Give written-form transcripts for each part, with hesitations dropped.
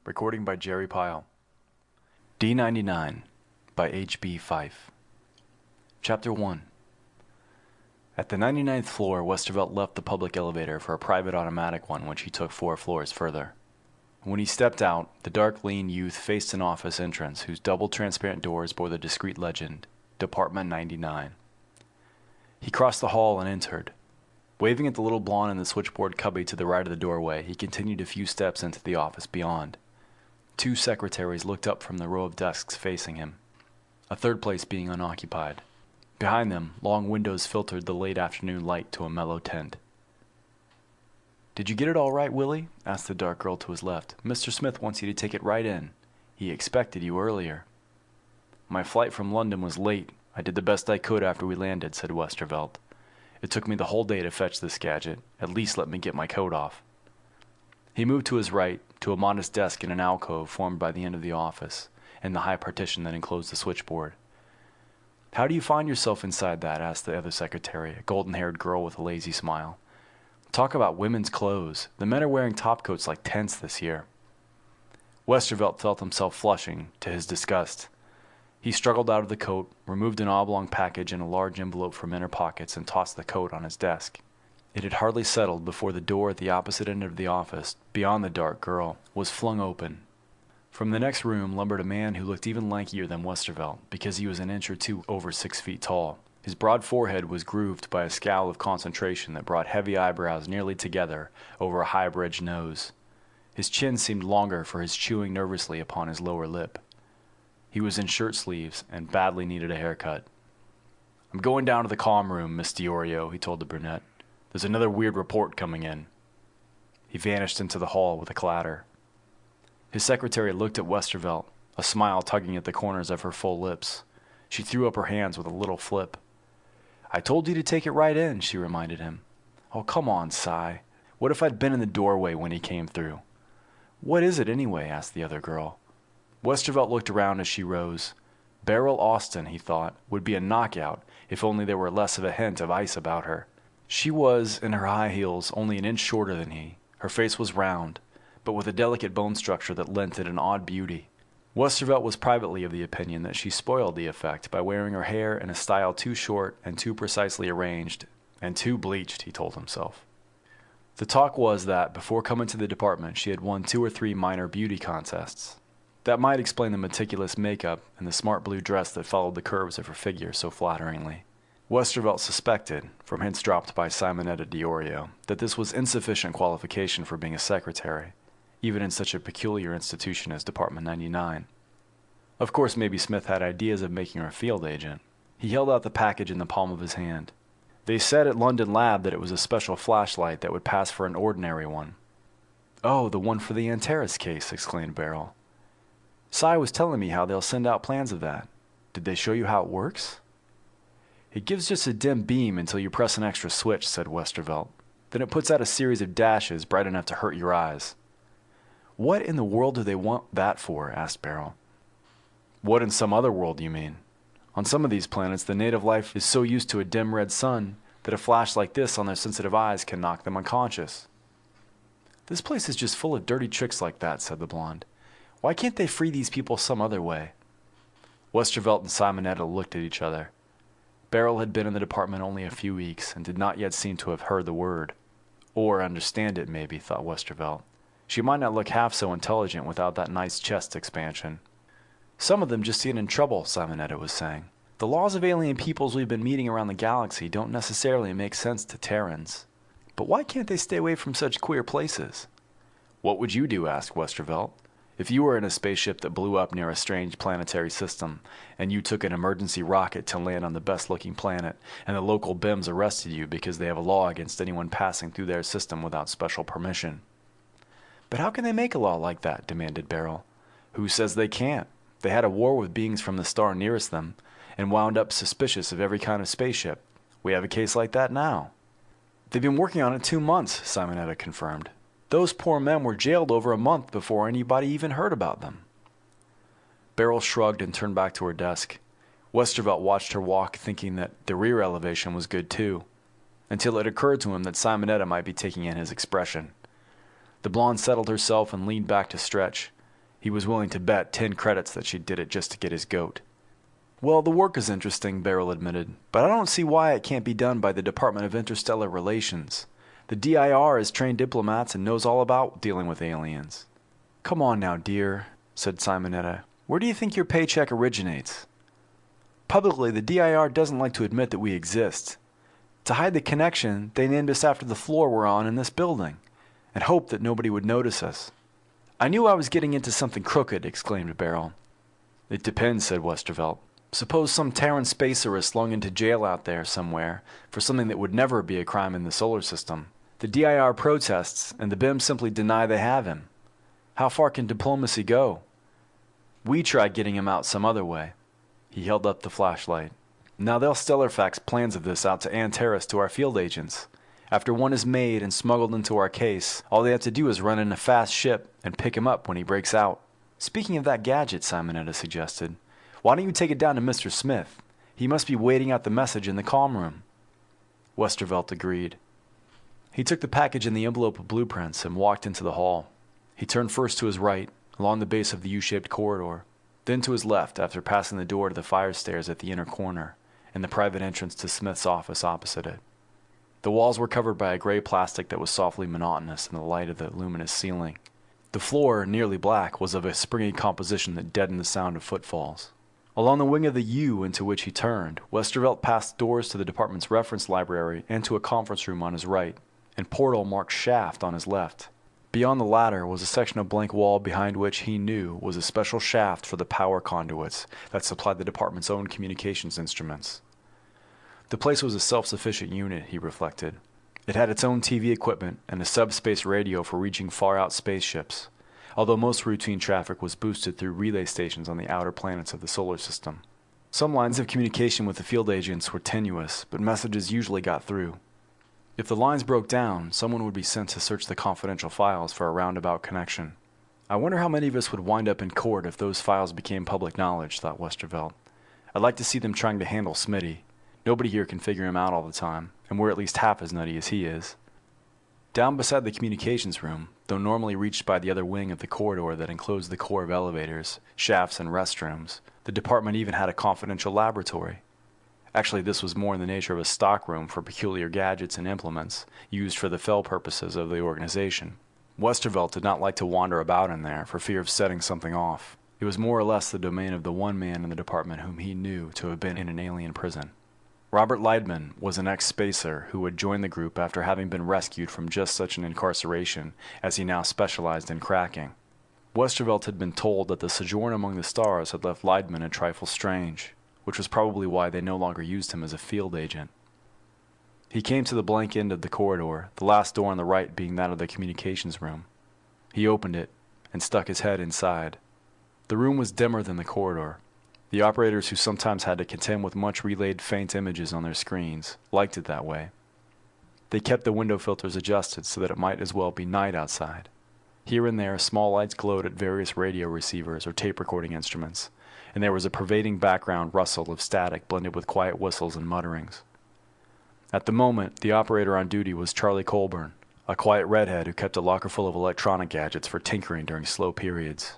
Recording by Jerry Pyle. D-99 by H.B. Fyfe. Chapter 1. At the 99th floor, Westervelt left the public elevator for a private automatic one which he took 4 floors further. When he stepped out, the dark, lean youth faced an office entrance whose double transparent doors bore the discreet legend, Department 99. He crossed the hall and entered. Waving at the little blonde in the switchboard cubby to the right of the doorway, he continued a few steps into the office beyond. 2 secretaries looked up from the row of desks facing him, a third place being unoccupied. Behind them, long windows filtered the late afternoon light to a mellow tint. "Did you get it all right, Willie?" asked the dark girl to his left. "Mr. Smith wants you to take it right in. He expected you earlier." "My flight from London was late. I did the best I could after we landed," said Westervelt. "It took me the whole day to fetch this gadget. At least let me get my coat off." He moved to his right, to a modest desk in an alcove formed by the end of the office, and the high partition that enclosed the switchboard. "How do you find yourself inside that?" asked the other secretary, a golden-haired girl with a lazy smile. "Talk about women's clothes. The men are wearing topcoats like tents this year." Westervelt felt himself flushing, to his disgust. He struggled out of the coat, removed an oblong package and a large envelope from inner pockets, and tossed the coat on his desk. It had hardly settled before the door at the opposite end of the office, beyond the dark girl, was flung open. From the next room lumbered a man who looked even lankier than Westervelt, because he was an inch or two over 6 feet tall. His broad forehead was grooved by a scowl of concentration that brought heavy eyebrows nearly together over a high-bridged nose. His chin seemed longer for his chewing nervously upon his lower lip. He was in shirt sleeves and badly needed a haircut. "I'm going down to the comm room, Miss Diorio," he told the brunette. "There's another weird report coming in." He vanished into the hall with a clatter. His secretary looked at Westervelt, a smile tugging at the corners of her full lips. She threw up her hands with a little flip. "I told you to take it right in," she reminded him. "Oh, come on, Cy. What if I'd been in the doorway when he came through?" "What is it, anyway?" asked the other girl. Westervelt looked around as she rose. Beryl Austin, he thought, would be a knockout if only there were less of a hint of ice about her. She was, in her high heels, only an inch shorter than he. Her face was round, but with a delicate bone structure that lent it an odd beauty. Westervelt was privately of the opinion that she spoiled the effect by wearing her hair in a style too short and too precisely arranged, and too bleached, he told himself. The talk was that, before coming to the department, she had won 2 or 3 minor beauty contests. That might explain the meticulous makeup and the smart blue dress that followed the curves of her figure so flatteringly. Westervelt suspected, from hints dropped by Simonetta Diorio, that this was insufficient qualification for being a secretary, even in such a peculiar institution as Department 99. Of course, maybe Smith had ideas of making her a field agent. He held out the package in the palm of his hand. "They said at London Lab that it was a special flashlight that would pass for an ordinary one." "Oh, the one for the Antares case," exclaimed Beryl. "Cy was telling me how they'll send out plans of that. Did they show you how it works?" "It gives just a dim beam until you press an extra switch," said Westervelt. "Then it puts out a series of dashes bright enough to hurt your eyes." "What in the world do they want that for?" asked Beryl. "What in some other world, you mean? On some of these planets, the native life is so used to a dim red sun that a flash like this on their sensitive eyes can knock them unconscious." "This place is just full of dirty tricks like that," said the blonde. "Why can't they free these people some other way?" Westervelt and Simonetta looked at each other. Beryl had been in the department only a few weeks, and did not yet seem to have heard the word. Or understand it, maybe, thought Westervelt. She might not look half so intelligent without that nice chest expansion. "Some of them just get in trouble," Simonetta was saying. "The laws of alien peoples we've been meeting around the galaxy don't necessarily make sense to Terrans. But why can't they stay away from such queer places?" "What would you do?" asked Westervelt. "If you were in a spaceship that blew up near a strange planetary system, and you took an emergency rocket to land on the best-looking planet, and the local BIMs arrested you because they have a law against anyone passing through their system without special permission." "But how can they make a law like that?" demanded Beryl. "Who says they can't? They had a war with beings from the star nearest them, and wound up suspicious of every kind of spaceship. We have a case like that now." "They've been working on it 2 months," Simonetta confirmed. "Those poor men were jailed over a month before anybody even heard about them." Beryl shrugged and turned back to her desk. Westervelt watched her walk, thinking that the rear elevation was good too, until it occurred to him that Simonetta might be taking in his expression. The blonde settled herself and leaned back to stretch. He was willing to bet 10 credits that she did it just to get his goat. Well, the work is interesting, Beryl admitted, but I don't see why it can't be done by the Department of Interstellar Relations. The DIR is trained diplomats and knows all about dealing with aliens. Come on now, dear, said Simonetta. Where do you think your paycheck originates? Publicly, the DIR doesn't like to admit that we exist. To hide the connection, they named us after the floor we're on in this building, and hoped that nobody would notice us. I knew I was getting into something crooked, exclaimed Beryl. It depends, said Westervelt. Suppose some Terran spacer is slung into jail out there somewhere for something that would never be a crime in the solar system. The DIR protests, and the BIM simply deny they have him. How far can diplomacy go? We tried getting him out some other way. He held up the flashlight. Now they'll Stellarfax plans of this out to Antares to our field agents. After one is made and smuggled into our case, all they have to do is run in a fast ship and pick him up when he breaks out. Speaking of that gadget, Simonetta suggested, why don't you take it down to Mr. Smith? He must be waiting out the message in the comm room. Westervelt agreed. He took the package and the envelope of blueprints and walked into the hall. He turned first to his right, along the base of the U-shaped corridor, then to his left after passing the door to the fire stairs at the inner corner, and the private entrance to Smith's office opposite it. The walls were covered by a gray plastic that was softly monotonous in the light of the luminous ceiling. The floor, nearly black, was of a springy composition that deadened the sound of footfalls. Along the wing of the U into which he turned, Westervelt passed doors to the department's reference library and to a conference room on his right, and portal marked shaft on his left. Beyond the latter was a section of blank wall behind which he knew was a special shaft for the power conduits that supplied the department's own communications instruments. The place was a self-sufficient unit, he reflected. It had its own TV equipment and a subspace radio for reaching far-out spaceships, although most routine traffic was boosted through relay stations on the outer planets of the solar system. Some lines of communication with the field agents were tenuous, but messages usually got through. If the lines broke down, someone would be sent to search the confidential files for a roundabout connection. I wonder how many of us would wind up in court if those files became public knowledge, thought Westervelt. I'd like to see them trying to handle Smitty. Nobody here can figure him out all the time, and we're at least half as nutty as he is. Down beside the communications room, though normally reached by the other wing of the corridor that enclosed the core of elevators, shafts, and restrooms, the department even had a confidential laboratory. Actually, this was more in the nature of a stockroom for peculiar gadgets and implements used for the fell purposes of the organization. Westervelt did not like to wander about in there for fear of setting something off. It was more or less the domain of the one man in the department whom he knew to have been in an alien prison. Robert Leidman was an ex-spacer who had joined the group after having been rescued from just such an incarceration as he now specialized in cracking. Westervelt had been told that the sojourn among the stars had left Leidman a trifle strange, which was probably why they no longer used him as a field agent. He came to the blank end of the corridor, the last door on the right being that of the communications room. He opened it and stuck his head inside. The room was dimmer than the corridor. The operators, who sometimes had to contend with much relayed faint images on their screens, liked it that way. They kept the window filters adjusted so that it might as well be night outside. Here and there, small lights glowed at various radio receivers or tape recording instruments, and there was a pervading background rustle of static blended with quiet whistles and mutterings. At the moment, the operator on duty was Charlie Colburn, a quiet redhead who kept a locker full of electronic gadgets for tinkering during slow periods.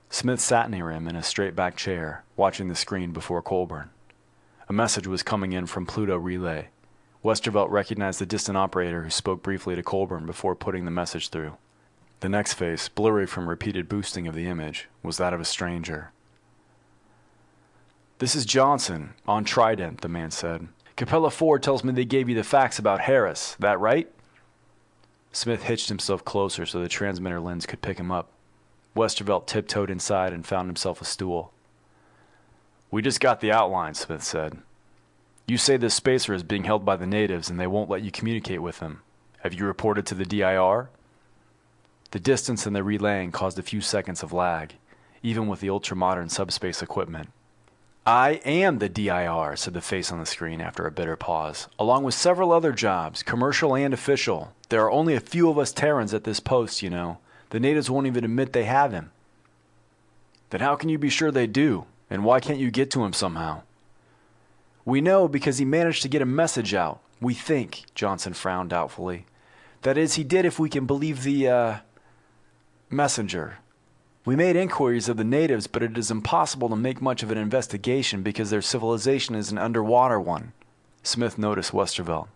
Smith sat near him in a straight-back chair, watching the screen before Colburn. A message was coming in from Pluto Relay. Westervelt recognized the distant operator who spoke briefly to Colburn before putting the message through. The next face, blurry from repeated boosting of the image, was that of a stranger. "This is Johnson, on Trident," the man said. "Capella 4 tells me they gave you the facts about Harris. That right?" Smith hitched himself closer so the transmitter lens could pick him up. Westervelt tiptoed inside and found himself a stool. "We just got the outline," Smith said. "You say this spacer is being held by the natives and they won't let you communicate with them. Have you reported to the DIR?" The distance and the relaying caused a few seconds of lag, even with the ultra-modern subspace equipment. "I am the DIR," said the face on the screen after a bitter pause, "along with several other jobs, commercial and official. There are only a few of us Terrans at this post, you know. The natives won't even admit they have him." "Then how can you be sure they do? And why can't you get to him somehow?" "We know because he managed to get a message out. We think," Johnson frowned doubtfully. "That is, he did if we can believe the, messenger." We made inquiries of the natives, but it is impossible to make much of an investigation because their civilization is an underwater one. Smith noticed Westervelt.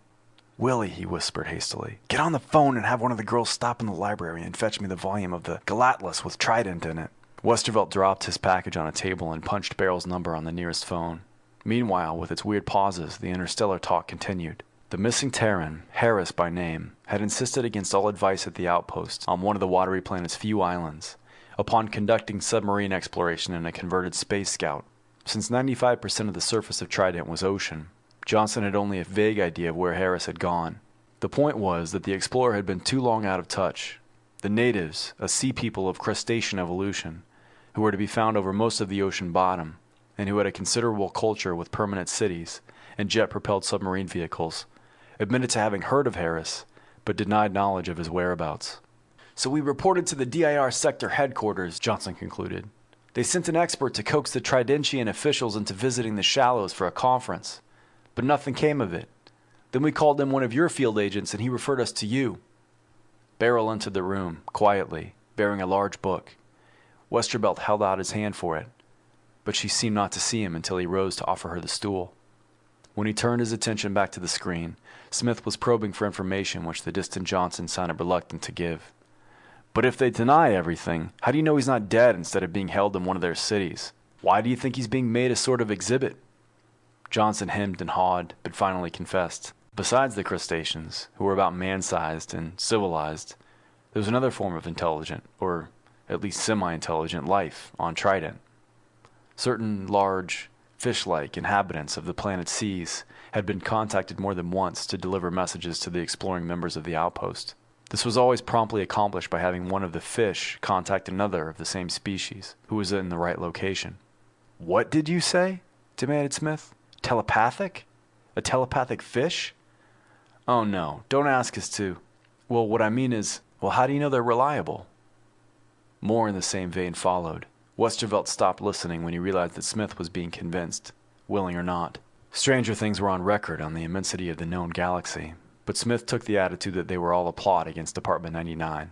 Willie, he whispered hastily, get on the phone and have one of the girls stop in the library and fetch me the volume of the Galatlas with Trident in it. Westervelt dropped his package on a table and punched Barrel's number on the nearest phone. Meanwhile, with its weird pauses, the interstellar talk continued. The missing Terran, Harris by name, had insisted against all advice at the outpost on one of the watery planet's few islands, upon conducting submarine exploration in a converted space scout. Since 95% of the surface of Trident was ocean, Johnson had only a vague idea of where Harris had gone. The point was that the explorer had been too long out of touch. The natives, a sea people of crustacean evolution, who were to be found over most of the ocean bottom, and who had a considerable culture with permanent cities and jet-propelled submarine vehicles, admitted to having heard of Harris, but denied knowledge of his whereabouts. So we reported to the DIR sector headquarters, Johnson concluded. They sent an expert to coax the Tridentian officials into visiting the shallows for a conference, but nothing came of it. Then we called in one of your field agents and he referred us to you. Barrel entered the room, quietly, bearing a large book. Westervelt held out his hand for it, but she seemed not to see him until he rose to offer her the stool. When he turned his attention back to the screen, Smith was probing for information which the distant Johnson sounded reluctant to give. But if they deny everything, how do you know he's not dead instead of being held in one of their cities? Why do you think he's being made a sort of exhibit? Johnson hemmed and hawed, but finally confessed. Besides the crustaceans, who were about man-sized and civilized, there was another form of intelligent, or at least semi-intelligent life on Trident. Certain large, fish-like inhabitants of the planet's seas had been contacted more than once to deliver messages to the exploring members of the outpost. This was always promptly accomplished by having one of the fish contact another of the same species, who was in the right location. "What did you say?" demanded Smith. "Telepathic? A telepathic fish?" "Oh no, don't ask us to. Well, what I mean is, well, how do you know they're reliable?" More in the same vein followed. Westervelt stopped listening when he realized that Smith was being convinced, willing or not. Stranger things were on record on the immensity of the known galaxy, but Smith took the attitude that they were all a plot against Department 99.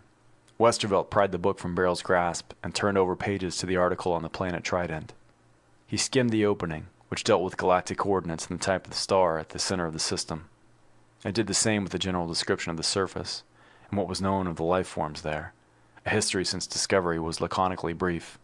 Westervelt pried the book from Barrel's grasp and turned over pages to the article on the planet Trident. He skimmed the opening, which dealt with galactic coordinates and the type of the star at the center of the system, and did the same with a general description of the surface and what was known of the life forms there. A history since discovery was laconically brief.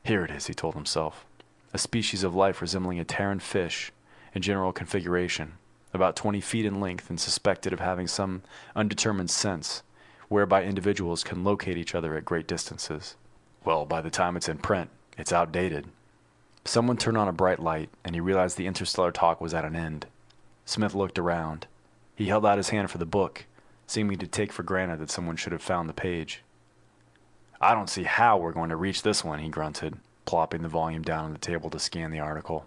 Here it is, he told himself. A species of life resembling a Terran fish in general configuration, about 20 feet in length and suspected of having some undetermined sense, whereby individuals can locate each other at great distances. Well, by the time it's in print, it's outdated. Someone turned on a bright light, and he realized the interstellar talk was at an end. Smith looked around. He held out his hand for the book, seeming to take for granted that someone should have found the page. "I don't see how we're going to reach this one," he grunted, plopping the volume down on the table to scan the article.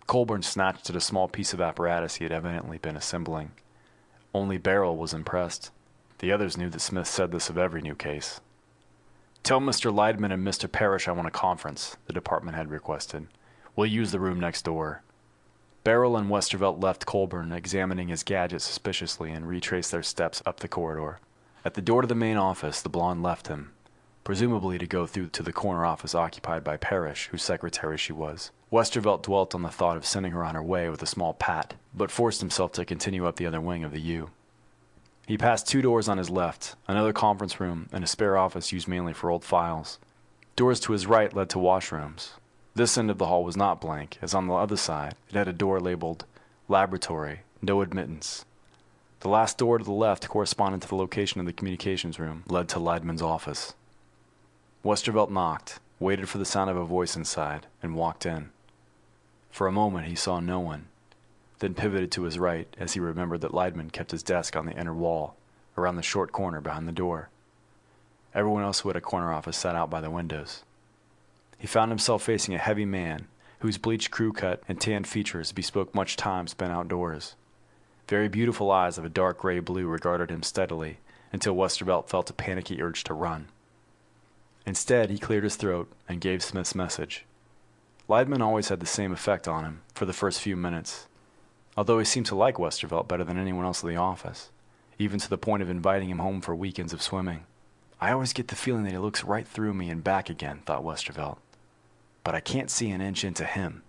Colburn snatched at a small piece of apparatus he had evidently been assembling. Only Barrel was impressed. The others knew that Smith said this of every new case. "Tell Mr. Leidman and Mr. Parrish I want a conference," the department head requested. "We'll use the room next door." Barrel and Westervelt left Colburn examining his gadget suspiciously and retraced their steps up the corridor. At the door to the main office, the blonde left him, presumably to go through to the corner office occupied by Parrish, whose secretary she was. Westervelt dwelt on the thought of sending her on her way with a small pat, but forced himself to continue up the other wing of the U. He passed 2 doors on his left, another conference room, and a spare office used mainly for old files. Doors to his right led to washrooms. This end of the hall was not blank, as on the other side it had a door labeled Laboratory, No Admittance. The last door to the left, corresponding to the location of the communications room, led to Leidman's office. Westervelt knocked, waited for the sound of a voice inside, and walked in. For a moment he saw no one, then pivoted to his right as he remembered that Leidman kept his desk on the inner wall, around the short corner behind the door. Everyone else who had a corner office sat out by the windows. He found himself facing a heavy man, whose bleached crew cut and tanned features bespoke much time spent outdoors. Very beautiful eyes of a dark gray blue regarded him steadily, until Westervelt felt a panicky urge to run. Instead, he cleared his throat and gave Smith's message. Leidman always had the same effect on him for the first few minutes, although he seemed to like Westervelt better than anyone else in the office, even to the point of inviting him home for weekends of swimming. I always get the feeling that he looks right through me and back again, thought Westervelt. But I can't see an inch into him.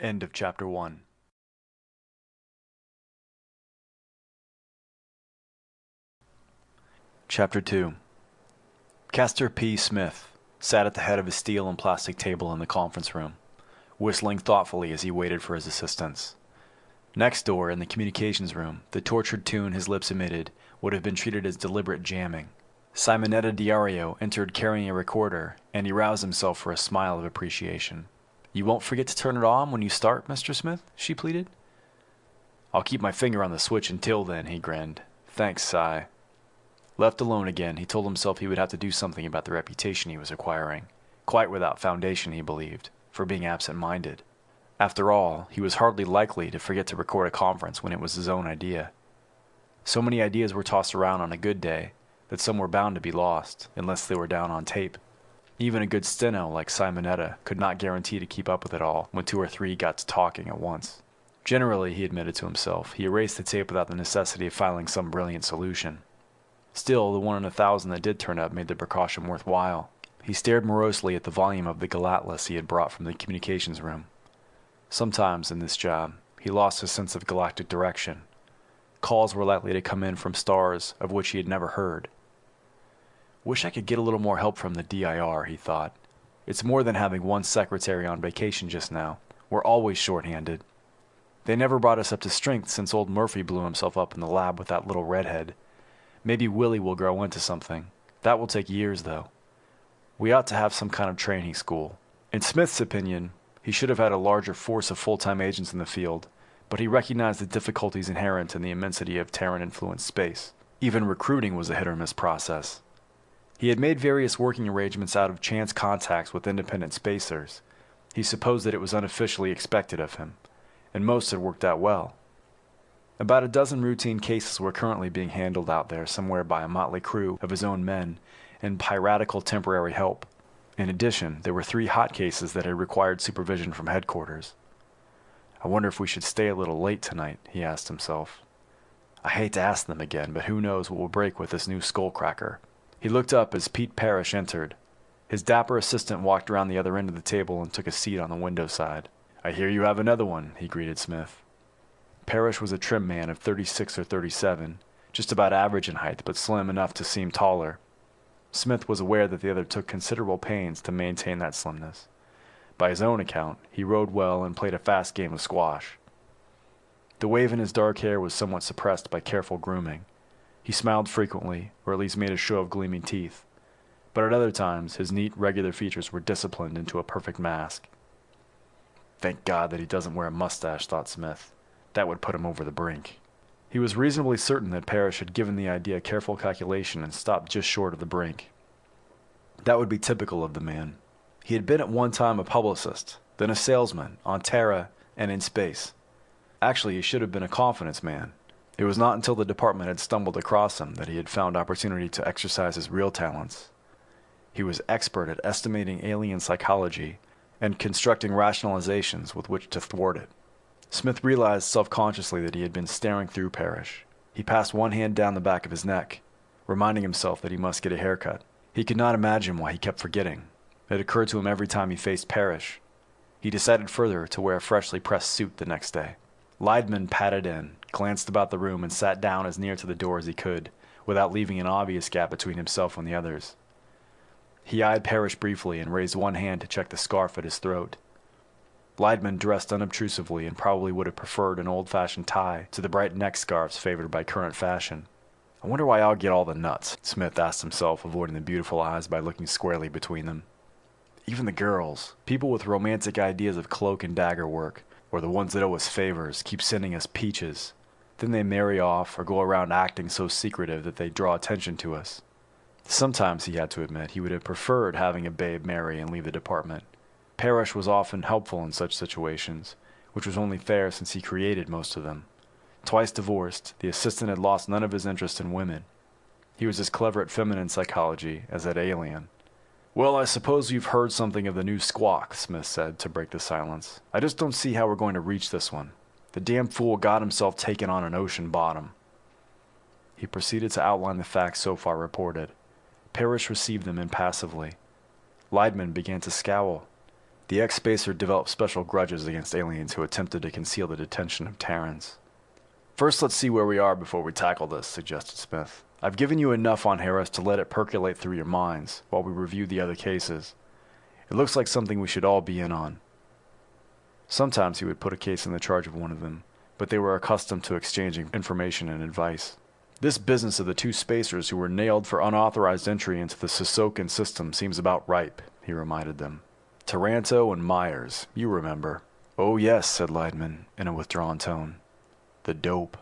End of Chapter 1. Chapter 2. Castor P. Smith sat at the head of his steel and plastic table in the conference room, whistling thoughtfully as he waited for his assistants. Next door, in the communications room, the tortured tune his lips emitted would have been treated as deliberate jamming. Simonetta Diario entered carrying a recorder, and he roused himself for a smile of appreciation. "You won't forget to turn it on when you start, Mr. Smith?" she pleaded. "I'll keep my finger on the switch until then," he grinned. "Thanks, Si." Left alone again, he told himself he would have to do something about the reputation he was acquiring, quite without foundation, he believed, for being absent-minded. After all, he was hardly likely to forget to record a conference when it was his own idea. So many ideas were tossed around on a good day that some were bound to be lost, unless they were down on tape. Even a good steno like Simonetta could not guarantee to keep up with it all when 2 or 3 got to talking at once. Generally, he admitted to himself, he erased the tape without the necessity of filing some brilliant solution. Still, the 1 in 1,000 that did turn up made the precaution worthwhile. He stared morosely at the volume of the Galatlas he had brought from the communications room. Sometimes, in this job, he lost his sense of galactic direction. Calls were likely to come in from stars of which he had never heard. "Wish I could get a little more help from the DIR," he thought. "It's more than having one secretary on vacation just now. We're always short-handed. They never brought us up to strength since old Murphy blew himself up in the lab with that little redhead. Maybe Willie will grow into something. That will take years, though. We ought to have some kind of training school." In Smith's opinion, he should have had a larger force of full-time agents in the field, but he recognized the difficulties inherent in the immensity of Terran-influenced space. Even recruiting was a hit-or-miss process. He had made various working arrangements out of chance contacts with independent spacers. He supposed that it was unofficially expected of him, and most had worked out well. About a dozen routine cases were currently being handled out there somewhere by a motley crew of his own men and piratical temporary help. In addition, there were 3 hot cases that had required supervision from headquarters. "I wonder if we should stay a little late tonight," he asked himself. "I hate to ask them again, but who knows what will break with this new skullcracker." He looked up as Pete Parrish entered. His dapper assistant walked around the other end of the table and took a seat on the window side. "I hear you have another one," he greeted Smith. Parrish was a trim man of 36 or 37, just about average in height, but slim enough to seem taller. Smith was aware that the other took considerable pains to maintain that slimness. By his own account, he rode well and played a fast game of squash. The wave in his dark hair was somewhat suppressed by careful grooming. He smiled frequently, or at least made a show of gleaming teeth, but at other times his neat, regular features were disciplined into a perfect mask. "Thank God that he doesn't wear a mustache," thought Smith. That would put him over the brink. He was reasonably certain that Parrish had given the idea careful calculation and stopped just short of the brink. That would be typical of the man. He had been at one time a publicist, then a salesman, on Terra and in space. Actually, he should have been a confidence man. It was not until the department had stumbled across him that he had found opportunity to exercise his real talents. He was expert at estimating alien psychology and constructing rationalizations with which to thwart it. Smith realized self-consciously that he had been staring through Parrish. He passed one hand down the back of his neck, reminding himself that he must get a haircut. He could not imagine why he kept forgetting. It occurred to him every time he faced Parrish. He decided further to wear a freshly pressed suit the next day. Leidman padded in, glanced about the room, and sat down as near to the door as he could, without leaving an obvious gap between himself and the others. He eyed Parrish briefly and raised one hand to check the scarf at his throat. Leidman dressed unobtrusively and probably would have preferred an old-fashioned tie to the bright neck scarves favored by current fashion. "I wonder why I'll get all the nuts," Smith asked himself, avoiding the beautiful eyes by looking squarely between them. Even the girls, people with romantic ideas of cloak and dagger work, or the ones that owe us favors, keep sending us peaches. Then they marry off or go around acting so secretive that they draw attention to us. Sometimes, he had to admit, he would have preferred having a babe marry and leave the department. Parrish was often helpful in such situations, which was only fair since he created most of them. Twice divorced, the assistant had lost none of his interest in women. He was as clever at feminine psychology as at alien. "Well, I suppose you've heard something of the new squawk," Smith said, to break the silence. "I just don't see how we're going to reach this one. The damn fool got himself taken on an ocean bottom." He proceeded to outline the facts so far reported. Parrish received them impassively. Leidman began to scowl. The ex-spacer developed special grudges against aliens who attempted to conceal the detention of Terrans. "First, let's see where we are before we tackle this," suggested Smith. "I've given you enough on Harris to let it percolate through your minds while we review the other cases. It looks like something we should all be in on." Sometimes he would put a case in the charge of one of them, but they were accustomed to exchanging information and advice. "This business of the two spacers who were nailed for unauthorized entry into the Sisokan system seems about ripe," he reminded them. "Taranto and Myers, you remember." "Oh yes," said Leidman, in a withdrawn tone. "The dope."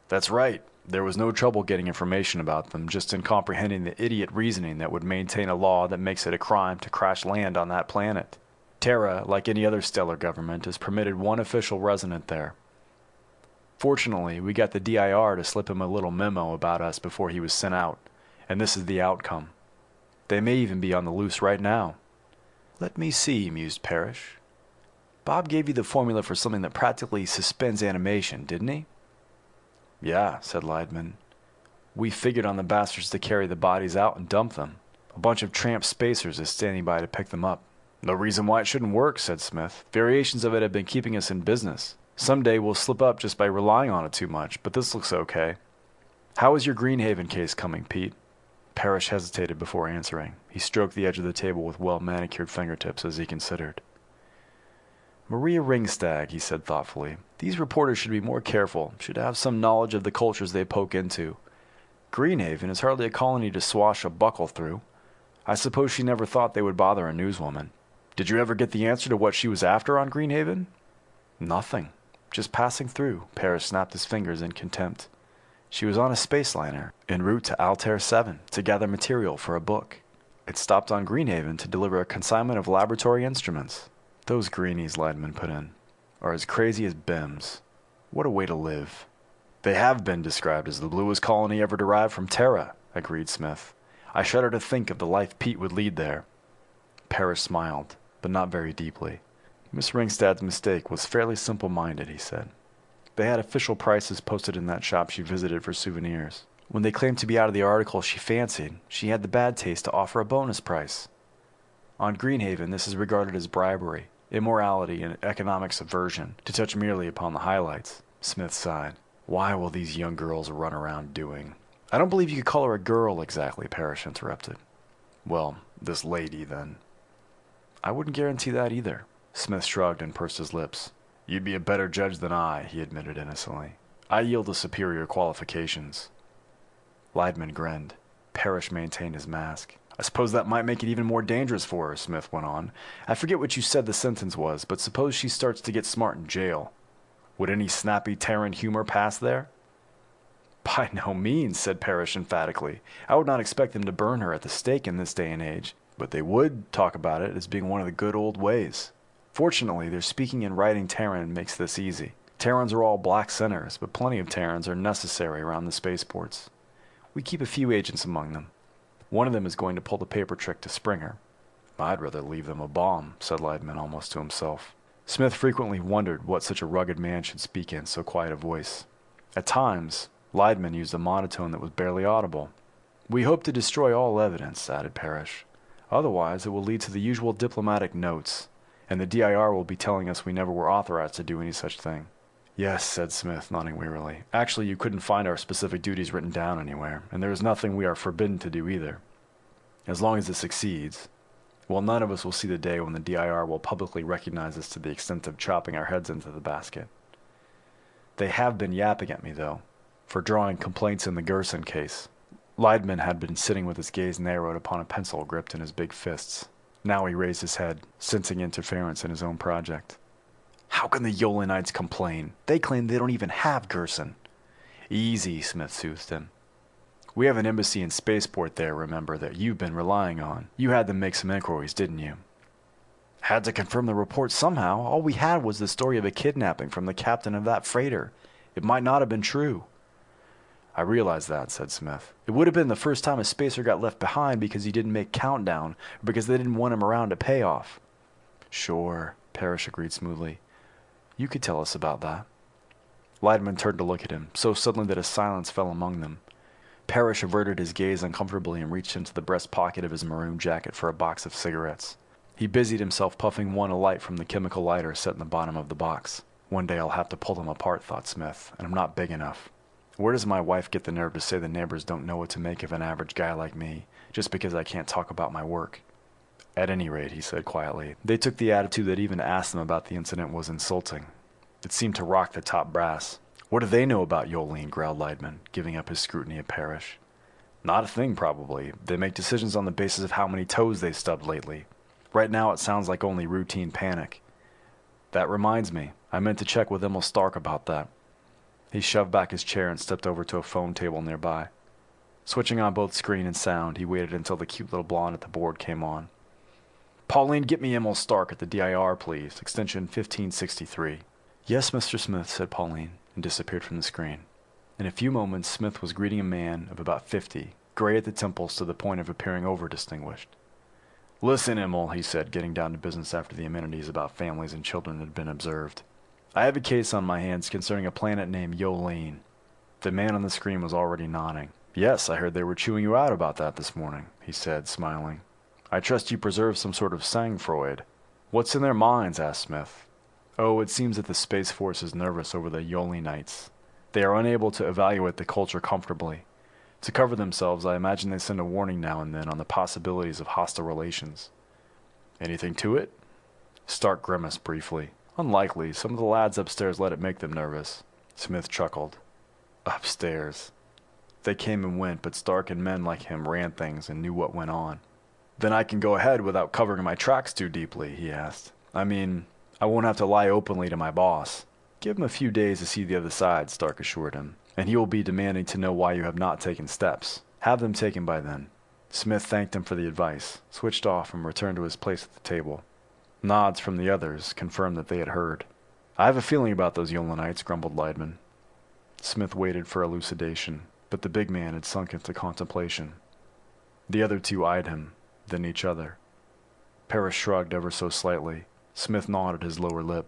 "That's right. There was no trouble getting information about them, just in comprehending the idiot reasoning that would maintain a law that makes it a crime to crash land on that planet. Terra, like any other stellar government, has permitted one official resident there. Fortunately, we got the DIR to slip him a little memo about us before he was sent out, and this is the outcome. They may even be on the loose right now." "Let me see," mused Parrish. "Bob gave you the formula for something that practically suspends animation, didn't he?" "Yeah," said Leidman. "We figured on the bastards to carry the bodies out and dump them. A bunch of tramp spacers is standing by to pick them up." "No reason why it shouldn't work," said Smith. "Variations of it have been keeping us in business. Someday we'll slip up just by relying on it too much, but this looks okay. How is your Greenhaven case coming, Pete?" Parrish hesitated before answering. He stroked the edge of the table with well-manicured fingertips as he considered. "Maria Ringstag," he said thoughtfully. "These reporters should be more careful, should have some knowledge of the cultures they poke into. Greenhaven is hardly a colony to swash a buckle through. I suppose she never thought they would bother a newswoman. Did you ever get the answer to what she was after on Greenhaven?" "Nothing. Just passing through." Parrish snapped his fingers in contempt. "She was on a space liner, en route to Altair 7 to gather material for a book. It stopped on Greenhaven to deliver a consignment of laboratory instruments." "Those greenies," Leidman put in, "are as crazy as Bims. What a way to live." "They have been described as the bluest colony ever derived from Terra," agreed Smith. "I shudder to think of the life Pete would lead there." Parrish smiled, but not very deeply. "Miss Ringstad's mistake was fairly simple-minded," he said. "They had official prices posted in that shop she visited for souvenirs. When they claimed to be out of the article she fancied, she had the bad taste to offer a bonus price. On Greenhaven, this is regarded as bribery, immorality, and economic subversion, to touch merely upon the highlights." Smith sighed. "Why will these young girls run around doing—" "I don't believe you could call her a girl exactly," Parrish interrupted. "Well, this lady, then." "I wouldn't guarantee that either." Smith shrugged and pursed his lips. "You'd be a better judge than I," he admitted innocently. "I yield to superior qualifications." Leidman grinned. Parrish maintained his mask. "I suppose that might make it even more dangerous for her," Smith went on. "I forget what you said the sentence was, but suppose she starts to get smart in jail. Would any snappy Terran humor pass there?" "By no means," said Parrish emphatically. "I would not expect them to burn her at the stake in this day and age, but they would talk about it as being one of the good old ways. Fortunately, their speaking and writing Terran makes this easy. Terrans are all black centers, but plenty of Terrans are necessary around the spaceports. We keep a few agents among them. One of them is going to pull the paper trick to Springer." "I'd rather leave them a bomb," said Leidman almost to himself. Smith frequently wondered what such a rugged man should speak in so quiet a voice. At times, Leidman used a monotone that was barely audible. "We hope to destroy all evidence," added Parrish. "Otherwise, it will lead to the usual diplomatic notes, and the DIR will be telling us we never were authorized to do any such thing." "Yes," said Smith, nodding wearily. "Actually, you couldn't find our specific duties written down anywhere, and there is nothing we are forbidden to do either. As long as it succeeds, well, none of us will see the day when the DIR will publicly recognize us to the extent of chopping our heads into the basket. They have been yapping at me, though, for drawing complaints in the Gerson case." Leidman had been sitting with his gaze narrowed upon a pencil gripped in his big fists. Now he raised his head, sensing interference in his own project. "How can the Yolanites complain? They claim they don't even have Gerson." "Easy," Smith soothed him. "We have an embassy in Spaceport there, remember, that you've been relying on. You had them make some inquiries, didn't you?" "Had to confirm the report somehow. All we had was the story of a kidnapping from the captain of that freighter. It might not have been true." "I realize that," said Smith. "It would have been the first time a spacer got left behind because he didn't make Countdown, or because they didn't want him around to pay off." "Sure," Parrish agreed smoothly. "You could tell us about that." Leidman turned to look at him, so suddenly that a silence fell among them. Parrish averted his gaze uncomfortably and reached into the breast pocket of his maroon jacket for a box of cigarettes. He busied himself puffing one alight from the chemical lighter set in the bottom of the box. One day I'll have to pull them apart, thought Smith, and I'm not big enough. Where does my wife get the nerve to say the neighbors don't know what to make of an average guy like me, just because I can't talk about my work? At any rate, he said quietly, they took the attitude that even to ask them about the incident was insulting. It seemed to rock the top brass. What do they know about Yolene? Growled Leidman, giving up his scrutiny of Parrish. Not a thing, probably. They make decisions on the basis of how many toes they stubbed lately. Right now it sounds like only routine panic. That reminds me, I meant to check with Emil Stark about that. He shoved back his chair and stepped over to a phone table nearby. Switching on both screen and sound, he waited until the cute little blonde at the board came on. Pauline, get me Emil Stark at the DIR, please. Extension 1563. Yes, Mr. Smith, said Pauline, and disappeared from the screen. In a few moments, Smith was greeting a man of about 50, gray at the temples to the point of appearing over-distinguished. Listen, Emil, he said, getting down to business after the amenities about families and children had been observed. I have a case on my hands concerning a planet named Yolene. The man on the screen was already nodding. Yes, I heard they were chewing you out about that this morning, he said, smiling. I trust you preserve some sort of sang-froid. What's in their minds? Asked Smith. Oh, it seems that the Space Force is nervous over the Yolenites. They are unable to evaluate the culture comfortably. To cover themselves, I imagine they send a warning now and then on the possibilities of hostile relations. Anything to it? Stark grimaced briefly. Unlikely. Some of the lads upstairs let it make them nervous. Smith chuckled. Upstairs. They came and went, but Stark and men like him ran things and knew what went on. Then I can go ahead without covering my tracks too deeply, he asked. I mean, I won't have to lie openly to my boss. Give him a few days to see the other side, Stark assured him, and he will be demanding to know why you have not taken steps. Have them taken by then. Smith thanked him for the advice, switched off, and returned to his place at the table. Nods from the others confirmed that they had heard. I have a feeling about those Yolenites, grumbled Leidman. Smith waited for elucidation, but the big man had sunk into contemplation. The other two eyed him, then each other. Parrish shrugged ever so slightly. Smith gnawed at his lower lip.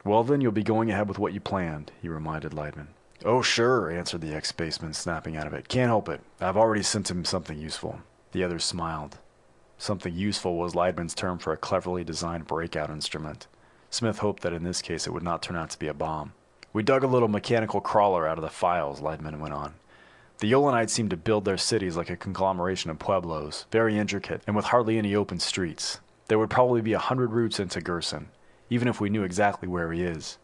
Well then, you'll be going ahead with what you planned, he reminded Leidman. Oh sure, answered the ex-spaceman, snapping out of it. Can't help it. I've already sent him something useful. The others smiled. Something useful was Leidman's term for a cleverly designed breakout instrument. Smith hoped that in this case it would not turn out to be a bomb. We dug a little mechanical crawler out of the files, Leidman went on. The Yolenites seem to build their cities like a conglomeration of pueblos, very intricate, and with hardly any open streets. There would probably be 100 routes into Gerson, even if we knew exactly where he is.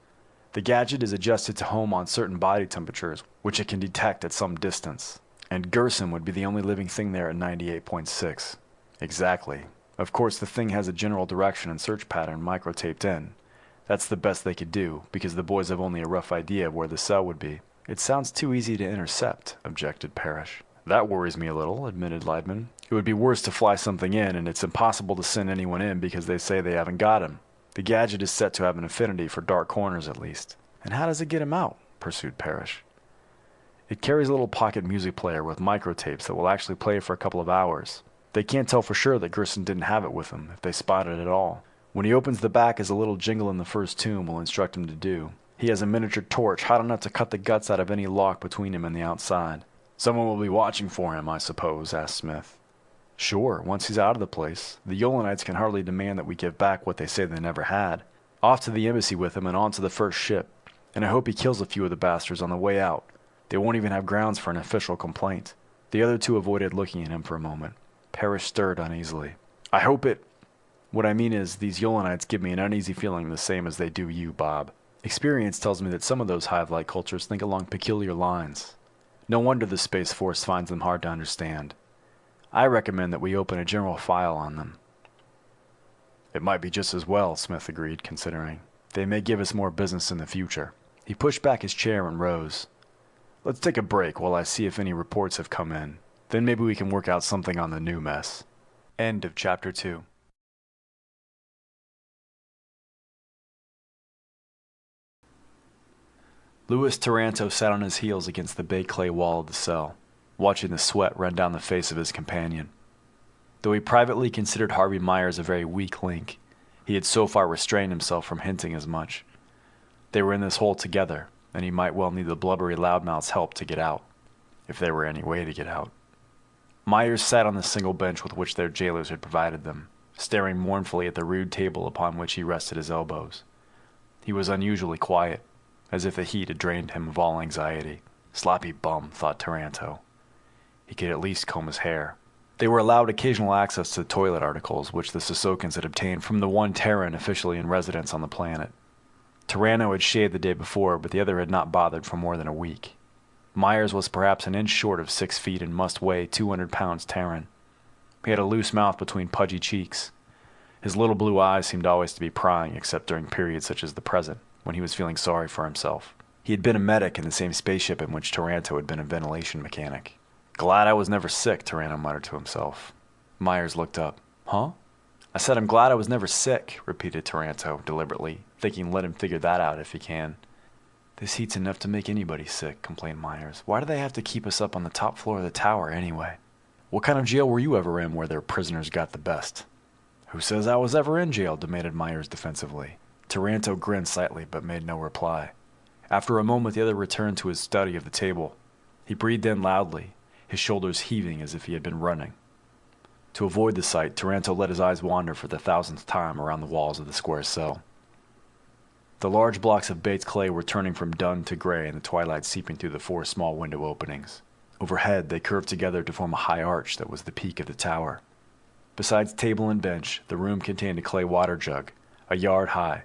The gadget is adjusted to home on certain body temperatures, which it can detect at some distance. And Gerson would be the only living thing there at 98.6. Exactly. Of course, the thing has a general direction and search pattern microtaped in. That's the best they could do, because the boys have only a rough idea of where the cell would be. It sounds too easy to intercept, objected Parrish. That worries me a little, admitted Leidman. It would be worse to fly something in, and it's impossible to send anyone in because they say they haven't got him. The gadget is set to have an affinity for dark corners at least. And how does it get him out? Pursued Parrish. It carries a little pocket music player with microtapes that will actually play for a couple of hours. They can't tell for sure that Gerson didn't have it with him, if they spot it at all. When he opens the back, as a little jingle in the first tune will instruct him to do. He has a miniature torch hot enough to cut the guts out of any lock between him and the outside. Someone will be watching for him, I suppose, asked Smith. Sure, once he's out of the place. The Yolenites can hardly demand that we give back what they say they never had. Off to the embassy with him and on to the first ship. And I hope he kills a few of the bastards on the way out. They won't even have grounds for an official complaint. The other two avoided looking at him for a moment. Parrish stirred uneasily. I hope it... What I mean is, these Yolenites give me an uneasy feeling the same as they do you, Bob. Experience tells me that some of those hive-like cultures think along peculiar lines. No wonder the Space Force finds them hard to understand. I recommend that we open a general file on them. It might be just as well, Smith agreed, considering. They may give us more business in the future. He pushed back his chair and rose. Let's take a break while I see if any reports have come in. Then maybe we can work out something on the new mess. End of Chapter 2. Louis Taranto sat on his heels against the baked clay wall of the cell, watching the sweat run down the face of his companion. Though he privately considered Harvey Myers a very weak link, he had so far restrained himself from hinting as much. They were in this hole together, and he might well need the blubbery loudmouth's help to get out. if there were any way to get out. Myers sat on the single bench with which their jailers had provided them, staring mournfully at the rude table upon which he rested his elbows. He was unusually quiet, as if the heat had drained him of all anxiety. Sloppy bum, thought Taranto. He could at least comb his hair. They were allowed occasional access to toilet articles, which the Sissokans had obtained from the one Terran officially in residence on the planet. Taranto had shaved the day before, but the other had not bothered for more than a week. Myers was perhaps an inch short of 6 feet and must weigh 200 pounds Terran. He had a loose mouth between pudgy cheeks. His little blue eyes seemed always to be prying, except during periods such as the present, when he was feeling sorry for himself. He had been a medic in the same spaceship in which Taranto had been a ventilation mechanic. "Glad I was never sick," Taranto muttered to himself. Myers looked up. "Huh?" "I said I'm glad I was never sick," repeated Taranto deliberately, thinking let him figure that out if he can. "This heat's enough to make anybody sick," complained Myers. "Why do they have to keep us up on the top floor of the tower anyway? What kind of jail were you ever in where their prisoners got the best?" "Who says I was ever in jail?" demanded Myers defensively. Taranto grinned slightly but made no reply. After a moment the other returned to his study of the table. He breathed in loudly, his shoulders heaving as if he had been running. To avoid the sight, Taranto let his eyes wander for the 1,000th time around the walls of the square cell. The large blocks of baked clay were turning from dun to gray in the twilight seeping through the 4 small window openings. Overhead, they curved together to form a high arch that was the peak of the tower. Besides table and bench, the room contained a clay water jug, a yard high,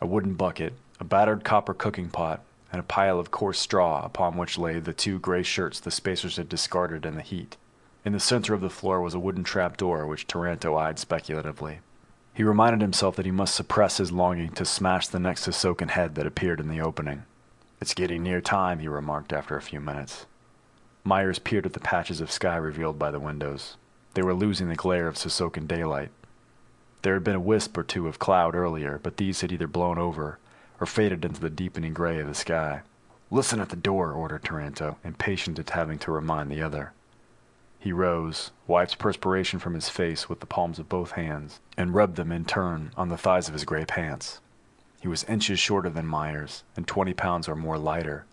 a wooden bucket, a battered copper cooking pot, and a pile of coarse straw upon which lay the 2 gray shirts the spacers had discarded in the heat. In the center of the floor was a wooden trapdoor which Taranto eyed speculatively. He reminded himself that he must suppress his longing to smash the next Sissokan head that appeared in the opening. "It's getting near time," he remarked after a few minutes. Myers peered at the patches of sky revealed by the windows. They were losing the glare of Sissokan daylight. There had been a wisp or 2 of cloud earlier, but these had either blown over or faded into the deepening gray of the sky. "Listen at the door," ordered Taranto, impatient at having to remind the other. He rose, wiped perspiration from his face with the palms of both hands, and rubbed them in turn on the thighs of his gray pants. He was inches shorter than Myers, and 20 pounds or more lighter,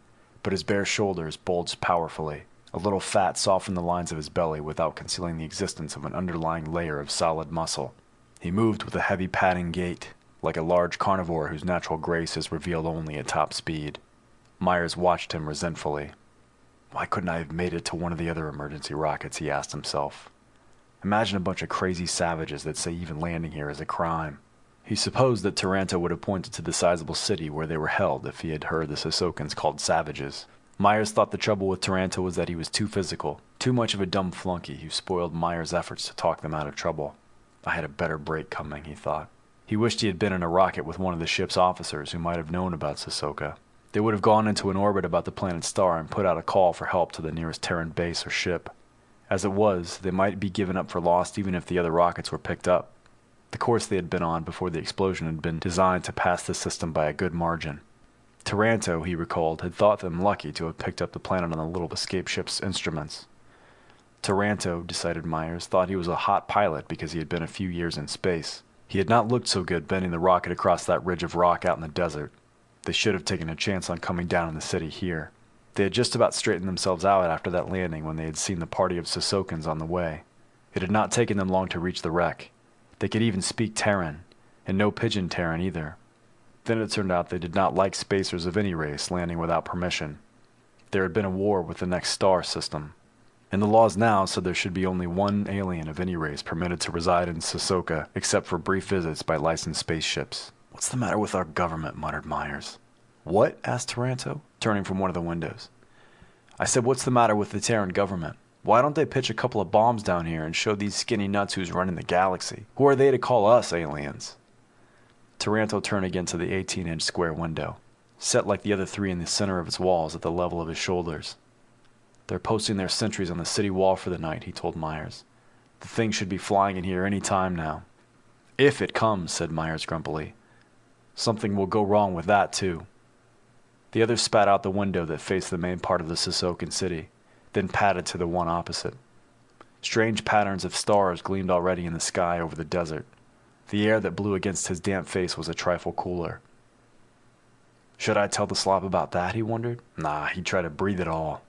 but his bare shoulders bulged powerfully. A little fat softened the lines of his belly without concealing the existence of an underlying layer of solid muscle. He moved with a heavy padding gait, like a large carnivore whose natural grace is revealed only at top speed. Myers watched him resentfully. Why couldn't I have made it to one of the other emergency rockets, he asked himself. Imagine a bunch of crazy savages that say even landing here is a crime. He supposed that Taranto would have pointed to the sizable city where they were held if he had heard the Sissokans called savages. Myers thought the trouble with Taranto was that he was too physical, too much of a dumb flunky who spoiled Myers' efforts to talk them out of trouble. I had a better break coming, he thought. He wished he had been in a rocket with one of the ship's officers who might have known about Sissoka. They would have gone into an orbit about the planet star and put out a call for help to the nearest Terran base or ship. As it was, they might be given up for lost even if the other rockets were picked up. The course they had been on before the explosion had been designed to pass the system by a good margin. Taranto, he recalled, had thought them lucky to have picked up the planet on the little escape ship's instruments. Taranto, decided Myers, thought he was a hot pilot because he had been a few years in space. He had not looked so good bending the rocket across that ridge of rock out in the desert. They should have taken a chance on coming down in the city here. They had just about straightened themselves out after that landing when they had seen the party of Sissokans on the way. It had not taken them long to reach the wreck. They could even speak Terran, and no Pigeon Terran either. Then it turned out they did not like spacers of any race landing without permission. There had been a war with the next star system, and the laws now said there should be only one alien of any race permitted to reside in Sissoka except for brief visits by licensed spaceships. "What's the matter with our government?" muttered Myers. "What?" asked Taranto, turning from one of the windows. "I said, what's the matter with the Terran government? Why don't they pitch a couple of bombs down here and show these skinny nuts who's running the galaxy? Who are they to call us aliens?" Taranto turned again to the 18-inch square window, set like the other 3 in the center of its walls at the level of his shoulders. "They're posting their sentries on the city wall for the night," he told Myers. "The thing should be flying in here any time now." "If it comes," said Myers grumpily. "Something will go wrong with that, too." The other spat out the window that faced the main part of the Sissokan city, then padded to the one opposite. Strange patterns of stars gleamed already in the sky over the desert. The air that blew against his damp face was a trifle cooler. Should I tell the slop about that, he wondered? Nah, he'd try to breathe it all.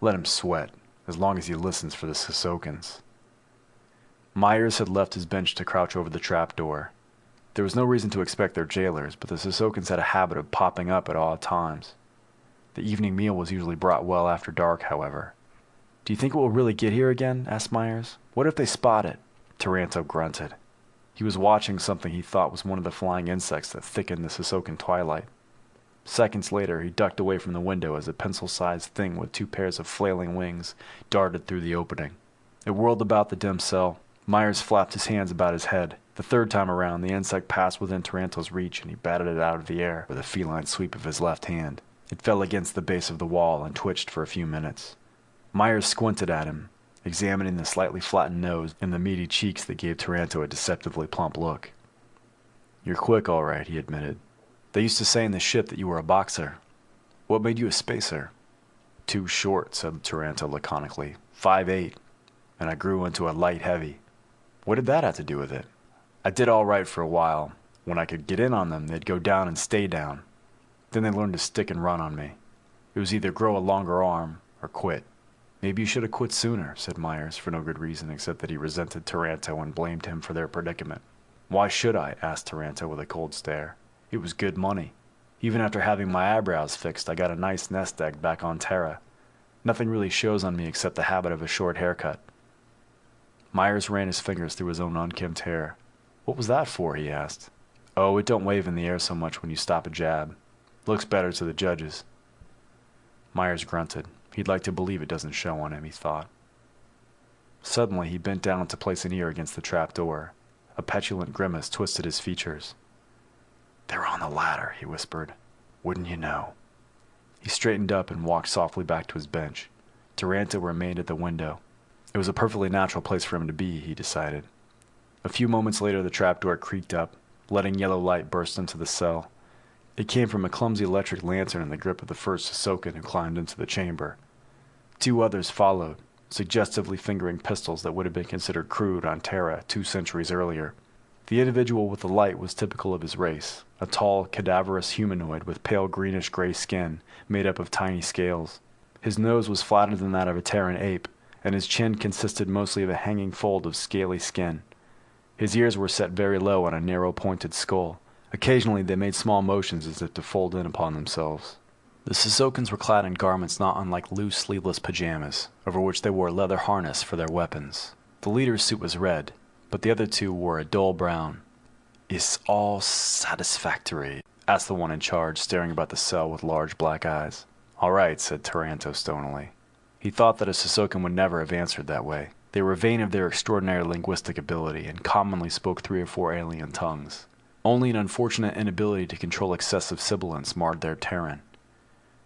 Let him sweat, as long as he listens for the Sissokans. Myers had left his bench to crouch over the trapdoor. There was no reason to expect their jailers, but the Sissokans had a habit of popping up at odd times. The evening meal was usually brought well after dark, however. "Do you think it will really get here again?" asked Myers. "What if they spot it?" Taranto grunted. He was watching something he thought was one of the flying insects that thickened the Sissokan twilight. Seconds later, he ducked away from the window as a pencil-sized thing with 2 pairs of flailing wings darted through the opening. It whirled about the dim cell. Myers flapped his hands about his head. The third time around, the insect passed within Taranto's reach, and he batted it out of the air with a feline sweep of his left hand. It fell against the base of the wall and twitched for a few minutes. Myers squinted at him, examining the slightly flattened nose and the meaty cheeks that gave Taranto a deceptively plump look. "You're quick, all right," he admitted. "They used to say in the ship that you were a boxer. What made you a spacer?" "Too short," said Taranto laconically. 5'8", and I grew into a light heavy." "What did that have to do with it?" "I did all right for a while. When I could get in on them, they'd go down and stay down. Then they learned to stick and run on me. It was either grow a longer arm or quit." "Maybe you should have quit sooner," said Myers, for no good reason except that he resented Taranto and blamed him for their predicament. "Why should I?" asked Taranto with a cold stare. "It was good money. Even after having my eyebrows fixed, I got a nice nest egg back on Terra. Nothing really shows on me except the habit of a short haircut." Myers ran his fingers through his own unkempt hair. "What was that for?" he asked. "Oh, it don't wave in the air so much when you stop a jab. Looks better to the judges." Myers grunted. He'd like to believe it doesn't show on him, he thought. Suddenly, he bent down to place an ear against the trapdoor. A petulant grimace twisted his features. "They're on the ladder," he whispered. "Wouldn't you know?" He straightened up and walked softly back to his bench. Taranto remained at the window. It was a perfectly natural place for him to be, he decided. A few moments later, the trapdoor creaked up, letting yellow light burst into the cell. It came from a clumsy electric lantern in the grip of the first Sissokan who climbed into the chamber. 2 others followed, suggestively fingering pistols that would have been considered crude on Terra 2 centuries earlier. The individual with the light was typical of his race, a tall, cadaverous humanoid with pale greenish-gray skin made up of tiny scales. His nose was flatter than that of a Terran ape, and his chin consisted mostly of a hanging fold of scaly skin. His ears were set very low on a narrow, pointed skull. Occasionally they made small motions as if to fold in upon themselves. The Sissokans were clad in garments not unlike loose, sleeveless pajamas, over which they wore a leather harness for their weapons. The leader's suit was red, but the other 2 wore a dull brown. "Is all satisfactory?" asked the one in charge, staring about the cell with large black eyes. "All right," said Taranto stonily. He thought that a Sissokan would never have answered that way. They were vain of their extraordinary linguistic ability and commonly spoke 3 or 4 alien tongues. Only an unfortunate inability to control excessive sibilance marred their Terran.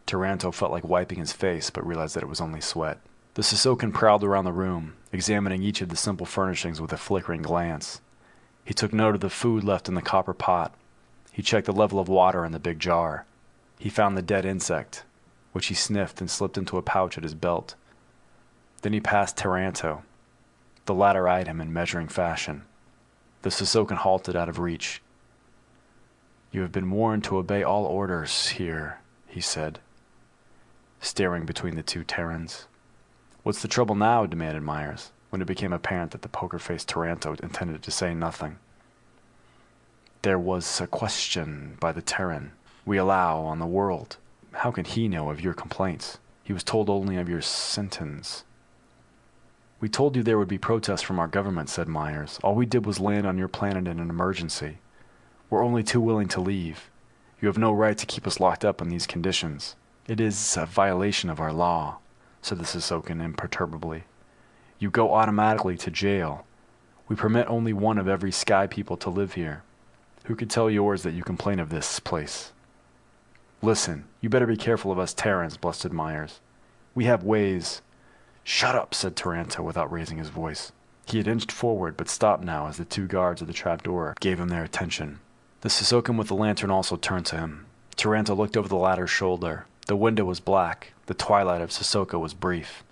Taranto felt like wiping his face, but realized that it was only sweat. The Sissokan prowled around the room, examining each of the simple furnishings with a flickering glance. He took note of the food left in the copper pot. He checked the level of water in the big jar. He found the dead insect, which he sniffed and slipped into a pouch at his belt. Then he passed Taranto. The latter eyed him in measuring fashion. The Sissokan halted out of reach. "You have been warned to obey all orders here," he said, staring between the 2 Terrans. "What's the trouble now?" demanded Myers, when it became apparent that the poker-faced Taranto intended to say nothing. "There was a question by the Terran we allow on the world. How can he know of your complaints? He was told only of your sentence." "We told you there would be protests from our government," said Myers. "All we did was land on your planet in an emergency. We're only too willing to leave. You have no right to keep us locked up in these conditions." "It is a violation of our law," said the Sissokan imperturbably. "You go automatically to jail. We permit only 1 of every sky people to live here. Who could tell yours that you complain of this place?" "Listen, you better be careful of us Terrans," blustered Myers. "We have ways—" "Shut up," said Taranto without raising his voice. He had inched forward, but stopped now as the 2 guards at the trapdoor gave him their attention. The Sissokan with the lantern also turned to him. Taranto looked over the latter's shoulder. The window was black. The twilight of Sissoka was brief.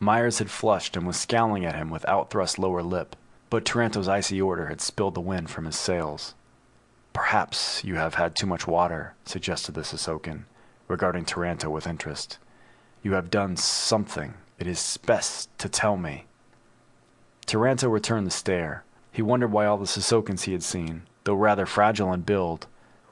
Myers had flushed and was scowling at him with outthrust lower lip, but Taranto's icy order had spilled the wind from his sails. "Perhaps you have had too much water," suggested the Sissokan, regarding Taranto with interest. You have done something. It is best to tell me. Taranto returned the stare. He wondered why all the Sissokans he had seen, though rather fragile in build,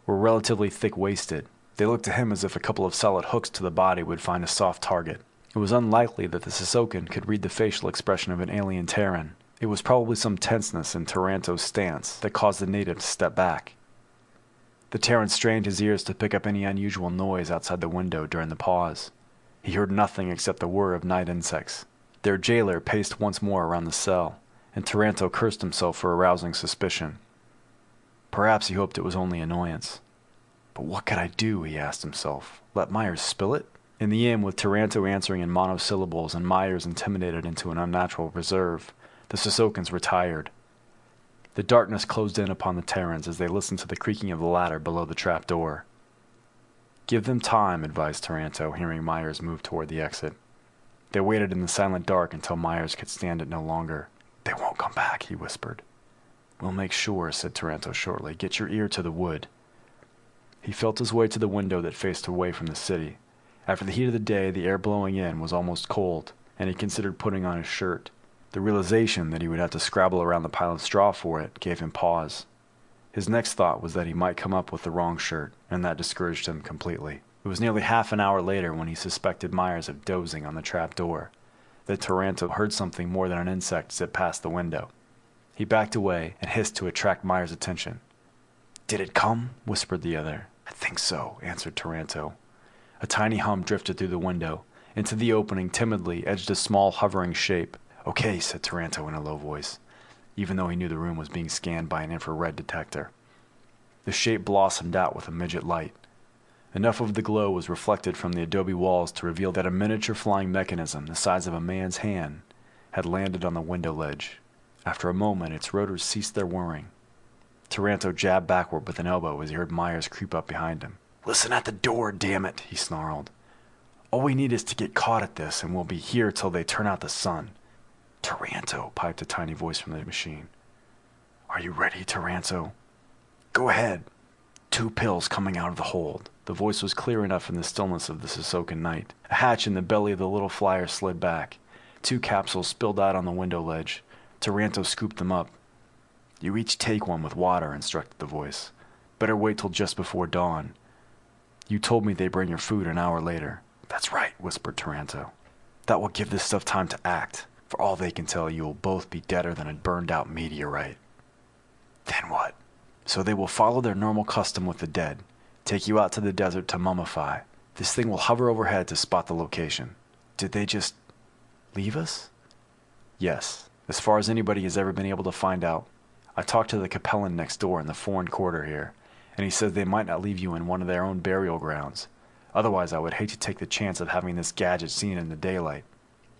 were relatively thick-waisted. They looked to him as if a couple of solid hooks to the body would find a soft target. It was unlikely that the Sissokan could read the facial expression of an alien Terran. It was probably some tenseness in Taranto's stance that caused the native to step back. The Terran strained his ears to pick up any unusual noise outside the window during the pause. He heard nothing except the whir of night insects. Their jailer paced once more around the cell, and Taranto cursed himself for arousing suspicion. Perhaps he hoped it was only annoyance. But what could I do, he asked himself. Let Myers spill it? In the end, with Taranto answering in monosyllables and Myers intimidated into an unnatural reserve, the Sissokans retired. The darkness closed in upon the Terrans as they listened to the creaking of the ladder below the trap door. Give them time, advised Taranto, hearing Myers move toward the exit. They waited in the silent dark until Myers could stand it no longer. They won't come back, he whispered. We'll make sure, said Taranto shortly. Get your ear to the wood. He felt his way to the window that faced away from the city. After the heat of the day, the air blowing in was almost cold, and he considered putting on his shirt. The realization that he would have to scrabble around the pile of straw for it gave him pause. His next thought was that he might come up with the wrong shirt, and that discouraged him completely. It was nearly half an hour later when he suspected Myers of dozing on the trap door, that Taranto heard something more than an insect zip past the window. He backed away and hissed to attract Myers' attention. Did it come? Whispered the other. I think so, answered Taranto. A tiny hum drifted through the window. Into the opening timidly edged a small hovering shape. Okay, said Taranto in a low voice, even though he knew the room was being scanned by an infrared detector. The shape blossomed out with a midget light. Enough of the glow was reflected from the adobe walls to reveal that a miniature flying mechanism the size of a man's hand had landed on the window ledge. After a moment, its rotors ceased their whirring. Taranto jabbed backward with an elbow as he heard Myers creep up behind him. Listen at the door, damn it, he snarled. All we need is to get caught at this, and we'll be here till they turn out the sun. Taranto, piped a tiny voice from the machine. Are you ready, Taranto? Go ahead. 2 pills coming out of the hold. The voice was clear enough in the stillness of the Sissokan night. A hatch in the belly of the little flyer slid back. 2 capsules spilled out on the window ledge. Taranto scooped them up. You each take one with water, instructed the voice. Better wait till just before dawn. You told me they bring your food an hour later. That's right, whispered Taranto. That will give this stuff time to act. For all they can tell, you will both be deader than a burned-out meteorite. Then what? So they will follow their normal custom with the dead, take you out to the desert to mummify. This thing will hover overhead to spot the location. Did they just leave us? Yes, as far as anybody has ever been able to find out. I talked to the Capellan next door in the foreign quarter here, and he says they might not leave you in one of their own burial grounds. Otherwise, I would hate to take the chance of having this gadget seen in the daylight.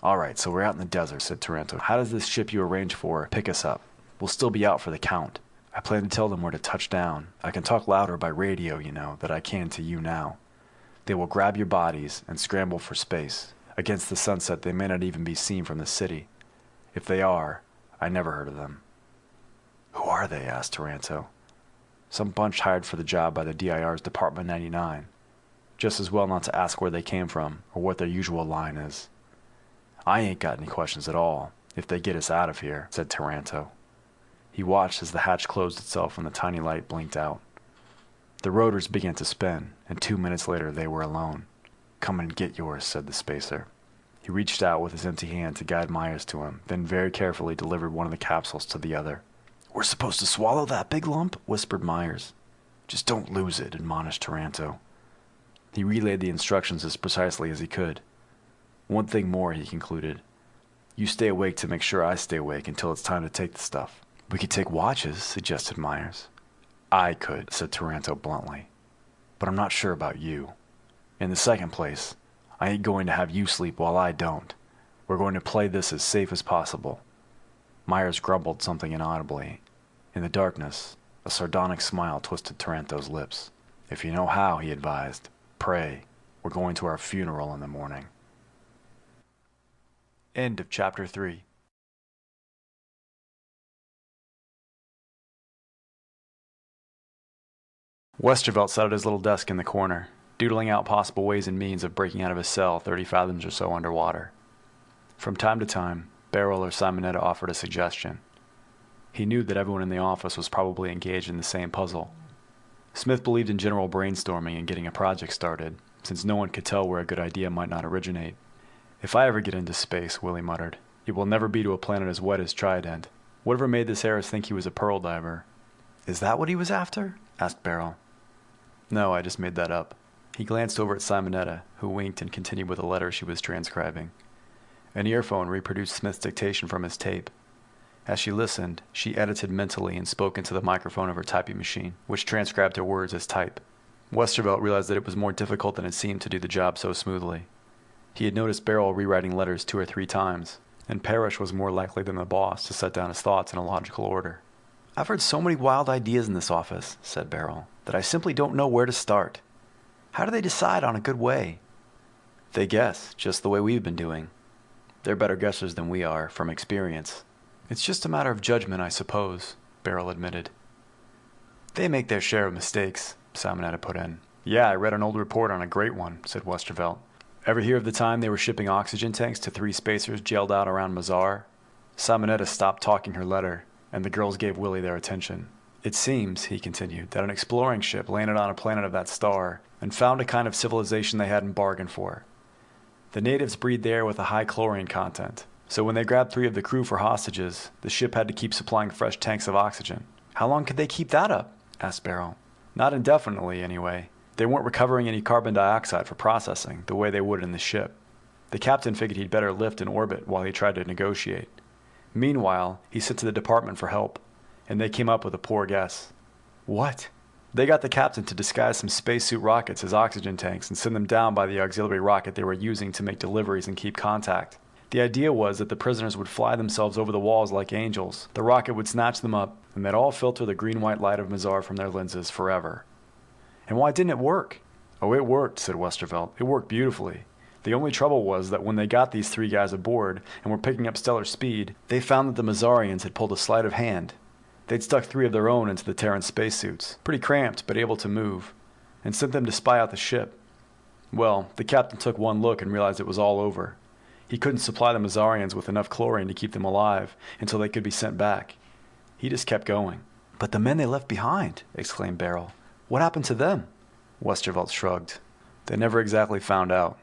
All right, so we're out in the desert, said Taranto. How does this ship you arranged for pick us up? We'll still be out for the count. I plan to tell them where to touch down. I can talk louder by radio, you know, than I can to you now. They will grab your bodies and scramble for space. Against the sunset, they may not even be seen from the city. If they are, I never heard of them. Who are they? Asked Taranto. Some bunch hired for the job by the DIR's Department 99. Just as well not to ask where they came from or what their usual line is. I ain't got any questions at all, if they get us out of here, said Taranto. He watched as the hatch closed itself and the tiny light blinked out. The rotors began to spin, and 2 minutes later they were alone. Come and get yours, said the spacer. He reached out with his empty hand to guide Myers to him, then very carefully delivered one of the capsules to the other. We're supposed to swallow that big lump? Whispered Myers. Just don't lose it, admonished Taranto. He relayed the instructions as precisely as he could. One thing more, he concluded. You stay awake to make sure I stay awake until it's time to take the stuff. We could take watches, suggested Myers. I could, said Taranto bluntly. But I'm not sure about you. In the second place, I ain't going to have you sleep while I don't. We're going to play this as safe as possible. Myers grumbled something inaudibly. In the darkness, a sardonic smile twisted Taranto's lips. If you know how, he advised, pray. We're going to our funeral in the morning. End of Chapter 3. Westervelt sat at his little desk in the corner. doodling out possible ways and means of breaking out of his cell 30 fathoms or so underwater. From time to time, Beryl or Simonetta offered a suggestion. He knew that everyone in the office was probably engaged in the same puzzle. Smith believed in general brainstorming and getting a project started, since no one could tell where a good idea might not originate. "If I ever get into space," Willie muttered, "it will never be to a planet as wet as Trident. Whatever made this Harris think he was a pearl diver?" "Is that what he was after?" asked Beryl. "No, I just made that up." He glanced over at Simonetta, who winked and continued with a letter she was transcribing. An earphone reproduced Smith's dictation from his tape. As she listened, she edited mentally and spoke into the microphone of her typing machine, which transcribed her words as type. Westervelt realized that it was more difficult than it seemed to do the job so smoothly. He had noticed Beryl rewriting letters 2 or 3 times, and Parrish was more likely than the boss to set down his thoughts in a logical order. "I've heard so many wild ideas in this office," said Beryl, "that I simply don't know where to start. How do they decide on a good way?" "They guess, just the way we've been doing. They're better guessers than we are, from experience." "It's just a matter of judgment, I suppose," Beryl admitted. "They make their share of mistakes," Simonetta put in. "Yeah, I read an old report on a great one," said Westervelt. "Ever hear of the time they were shipping oxygen tanks to 3 spacers jailed out around Mazar?" Simonetta stopped talking her letter, and the girls gave Willie their attention. "It seems," he continued, "that an exploring ship landed on a planet of that star and found a kind of civilization they hadn't bargained for. The natives breed the air with a high chlorine content, so when they grabbed 3 of the crew for hostages, the ship had to keep supplying fresh tanks of oxygen." "How long could they keep that up?" asked Beryl. "Not indefinitely, anyway. They weren't recovering any carbon dioxide for processing, the way they would in the ship. The captain figured he'd better lift in orbit while he tried to negotiate. Meanwhile, he sent to the department for help, and they came up with a poor guess." "What?" "They got the captain to disguise some spacesuit rockets as oxygen tanks and send them down by the auxiliary rocket they were using to make deliveries and keep contact. The idea was that the prisoners would fly themselves over the walls like angels, the rocket would snatch them up, and they'd all filter the green-white light of Mazar from their lenses forever." "And why didn't it work?" "Oh, it worked," said Westervelt. "It worked beautifully. The only trouble was that when they got these 3 guys aboard and were picking up stellar speed, they found that the Mazarians had pulled a sleight of hand. They'd stuck 3 of their own into the Terran spacesuits, pretty cramped but able to move, and sent them to spy out the ship. Well, the captain took one look and realized it was all over. He couldn't supply the Mazarians with enough chlorine to keep them alive until they could be sent back. He just kept going." "But the men they left behind," exclaimed Beryl. "What happened to them?" Westervelt shrugged. "They never exactly found out."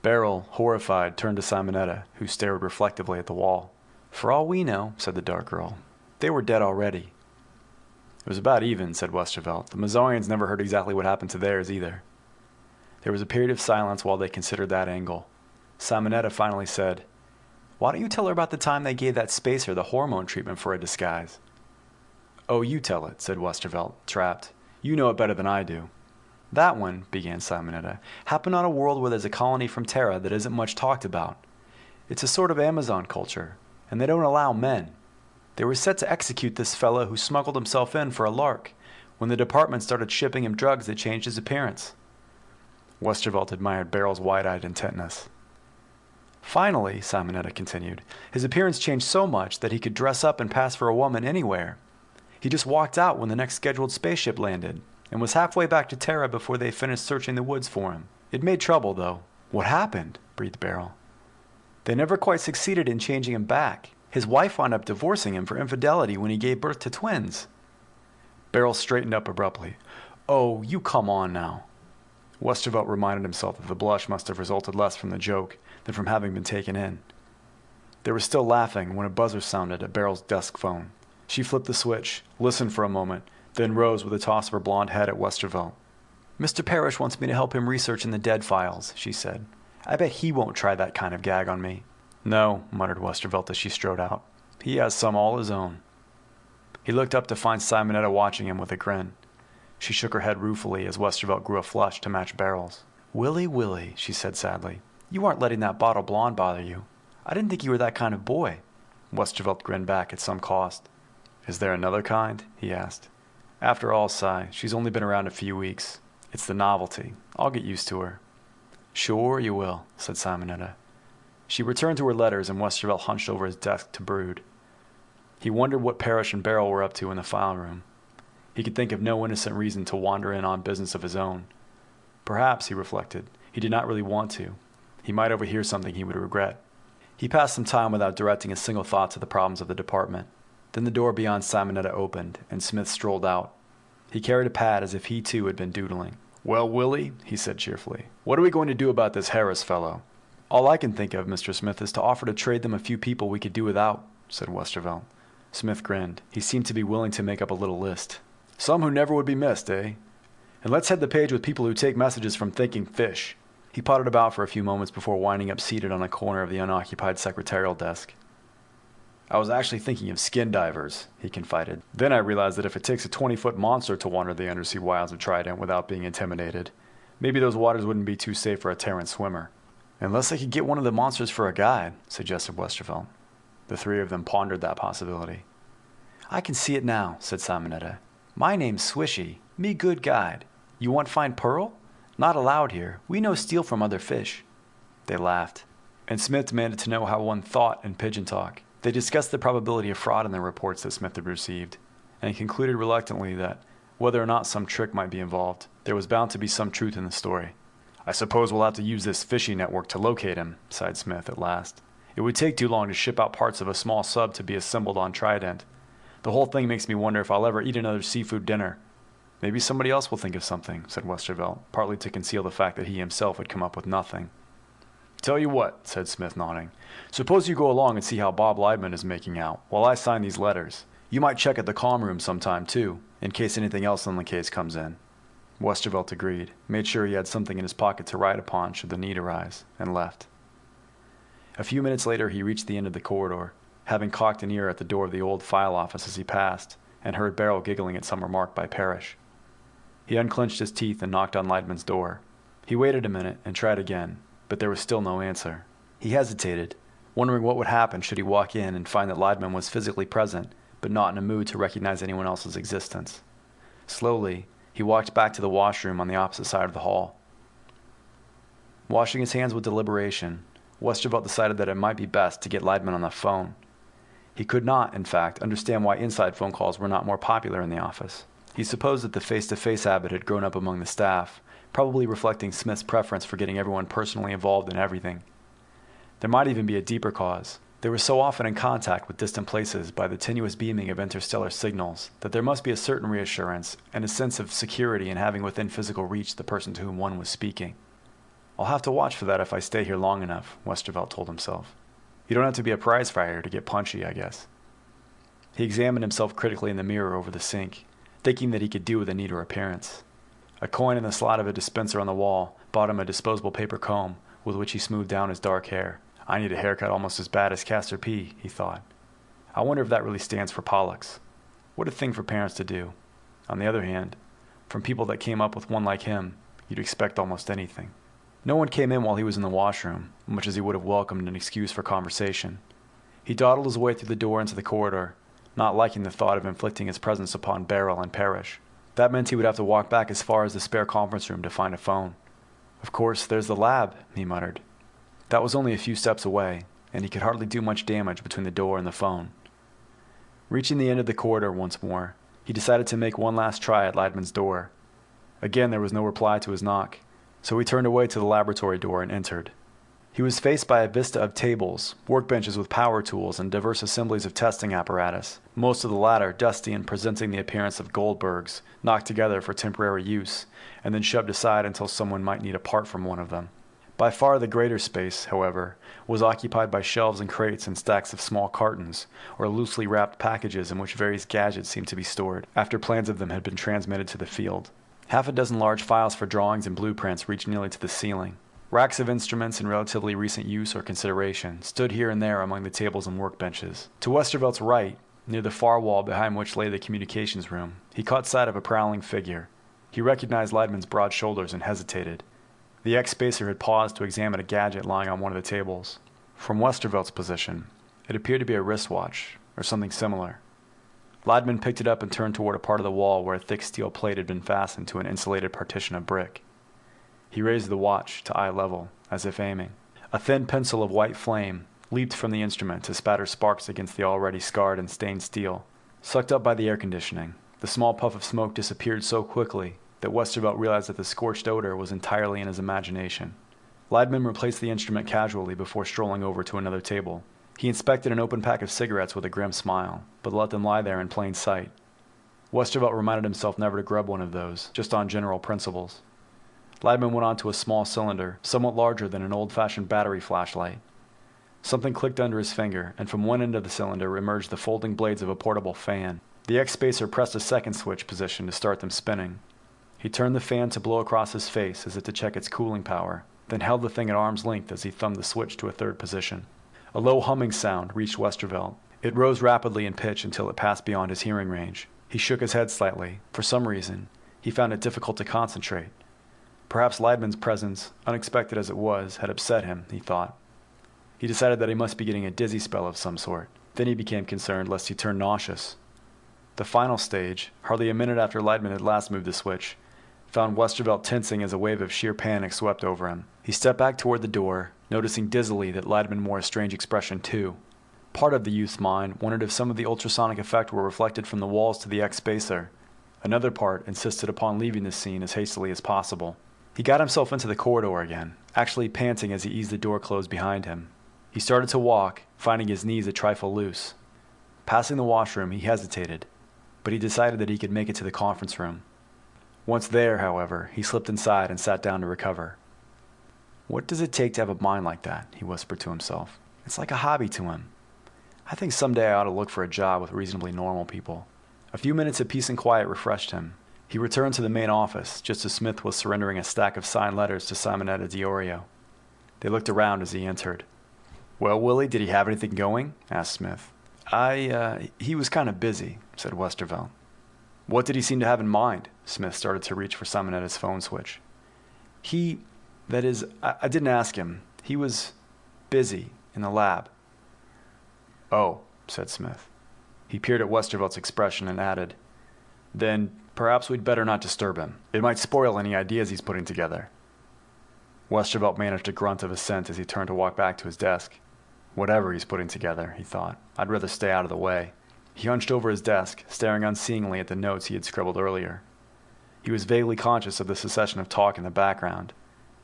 Beryl, horrified, turned to Simonetta, who stared reflectively at the wall. "For all we know," said the dark girl, "they were dead already." "It was about even," said Westervelt. "The Mazarians never heard exactly what happened to theirs either." There was a period of silence while they considered that angle. Simonetta finally said, "Why don't you tell her about the time they gave that spacer the hormone treatment for a disguise?" "Oh, you tell it," said Westervelt, trapped. "You know it better than I do." "That one," began Simonetta, "happened on a world where there's a colony from Terra that isn't much talked about. It's a sort of Amazon culture, and they don't allow men. They were set to execute this fellow who smuggled himself in for a lark, when the department started shipping him drugs that changed his appearance." Westervelt admired Beryl's wide-eyed intentness. "Finally," Simonetta continued, "his appearance changed so much that he could dress up and pass for a woman anywhere. He just walked out when the next scheduled spaceship landed, and was halfway back to Terra before they finished searching the woods for him. It made trouble, though." "What happened?" breathed Beryl. "They never quite succeeded in changing him back. His wife wound up divorcing him for infidelity when he gave birth to twins." Beryl straightened up abruptly. "Oh, you come on now." Westervelt reminded himself that the blush must have resulted less from the joke than from having been taken in. They were still laughing when a buzzer sounded at Beryl's desk phone. She flipped the switch, listened for a moment, then rose with a toss of her blonde head at Westervelt. "Mr. Parrish wants me to help him research in the dead files," she said. "I bet he won't try that kind of gag on me." "No," muttered Westervelt as she strode out. "He has some all his own." He looked up to find Simonetta watching him with a grin. She shook her head ruefully as Westervelt grew a flush to match Beryl's. Willie," she said sadly, "you aren't letting that bottle blonde bother you. I didn't think you were that kind of boy." Westervelt grinned back at some cost. "Is there another kind?" he asked. "After all, she's only been around a few weeks. It's the novelty. I'll get used to her." "Sure you will," said Simonetta. She returned to her letters, and Westervelt hunched over his desk to brood. He wondered what Parrish and Beryl were up to in the file room. He could think of no innocent reason to wander in on business of his own. Perhaps, he reflected, he did not really want to. He might overhear something he would regret. He passed some time without directing a single thought to the problems of the department. Then the door beyond Simonetta opened, and Smith strolled out. He carried a pad as if he too had been doodling. "Well, Willie," he said cheerfully, "what are we going to do about this Harris fellow?" "All I can think of, Mr. Smith, is to offer to trade them a few people we could do without," said Westervelt. Smith grinned. He seemed to be willing to make up a little list. "Some who never would be missed, eh? And let's head the page with people who take messages from thinking fish." He pottered about for a few moments before winding up seated on a corner of the unoccupied secretarial desk. "I was actually thinking of skin divers," he confided. "Then I realized that if it takes a 20-foot monster to wander the undersea wilds of Trident without being intimidated, maybe those waters wouldn't be too safe for a Terran swimmer." "Unless I could get one of the monsters for a guide," suggested Westervelt. The three of them pondered that possibility. "I can see it now," said Simonetta. "My name's Swishy. Me good guide. You want find pearl? Not allowed here. We no steal from other fish." They laughed, and Smith demanded to know how one thought in pigeon talk. They discussed the probability of fraud in the reports that Smith had received, and concluded reluctantly that, whether or not some trick might be involved, there was bound to be some truth in the story. "I suppose we'll have to use this fishing network to locate him," sighed Smith at last. "It would take too long to ship out parts of a small sub to be assembled on Trident. The whole thing makes me wonder if I'll ever eat another seafood dinner." "Maybe somebody else will think of something," said Westervelt, partly to conceal the fact that he himself had come up with nothing. "Tell you what," said Smith, nodding. "Suppose you go along and see how Bob Leibman is making out, while I sign these letters. You might check at the comm room sometime, too, in case anything else on the case comes in." Westervelt agreed, made sure he had something in his pocket to write upon should the need arise, and left. A few minutes later he reached the end of the corridor, having cocked an ear at the door of the old file office as he passed, and heard Beryl giggling at some remark by Parrish. He unclenched his teeth and knocked on Leidman's door. He waited a minute and tried again, but there was still no answer. He hesitated, wondering what would happen should he walk in and find that Leidman was physically present, but not in a mood to recognize anyone else's existence. Slowly, he walked back to the washroom on the opposite side of the hall. Washing his hands with deliberation, Westervelt decided that it might be best to get Leidman on the phone. He could not, in fact, understand why inside phone calls were not more popular in the office. He supposed that the face-to-face habit had grown up among the staff, probably reflecting Smith's preference for getting everyone personally involved in everything. There might even be a deeper cause. They were so often in contact with distant places by the tenuous beaming of interstellar signals that there must be a certain reassurance and a sense of security in having within physical reach the person to whom one was speaking. "I'll have to watch for that if I stay here long enough," Westervelt told himself. "You don't have to be a prize fighter to get punchy, I guess." He examined himself critically in the mirror over the sink, thinking that he could do with a neater appearance. A coin in the slot of a dispenser on the wall bought him a disposable paper comb with which he smoothed down his dark hair. "I need a haircut almost as bad as Castor P," he thought. "I wonder if that really stands for Pollux. What a thing for parents to do. On the other hand, from people that came up with one like him, you'd expect almost anything." No one came in while he was in the washroom, much as he would have welcomed an excuse for conversation. He dawdled his way through the door into the corridor, not liking the thought of inflicting his presence upon Beryl and Parrish. That meant he would have to walk back as far as the spare conference room to find a phone. "Of course, there's the lab," he muttered. That was only a few steps away, and he could hardly do much damage between the door and the phone. Reaching the end of the corridor once more, he decided to make one last try at Leidman's door. Again there was no reply to his knock, so he turned away to the laboratory door and entered. He was faced by a vista of tables, workbenches with power tools, and diverse assemblies of testing apparatus, most of the latter dusty and presenting the appearance of Goldbergs, knocked together for temporary use, and then shoved aside until someone might need a part from one of them. By far the greater space, however, was occupied by shelves and crates and stacks of small cartons, or loosely wrapped packages in which various gadgets seemed to be stored, after plans of them had been transmitted to the field. Half a dozen large files for drawings and blueprints reached nearly to the ceiling. Racks of instruments in relatively recent use or consideration stood here and there among the tables and workbenches. To Westervelt's right, near the far wall behind which lay the communications room, he caught sight of a prowling figure. He recognized Leidman's broad shoulders and hesitated. The ex-spacer had paused to examine a gadget lying on one of the tables. From Westervelt's position, it appeared to be a wristwatch, or something similar. Leidman picked it up and turned toward a part of the wall where a thick steel plate had been fastened to an insulated partition of brick. He raised the watch to eye level, as if aiming. A thin pencil of white flame leaped from the instrument to spatter sparks against the already scarred and stained steel. Sucked up by the air conditioning, the small puff of smoke disappeared so quickly that Westervelt realized that the scorched odor was entirely in his imagination. Leidman replaced the instrument casually before strolling over to another table. He inspected an open pack of cigarettes with a grim smile, but let them lie there in plain sight. Westervelt reminded himself never to grub one of those, just on general principles. Leidman went on to a small cylinder, somewhat larger than an old-fashioned battery flashlight. Something clicked under his finger, and from one end of the cylinder emerged the folding blades of a portable fan. The X-Spacer pressed a second switch position to start them spinning. He turned the fan to blow across his face as if to check its cooling power, then held the thing at arm's length as he thumbed the switch to a third position. A low humming sound reached Westervelt. It rose rapidly in pitch until it passed beyond his hearing range. He shook his head slightly. For some reason, he found it difficult to concentrate. Perhaps Leidman's presence, unexpected as it was, had upset him, he thought. He decided that he must be getting a dizzy spell of some sort. Then he became concerned lest he turn nauseous. The final stage, hardly a minute after Leidman had last moved the switch, found Westervelt tensing as a wave of sheer panic swept over him. He stepped back toward the door, noticing dizzily that Leidman wore a strange expression too. Part of the youth's mind wondered if some of the ultrasonic effect were reflected from the walls to the X-Spacer. Another part insisted upon leaving the scene as hastily as possible. He got himself into the corridor again, actually panting as he eased the door closed behind him. He started to walk, finding his knees a trifle loose. Passing the washroom, he hesitated, but he decided that he could make it to the conference room. Once there, however, he slipped inside and sat down to recover. What does it take to have a mind like that? He whispered to himself. It's like a hobby to him. I think someday I ought to look for a job with reasonably normal people. A few minutes of peace and quiet refreshed him. He returned to the main office just as Smith was surrendering a stack of signed letters to Simonetta D'Orio. They looked around as he entered. Well, Willie, did he have anything going? Asked Smith. He was kind of busy, said Westervelt. What did he seem to have in mind? Smith started to reach for Simonetta's phone switch. I didn't ask him. He was busy in the lab. Oh, said Smith. He peered at Westervelt's expression and added, Then perhaps we'd better not disturb him. It might spoil any ideas he's putting together. Westervelt managed a grunt of assent as he turned to walk back to his desk. Whatever he's putting together, he thought. I'd rather stay out of the way. He hunched over his desk, staring unseeingly at the notes he had scribbled earlier. He was vaguely conscious of the succession of talk in the background,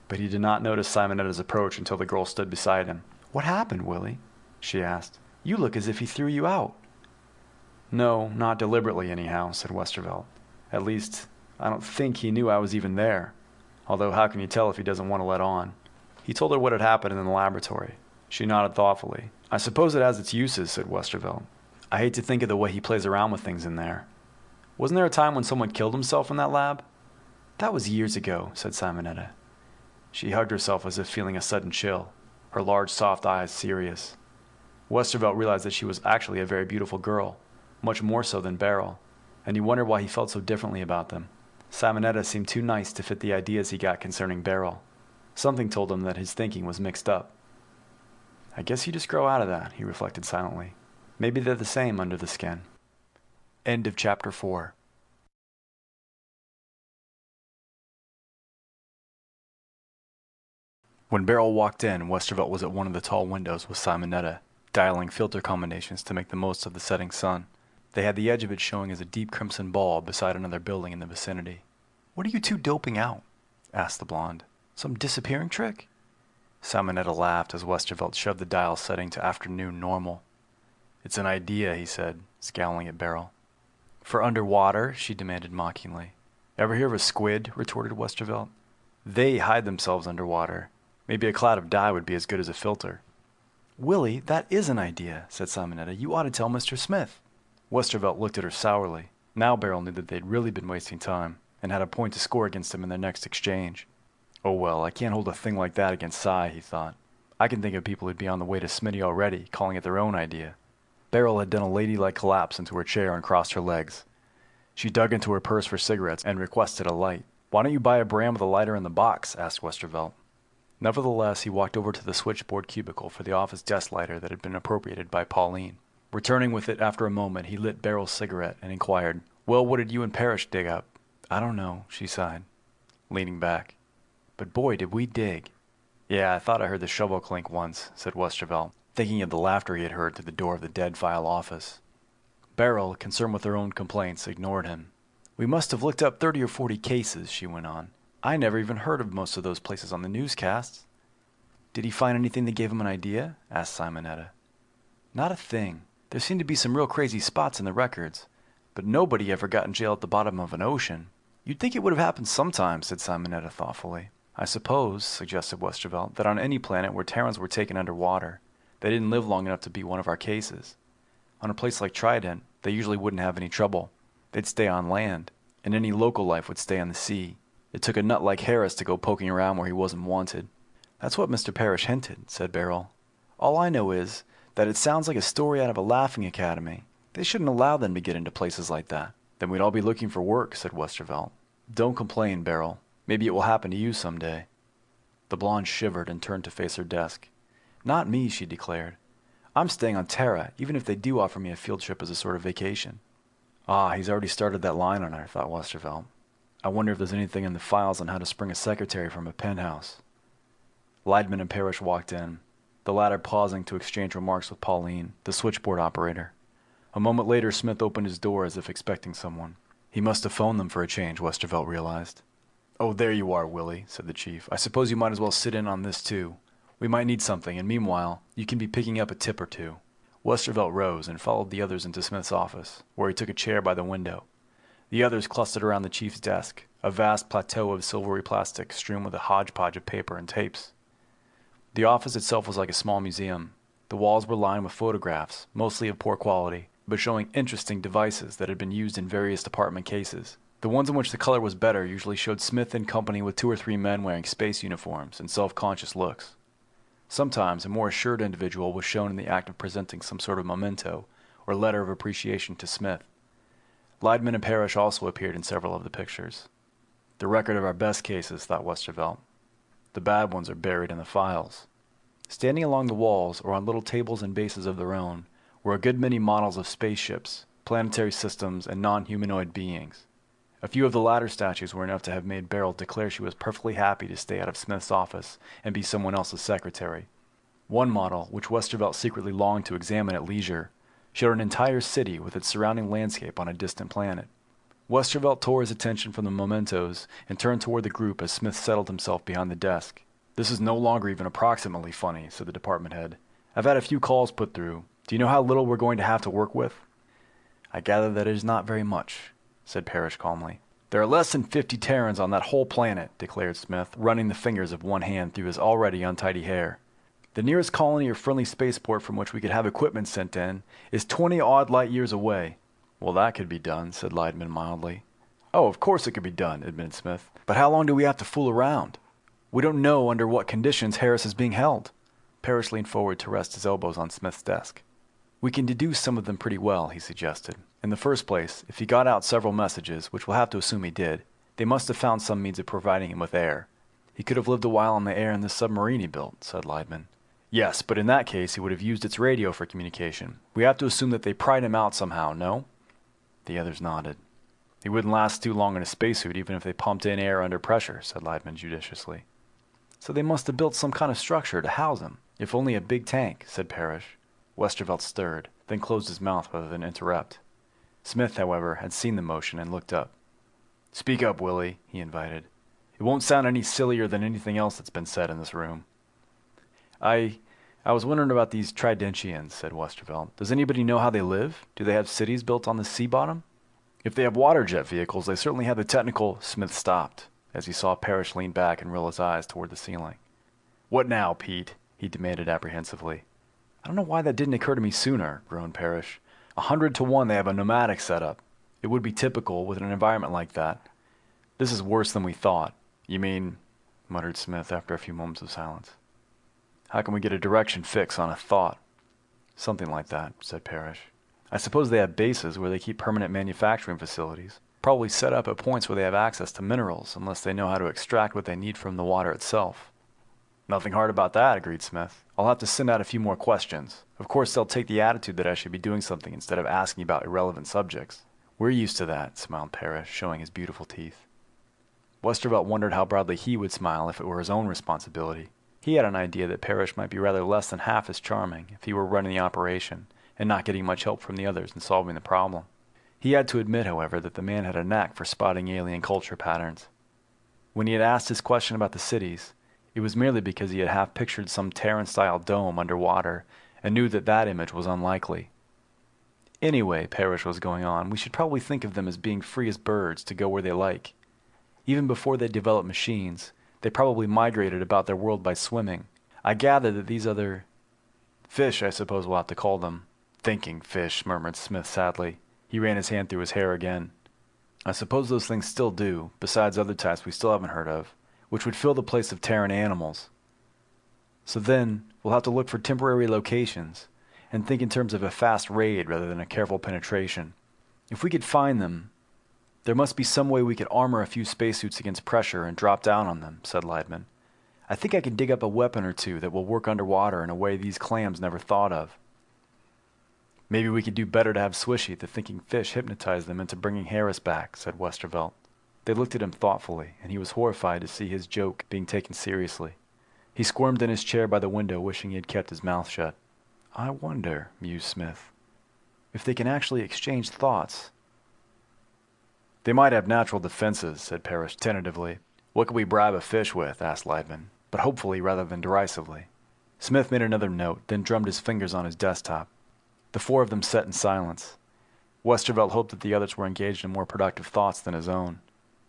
but he did not notice Simonetta's approach until the girl stood beside him. What happened, Willie? She asked. You look as if he threw you out. No, not deliberately anyhow, said Westervelt. At least, I don't think he knew I was even there. Although how can you tell if he doesn't want to let on? He told her what had happened in the laboratory. She nodded thoughtfully. I suppose it has its uses, said Westervelt. I hate to think of the way he plays around with things in there. Wasn't there a time when someone killed himself in that lab? That was years ago, said Simonetta. She hugged herself as if feeling a sudden chill, her large soft eyes serious. Westervelt realized that she was actually a very beautiful girl, much more so than Beryl, and he wondered why he felt so differently about them. Simonetta seemed too nice to fit the ideas he got concerning Beryl. Something told him that his thinking was mixed up. I guess you just grow out of that, he reflected silently. Maybe they're the same under the skin. End of chapter 4. When Beryl walked in, Westervelt was at one of the tall windows with Simonetta, dialing filter combinations to make the most of the setting sun. They had the edge of it showing as a deep crimson ball beside another building in the vicinity. What are you two doping out? Asked the blonde. Some disappearing trick? Simonetta laughed as Westervelt shoved the dial setting to afternoon normal. It's an idea, he said, scowling at Beryl. For underwater? She demanded mockingly. Ever hear of a squid? Retorted Westervelt. They hide themselves underwater. Maybe a cloud of dye would be as good as a filter. Willie, that is an idea, said Simonetta. You ought to tell Mr. Smith. Westervelt looked at her sourly. Now Beryl knew that they'd really been wasting time, and had a point to score against him in their next exchange. Oh well, I can't hold a thing like that against Cy, he thought. I can think of people who'd be on the way to Smitty already, calling it their own idea. Beryl had done a ladylike collapse into her chair and crossed her legs. She dug into her purse for cigarettes and requested a light. Why don't you buy a brand with a lighter in the box? Asked Westervelt. Nevertheless, he walked over to the switchboard cubicle for the office desk lighter that had been appropriated by Pauline. Returning with it after a moment, he lit Beryl's cigarette and inquired, Well, what did you and Parrish dig up? I don't know, she sighed, leaning back. But boy, did we dig. Yeah, I thought I heard the shovel clink once, said Westervelt, thinking of the laughter he had heard through the door of the dead file office. Beryl, concerned with her own complaints, ignored him. We must have looked up 30 or 40 cases, she went on. I never even heard of most of those places on the newscasts. Did he find anything that gave him an idea? Asked Simonetta. Not a thing. There seemed to be some real crazy spots in the records, but nobody ever got in jail at the bottom of an ocean. You'd think it would have happened sometime, said Simonetta thoughtfully. I suppose, suggested Westervelt, that on any planet where Terrans were taken underwater, they didn't live long enough to be one of our cases. On a place like Trident, they usually wouldn't have any trouble. They'd stay on land, and any local life would stay on the sea. It took a nut like Harris to go poking around where he wasn't wanted. That's what Mr. Parrish hinted, said Beryl. All I know is that it sounds like a story out of a laughing academy. They shouldn't allow them to get into places like that. Then we'd all be looking for work, said Westervelt. Don't complain, Beryl. Maybe it will happen to you someday. The blonde shivered and turned to face her desk. Not me, she declared. I'm staying on Terra, even if they do offer me a field trip as a sort of vacation. Ah, he's already started that line on her, thought Westervelt. I wonder if there's anything in the files on how to spring a secretary from a penthouse. Leidman and Parrish walked in, the latter pausing to exchange remarks with Pauline, the switchboard operator. A moment later, Smith opened his door as if expecting someone. He must have phoned them for a change, Westervelt realized. Oh, there you are, Willie, said the chief. I suppose you might as well sit in on this, too. We might need something, and meanwhile, you can be picking up a tip or two. Westervelt rose and followed the others into Smith's office, where he took a chair by the window. The others clustered around the chief's desk, a vast plateau of silvery plastic strewn with a hodgepodge of paper and tapes. The office itself was like a small museum. The walls were lined with photographs, mostly of poor quality, but showing interesting devices that had been used in various department cases. The ones in which the color was better usually showed Smith in company with 2 or 3 men wearing space uniforms and self-conscious looks. Sometimes a more assured individual was shown in the act of presenting some sort of memento or letter of appreciation to Smith. Leidman and Parrish also appeared in several of the pictures. The record of our best cases, thought Westervelt. The bad ones are buried in the files. Standing along the walls or on little tables and bases of their own were a good many models of spaceships, planetary systems, and non-humanoid beings. A few of the latter statues were enough to have made Beryl declare she was perfectly happy to stay out of Smith's office and be someone else's secretary. One model, which Westervelt secretly longed to examine at leisure, showed an entire city with its surrounding landscape on a distant planet. Westervelt tore his attention from the mementos and turned toward the group as Smith settled himself behind the desk. This is no longer even approximately funny, said the department head. I've had a few calls put through. Do you know how little we're going to have to work with? I gather that it is not very much, said Parrish calmly. There are less than 50 Terrans on that whole planet, declared Smith, running the fingers of one hand through his already untidy hair. The nearest colony or friendly spaceport from which we could have equipment sent in is 20-odd light years away. Well, that could be done, said Leidman mildly. Oh, of course it could be done, admitted Smith. But how long do we have to fool around? We don't know under what conditions Harris is being held. Parrish leaned forward to rest his elbows on Smith's desk. We can deduce some of them pretty well, he suggested. In the first place, if he got out several messages, which we'll have to assume he did, they must have found some means of providing him with air. He could have lived a while on the air in this submarine he built, said Leidman. Yes, but in that case he would have used its radio for communication. We have to assume that they pried him out somehow, no? The others nodded. He wouldn't last too long in a spacesuit even if they pumped in air under pressure, said Leidman judiciously. So they must have built some kind of structure to house him. If only a big tank, said Parrish. Westervelt stirred, then closed his mouth rather than interrupt. Smith, however, had seen the motion and looked up. Speak up, Willie, he invited. It won't sound any sillier than anything else that's been said in this room. I was wondering about these Tridentians, said Westervelt. Does anybody know how they live? Do they have cities built on the sea bottom? If they have water jet vehicles, they certainly have the technical... Smith stopped, as he saw Parrish lean back and roll his eyes toward the ceiling. What now, Pete? He demanded apprehensively. I don't know why that didn't occur to me sooner, groaned Parrish. 100 to 1 they have a nomadic setup. It would be typical with an environment like that. This is worse than we thought. You mean, muttered Smith after a few moments of silence. How can we get a direction fix on a thought? Something like that, said Parrish. I suppose they have bases where they keep permanent manufacturing facilities, probably set up at points where they have access to minerals, unless they know how to extract what they need from the water itself. Nothing hard about that, agreed Smith. I'll have to send out a few more questions. Of course, they'll take the attitude that I should be doing something instead of asking about irrelevant subjects. We're used to that, smiled Parrish, showing his beautiful teeth. Westervelt wondered how broadly he would smile if it were his own responsibility. He had an idea that Parrish might be rather less than half as charming if he were running the operation and not getting much help from the others in solving the problem. He had to admit, however, that the man had a knack for spotting alien culture patterns. When he had asked his question about the cities, it was merely because he had half-pictured some Terran-style dome underwater and knew that that image was unlikely. Anyway, Parrish was going on, we should probably think of them as being free as birds to go where they like. Even before they developed machines, they probably migrated about their world by swimming. I gather that these other... fish, I suppose we'll have to call them. Thinking fish, murmured Smith sadly. He ran his hand through his hair again. I suppose those things still do, besides other types we still haven't heard of, which would fill the place of Terran animals. So then, we'll have to look for temporary locations, and think in terms of a fast raid rather than a careful penetration. If we could find them, there must be some way we could armor a few spacesuits against pressure and drop down on them, said Leidman. I think I can dig up a weapon or two that will work underwater in a way these clams never thought of. Maybe we could do better to have Swishy, the thinking fish, hypnotize them into bringing Harris back, said Westervelt. They looked at him thoughtfully, and he was horrified to see his joke being taken seriously. He squirmed in his chair by the window, wishing he had kept his mouth shut. I wonder, mused Smith, if they can actually exchange thoughts. They might have natural defenses, said Parrish tentatively. What could we bribe a fish with? Asked Leidman, but hopefully rather than derisively. Smith made another note, then drummed his fingers on his desktop. The four of them sat in silence. Westervelt hoped that the others were engaged in more productive thoughts than his own.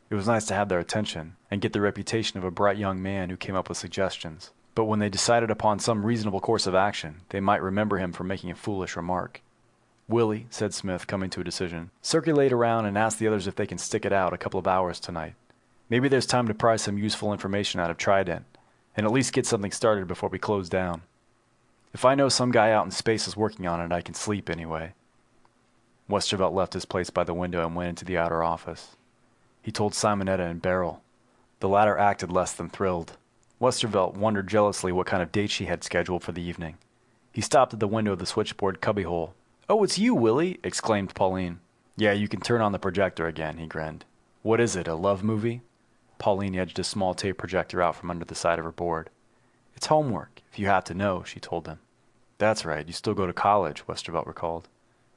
It was nice to have their attention, and get the reputation of a bright young man who came up with suggestions. But when they decided upon some reasonable course of action, they might remember him for making a foolish remark. Willie, said Smith, coming to a decision, circulate around and ask the others if they can stick it out a couple of hours tonight. Maybe there's time to pry some useful information out of Trident, and at least get something started before we close down. If I know some guy out in space is working on it, I can sleep anyway. Westervelt left his place by the window and went into the outer office. He told Simonetta and Beryl. The latter acted less than thrilled. Westervelt wondered jealously what kind of date she had scheduled for the evening. He stopped at the window of the switchboard cubbyhole. Oh, it's you, Willie, exclaimed Pauline. Yeah, you can turn on the projector again, he grinned. What is it, a love movie? Pauline edged a small tape projector out from under the side of her board. It's homework, if you have to know, she told him. That's right, you still go to college, Westervelt recalled.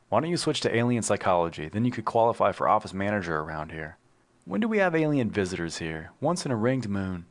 Why don't you switch to alien psychology? Then you could qualify for office manager around here. When do we have alien visitors here? Once in a ringed moon.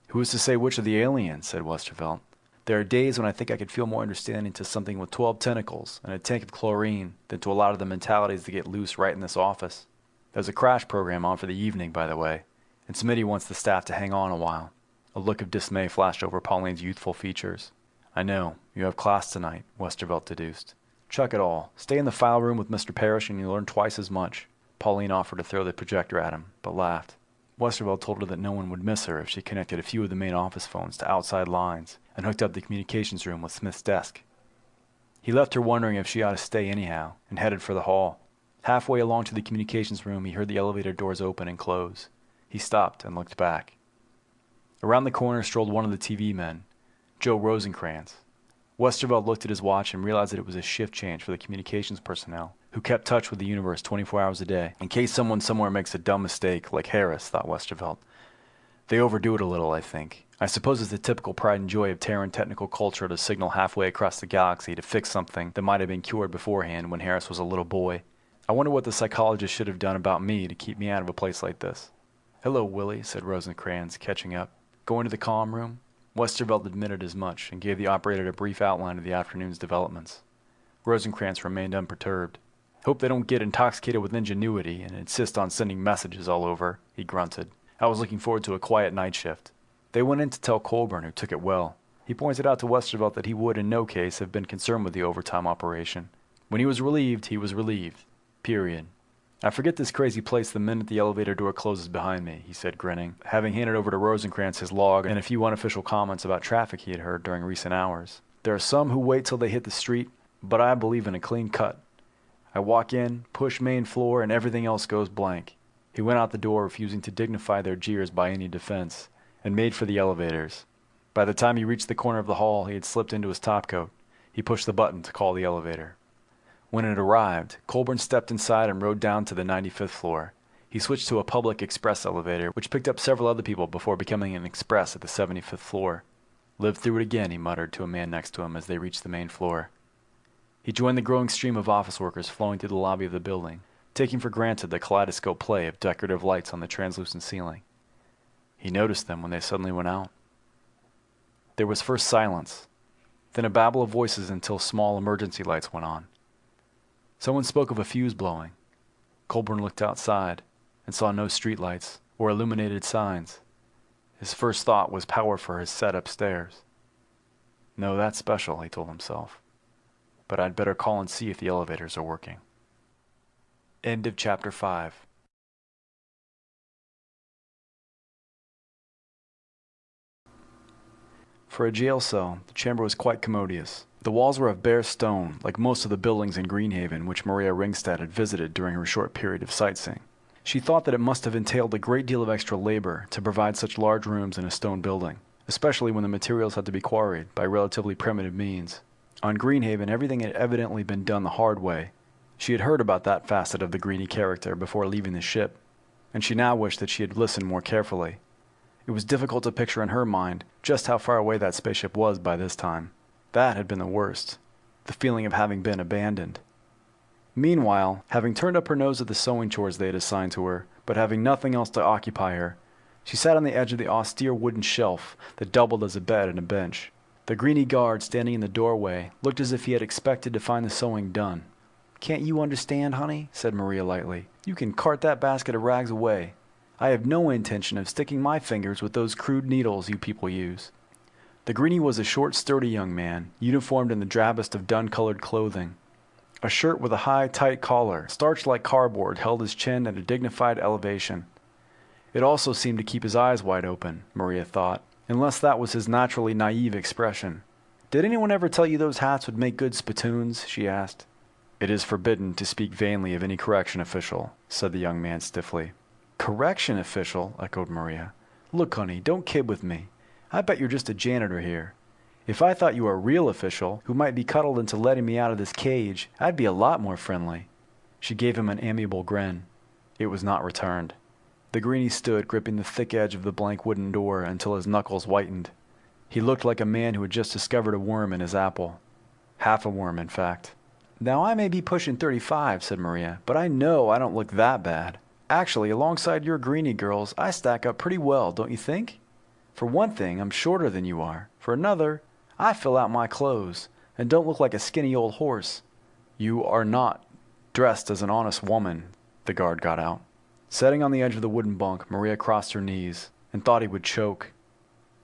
Who is to say which of the aliens, said Westervelt. There are days when I think I could feel more understanding to something with 12 tentacles and a tank of chlorine than to a lot of the mentalities that get loose right in this office. There's a crash program on for the evening, by the way, and Smitty wants the staff to hang on a while. A look of dismay flashed over Pauline's youthful features. I know. You have class tonight, Westervelt deduced. Chuck it all. Stay in the file room with Mr. Parrish and you'll learn twice as much. Pauline offered to throw the projector at him, but laughed. Westervelt told her that no one would miss her if she connected a few of the main office phones to outside lines and hooked up the communications room with Smith's desk. He left her wondering if she ought to stay anyhow, and headed for the hall. Halfway along to the communications room, he heard the elevator doors open and close. He stopped and looked back. Around the corner strolled one of the TV men, Joe Rosencrantz. Westervelt looked at his watch and realized that it was a shift change for the communications personnel, who kept touch with the universe 24 hours a day, in case someone somewhere makes a dumb mistake, like Harris, thought Westervelt. They overdo it a little, I think. I suppose it's the typical pride and joy of Terran technical culture to signal halfway across the galaxy to fix something that might have been cured beforehand when Harris was a little boy. I wonder what the psychologist should have done about me to keep me out of a place like this. Hello, Willie, said Rosencrantz, catching up. Going to the comm room? Westervelt admitted as much and gave the operator a brief outline of the afternoon's developments. Rosencrantz remained unperturbed. Hope they don't get intoxicated with ingenuity and insist on sending messages all over, he grunted. I was looking forward to a quiet night shift. They went in to tell Colburn, who took it well. He pointed out to Westervelt that he would in no case have been concerned with the overtime operation. When he was relieved, he was relieved. Period. I forget this crazy place the minute the elevator door closes behind me, he said, grinning, having handed over to Rosencrantz his log and a few unofficial comments about traffic he had heard during recent hours. There are some who wait till they hit the street, but I believe in a clean cut. I walk in, push main floor, and everything else goes blank. He went out the door, refusing to dignify their jeers by any defense, and made for the elevators. By the time he reached the corner of the hall, he had slipped into his topcoat. He pushed the button to call the elevator. When it arrived, Colburn stepped inside and rode down to the 95th floor. He switched to a public express elevator, which picked up several other people before becoming an express at the 75th floor. Lived through it again, he muttered to a man next to him as they reached the main floor. He joined the growing stream of office workers flowing through the lobby of the building. taking for granted the kaleidoscope play of decorative lights on the translucent ceiling. He noticed them when they suddenly went out. There was first silence, then a babble of voices until small emergency lights went on. Someone spoke of a fuse blowing. Colburn looked outside and saw no streetlights or illuminated signs. His first thought was power for his set upstairs. No, that's special, he told himself. But I'd better call and see if the elevators are working. End of chapter 5. For a jail cell, the chamber was quite commodious. The walls were of bare stone, like most of the buildings in Greenhaven which Maria Ringstad had visited during her short period of sightseeing. She thought that it must have entailed a great deal of extra labor to provide such large rooms in a stone building, especially when the materials had to be quarried by relatively primitive means. On Greenhaven, everything had evidently been done the hard way. She had heard about that facet of the Greenie character before leaving the ship, and she now wished that she had listened more carefully. It was difficult to picture in her mind just how far away that spaceship was by this time. That had been the worst, the feeling of having been abandoned. Meanwhile, having turned up her nose at the sewing chores they had assigned to her, but having nothing else to occupy her, she sat on the edge of the austere wooden shelf that doubled as a bed and a bench. The Greenie guard standing in the doorway looked as if he had expected to find the sewing done. "Can't you understand, honey?" said Maria lightly. "You can cart that basket of rags away. I have no intention of sticking my fingers with those crude needles you people use." The Greenie was a short, sturdy young man, uniformed in the drabbest of dun-colored clothing. A shirt with a high, tight collar, starched like cardboard, held his chin at a dignified elevation. It also seemed to keep his eyes wide open, Maria thought, unless that was his naturally naive expression. "Did anyone ever tell you those hats would make good spittoons?" she asked. "It is forbidden to speak vainly of any correction official," said the young man stiffly. "Correction official?" echoed Maria. "Look, honey, don't kid with me. I bet you're just a janitor here. If I thought you were a real official, who might be cuddled into letting me out of this cage, I'd be a lot more friendly." She gave him an amiable grin. It was not returned. The Greenie stood gripping the thick edge of the blank wooden door until his knuckles whitened. He looked like a man who had just discovered a worm in his apple. Half a worm, in fact. "Now I may be pushing 35, said Maria, "but I know I don't look that bad. Actually, alongside your Greenie girls, I stack up pretty well, don't you think? For one thing, I'm shorter than you are. For another, I fill out my clothes, and don't look like a skinny old horse." "You are not dressed as an honest woman," the guard got out. Sitting on the edge of the wooden bunk, Maria crossed her knees, and thought he would choke.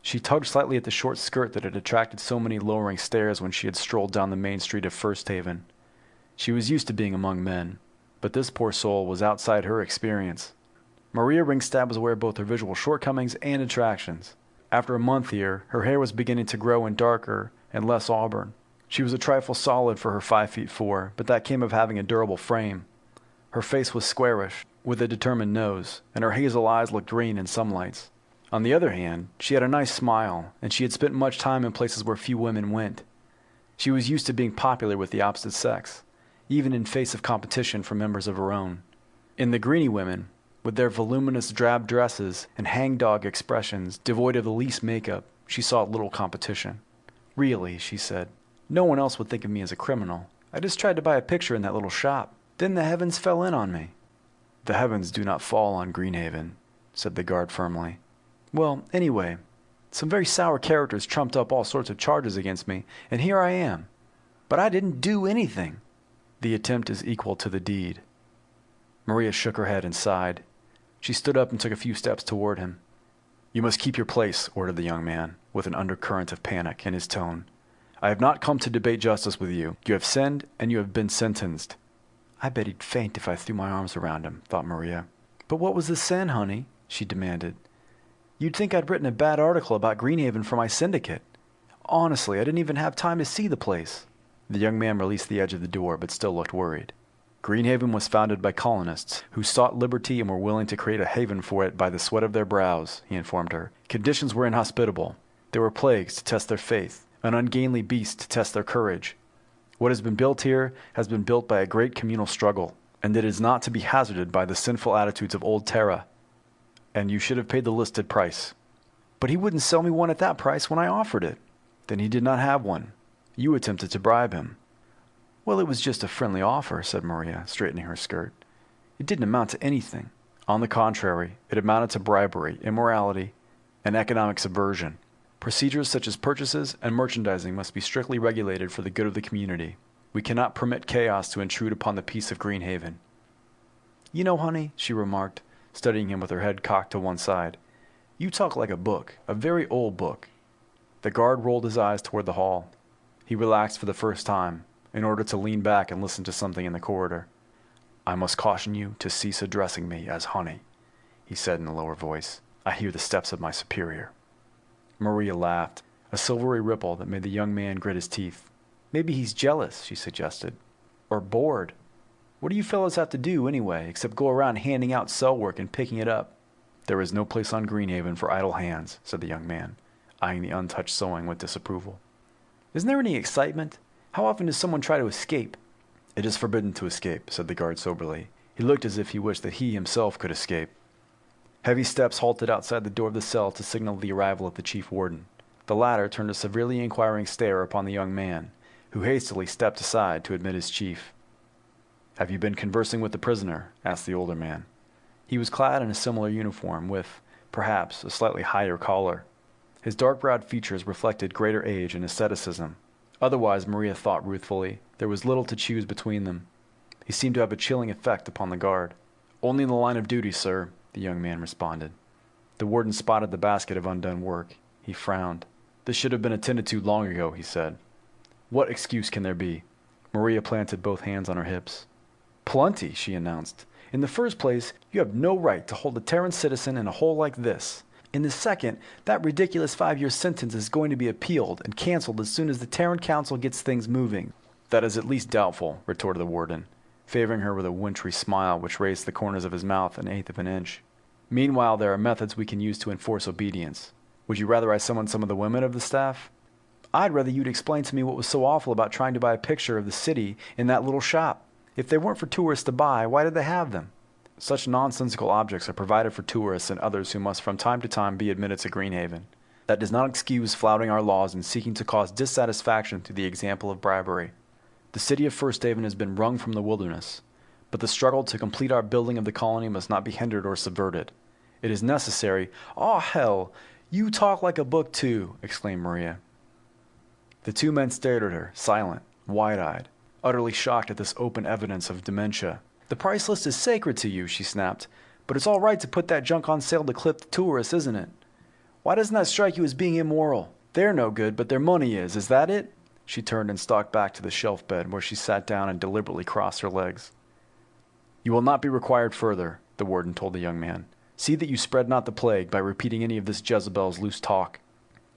She tugged slightly at the short skirt that had attracted so many lowering stares when she had strolled down the main street of First Haven. She was used to being among men, but this poor soul was outside her experience. Maria Ringstad was aware of both her visual shortcomings and attractions. After a month here, her hair was beginning to grow in darker and less auburn. She was a trifle solid for her 5'4", but that came of having a durable frame. Her face was squarish, with a determined nose, and her hazel eyes looked green in some lights. On the other hand, she had a nice smile, and she had spent much time in places where few women went. She was used to being popular with the opposite sex, even in face of competition from members of her own. In the Greenie women, with their voluminous drab dresses and hangdog expressions devoid of the least makeup, she saw little competition. "Really," she said, "no one else would think of me as a criminal. I just tried to buy a picture in that little shop. Then the heavens fell in on me." "The heavens do not fall on Greenhaven," said the guard firmly. "Well, anyway, some very sour characters trumped up all sorts of charges against me, and here I am. But I didn't do anything." "The attempt is equal to the deed." Maria shook her head and sighed. She stood up and took a few steps toward him. "You must keep your place," ordered the young man, with an undercurrent of panic in his tone. "I have not come to debate justice with you. You have sinned, and you have been sentenced." "I bet he'd faint if I threw my arms around him," thought Maria. "But what was the sin, honey?" she demanded. "You'd think I'd written a bad article about Greenhaven for my syndicate. Honestly, I didn't even have time to see the place." The young man released the edge of the door, but still looked worried. Greenhaven was founded by colonists who sought liberty and were willing to create a haven for it by the sweat of their brows, he informed her. Conditions were inhospitable. There were plagues to test their faith, an ungainly beast to test their courage. What has been built here has been built by a great communal struggle, and it is not to be hazarded by the sinful attitudes of old Terra. And you should have paid the listed price." "But he wouldn't sell me one at that price when I offered it." "Then he did not have one. You attempted to bribe him." "Well, it was just a friendly offer," said Maria, straightening her skirt. It didn't amount to anything. On the contrary, it amounted to bribery, immorality, and economic subversion. Procedures such as purchases and merchandising must be strictly regulated for the good of the community. We cannot permit chaos to intrude upon the peace of Greenhaven. You know, honey, she remarked, studying him with her head cocked to one side, you talk like a book, a very old book. The guard rolled his eyes toward the hall. He relaxed for the first time, in order to lean back and listen to something in the corridor. I must caution you to cease addressing me as honey, he said in a lower voice. I hear the steps of my superior. Maria laughed, a silvery ripple that made the young man grit his teeth. Maybe he's jealous, she suggested. Or bored. What do you fellows have to do, anyway, except go around handing out cell work and picking it up? There is no place on Greenhaven for idle hands, said the young man, eyeing the untouched sewing with disapproval. Isn't there any excitement? How often does someone try to escape? It is forbidden to escape, said the guard soberly. He looked as if he wished that he himself could escape. Heavy steps halted outside the door of the cell to signal the arrival of the chief warden. The latter turned a severely inquiring stare upon the young man, who hastily stepped aside to admit his chief. Have you been conversing with the prisoner? Asked the older man. He was clad in a similar uniform with, perhaps, a slightly higher collar. His dark-browed features reflected greater age and asceticism. Otherwise, Maria thought ruthfully, there was little to choose between them. He seemed to have a chilling effect upon the guard. Only in the line of duty, sir, the young man responded. The warden spotted the basket of undone work. He frowned. This should have been attended to long ago, he said. What excuse can there be? Maria planted both hands on her hips. Plenty, she announced. In the first place, you have no right to hold a Terran citizen in a hole like this. In the second, that ridiculous 5-year sentence is going to be appealed and canceled as soon as the Terran Council gets things moving. That is at least doubtful, retorted the warden, favoring her with a wintry smile which raised the corners of his mouth 1/8 of an inch. Meanwhile, there are methods we can use to enforce obedience. Would you rather I summon some of the women of the staff? I'd rather you'd explain to me what was so awful about trying to buy a picture of the city in that little shop. If they weren't for tourists to buy, why did they have them? Such nonsensical objects are provided for tourists and others who must from time to time be admitted to Greenhaven. That does not excuse flouting our laws and seeking to cause dissatisfaction through the example of bribery. The city of First Haven has been wrung from the wilderness, but the struggle to complete our building of the colony must not be hindered or subverted. It is necessary— "Aw, hell! You talk like a book, too!" exclaimed Maria. The two men stared at her, silent, wide-eyed, utterly shocked at this open evidence of dementia. The price list is sacred to you, she snapped, but it's all right to put that junk on sale to clip the tourists, isn't it? Why doesn't that strike you as being immoral? They're no good, but their money is that it? She turned and stalked back to the shelf bed, where she sat down and deliberately crossed her legs. You will not be required further, the warden told the young man. See that you spread not the plague by repeating any of this Jezebel's loose talk.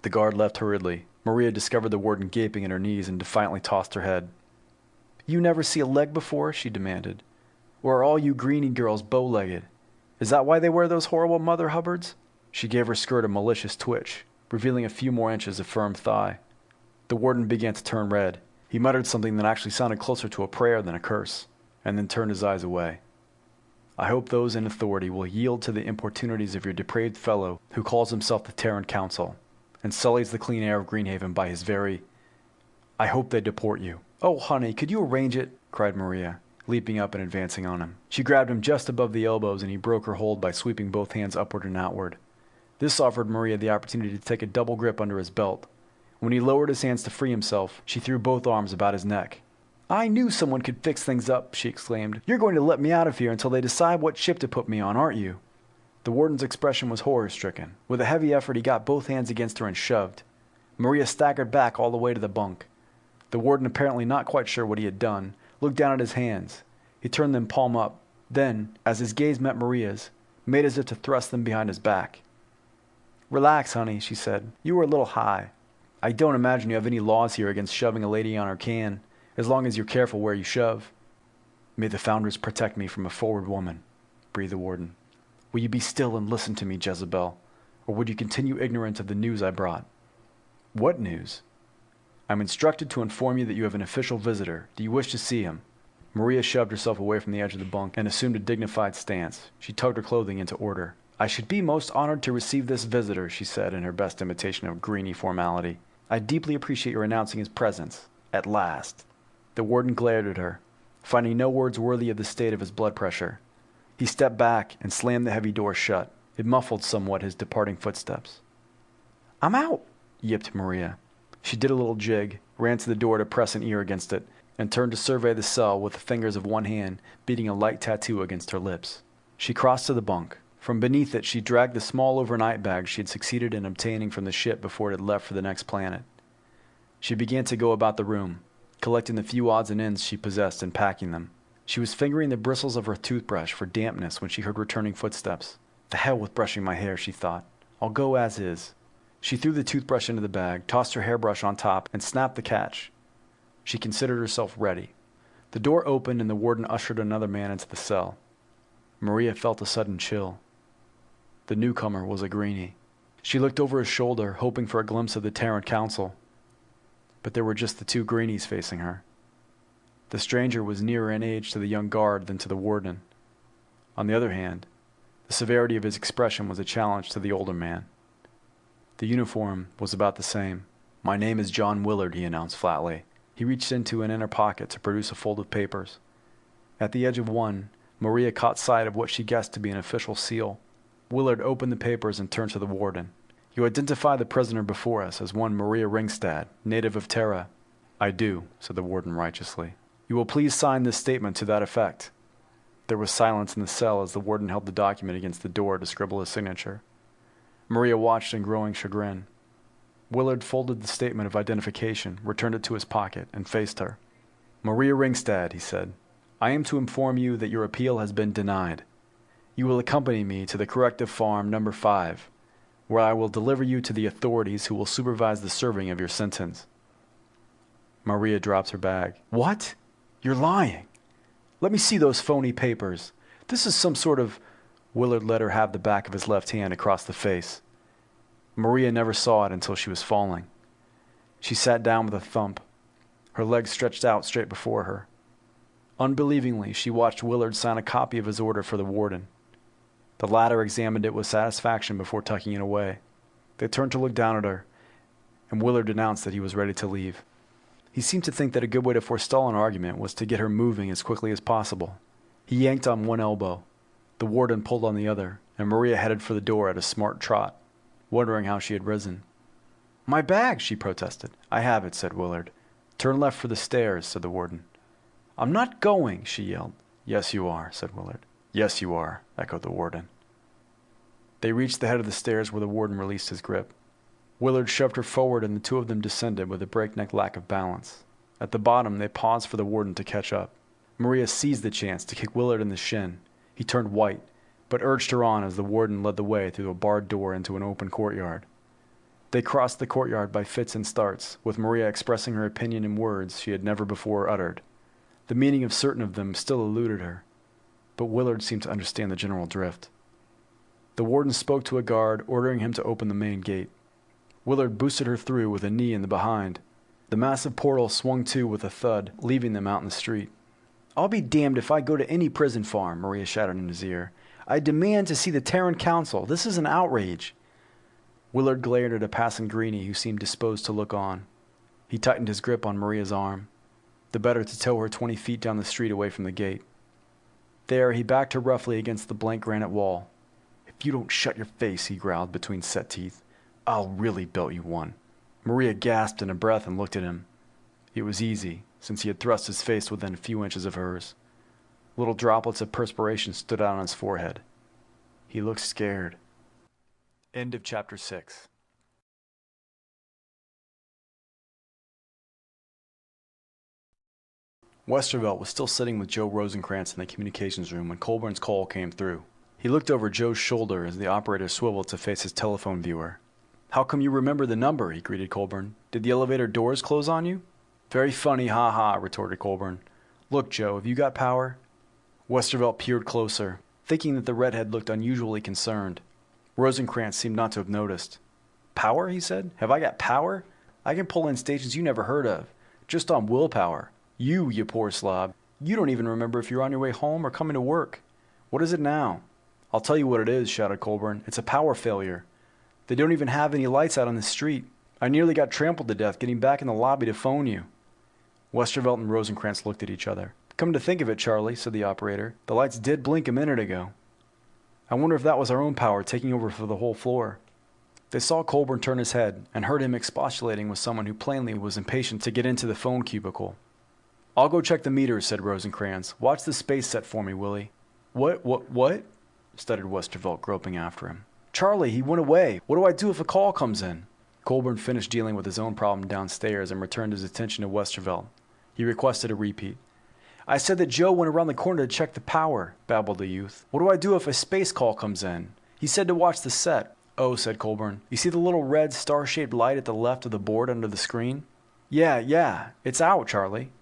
The guard left hurriedly. Maria discovered the warden gaping at her knees and defiantly tossed her head. You never see a leg before? She demanded. Or are all you greenie girls bow-legged? Is that why they wear those horrible Mother Hubbards? She gave her skirt a malicious twitch, revealing a few more inches of firm thigh. The warden began to turn red. He muttered something that actually sounded closer to a prayer than a curse, and then turned his eyes away. I hope those in authority will yield to the importunities of your depraved fellow who calls himself the Terran Council, and sullies the clean air of Greenhaven by his very— I hope they deport you. Oh, honey, could you arrange it? Cried Maria, leaping up and advancing on him. She grabbed him just above the elbows, and he broke her hold by sweeping both hands upward and outward. This offered Maria the opportunity to take a double grip under his belt. When he lowered his hands to free himself, she threw both arms about his neck. I knew someone could fix things up, she exclaimed. You're going to let me out of here until they decide what ship to put me on, aren't you? The warden's expression was horror-stricken. With a heavy effort, he got both hands against her and shoved. Maria staggered back all the way to the bunk. The warden, apparently not quite sure what he had done, looked down at his hands. He turned them palm up. Then, as his gaze met Maria's, made as if to thrust them behind his back. Relax, honey, she said. You were a little high. I don't imagine you have any laws here against shoving a lady on her can, as long as you're careful where you shove. May the Founders protect me from a forward woman, breathed the warden. Will you be still and listen to me, Jezebel, or would you continue ignorant of the news I brought? What news? I'm instructed to inform you that you have an official visitor. Do you wish to see him? Maria shoved herself away from the edge of the bunk and assumed a dignified stance. She tugged her clothing into order. I should be most honored to receive this visitor, she said in her best imitation of greeny formality. I deeply appreciate your announcing his presence. At last. The warden glared at her, finding no words worthy of the state of his blood pressure. He stepped back and slammed the heavy door shut. It muffled somewhat his departing footsteps. "I'm out," yipped Maria. She did a little jig, ran to the door to press an ear against it, and turned to survey the cell with the fingers of one hand beating a light tattoo against her lips. She crossed to the bunk. From beneath it, she dragged the small overnight bag she had succeeded in obtaining from the ship before it had left for the next planet. She began to go about the room, collecting the few odds and ends she possessed and packing them. She was fingering the bristles of her toothbrush for dampness when she heard returning footsteps. The hell with brushing my hair, she thought. I'll go as is. She threw the toothbrush into the bag, tossed her hairbrush on top, and snapped the catch. She considered herself ready. The door opened and the warden ushered another man into the cell. Maria felt a sudden chill. The newcomer was a greenie. She looked over his shoulder, hoping for a glimpse of the Terran council. But there were just the two greenies facing her. The stranger was nearer in age to the young guard than to the warden. On the other hand, the severity of his expression was a challenge to the older man. The uniform was about the same. "My name is John Willard," he announced flatly. He reached into an inner pocket to produce a fold of papers. At the edge of one, Maria caught sight of what she guessed to be an official seal. Willard opened the papers and turned to the warden. "You identify the prisoner before us as one Maria Ringstad, native of Terra." "I do," said the warden righteously. "You will please sign this statement to that effect." There was silence in the cell as the warden held the document against the door to scribble his signature. Maria watched in growing chagrin. Willard folded the statement of identification, returned it to his pocket, and faced her. "Maria Ringstad," he said, "I am to inform you that your appeal has been denied. You will accompany me to the corrective farm number 5, where I will deliver you to the authorities who will supervise the serving of your sentence." Maria dropped her bag. "What? You're lying. Let me see those phony papers. This is some sort of—" Willard let her have the back of his left hand across the face. Maria never saw it until she was falling. She sat down with a thump, her legs stretched out straight before her. Unbelievingly, she watched Willard sign a copy of his order for the warden. The latter examined it with satisfaction before tucking it away. They turned to look down at her, and Willard announced that he was ready to leave. He seemed to think that a good way to forestall an argument was to get her moving as quickly as possible. He yanked on one elbow. The warden pulled on the other, and Maria headed for the door at a smart trot, wondering how she had risen. "My bag," she protested. "I have it," said Willard. "Turn left for the stairs," said the warden. "I'm not going," she yelled. "Yes, you are," said Willard. "Yes, you are," echoed the warden. They reached the head of the stairs where the warden released his grip. Willard shoved her forward and the two of them descended with a breakneck lack of balance. At the bottom, they paused for the warden to catch up. Maria seized the chance to kick Willard in the shin. He turned white, but urged her on as the warden led the way through a barred door into an open courtyard. They crossed the courtyard by fits and starts, with Maria expressing her opinion in words she had never before uttered. The meaning of certain of them still eluded her, but Willard seemed to understand the general drift. The warden spoke to a guard, ordering him to open the main gate. Willard boosted her through with a knee in the behind. The massive portal swung to with a thud, leaving them out in the street. "I'll be damned if I go to any prison farm," Maria shouted in his ear. "I demand to see the Terran Council. This is an outrage." Willard glared at a passing greenie who seemed disposed to look on. He tightened his grip on Maria's arm, the better to tow her 20 feet down the street away from the gate. There, he backed her roughly against the blank granite wall. "If you don't shut your face," he growled between set teeth, "I'll really belt you one." Maria gasped in a breath and looked at him. It was easy, since he had thrust his face within a few inches of hers. Little droplets of perspiration stood out on his forehead. He looked scared. End of chapter 6. Westervelt was still sitting with Joe Rosencrantz in the communications room when Colburn's call came through. He looked over Joe's shoulder as the operator swiveled to face his telephone viewer. "How come you remember the number?" he greeted Colburn. "Did the elevator doors close on you?" "Very funny, ha-ha," retorted Colburn. "Look, Joe, have you got power?" Westervelt peered closer, thinking that the redhead looked unusually concerned. Rosencrantz seemed not to have noticed. "Power?" he said. "Have I got power? I can pull in stations you never heard of, just on willpower. You poor slob. You don't even remember if you're on your way home or coming to work. What is it now?" "I'll tell you what it is," shouted Colburn. "It's a power failure. They don't even have any lights out on the street. I nearly got trampled to death getting back in the lobby to phone you." Westervelt and Rosencrantz looked at each other. Come to think of it, Charlie, said the operator, the lights did blink a minute ago. I wonder if that was our own power taking over for the whole floor. They saw Colburn turn his head and heard him expostulating with someone who plainly was impatient to get into the phone cubicle. I'll go check the meters, said Rosencrantz. Watch the space set for me, Willie. What? Stuttered Westervelt, groping after him. Charlie, he went away. What do I do if a call comes in? Colburn finished dealing with his own problem downstairs and returned his attention to Westervelt. He requested a repeat. I said that Joe went around the corner to check the power, babbled the youth. What do I do if a space call comes in? He said to watch the set. Oh, said Colburn. You see the little red star-shaped light at the left of the board under the screen? Yeah. It's out, Charlie.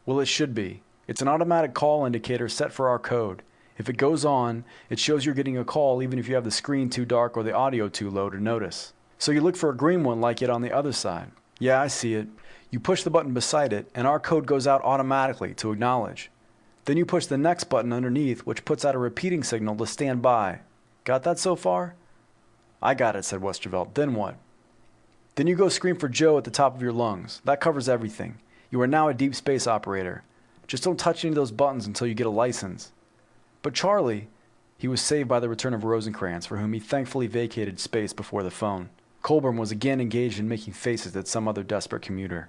Well, it should be. It's an automatic call indicator set for our code. If it goes on, it shows you're getting a call even if you have the screen too dark or the audio too low to notice. So you look for a green one like it on the other side. Yeah, I see it. You push the button beside it, and our code goes out automatically to acknowledge. Then you push the next button underneath, which puts out a repeating signal to stand by. Got that so far? I got it, said Westervelt. Then what? Then you go scream for Joe at the top of your lungs. That covers everything. You are now a deep space operator. Just don't touch any of those buttons until you get a license. But Charlie, he was saved by the return of Rosencrantz, for whom he thankfully vacated space before the phone. Colburn was again engaged in making faces at some other desperate commuter.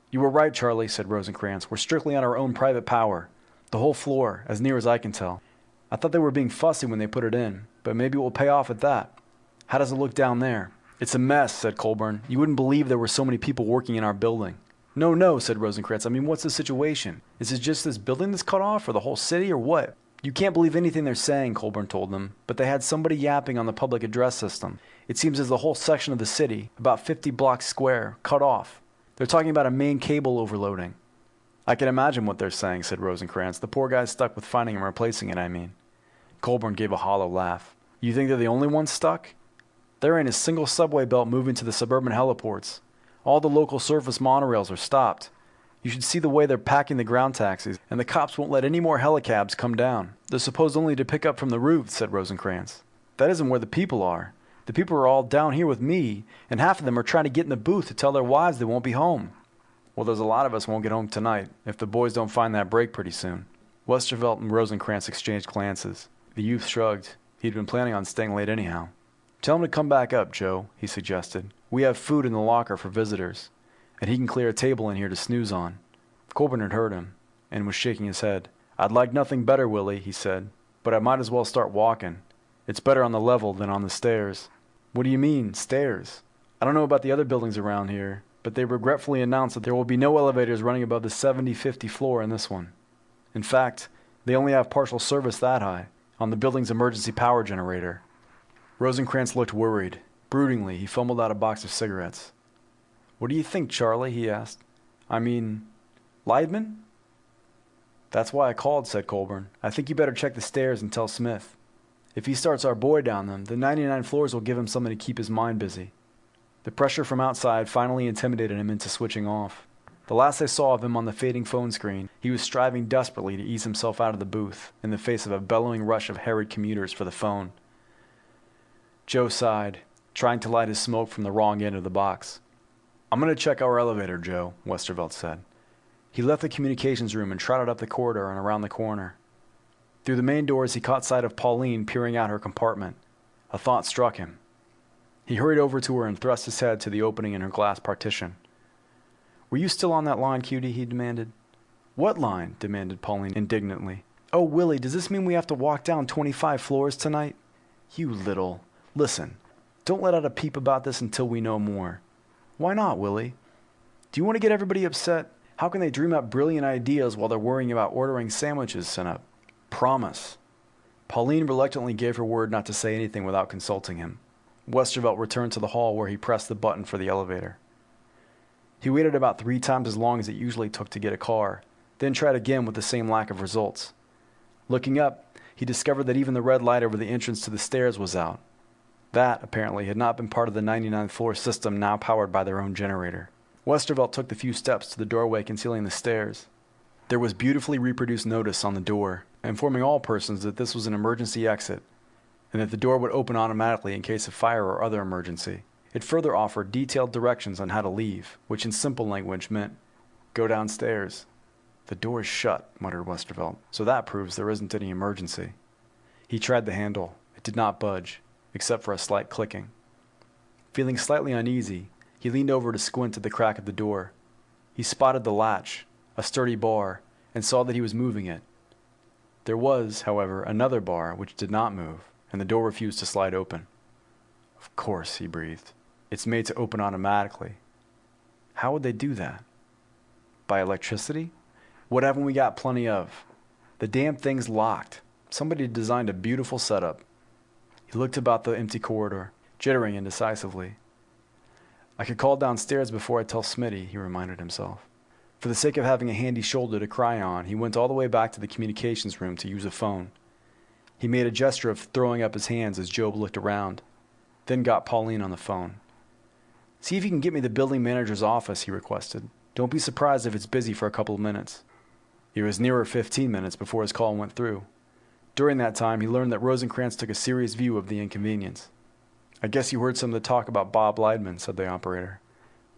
You were right, Charlie, said Rosencrantz. We're strictly on our own private power. The whole floor, as near as I can tell. I thought they were being fussy when they put it in, but maybe it will pay off at that. How does it look down there? It's a mess, said Colburn. You wouldn't believe there were so many people working in our building. No, said Rosencrantz. I mean, what's the situation? Is it just this building that's cut off, or the whole city, or what? You can't believe anything they're saying, Colburn told them, but they had somebody yapping on the public address system. It seems as the whole section of the city, about 50 blocks square, cut off. They're talking about a main cable overloading. I can imagine what they're saying, said Rosencrantz. The poor guy's stuck with finding and replacing it, I mean. Colburn gave a hollow laugh. You think they're the only ones stuck? There ain't a single subway belt moving to the suburban heliports. All the local surface monorails are stopped. You should see the way they're packing the ground taxis, and the cops won't let any more helicabs come down. They're supposed only to pick up from the roofs, said Rosencrantz. That isn't where the people are. The people are all down here with me, and half of them are trying to get in the booth to tell their wives they won't be home. Well, there's a lot of us won't get home tonight, if the boys don't find that break pretty soon. Westervelt and Rosencrantz exchanged glances. The youth shrugged. He'd been planning on staying late anyhow. Tell him to come back up, Joe, he suggested. We have food in the locker for visitors, and he can clear a table in here to snooze on. Colburn had heard him, and was shaking his head. I'd like nothing better, Willie, he said, but I might as well start walking. It's better on the level than on the stairs. What do you mean, stairs? I don't know about the other buildings around here, but they regretfully announced that there will be no elevators running above the 70-50 floor in this one. In fact, they only have partial service that high, on the building's emergency power generator. Rosencrantz looked worried. Broodingly, he fumbled out a box of cigarettes. What do you think, Charlie? He asked. I mean, Leidman? That's why I called, said Colburn. I think you better check the stairs and tell Smith. If he starts our boy down them, the 99 floors will give him something to keep his mind busy. The pressure from outside finally intimidated him into switching off. The last I saw of him on the fading phone screen, he was striving desperately to ease himself out of the booth in the face of a bellowing rush of harried commuters for the phone. Joe sighed, trying to light his smoke from the wrong end of the box. I'm going to check our elevator, Joe, Westervelt said. He left the communications room and trotted up the corridor and around the corner. Through the main doors he caught sight of Pauline peering out her compartment. A thought struck him. He hurried over to her and thrust his head to the opening in her glass partition. Were you still on that line, Cutie? He demanded. What line? Demanded Pauline indignantly. Oh, Willie, does this mean we have to walk down 25 floors tonight? You little... Listen, don't let out a peep about this until we know more. Why not, Willie? Do you want to get everybody upset? How can they dream up brilliant ideas while they're worrying about ordering sandwiches sent up? Promise. Pauline reluctantly gave her word not to say anything without consulting him. Westervelt returned to the hall where he pressed the button for the elevator. He waited about 3 times as long as it usually took to get a car, then tried again with the same lack of results. Looking up, he discovered that even the red light over the entrance to the stairs was out. That, apparently, had not been part of the 99th floor system now powered by their own generator. Westervelt took the few steps to the doorway concealing the stairs. There was beautifully reproduced notice on the door, informing all persons that this was an emergency exit, and that the door would open automatically in case of fire or other emergency. It further offered detailed directions on how to leave, which in simple language meant, go downstairs. "The door is shut," muttered Westervelt, "so that proves there isn't any emergency." He tried the handle. It did not budge, except for a slight clicking. Feeling slightly uneasy, he leaned over to squint at the crack of the door. He spotted the latch, a sturdy bar, and saw that he was moving it. There was, however, another bar which did not move, and the door refused to slide open. "Of course," he breathed. "It's made to open automatically. How would they do that? By electricity? What haven't we got plenty of? The damn thing's locked. Somebody designed a beautiful setup." He looked about the empty corridor, jittering indecisively. "I could call downstairs before I tell Smitty," he reminded himself. For the sake of having a handy shoulder to cry on, he went all the way back to the communications room to use a phone. He made a gesture of throwing up his hands as Job looked around, then got Pauline on the phone. "See if you can get me the building manager's office," he requested. "Don't be surprised if it's busy for a couple of minutes." It was nearer 15 minutes before his call went through. During that time, he learned that Rosencrantz took a serious view of the inconvenience. "I guess you heard some of the talk about Bob Leidman," said the operator.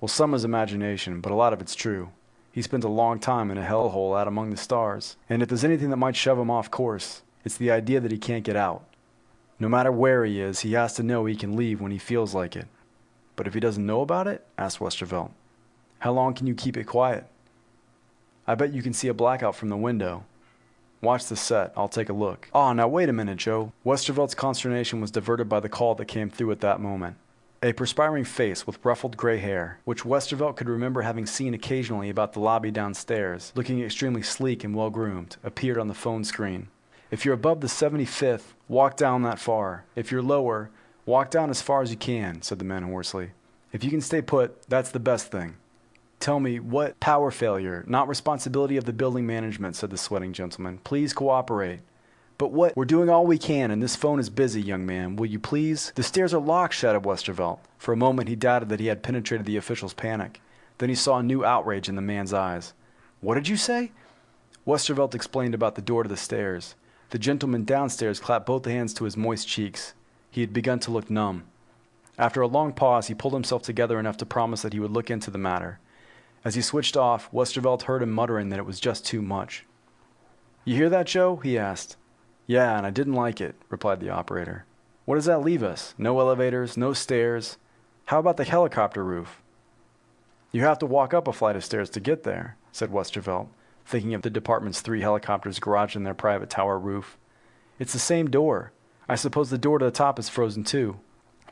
"Well, some is imagination, but a lot of it's true. He spent a long time in a hellhole out among the stars, and if there's anything that might shove him off course, it's the idea that he can't get out. No matter where he is, he has to know he can leave when he feels like it." "But if he doesn't know about it?" asked Westervelt. "How long can you keep it quiet?" "I bet you can see a blackout from the window. Watch the set. I'll take a look." "Oh, now wait a minute, Joe." Westervelt's consternation was diverted by the call that came through at that moment. A perspiring face with ruffled gray hair, which Westervelt could remember having seen occasionally about the lobby downstairs, looking extremely sleek and well-groomed, appeared on the phone screen. "If you're above the 75th, walk down that far. If you're lower, walk down as far as you can," said the man hoarsely. "If you can stay put, that's the best thing." "Tell me, what—" "Power failure, not responsibility of the building management," said the sweating gentleman. "Please cooperate." "But what—" "We're doing all we can, and this phone is busy, young man. Will you please—" "The stairs are locked," shouted Westervelt. For a moment he doubted that he had penetrated the official's panic. Then he saw a new outrage in the man's eyes. "What did you say?" Westervelt explained about the door to the stairs. The gentleman downstairs clapped both hands to his moist cheeks. He had begun to look numb. After a long pause, he pulled himself together enough to promise that he would look into the matter. As he switched off, Westervelt heard him muttering that it was just too much. "You hear that, Joe?" he asked. "Yeah, and I didn't like it," replied the operator. "What does that leave us? No elevators, no stairs. How about the helicopter roof?" "You have to walk up a flight of stairs to get there," said Westervelt, thinking of the department's 3 helicopters garaged in their private tower roof. "It's the same door. I suppose the door to the top is frozen too."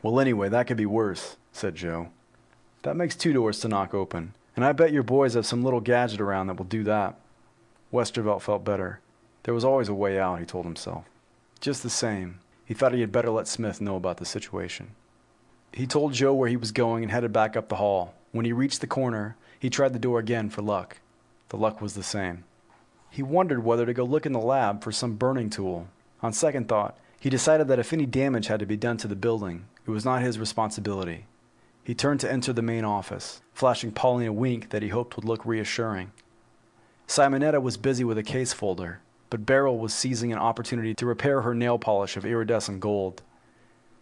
"Well, anyway, that could be worse," said Joe. "That makes 2 doors to knock open, and I bet your boys have some little gadget around that will do that." Westervelt felt better. There was always a way out, he told himself. Just the same, he thought he had better let Smith know about the situation. He told Joe where he was going and headed back up the hall. When he reached the corner, he tried the door again for luck. The luck was the same. He wondered whether to go look in the lab for some burning tool. On second thought, he decided that if any damage had to be done to the building, it was not his responsibility. He turned to enter the main office, flashing Pauline a wink that he hoped would look reassuring. Simonetta was busy with a case folder, but Beryl was seizing an opportunity to repair her nail polish of iridescent gold.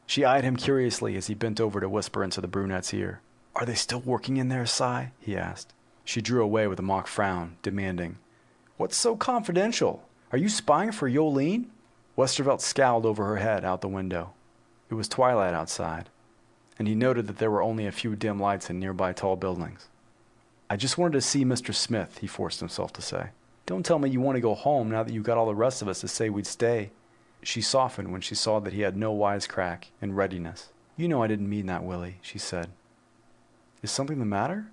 She eyed him curiously as he bent over to whisper into the brunette's ear. "Are they still working in there, Si?" he asked. She drew away with a mock frown, demanding, "What's so confidential? Are you spying for Yolene?" Westervelt scowled over her head out the window. It was twilight outside, and he noted that there were only a few dim lights in nearby tall buildings. "I just wanted to see Mr. Smith," he forced himself to say. "Don't tell me you want to go home now that you've got all the rest of us to say we'd stay." She softened when she saw that he had no wisecrack in readiness. "You know I didn't mean that, Willie," she said. "Is something the matter?"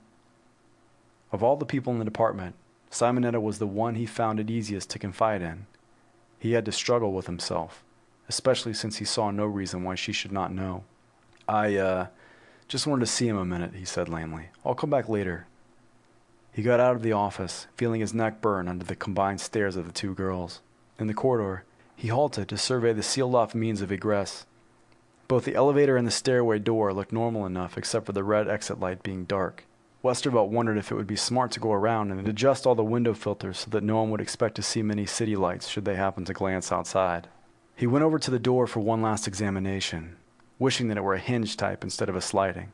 Of all the people in the department, Simonetta was the one he found it easiest to confide in. He had to struggle with himself, especially since he saw no reason why she should not know. I just wanted to see him a minute," he said lamely. "I'll come back later." He got out of the office, feeling his neck burn under the combined stares of the 2 girls. In the corridor, he halted to survey the sealed-off means of egress. Both the elevator and the stairway door looked normal enough except for the red exit light being dark. Westervelt wondered if it would be smart to go around and adjust all the window filters so that no one would expect to see many city lights should they happen to glance outside. He went over to the door for one last examination, wishing that it were a hinge type instead of a sliding.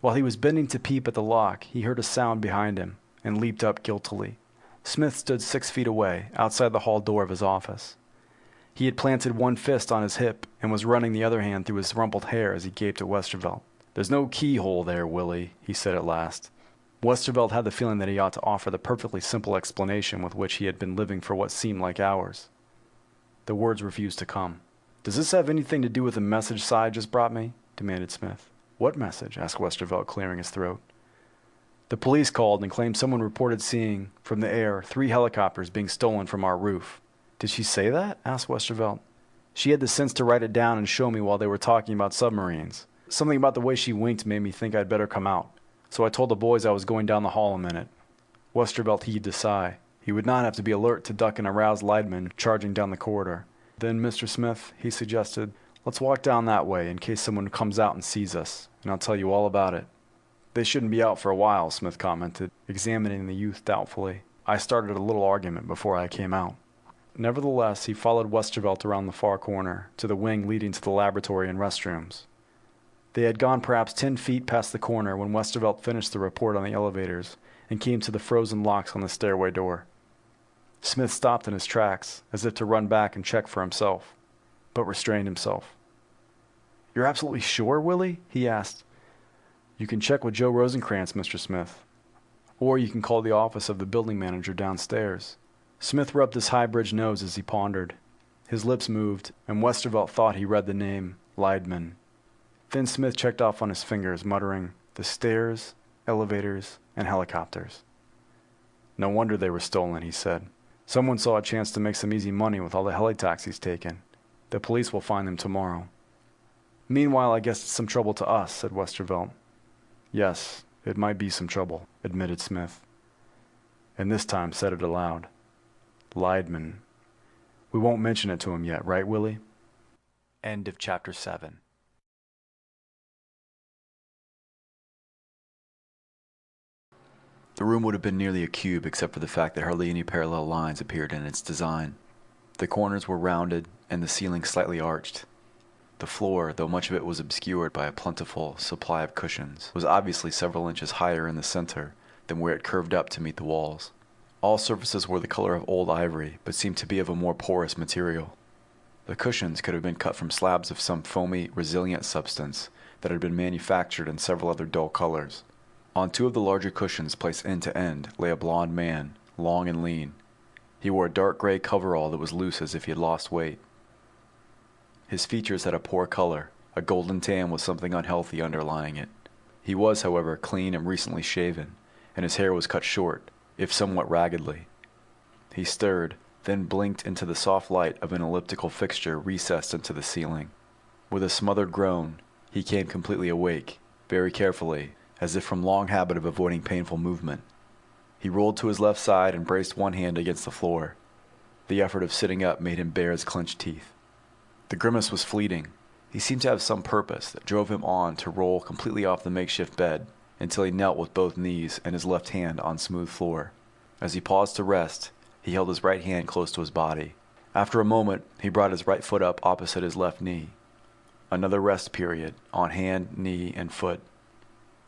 While he was bending to peep at the lock, he heard a sound behind him and leaped up guiltily. Smith stood 6 feet away, outside the hall door of his office. He had planted one fist on his hip and was running the other hand through his rumpled hair as he gaped at Westervelt. "There's no keyhole there, Willie," he said at last. Westervelt had the feeling that he ought to offer the perfectly simple explanation with which he had been living for what seemed like hours. The words refused to come. "Does this have anything to do with the message Cy just brought me?" demanded Smith. "What message?" asked Westervelt, clearing his throat. "The police called and claimed someone reported seeing, from the air, 3 helicopters being stolen from our roof." "Did she say that?" asked Westervelt. "She had the sense to write it down and show me while they were talking about submarines. Something about the way she winked made me think I'd better come out. So I told the boys I was going down the hall a minute." Westervelt heaved a sigh. He would not have to be alert to duck an aroused lineman charging down the corridor. "Then, Mr. Smith," he suggested, "let's walk down that way in case someone comes out and sees us, and I'll tell you all about it." "They shouldn't be out for a while," Smith commented, examining the youth doubtfully. "I started a little argument before I came out." Nevertheless, he followed Westervelt around the far corner, to the wing leading to the laboratory and restrooms. They had gone perhaps 10 feet past the corner when Westervelt finished the report on the elevators and came to the frozen locks on the stairway door. Smith stopped in his tracks, as if to run back and check for himself, but restrained himself. "You're absolutely sure, Willie?" he asked. "You can check with Joe Rosencrantz, Mr. Smith. Or you can call the office of the building manager downstairs." Smith rubbed his high-bridged nose as he pondered. His lips moved, and Westervelt thought he read the name, Leidman. Then Smith checked off on his fingers, muttering, "The stairs, elevators, and helicopters." "No wonder they were stolen," he said. "Someone saw a chance to make some easy money with all the heli-taxis taken. The police will find them tomorrow." "Meanwhile, I guess it's some trouble to us," said Westervelt. "Yes, it might be some trouble," admitted Smith. And this time said it aloud. "Leidman. We won't mention it to him yet, right, Willie?" End of Chapter 7. The room would have been nearly a cube except for the fact that hardly any parallel lines appeared in its design. The corners were rounded and the ceiling slightly arched. The floor, though much of it was obscured by a plentiful supply of cushions, was obviously several inches higher in the center than where it curved up to meet the walls. All surfaces were the color of old ivory, but seemed to be of a more porous material. The cushions could have been cut from slabs of some foamy, resilient substance that had been manufactured in several other dull colors. On 2 of the larger cushions placed end to end lay a blond man, long and lean. He wore a dark gray coverall that was loose as if he had lost weight. His features had a poor color, a golden tan with something unhealthy underlying it. He was, however, clean and recently shaven, and his hair was cut short, if somewhat raggedly. He stirred, then blinked into the soft light of an elliptical fixture recessed into the ceiling. With a smothered groan, he came completely awake, very carefully, as if from long habit of avoiding painful movement. He rolled to his left side and braced one hand against the floor. The effort of sitting up made him bare his clenched teeth. The grimace was fleeting. He seemed to have some purpose that drove him on to roll completely off the makeshift bed until he knelt with both knees and his left hand on smooth floor. As he paused to rest, he held his right hand close to his body. After a moment, he brought his right foot up opposite his left knee. Another rest period on hand, knee, and foot.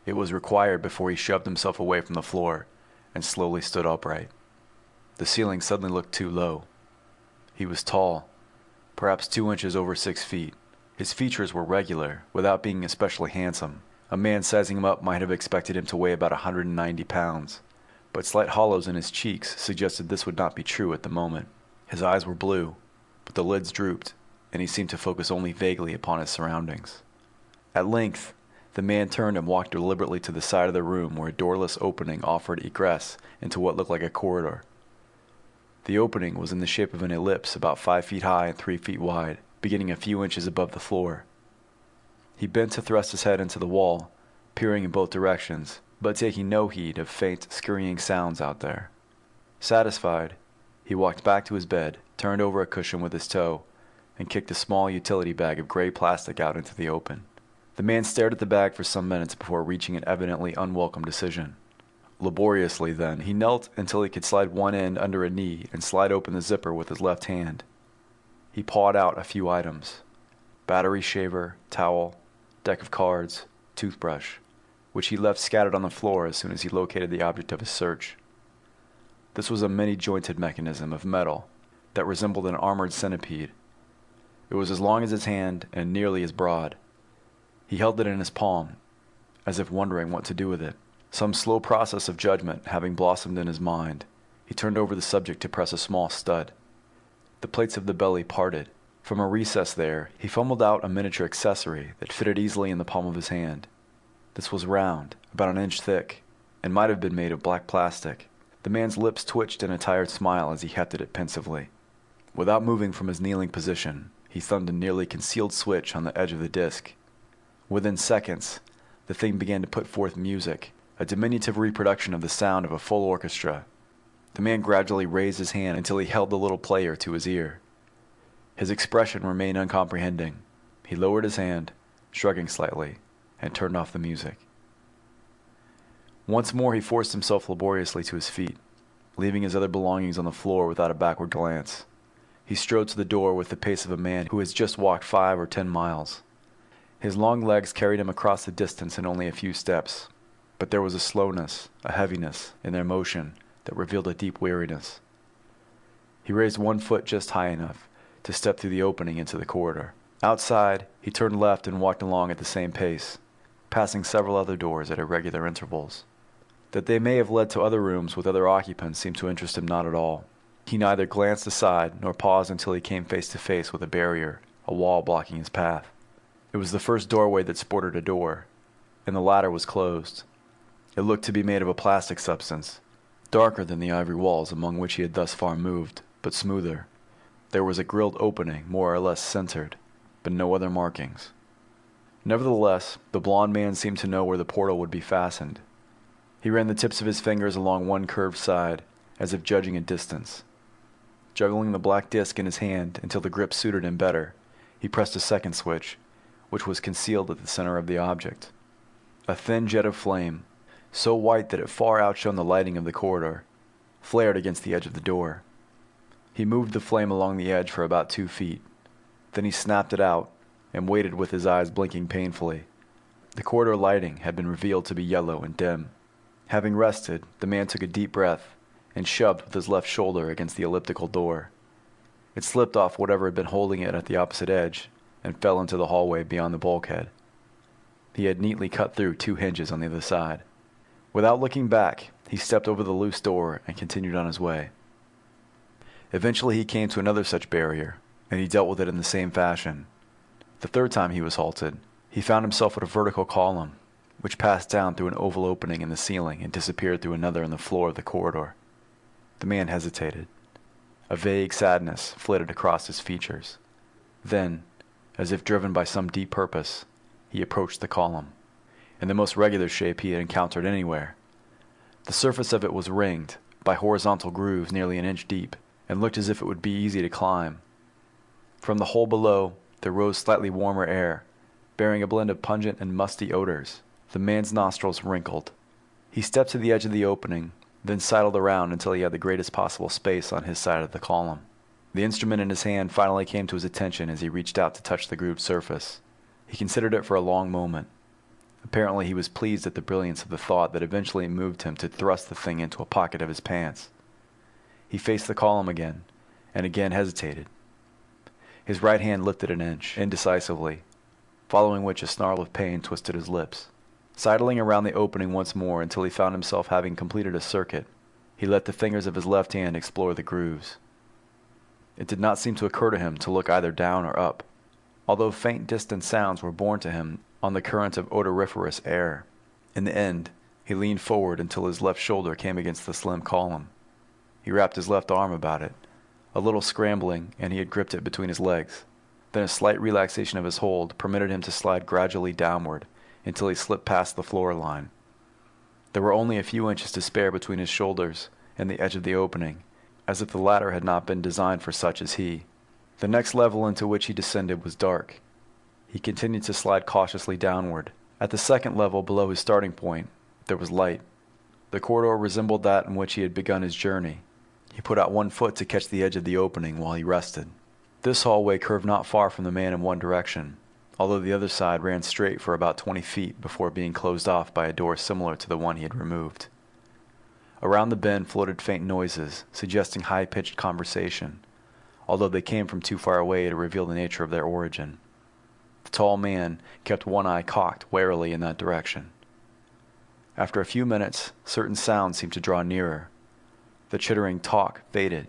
It was required before he shoved himself away from the floor and slowly stood upright. The ceiling suddenly looked too low. He was tall, perhaps 2 inches over 6 feet. His features were regular, without being especially handsome. A man sizing him up might have expected him to weigh about 190 pounds, but slight hollows in his cheeks suggested this would not be true at the moment. His eyes were blue, but the lids drooped, and he seemed to focus only vaguely upon his surroundings. At length, the man turned and walked deliberately to the side of the room where a doorless opening offered egress into what looked like a corridor. The opening was in the shape of an ellipse about 5 feet high and 3 feet wide, beginning a few inches above the floor. He bent to thrust his head into the wall, peering in both directions, but taking no heed of faint, scurrying sounds out there. Satisfied, he walked back to his bed, turned over a cushion with his toe, and kicked a small utility bag of gray plastic out into the open. The man stared at the bag for some minutes before reaching an evidently unwelcome decision. Laboriously, then, he knelt until he could slide one end under a knee and slide open the zipper with his left hand. He pawed out a few items: battery shaver, towel, deck of cards, toothbrush, which he left scattered on the floor as soon as he located the object of his search. This was a many-jointed mechanism of metal that resembled an armored centipede. It was as long as his hand and nearly as broad. He held it in his palm, as if wondering what to do with it. Some slow process of judgment having blossomed in his mind, he turned over the subject to press a small stud. The plates of the belly parted. From a recess there, he fumbled out a miniature accessory that fitted easily in the palm of his hand. This was round, about an inch thick, and might have been made of black plastic. The man's lips twitched in a tired smile as he hefted it pensively. Without moving from his kneeling position, he thumbed a nearly concealed switch on the edge of the disc. Within seconds, the thing began to put forth music, a diminutive reproduction of the sound of a full orchestra. The man gradually raised his hand until he held the little player to his ear. His expression remained uncomprehending. He lowered his hand, shrugging slightly, and turned off the music. Once more he forced himself laboriously to his feet, leaving his other belongings on the floor without a backward glance. He strode to the door with the pace of a man who has just walked 5 or 10 miles. His long legs carried him across the distance in only a few steps, but there was a slowness, a heaviness, in their motion that revealed a deep weariness. He raised one foot just high enough to step through the opening into the corridor. Outside, he turned left and walked along at the same pace, passing several other doors at irregular intervals. That they may have led to other rooms with other occupants seemed to interest him not at all. He neither glanced aside nor paused until he came face to face with a barrier, a wall blocking his path. It was the first doorway that sported a door, and the latter was closed. It looked to be made of a plastic substance, darker than the ivory walls among which he had thus far moved, but smoother. There was a grilled opening, more or less centered, but no other markings. Nevertheless, the blond man seemed to know where the portal would be fastened. He ran the tips of his fingers along one curved side, as if judging a distance. Juggling the black disc in his hand until the grip suited him better, he pressed a second switch, which was concealed at the center of the object. A thin jet of flame, so white that it far outshone the lighting of the corridor, flared against the edge of the door. He moved the flame along the edge for about 2 feet. Then he snapped it out and waited with his eyes blinking painfully. The corridor lighting had been revealed to be yellow and dim. Having rested, the man took a deep breath and shoved with his left shoulder against the elliptical door. It slipped off whatever had been holding it at the opposite edge and fell into the hallway beyond the bulkhead. He had neatly cut through 2 hinges on the other side. Without looking back, he stepped over the loose door and continued on his way. Eventually he came to another such barrier, and he dealt with it in the same fashion. The third time he was halted, he found himself at a vertical column, which passed down through an oval opening in the ceiling and disappeared through another in the floor of the corridor. The man hesitated. A vague sadness flitted across his features. Then, as if driven by some deep purpose, he approached the column, in the most regular shape he had encountered anywhere. The surface of it was ringed by horizontal grooves nearly an inch deep, and looked as if it would be easy to climb. From the hole below, there rose slightly warmer air, bearing a blend of pungent and musty odors. The man's nostrils wrinkled. He stepped to the edge of the opening, then sidled around until he had the greatest possible space on his side of the column. The instrument in his hand finally came to his attention as he reached out to touch the grooved surface. He considered it for a long moment. Apparently he was pleased at the brilliance of the thought that eventually moved him to thrust the thing into a pocket of his pants. He faced the column again, and again hesitated. His right hand lifted an inch, indecisively, following which a snarl of pain twisted his lips. Sidling around the opening once more until he found himself having completed a circuit, he let the fingers of his left hand explore the grooves. It did not seem to occur to him to look either down or up, although faint distant sounds were borne to him on the current of odoriferous air. In the end, he leaned forward until his left shoulder came against the slim column. He wrapped his left arm about it. A little scrambling, and he had gripped it between his legs. Then a slight relaxation of his hold permitted him to slide gradually downward until he slipped past the floor line. There were only a few inches to spare between his shoulders and the edge of the opening, as if the latter had not been designed for such as he. The next level into which he descended was dark. He continued to slide cautiously downward. At the second level below his starting point, there was light. The corridor resembled that in which he had begun his journey. He put out one foot to catch the edge of the opening while he rested. This hallway curved not far from the man in one direction, although the other side ran straight for about 20 feet before being closed off by a door similar to the one he had removed. Around the bend floated faint noises, suggesting high-pitched conversation, although they came from too far away to reveal the nature of their origin. The tall man kept one eye cocked warily in that direction. After a few minutes, certain sounds seemed to draw nearer. The chittering talk faded,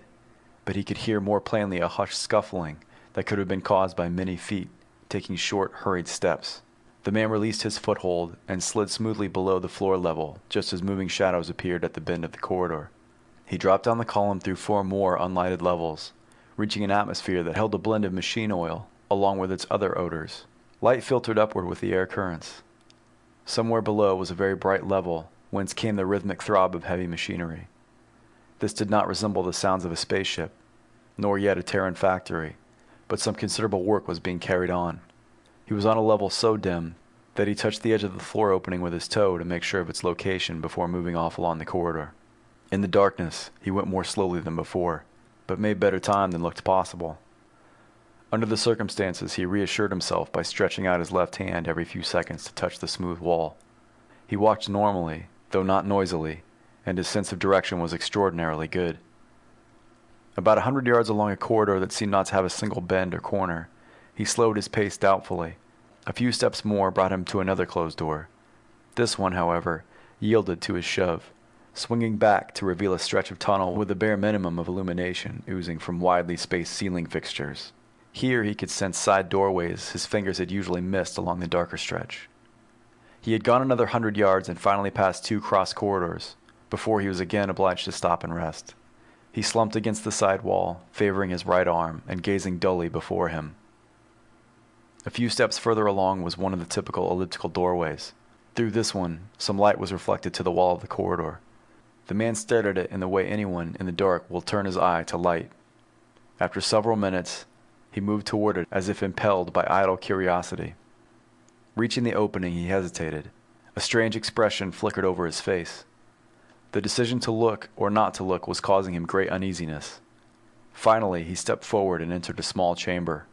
but he could hear more plainly a hushed scuffling that could have been caused by many feet, taking short, hurried steps. The man released his foothold and slid smoothly below the floor level, just as moving shadows appeared at the bend of the corridor. He dropped down the column through 4 more unlighted levels, reaching an atmosphere that held a blend of machine oil, along with its other odors. Light filtered upward with the air currents. Somewhere below was a very bright level, whence came the rhythmic throb of heavy machinery. This did not resemble the sounds of a spaceship, nor yet a Terran factory, but some considerable work was being carried on. He was on a level so dim that he touched the edge of the floor opening with his toe to make sure of its location before moving off along the corridor. In the darkness, he went more slowly than before, but made better time than looked possible. Under the circumstances, he reassured himself by stretching out his left hand every few seconds to touch the smooth wall. He walked normally, though not noisily, and his sense of direction was extraordinarily good. About 100 yards along a corridor that seemed not to have a single bend or corner, he slowed his pace doubtfully. A few steps more brought him to another closed door. This one, however, yielded to his shove, swinging back to reveal a stretch of tunnel with a bare minimum of illumination oozing from widely spaced ceiling fixtures. Here he could sense side doorways his fingers had usually missed along the darker stretch. He had gone another 100 yards and finally passed 2 cross corridors, before he was again obliged to stop and rest. He slumped against the side wall, favoring his right arm and gazing dully before him. A few steps further along was one of the typical elliptical doorways. Through this one, some light was reflected to the wall of the corridor. The man stared at it in the way anyone in the dark will turn his eye to light. After several minutes, he moved toward it as if impelled by idle curiosity. Reaching the opening, he hesitated. A strange expression flickered over his face. The decision to look or not to look was causing him great uneasiness. Finally, he stepped forward and entered a small chamber.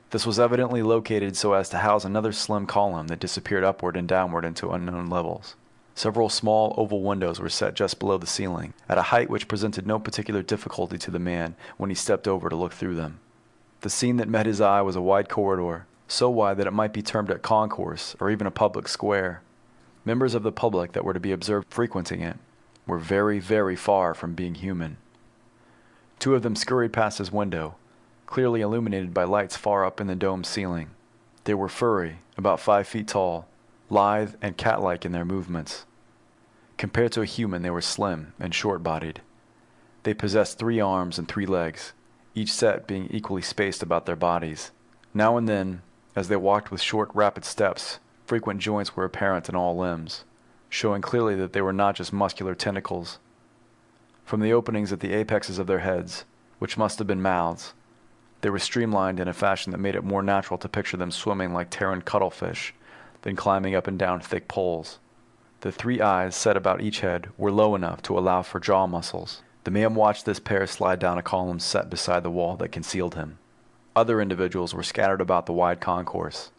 This was evidently located so as to house another slim column that disappeared upward and downward into unknown levels. Several small oval windows were set just below the ceiling, at a height which presented no particular difficulty to the man when he stepped over to look through them. The scene that met his eye was a wide corridor, so wide that it might be termed a concourse or even a public square. Members of the public that were to be observed frequenting it were very, very far from being human. 2 of them scurried past his window, clearly illuminated by lights far up in the dome ceiling. They were furry, about 5 feet tall, lithe and cat-like in their movements. Compared to a human, they were slim and short-bodied. They possessed 3 arms and 3 legs, each set being equally spaced about their bodies. Now and then, as they walked with short, rapid steps, frequent joints were apparent in all limbs, showing clearly that they were not just muscular tentacles. From the openings at the apexes of their heads, which must have been mouths, they were streamlined in a fashion that made it more natural to picture them swimming like Terran cuttlefish than climbing up and down thick poles. The 3 eyes set about each head were low enough to allow for jaw muscles. The man watched this pair slide down a column set beside the wall that concealed him. Other individuals were scattered about the wide concourse.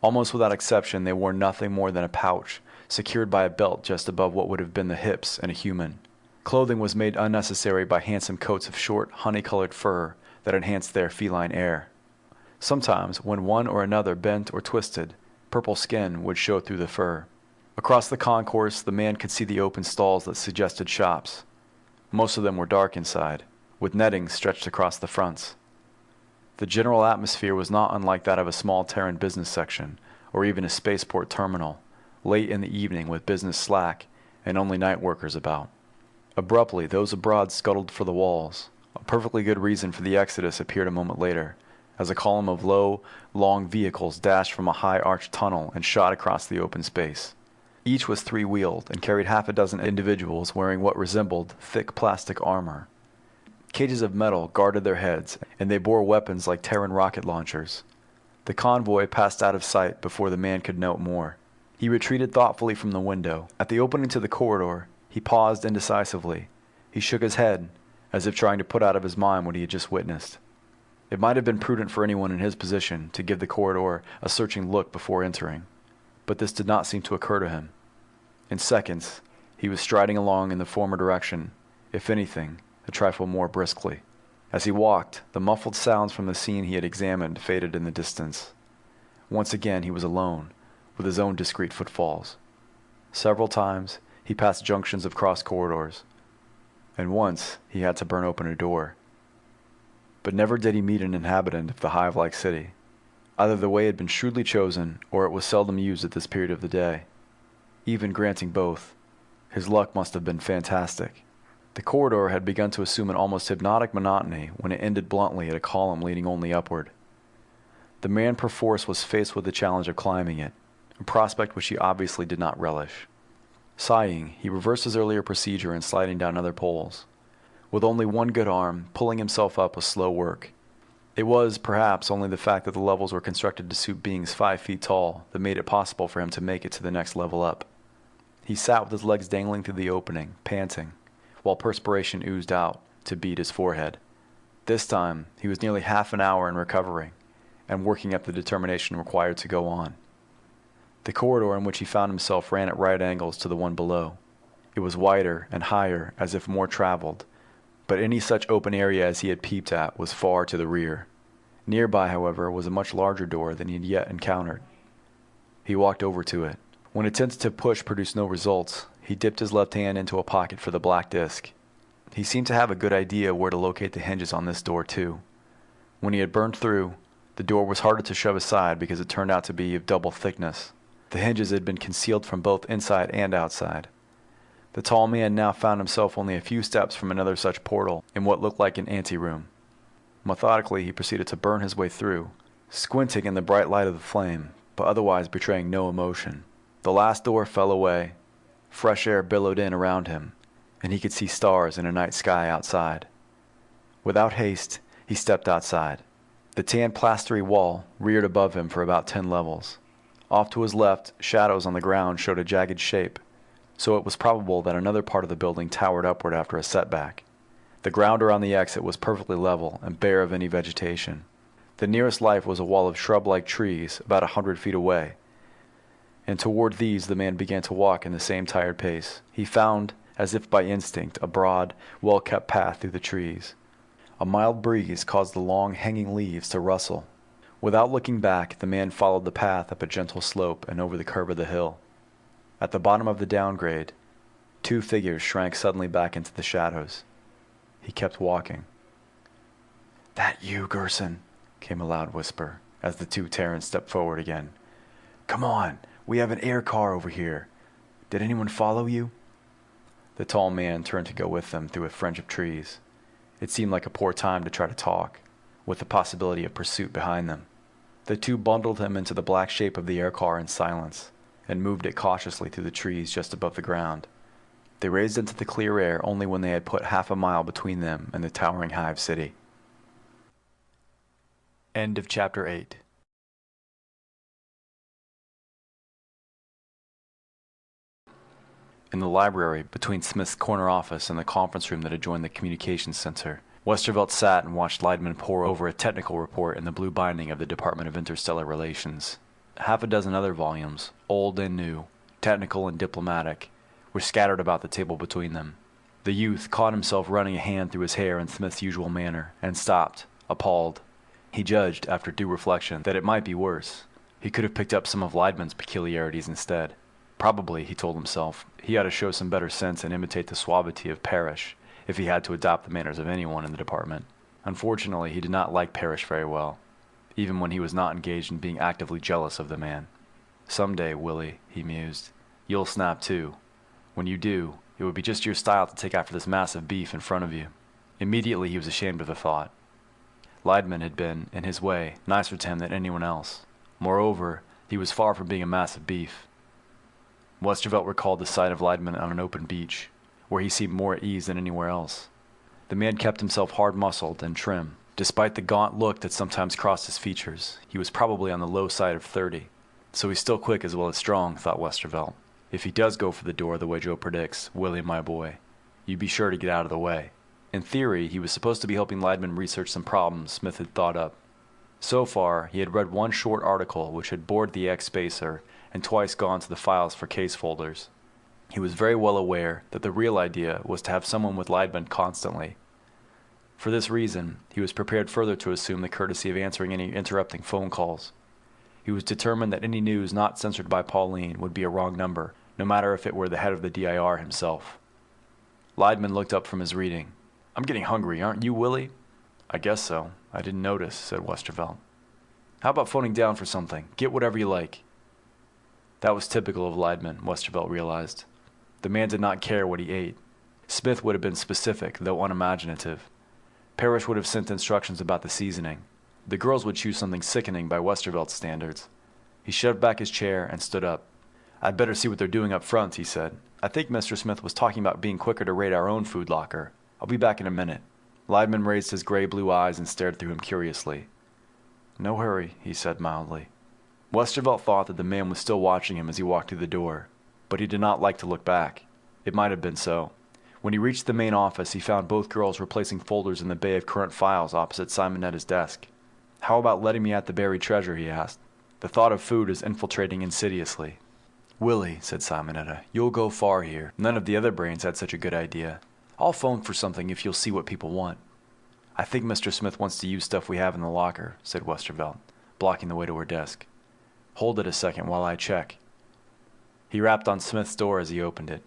Almost without exception, they wore nothing more than a pouch, secured by a belt just above what would have been the hips in a human. Clothing was made unnecessary by handsome coats of short, honey-colored fur that enhanced their feline air. Sometimes, when one or another bent or twisted, purple skin would show through the fur. Across the concourse, the man could see the open stalls that suggested shops. Most of them were dark inside, with netting stretched across the fronts. The general atmosphere was not unlike that of a small Terran business section, or even a spaceport terminal, late in the evening with business slack and only night workers about. Abruptly, those abroad scuttled for the walls. A perfectly good reason for the exodus appeared a moment later, as a column of low, long vehicles dashed from a high arched tunnel and shot across the open space. Each was 3-wheeled and carried half a dozen individuals wearing what resembled thick plastic armor. Cages of metal guarded their heads, and they bore weapons like Terran rocket launchers. The convoy passed out of sight before the man could note more. He retreated thoughtfully from the window. At the opening to the corridor, he paused indecisively. He shook his head, as if trying to put out of his mind what he had just witnessed. It might have been prudent for anyone in his position to give the corridor a searching look before entering, but this did not seem to occur to him. In seconds, He was striding along in the former direction, if anything, a trifle more briskly. As he walked, the muffled sounds from the scene he had examined faded in the distance. Once again he was alone, with his own discreet footfalls. Several times he passed junctions of cross corridors, and once he had to burn open a door. But never did he meet an inhabitant of the hive-like city. Either the way had been shrewdly chosen, or it was seldom used at this period of the day. Even granting both, his luck must have been fantastic. The corridor had begun to assume an almost hypnotic monotony when it ended bluntly at a column leading only upward. The man perforce was faced with the challenge of climbing it, a prospect which he obviously did not relish. Sighing, he reversed his earlier procedure in sliding down other poles. With only one good arm, pulling himself up was slow work. It was, perhaps, only the fact that the levels were constructed to suit beings 5 feet tall that made it possible for him to make it to the next level up. He sat with his legs dangling through the opening, panting, while perspiration oozed out to bead his forehead. This time, he was nearly half an hour in recovering, and working up the determination required to go on. The corridor in which he found himself ran at right angles to the one below. It was wider and higher, as if more traveled, but any such open area as he had peeped at was far to the rear. Nearby, however, was a much larger door than he had yet encountered. He walked over to it. When a tentative push produced no results, he dipped his left hand into a pocket for the black disc. He seemed to have a good idea where to locate the hinges on this door, too. When he had burned through, the door was harder to shove aside because it turned out to be of double thickness. The hinges had been concealed from both inside and outside. The tall man now found himself only a few steps from another such portal in what looked like an anteroom. Methodically, he proceeded to burn his way through, squinting in the bright light of the flame, but otherwise betraying no emotion. The last door fell away. Fresh air billowed in around him, and he could see stars in a night sky outside. Without haste, he stepped outside. The tan plastery wall reared above him for about 10 levels. Off to his left, shadows on the ground showed a jagged shape, so it was probable that another part of the building towered upward after a setback. The ground around the exit was perfectly level and bare of any vegetation. The nearest life was a wall of shrub-like trees about 100 feet away, and toward these the man began to walk in the same tired pace. He found, as if by instinct, a broad, well-kept path through the trees. A mild breeze caused the long, hanging leaves to rustle. Without looking back, the man followed the path up a gentle slope and over the curve of the hill. At the bottom of the downgrade, 2 figures shrank suddenly back into the shadows. He kept walking. "That you, Gerson?" came a loud whisper, as the 2 Terrans stepped forward again. "Come on, we have an air car over here. Did anyone follow you?" The tall man turned to go with them through a fringe of trees. It seemed like a poor time to try to talk, with the possibility of pursuit behind them. The 2 bundled him into the black shape of the air car in silence, and moved it cautiously through the trees just above the ground. They raised into the clear air only when they had put half a mile between them and the towering hive city. End of Chapter 8. In the library, between Smith's corner office and the conference room that adjoined the communications center, Westervelt sat and watched Leidman pore over a technical report in the blue binding of the Department of Interstellar Relations. Half a dozen other volumes, old and new, technical and diplomatic, were scattered about the table between them. The youth caught himself running a hand through his hair in Smith's usual manner, and stopped, appalled. He judged, after due reflection, that it might be worse. He could have picked up some of Leidman's peculiarities instead. Probably, he told himself, he ought to show some better sense and imitate the suavity of Parrish, if he had to adopt the manners of anyone in the department. Unfortunately, he did not like Parrish very well, even when he was not engaged in being actively jealous of the man. "Someday, Willie," he mused, "you'll snap too. When you do, it would be just your style to take after this massive beef in front of you." Immediately he was ashamed of the thought. Leidman had been, in his way, nicer to him than anyone else. Moreover, he was far from being a massive beef. Westervelt recalled the sight of Leidman on an open beach, where he seemed more at ease than anywhere else. The man kept himself hard-muscled and trim. Despite the gaunt look that sometimes crossed his features, he was probably on the low side of 30. So he's still quick as well as strong, thought Westervelt. If he does go for the door the way Joe predicts, Willie, my boy, you be sure to get out of the way. In theory, he was supposed to be helping Leidman research some problems Smith had thought up. So far, he had read one short article which had bored the ex-spacer and twice gone to the files for case folders. He was very well aware that the real idea was to have someone with Leidman constantly. For this reason, he was prepared further to assume the courtesy of answering any interrupting phone calls. He was determined that any news not censored by Pauline would be a wrong number, no matter if it were the head of the DIR himself. Leidman looked up from his reading. "I'm getting hungry, aren't you, Willie?" "I guess so. I didn't notice," said Westervelt. "How about phoning down for something? Get whatever you like." That was typical of Leidman, Westervelt realized. The man did not care what he ate. Smith would have been specific, though unimaginative. Parrish would have sent instructions about the seasoning. The girls would choose something sickening by Westervelt's standards. He shoved back his chair and stood up. "I'd better see what they're doing up front," he said. "I think Mr. Smith was talking about being quicker to raid our own food locker. I'll be back in a minute." Leidman raised his gray-blue eyes and stared through him curiously. "No hurry," he said mildly. Westervelt thought that the man was still watching him as he walked through the door, but he did not like to look back. It might have been so. When he reached the main office, he found both girls replacing folders in the bay of current files opposite Simonetta's desk. "How about letting me at the buried treasure?" he asked. "The thought of food is infiltrating insidiously." "Willie," said Simonetta, "you'll go far here. None of the other brains had such a good idea. I'll phone for something if you'll see what people want." "I think Mr. Smith wants to use stuff we have in the locker," said Westervelt, blocking the way to her desk. "Hold it a second while I check." He rapped on Smith's door as he opened it.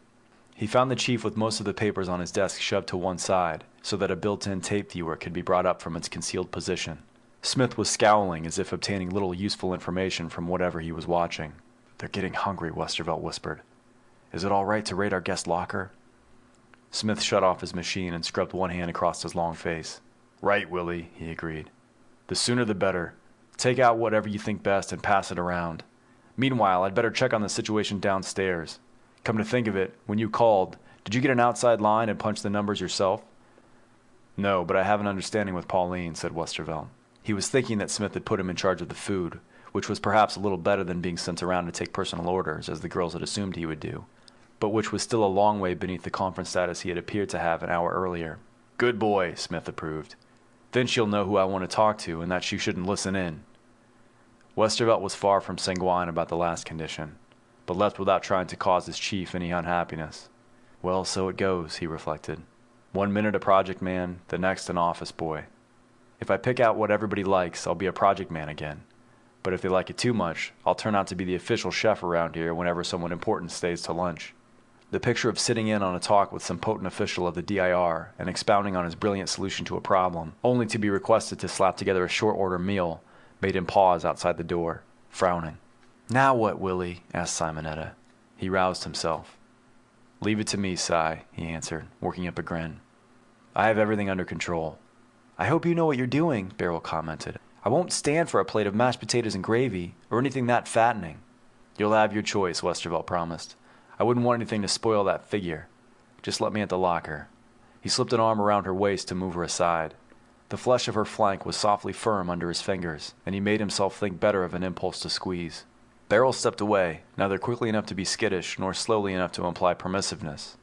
He found the chief with most of the papers on his desk shoved to one side, so that a built-in tape viewer could be brought up from its concealed position. Smith was scowling as if obtaining little useful information from whatever he was watching. "They're getting hungry," Westervelt whispered. "Is it all right to raid our guest locker?" Smith shut off his machine and scrubbed one hand across his long face. "Right, Willie," he agreed. "The sooner the better. Take out whatever you think best and pass it around. Meanwhile, I'd better check on the situation downstairs. Come to think of it, when you called, did you get an outside line and punch the numbers yourself?" "No, but I have an understanding with Pauline," said Westervelt. He was thinking that Smith had put him in charge of the food, which was perhaps a little better than being sent around to take personal orders, as the girls had assumed he would do, but which was still a long way beneath the conference status he had appeared to have an hour earlier. "Good boy," Smith approved. "Then she'll know who I want to talk to and that she shouldn't listen in." Westervelt was far from sanguine about the last condition, but left without trying to cause his chief any unhappiness. Well, so it goes, he reflected. 1 minute a project man, the next an office boy. If I pick out what everybody likes, I'll be a project man again. But if they like it too much, I'll turn out to be the official chef around here whenever someone important stays to lunch. The picture of sitting in on a talk with some potent official of the DIR and expounding on his brilliant solution to a problem, only to be requested to slap together a short-order meal, made him pause outside the door, frowning. "Now what, Willie?" asked Simonetta. He roused himself. "Leave it to me, Si," he answered, working up a grin. "I have everything under control." "I hope you know what you're doing," Beryl commented. "I won't stand for a plate of mashed potatoes and gravy, or anything that fattening." "You'll have your choice," Westervelt promised. "I wouldn't want anything to spoil that figure. Just let me at the locker." He slipped an arm around her waist to move her aside. The flesh of her flank was softly firm under his fingers, and he made himself think better of an impulse to squeeze. Beryl stepped away, neither quickly enough to be skittish, nor slowly enough to imply permissiveness.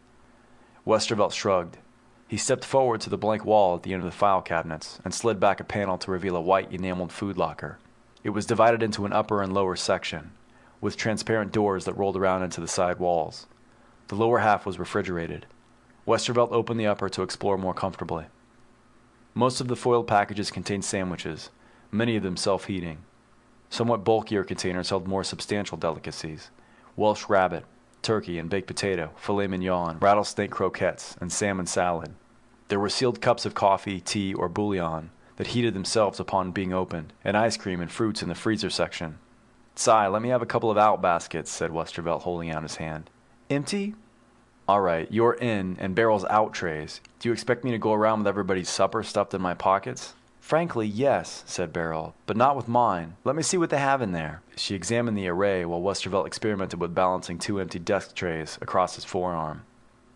Westervelt shrugged. He stepped forward to the blank wall at the end of the file cabinets, and slid back a panel to reveal a white enameled food locker. It was divided into an upper and lower section, with transparent doors that rolled around into the side walls. The lower half was refrigerated. Westervelt opened the upper to explore more comfortably. Most of the foiled packages contained sandwiches, many of them self-heating. Somewhat bulkier containers held more substantial delicacies: Welsh rabbit, turkey and baked potato, filet mignon, rattlesnake croquettes, and salmon salad. There were sealed cups of coffee, tea, or bouillon that heated themselves upon being opened, and ice cream and fruits in the freezer section. "Si, let me have a couple of out baskets," said Westervelt, holding out his hand. "Empty?" "All right, you're in, and Beryl's out trays. Do you expect me to go around with everybody's supper stuffed in my pockets?" "Frankly, yes," said Beryl, "but not with mine. Let me see what they have in there." She examined the array while Westervelt experimented with balancing 2 empty desk trays across his forearm.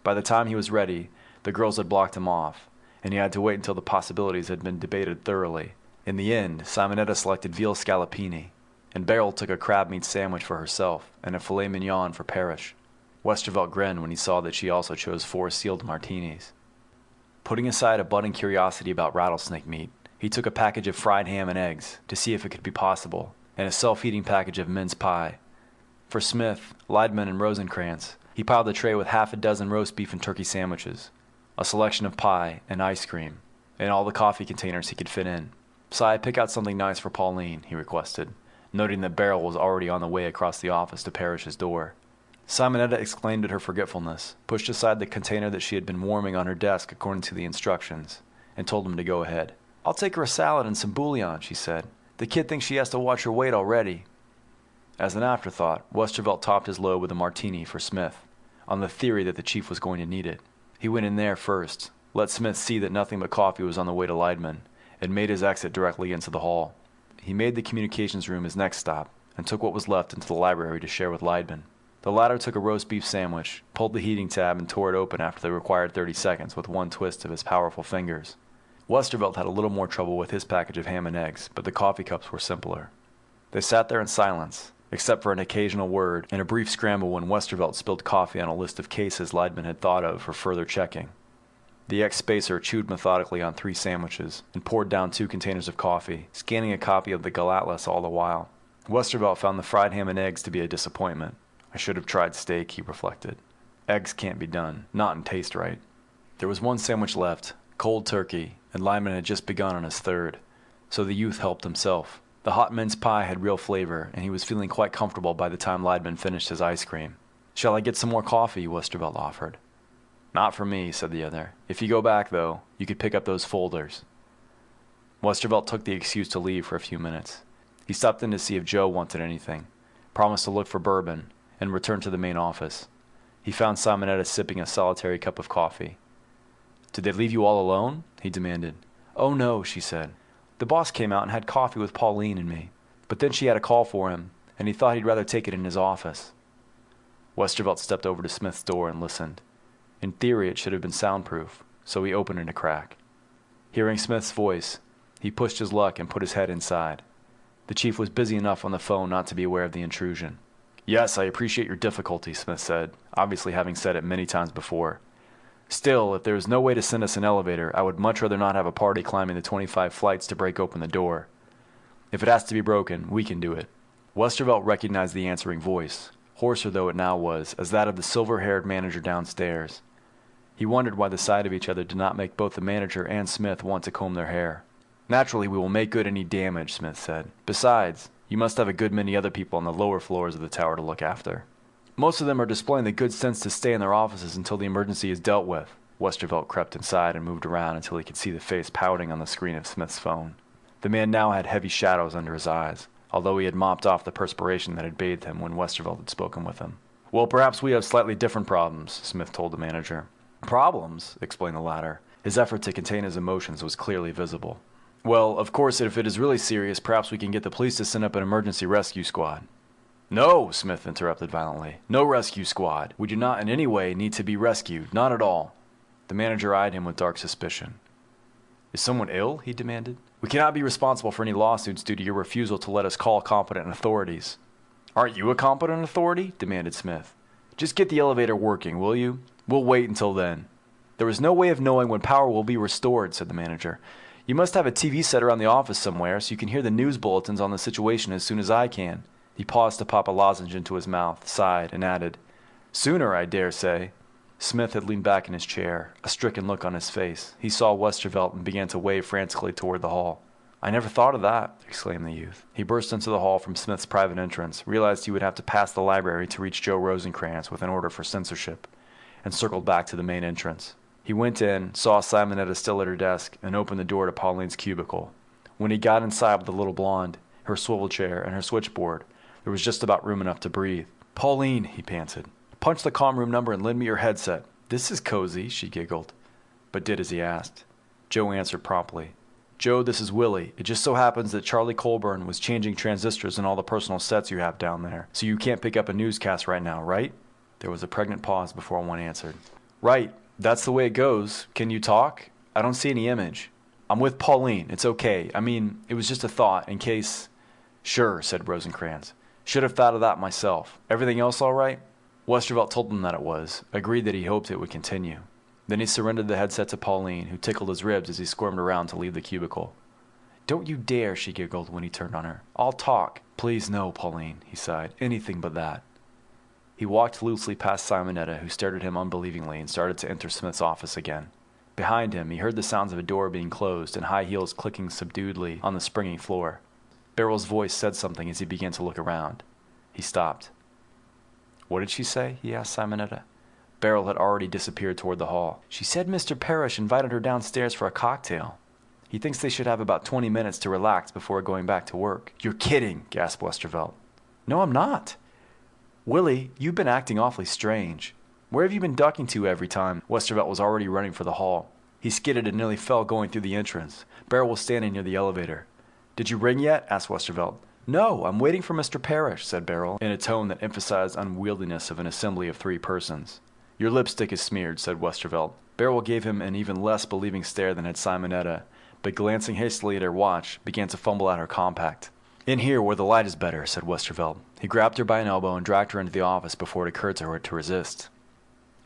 By the time he was ready, the girls had blocked him off, and he had to wait until the possibilities had been debated thoroughly. In the end, Simonetta selected veal scallopini, and Beryl took a crab meat sandwich for herself and a filet mignon for Parrish. Westervelt grinned when he saw that she also chose 4 sealed martinis. Putting aside a budding curiosity about rattlesnake meat, he took a package of fried ham and eggs to see if it could be possible, and a self-heating package of mince pie. For Smith, Leidman, and Rosenkrantz, he He piled a tray with half a dozen roast beef and turkey sandwiches, a selection of pie and ice cream, and all the coffee containers he could fit in. "Si, pick out something nice for Pauline," he requested, noting that Beryl was already on the way across the office to Parrish's door. Simonetta exclaimed at her forgetfulness, pushed aside the container that she had been warming on her desk according to the instructions, and told him to go ahead. "I'll take her a salad and some bouillon," she said. "The kid thinks she has to watch her weight already." As an afterthought, Westervelt topped his load with a martini for Smith, on the theory that the chief was going to need it. He went in there first, let Smith see that nothing but coffee was on the way to Leidman, and made his exit directly into the hall. He made the communications room his next stop, and took what was left into the library to share with Leidman. The latter took a roast beef sandwich, pulled the heating tab, and tore it open after the required 30 seconds with one twist of his powerful fingers. Westervelt had a little more trouble with his package of ham and eggs, but the coffee cups were simpler. They sat there in silence, except for an occasional word and a brief scramble when Westervelt spilled coffee on a list of cases Leidman had thought of for further checking. The ex-spacer chewed methodically on 3 sandwiches and poured down 2 containers of coffee, scanning a copy of the Galatlas all the while. Westervelt found the fried ham and eggs to be a disappointment. "I should have tried steak," he reflected. "Eggs can't be done, not in taste right." There was 1 sandwich left, cold turkey, and Lyman had just begun on his 3rd, so the youth helped himself. The hot mince pie had real flavor, and he was feeling quite comfortable by the time Leidman finished his ice cream. "Shall I get some more coffee?" Westervelt offered. "Not for me," said the other. "If you go back, though, you could pick up those folders." Westervelt took the excuse to leave for a few minutes. He stopped in to see if Joe wanted anything, promised to look for bourbon, and returned to the main office. He found Simonetta sipping a solitary cup of coffee. "Did they leave you all alone?" he demanded. "Oh, no," she said. "The boss came out and had coffee with Pauline and me, but then she had a call for him, and he thought he'd rather take it in his office." Westervelt stepped over to Smith's door and listened. In theory, it should have been soundproof, so he opened it a crack. Hearing Smith's voice, he pushed his luck and put his head inside. The chief was busy enough on the phone not to be aware of the intrusion. "Yes, I appreciate your difficulty," Smith said, obviously having said it many times before. "Still, if there is no way to send us an elevator, I would much rather not have a party climbing the 25 flights to break open the door. If it has to be broken, we can do it." Westervelt recognized the answering voice, hoarser though it now was, as that of the silver-haired manager downstairs. He wondered why the sight of each other did not make both the manager and Smith want to comb their hair. "Naturally, we will make good any damage," Smith said. "Besides, you must have a good many other people on the lower floors of the tower to look after." "Most of them are displaying the good sense to stay in their offices until the emergency is dealt with." Westervelt crept inside and moved around until he could see the face pouting on the screen of Smith's phone. The man now had heavy shadows under his eyes, although he had mopped off the perspiration that had bathed him when Westervelt had spoken with him. "Well, perhaps we have slightly different problems," Smith told the manager. "Problems?" explained the latter. His effort to contain his emotions was clearly visible. "Well, of course, if it is really serious, perhaps we can get the police to send up an emergency rescue squad." "No," Smith interrupted violently. "No rescue squad. We do not in any way need to be rescued. Not at all." The manager eyed him with dark suspicion. "Is someone ill?" he demanded. "We cannot be responsible for any lawsuits due to your refusal to let us call competent authorities." "Aren't you a competent authority?" demanded Smith. "Just get the elevator working, will you? We'll wait until then." "There is no way of knowing when power will be restored," said the manager. "You must have a TV set around the office somewhere so you can hear the news bulletins on the situation as soon as I can." He paused to pop a lozenge into his mouth, sighed, and added, "Sooner, I dare say." Smith had leaned back in his chair, a stricken look on his face. He saw Westervelt and began to wave frantically toward the hall. "I never thought of that," exclaimed the youth. He burst into the hall from Smith's private entrance, realized he would have to pass the library to reach Joe Rosencrantz with an order for censorship, and circled back to the main entrance. He went in, saw Simonetta still at her desk, and opened the door to Pauline's cubicle. When he got inside with the little blonde, her swivel chair, and her switchboard, there was just about room enough to breathe. "Pauline," he panted, "punch the comm room number and lend me your headset." "This is cozy," she giggled, but did as he asked. Joe answered promptly. "Joe, this is Willie. It just so happens that Charlie Colburn was changing transistors in all the personal sets you have down there, so you can't pick up a newscast right now, right?" There was a pregnant pause before one answered. "Right. That's the way it goes. Can you talk? I don't see any image." "I'm with Pauline. It's okay. I mean, it was just a thought, in case—" "Sure," said Rosencrantz. "Should have thought of that myself. Everything else all right?" Westervelt told him that it was, agreed that he hoped it would continue. Then he surrendered the headset to Pauline, who tickled his ribs as he squirmed around to leave the cubicle. "Don't you dare," she giggled when he turned on her. "I'll talk." "Please no, Pauline," he sighed. "Anything but that." He walked loosely past Simonetta, who stared at him unbelievingly, and started to enter Smith's office again. Behind him, he heard the sounds of a door being closed and high heels clicking subduedly on the springy floor. Beryl's voice said something as he began to look around. He stopped. "What did she say?" he asked Simonetta. Beryl had already disappeared toward the hall. "She said Mr. Parrish invited her downstairs for a cocktail. He thinks they should have about 20 minutes to relax before going back to work." "You're kidding," gasped Westervelt. "No, I'm not. Willie, you've been acting awfully strange. Where have you been ducking to every time?" Westervelt was already running for the hall. He skidded and nearly fell going through the entrance. Beryl was standing near the elevator. "Did you ring yet?" asked Westervelt. "No, I'm waiting for Mr. Parrish," said Beryl, in a tone that emphasized unwieldiness of an assembly of 3 persons. "Your lipstick is smeared," said Westervelt. Beryl gave him an even less believing stare than had Simonetta, but glancing hastily at her watch, began to fumble out her compact. "In here, where the light is better," said Westervelt. He grabbed her by an elbow and dragged her into the office before it occurred to her to resist.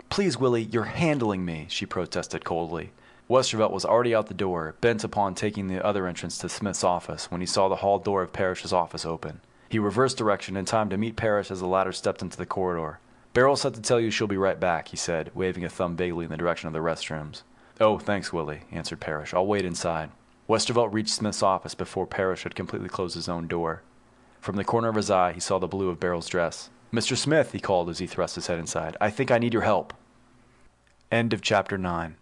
"Please, Willie, you're handling me," she protested coldly. Westervelt was already out the door, bent upon taking the other entrance to Smith's office, when he saw the hall door of Parrish's office open. He reversed direction in time to meet Parrish as the latter stepped into the corridor. "Beryl said to tell you she'll be right back," he said, waving a thumb vaguely in the direction of the restrooms. "Oh, thanks, Willie," answered Parrish. "I'll wait inside." Westervelt reached Smith's office before Parrish had completely closed his own door. From the corner of his eye, he saw the blue of Beryl's dress. "Mr. Smith," he called as he thrust his head inside, "I think I need your help." End of Chapter 9.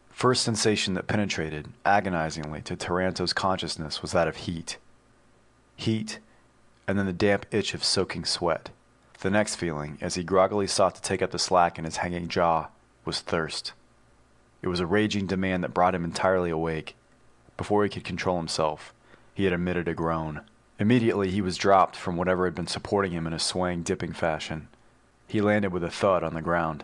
First sensation that penetrated, agonizingly, to Taranto's consciousness was that of heat. Heat, and then the damp itch of soaking sweat. The next feeling, as he groggily sought to take up the slack in his hanging jaw, was thirst. It was a raging demand that brought him entirely awake. Before he could control himself, he had emitted a groan. Immediately he was dropped from whatever had been supporting him in a swaying, dipping fashion. He landed with a thud on the ground.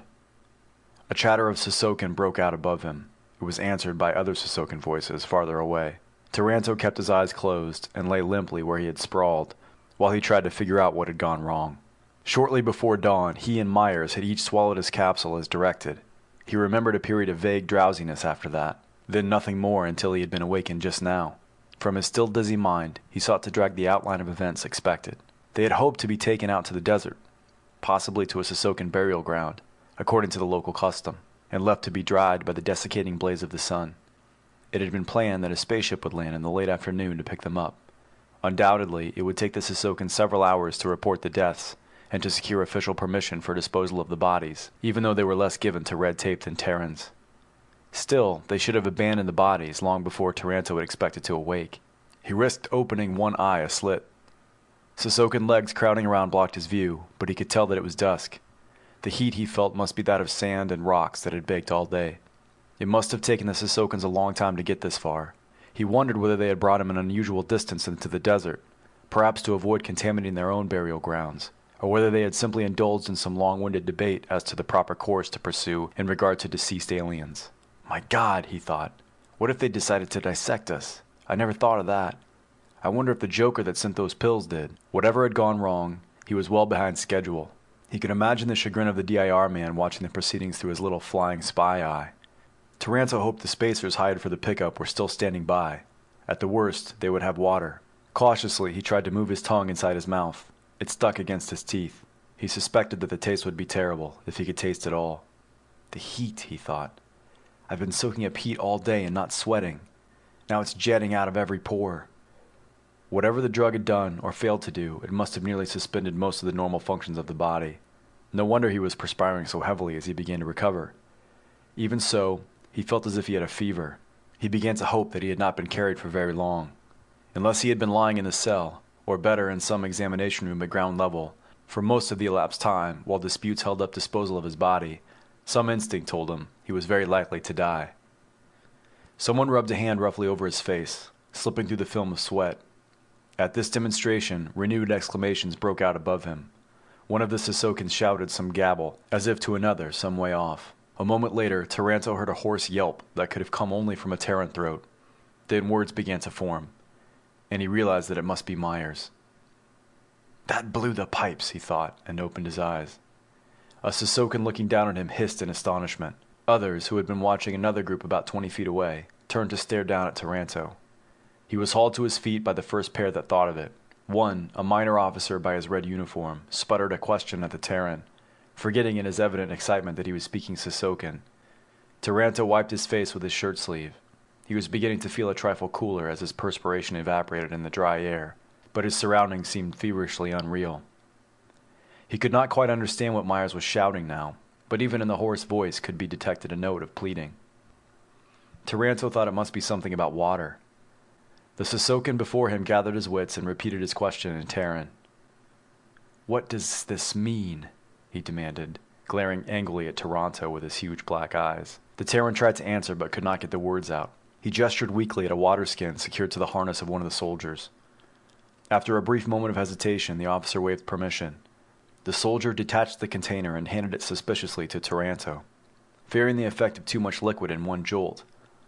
A chatter of Sisokan broke out above him. It was answered by other Sisokan voices farther away. Taranto kept his eyes closed and lay limply where he had sprawled, while he tried to figure out what had gone wrong. Shortly before dawn, he and Myers had each swallowed his capsule as directed. He remembered a period of vague drowsiness after that, then nothing more until he had been awakened just now. From his still dizzy mind, he sought to drag the outline of events expected. They had hoped to be taken out to the desert, possibly to a Sisokan burial ground, according to the local custom, and left to be dried by the desiccating blaze of the sun. It had been planned that a spaceship would land in the late afternoon to pick them up. Undoubtedly, it would take the Sisokans several hours to report the deaths, and to secure official permission for disposal of the bodies, even though they were less given to red tape than Terrans. Still, they should have abandoned the bodies long before Taranto had expected to awake. He risked opening one eye a slit. Sisokan legs crowding around blocked his view, but he could tell that it was dusk. The heat he felt must be that of sand and rocks that had baked all day. It must have taken the Sisokans a long time to get this far. He wondered whether they had brought him an unusual distance into the desert, perhaps to avoid contaminating their own burial grounds, or whether they had simply indulged in some long-winded debate as to the proper course to pursue in regard to deceased aliens. "My God," he thought, "what if they decided to dissect us? I never thought of that. I wonder if the joker that sent those pills did." Whatever had gone wrong, he was well behind schedule. He could imagine the chagrin of the DIR man watching the proceedings through his little flying spy eye. Taranto hoped the spacers hired for the pickup were still standing by. At the worst, they would have water. Cautiously, he tried to move his tongue inside his mouth. It stuck against his teeth. He suspected that the taste would be terrible, if he could taste at all. The heat, he thought. I've been soaking up heat all day and not sweating. Now it's jetting out of every pore. Whatever the drug had done, or failed to do, it must have nearly suspended most of the normal functions of the body. No wonder he was perspiring so heavily as he began to recover. Even so, he felt as if he had a fever. He began to hope that he had not been carried for very long. Unless he had been lying in the cell, or better, in some examination room at ground level, for most of the elapsed time, while disputes held up disposal of his body, some instinct told him he was very likely to die. Someone rubbed a hand roughly over his face, slipping through the film of sweat. At this demonstration, renewed exclamations broke out above him. One of the Sisokans shouted some gabble, as if to another some way off. A moment later, Taranto heard a hoarse yelp that could have come only from a Terran throat. Then words began to form, and he realized that it must be Myers. "That blew the pipes," he thought, and opened his eyes. A Sisokan looking down at him hissed in astonishment. Others, who had been watching another group about 20 feet away, turned to stare down at Taranto. He was hauled to his feet by the first pair that thought of it. One, a minor officer by his red uniform, sputtered a question at the Terran, forgetting in his evident excitement that he was speaking Sisokan. Taranto wiped his face with his shirt sleeve. He was beginning to feel a trifle cooler as his perspiration evaporated in the dry air, but his surroundings seemed feverishly unreal. He could not quite understand what Myers was shouting now, but even in the hoarse voice could be detected a note of pleading. Taranto thought it must be something about water. The Sisokan before him gathered his wits and repeated his question in Terran. "What does this mean?" he demanded, glaring angrily at Taranto with his huge black eyes. The Terran tried to answer but could not get the words out. He gestured weakly at a water skin secured to the harness of one of the soldiers. After a brief moment of hesitation, the officer waved permission. The soldier detached the container and handed it suspiciously to Taranto. Fearing the effect of too much liquid in one jolt,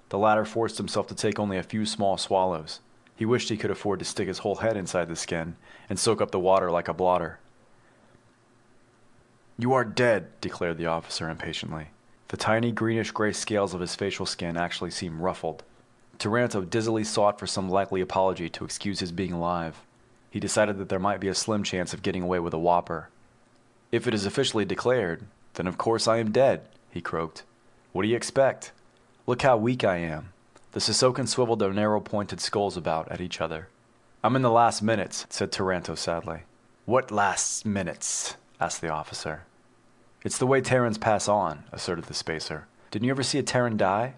the latter forced himself to take only a few small swallows. He wished he could afford to stick his whole head inside the skin and soak up the water like a blotter. "You are dead," declared the officer impatiently. The tiny greenish-gray scales of his facial skin actually seemed ruffled. Taranto dizzily sought for some likely apology to excuse his being alive. He decided that there might be a slim chance of getting away with a whopper. "If it is officially declared, then of course I am dead," he croaked. "What do you expect? Look how weak I am." The Sisokan swiveled their narrow-pointed skulls about at each other. "I'm in the last minutes," said Taranto sadly. "What last minutes?" asked the officer. "It's the way Terrans pass on," asserted the spacer. "Didn't you ever see a Terran die?"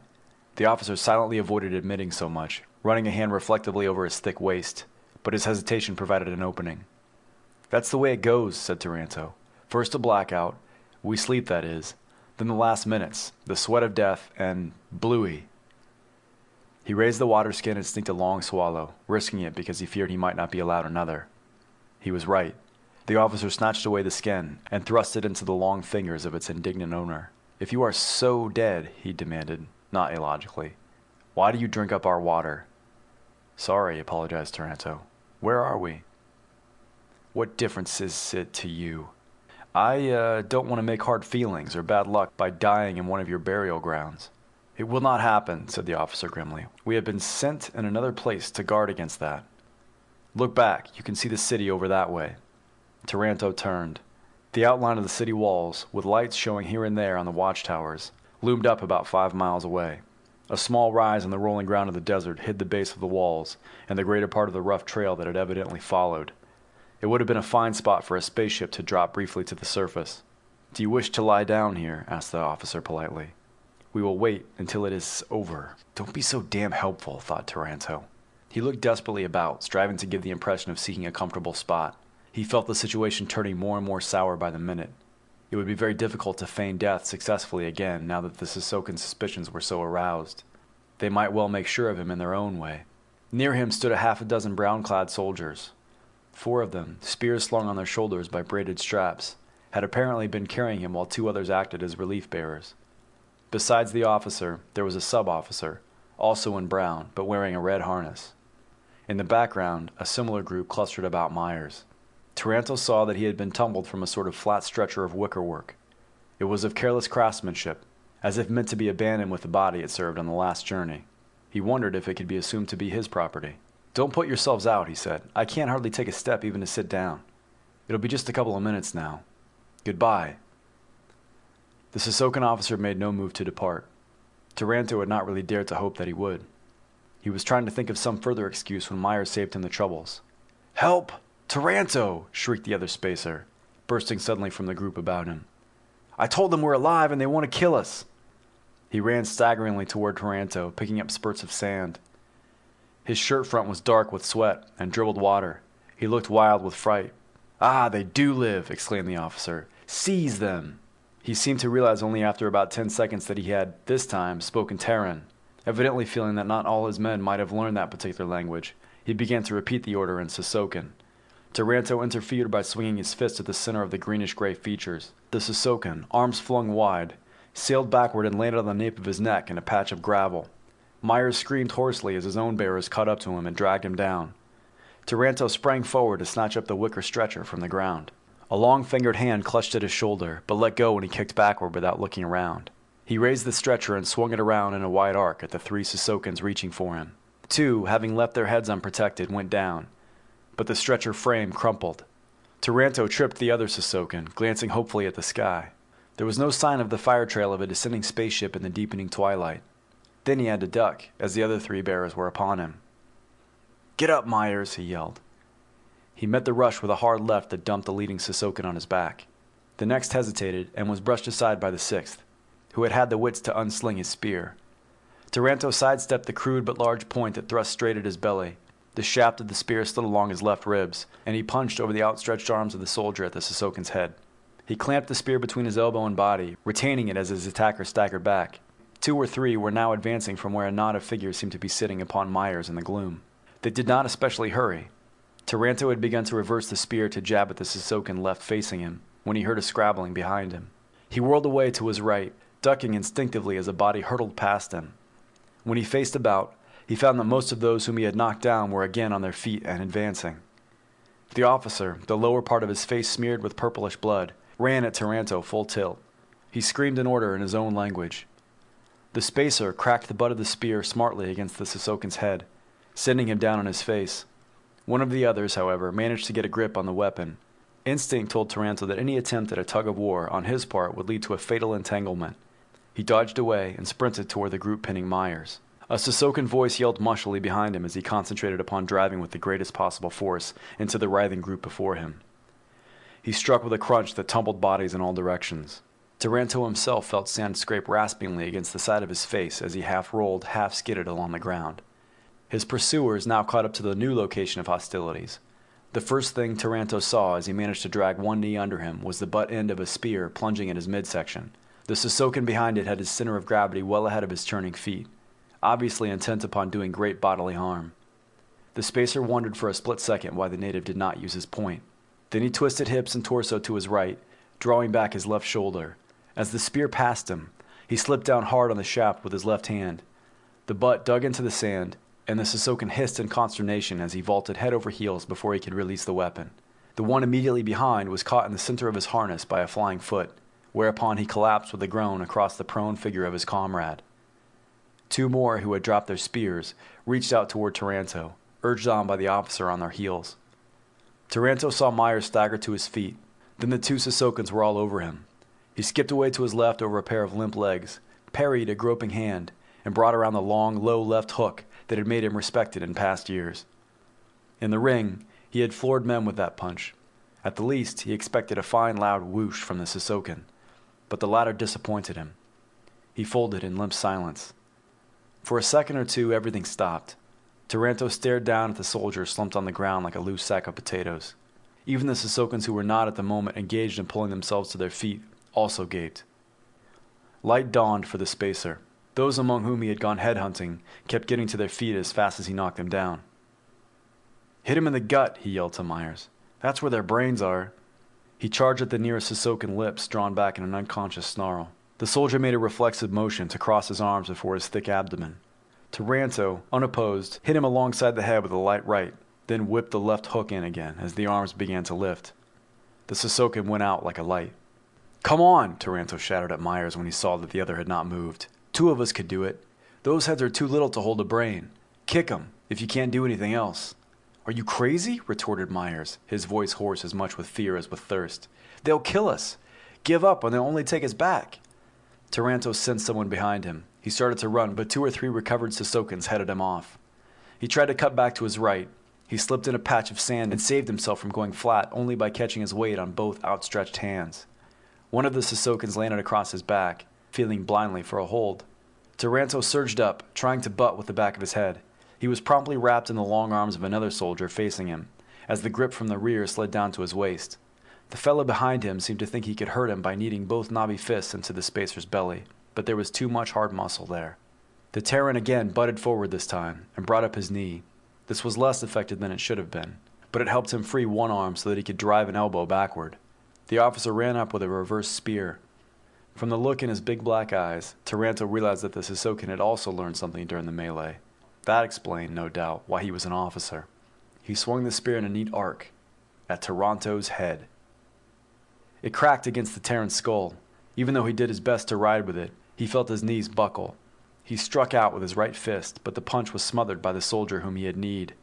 The officer silently avoided admitting so much, running a hand reflectively over his thick waist, but his hesitation provided an opening. "That's the way it goes," said Taranto. "First a blackout, we sleep that is, then the last minutes, the sweat of death, and bluey." He raised the water skin and sneaked a long swallow, risking it because he feared he might not be allowed another. He was right. The officer snatched away the skin and thrust it into the long fingers of its indignant owner. "If you are so dead," he demanded, not illogically, "why do you drink up our water?" "Sorry," apologized Taranto. "Where are we?" "What difference is it to you? I don't want to make hard feelings or bad luck by dying in one of your burial grounds." "It will not happen," said the officer grimly. "We have been sent in another place to guard against that. Look back, you can see the city over that way." Taranto turned. The outline of the city walls, with lights showing here and there on the watchtowers, loomed up about 5 miles away. A small rise in the rolling ground of the desert hid the base of the walls and the greater part of the rough trail that it evidently followed. It would have been a fine spot for a spaceship to drop briefly to the surface. "Do you wish to lie down here?" asked the officer politely. "We will wait until it is over." "Don't be so damn helpful," thought Taranto. He looked desperately about, striving to give the impression of seeking a comfortable spot. He felt the situation turning more and more sour by the minute. It would be very difficult to feign death successfully again now that the Sisokan suspicions were so aroused. They might well make sure of him in their own way. Near him stood a half a dozen brown-clad soldiers. 4 of them, spears slung on their shoulders by braided straps, had apparently been carrying him while 2 others acted as relief bearers. Besides the officer, there was a sub-officer, also in brown, but wearing a red harness. In the background, a similar group clustered about Myers. Taranto saw that he had been tumbled from a sort of flat stretcher of wickerwork. It was of careless craftsmanship, as if meant to be abandoned with the body it served on the last journey. He wondered if it could be assumed to be his property. "Don't put yourselves out," he said. "I can't hardly take a step even to sit down. It'll be just a couple of minutes now. Goodbye." The Sisokan officer made no move to depart. Taranto had not really dared to hope that he would. He was trying to think of some further excuse when Myers saved him the troubles. "Help! Taranto!" shrieked the other spacer, bursting suddenly from the group about him. "I told them we're alive and they want to kill us." He ran staggeringly toward Taranto, picking up spurts of sand. His shirt front was dark with sweat and dribbled water. He looked wild with fright. "Ah, they do live!" exclaimed the officer. "Seize them!" He seemed to realize only after about 10 seconds that he had, this time, spoken Terran. Evidently feeling that not all his men might have learned that particular language, he began to repeat the order in Sisokan. Taranto interfered by swinging his fist at the center of the greenish-gray features. The Sisokan, arms flung wide, sailed backward and landed on the nape of his neck in a patch of gravel. Myers screamed hoarsely as his own bearers caught up to him and dragged him down. Taranto sprang forward to snatch up the wicker stretcher from the ground. A long-fingered hand clutched at his shoulder, but let go when he kicked backward without looking around. He raised the stretcher and swung it around in a wide arc at the 3 Sisokans reaching for him. Two, having left their heads unprotected, went down, but the stretcher frame crumpled. Taranto tripped the other Sisokan, glancing hopefully at the sky. There was no sign of the fire trail of a descending spaceship in the deepening twilight. Then he had to duck, as the other three bearers were upon him. "Get up, Myers," he yelled. He met the rush with a hard left that dumped the leading Sisokan on his back. The next hesitated and was brushed aside by the sixth, who had had the wits to unsling his spear. Taranto sidestepped the crude but large point that thrust straight at his belly. The shaft of the spear slid along his left ribs, and he punched over the outstretched arms of the soldier at the Sisokan's head. He clamped the spear between his elbow and body, retaining it as his attacker staggered back. Two or three were now advancing from where a knot of figures seemed to be sitting upon Myers in the gloom. They did not especially hurry. Taranto had begun to reverse the spear to jab at the Sisokan left facing him, when he heard a scrabbling behind him. He whirled away to his right, ducking instinctively as a body hurtled past him. When he faced about, he found that most of those whom he had knocked down were again on their feet and advancing. The officer, the lower part of his face smeared with purplish blood, ran at Taranto full tilt. He screamed an order in his own language. The spacer cracked the butt of the spear smartly against the Sisokan's head, sending him down on his face. One of the others, however, managed to get a grip on the weapon. Instinct told Taranto that any attempt at a tug-of-war on his part would lead to a fatal entanglement. He dodged away and sprinted toward the group pinning Myers. A Sisokan voice yelled mushily behind him as he concentrated upon driving with the greatest possible force into the writhing group before him. He struck with a crunch that tumbled bodies in all directions. Taranto himself felt sand scrape raspingly against the side of his face as he half-rolled, half-skidded along the ground. His pursuers now caught up to the new location of hostilities. The first thing Taranto saw as he managed to drag one knee under him was the butt end of a spear plunging at his midsection. The Sisokan behind it had his center of gravity well ahead of his turning feet, obviously intent upon doing great bodily harm. The spacer wondered for a split second why the native did not use his point. Then he twisted hips and torso to his right, drawing back his left shoulder. As the spear passed him, he slipped down hard on the shaft with his left hand. The butt dug into the sand, and the Sisokan hissed in consternation as he vaulted head over heels before he could release the weapon. The one immediately behind was caught in the center of his harness by a flying foot, whereupon he collapsed with a groan across the prone figure of his comrade. Two more who had dropped their spears reached out toward Taranto, urged on by the officer on their heels. Taranto saw Myers stagger to his feet. Then the two Sisokans were all over him. He skipped away to his left over a pair of limp legs, parried a groping hand, and brought around the long, low left hook that had made him respected in past years. In the ring, he had floored men with that punch. At the least, he expected a fine loud whoosh from the Sisokan, but the latter disappointed him. He folded in limp silence. For a second or two, everything stopped. Taranto stared down at the soldier slumped on the ground like a loose sack of potatoes. Even the Sisokans who were not at the moment engaged in pulling themselves to their feet also gaped. Light dawned for the spacer. Those among whom he had gone headhunting kept getting to their feet as fast as he knocked them down. "Hit him in the gut," he yelled to Myers. "That's where their brains are." He charged at the nearest Sisokan lips, drawn back in an unconscious snarl. The soldier made a reflexive motion to cross his arms before his thick abdomen. Taranto, unopposed, hit him alongside the head with a light right, then whipped the left hook in again as the arms began to lift. The Sisokan went out like a light. "Come on," Taranto shouted at Myers when he saw that the other had not moved. "Two of us could do it. Those heads are too little to hold a brain. Kick 'em, if you can't do anything else." "Are you crazy?" retorted Myers, his voice hoarse as much with fear as with thirst. "They'll kill us. Give up and they'll only take us back." Taranto sensed someone behind him. He started to run, but two or three recovered Sisokans headed him off. He tried to cut back to his right. He slipped in a patch of sand and saved himself from going flat only by catching his weight on both outstretched hands. One of the Sisokans landed across his back, feeling blindly for a hold. Taranto surged up, trying to butt with the back of his head. He was promptly wrapped in the long arms of another soldier facing him, as the grip from the rear slid down to his waist. The fellow behind him seemed to think he could hurt him by kneading both knobby fists into the spacer's belly, but there was too much hard muscle there. The Terran again butted forward this time and brought up his knee. This was less effective than it should have been, but it helped him free one arm so that he could drive an elbow backward. The officer ran up with a reverse spear. From the look in his big black eyes, Taranto realized that the Sisokan had also learned something during the melee. That explained, no doubt, why he was an officer. He swung the spear in a neat arc at Taranto's head. It cracked against the Terran's skull. Even though he did his best to ride with it, he felt his knees buckle. He struck out with his right fist, but the punch was smothered by the soldier whom he had kneed.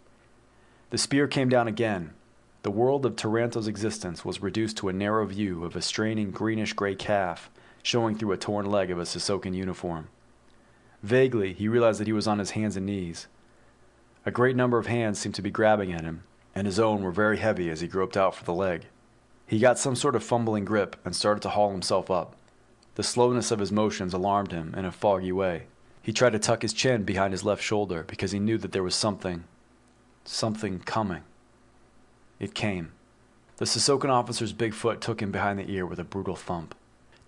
The spear came down again. The world of Taranto's existence was reduced to a narrow view of a straining greenish-gray calf showing through a torn leg of a Sisokan uniform. Vaguely, he realized that he was on his hands and knees. A great number of hands seemed to be grabbing at him, and his own were very heavy as he groped out for the leg. He got some sort of fumbling grip and started to haul himself up. The slowness of his motions alarmed him in a foggy way. He tried to tuck his chin behind his left shoulder because he knew that there was something coming. It came. The Sisokan officer's big foot took him behind the ear with a brutal thump.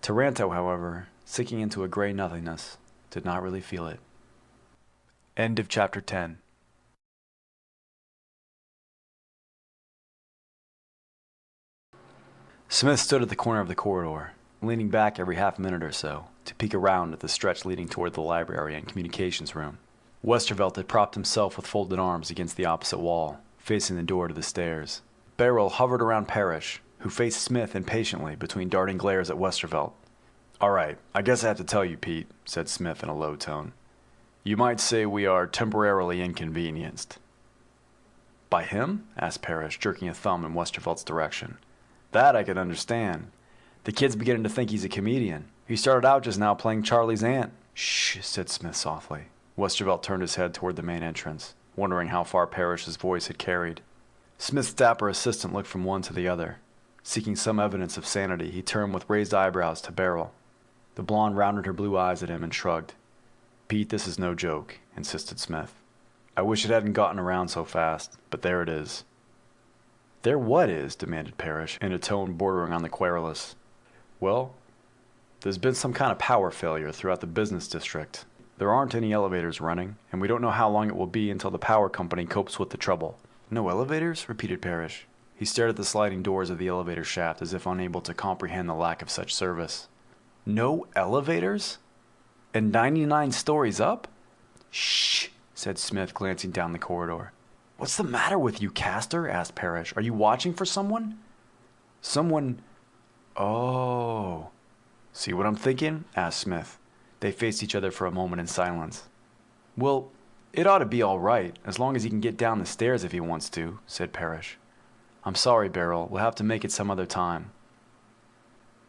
Taranto, however, sinking into a gray nothingness, did not really feel it. End of Chapter 10. Smith stood at the corner of the corridor, leaning back every half minute or so to peek around at the stretch leading toward the library and communications room. Westervelt had propped himself with folded arms against the opposite wall, facing the door to the stairs. Beryl hovered around Parrish, who faced Smith impatiently between darting glares at Westervelt. "All right, I guess I have to tell you, Pete," said Smith in a low tone. "You might say we are temporarily inconvenienced." "By him?" asked Parrish, jerking a thumb in Westervelt's direction. "That I can understand. The kid's beginning to think he's a comedian. He started out just now playing Charlie's aunt." "Shh," said Smith softly. Westervelt turned his head toward the main entrance, wondering how far Parrish's voice had carried. Smith's dapper assistant looked from one to the other. Seeking some evidence of sanity, he turned with raised eyebrows to Beryl. The blonde rounded her blue eyes at him and shrugged. "Pete, this is no joke," insisted Smith. "I wish it hadn't gotten around so fast, but there it is." "There what is?" demanded Parrish, in a tone bordering on the querulous. "Well, there's been some kind of power failure throughout the business district. There aren't any elevators running, and we don't know how long it will be until the power company copes with the trouble." "No elevators?" repeated Parrish. He stared at the sliding doors of the elevator shaft as if unable to comprehend the lack of such service. "No elevators? And 99 stories up?" "Shh," said Smith, glancing down the corridor. "What's the matter with you, Castor?" asked Parrish. "Are you watching for someone?" "Someone... Oh... See what I'm thinking?" asked Smith. They faced each other for a moment in silence. "Well, it ought to be all right, as long as he can get down the stairs if he wants to," said Parrish. "I'm sorry, Beryl. We'll have to make it some other time."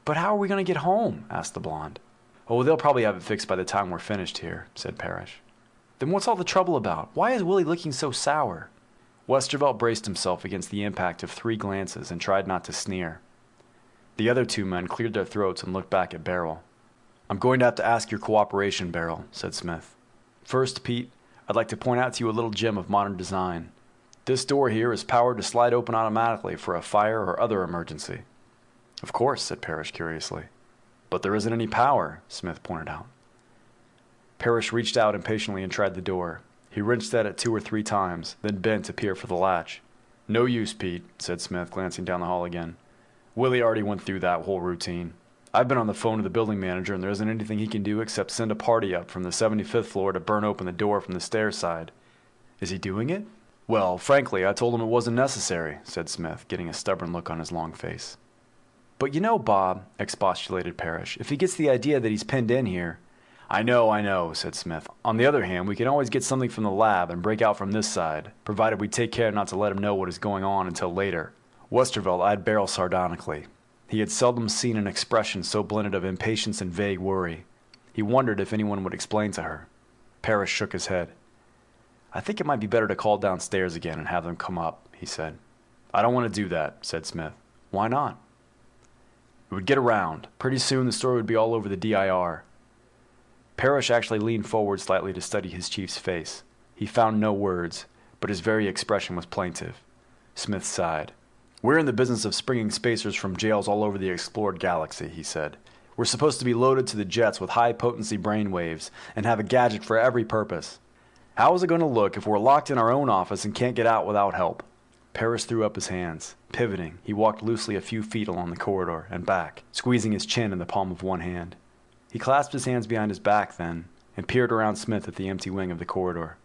"But how are we going to get home?" asked the blonde. "Oh, they'll probably have it fixed by the time we're finished here," said Parrish. "Then what's all the trouble about? Why is Willie looking so sour?" Westervelt braced himself against the impact of 3 glances and tried not to sneer. The other 2 men cleared their throats and looked back at Beryl. "I'm going to have to ask your cooperation, Beryl," said Smith. "First, Pete, I'd like to point out to you a little gem of modern design. This door here is powered to slide open automatically for a fire or other emergency." "Of course," said Parrish curiously. "But there isn't any power," Smith pointed out. Parrish reached out impatiently and tried the door. He wrenched at it 2 or 3 times, then bent to peer for the latch. "No use, Pete," said Smith, glancing down the hall again. "Willie already went through that whole routine. I've been on the phone to the building manager, and there isn't anything he can do except send a party up from the 75th floor to burn open the door from the stair side." "Is he doing it?" "Well, frankly, I told him it wasn't necessary," said Smith, getting a stubborn look on his long face. "But you know, Bob," expostulated Parrish, "if he gets the idea that he's pinned in here—" I know," said Smith. "On the other hand, we can always get something from the lab and break out from this side, provided we take care not to let him know what is going on until later." Westervelt eyed Beryl sardonically. He had seldom seen an expression so blended of impatience and vague worry. He wondered if anyone would explain to her. Parrish shook his head. "I think it might be better to call downstairs again and have them come up," he said. "I don't want to do that," said Smith. "Why not?" "It would get around. Pretty soon the story would be all over the DIR." Parrish actually leaned forward slightly to study his chief's face. He found no words, but his very expression was plaintive. Smith sighed. "We're in the business of springing spacers from jails all over the explored galaxy," he said. "We're supposed to be loaded to the jets with high-potency brainwaves and have a gadget for every purpose. How is it going to look if we're locked in our own office and can't get out without help?" Parrish threw up his hands. Pivoting, he walked loosely a few feet along the corridor and back, squeezing his chin in the palm of one hand. He clasped his hands behind his back then and peered around Smith at the empty wing of the corridor.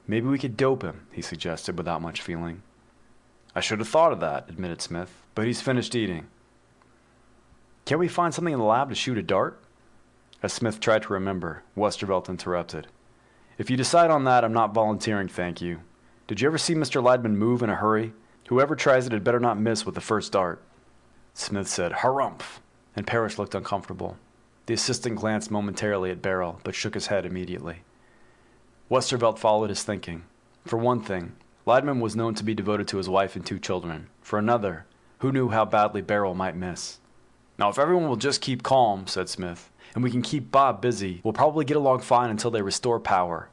"Maybe we could dope him," he suggested without much feeling. "I should have thought of that," admitted Smith, "but he's finished eating." "Can't we find something in the lab to shoot a dart?" As Smith tried to remember, Westervelt interrupted. If you decide on that, I'm not volunteering, thank you. Did you ever see Mr. Leidman move in a hurry? Whoever tries it had better not miss with the first dart. Smith said, harumph, and Parrish looked uncomfortable. The assistant glanced momentarily at Beryl, but shook his head immediately. Westervelt followed his thinking. For one thing, Leidman was known to be devoted to his wife and 2 children. For another, who knew how badly Beryl might miss? Now, if everyone will just keep calm, said Smith, and we can keep Bob busy, we'll probably get along fine until they restore power.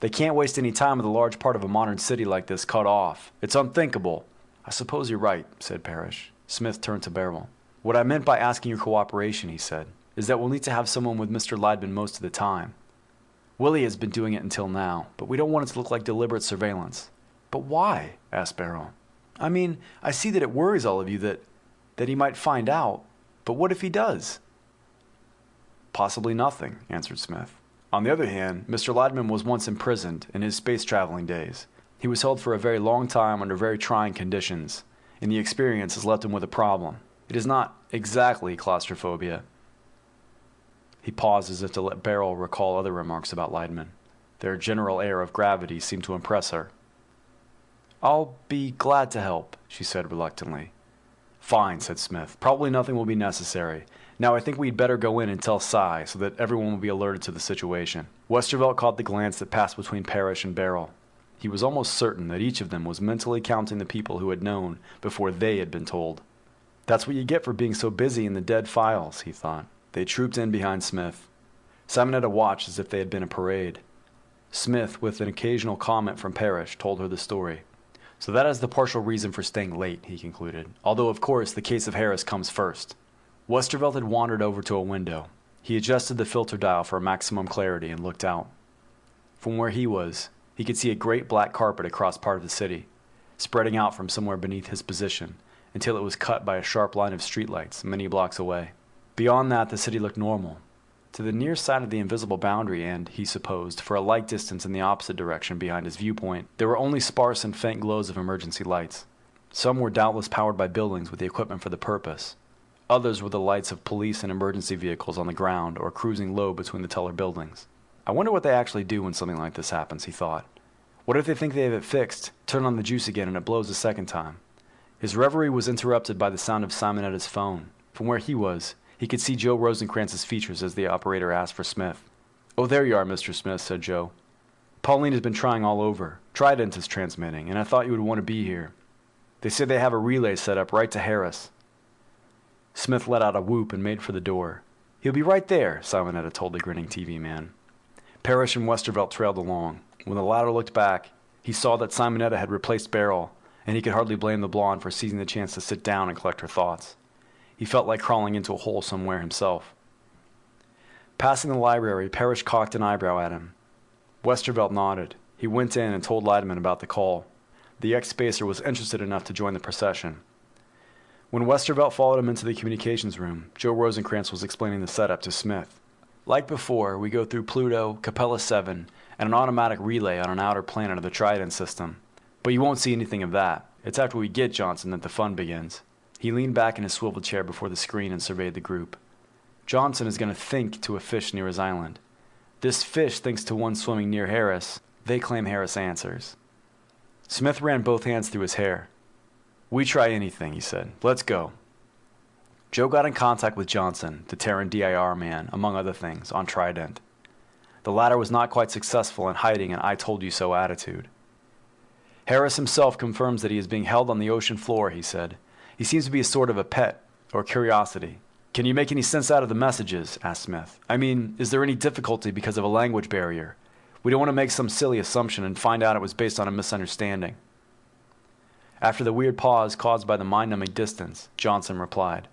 They can't waste any time with a large part of a modern city like this cut off. It's unthinkable. I suppose you're right, said Parrish. Smith turned to Beryl. What I meant by asking your cooperation, he said, is that we'll need to have someone with Mr. Leidman most of the time. Willie has been doing it until now, but we don't want it to look like deliberate surveillance. But why? Asked Beryl. I mean, I see that it worries all of you that he might find out, but what if he does? Possibly nothing, answered Smith. On the other hand, Mr. Leidman was once imprisoned in his space-traveling days. He was held for a very long time under very trying conditions, and the experience has left him with a problem. It is not exactly claustrophobia. He paused as if to let Beryl recall other remarks about Leidman. Their general air of gravity seemed to impress her. I'll be glad to help, she said reluctantly. Fine, said Smith. Probably nothing will be necessary. Now I think we'd better go in and tell Cy so that everyone will be alerted to the situation. Westervelt caught the glance that passed between Parrish and Beryl. He was almost certain that each of them was mentally counting the people who had known before they had been told. That's what you get for being so busy in the dead files, he thought. They trooped in behind Smith. Simonetta watched as if they had been a parade. Smith, with an occasional comment from Parrish, told her the story. So that is the partial reason for staying late, he concluded, although of course the case of Harris comes first. Westervelt had wandered over to a window. He adjusted the filter dial for maximum clarity and looked out. From where he was, he could see a great black carpet across part of the city, spreading out from somewhere beneath his position, until it was cut by a sharp line of streetlights many blocks away. Beyond that, the city looked normal. To the near side of the invisible boundary and, he supposed, for a light distance in the opposite direction behind his viewpoint, there were only sparse and faint glows of emergency lights. Some were doubtless powered by buildings with the equipment for the purpose. Others were the lights of police and emergency vehicles on the ground or cruising low between the taller buildings. I wonder what they actually do when something like this happens, he thought. What if they think they have it fixed, turn on the juice again, and it blows a second time? His reverie was interrupted by the sound of Simonetta's phone. From where he was, he could see Joe Rosencrantz's features as the operator asked for Smith. Oh, there you are, Mr. Smith, said Joe. Pauline has been trying all over. Trident is transmitting, and I thought you would want to be here. They say they have a relay set up right to Harris. Smith let out a whoop and made for the door. He'll be right there, Simonetta told the grinning TV man. Parrish and Westervelt trailed along. When the latter looked back, he saw that Simonetta had replaced Beryl, and he could hardly blame the blonde for seizing the chance to sit down and collect her thoughts. He felt like crawling into a hole somewhere himself. Passing the library, Parrish cocked an eyebrow at him. Westervelt nodded. He went in and told Leidman about the call. The ex-spacer was interested enough to join the procession. When Westervelt followed him into the communications room, Joe Rosencrantz was explaining the setup to Smith. Like before, we go through Pluto, Capella 7, and an automatic relay on an outer planet of the Trident system. But you won't see anything of that. It's after we get Johnson that the fun begins. He leaned back in his swivel chair before the screen and surveyed the group. Johnson is going to think to a fish near his island. This fish thinks to one swimming near Harris. They claim Harris answers. Smith ran both hands through his hair. We try anything, he said. Let's go. Joe got in contact with Johnson, the Terran DIR man, among other things, on Trident. The latter was not quite successful in hiding an I-told-you-so attitude. Harris himself confirms that he is being held on the ocean floor, he said. He seems to be a sort of a pet, or curiosity. Can you make any sense out of the messages? Asked Smith. I mean, is there any difficulty because of a language barrier? We don't want to make some silly assumption and find out it was based on a misunderstanding. After the weird pause caused by the mind-numbing distance, Johnson replied,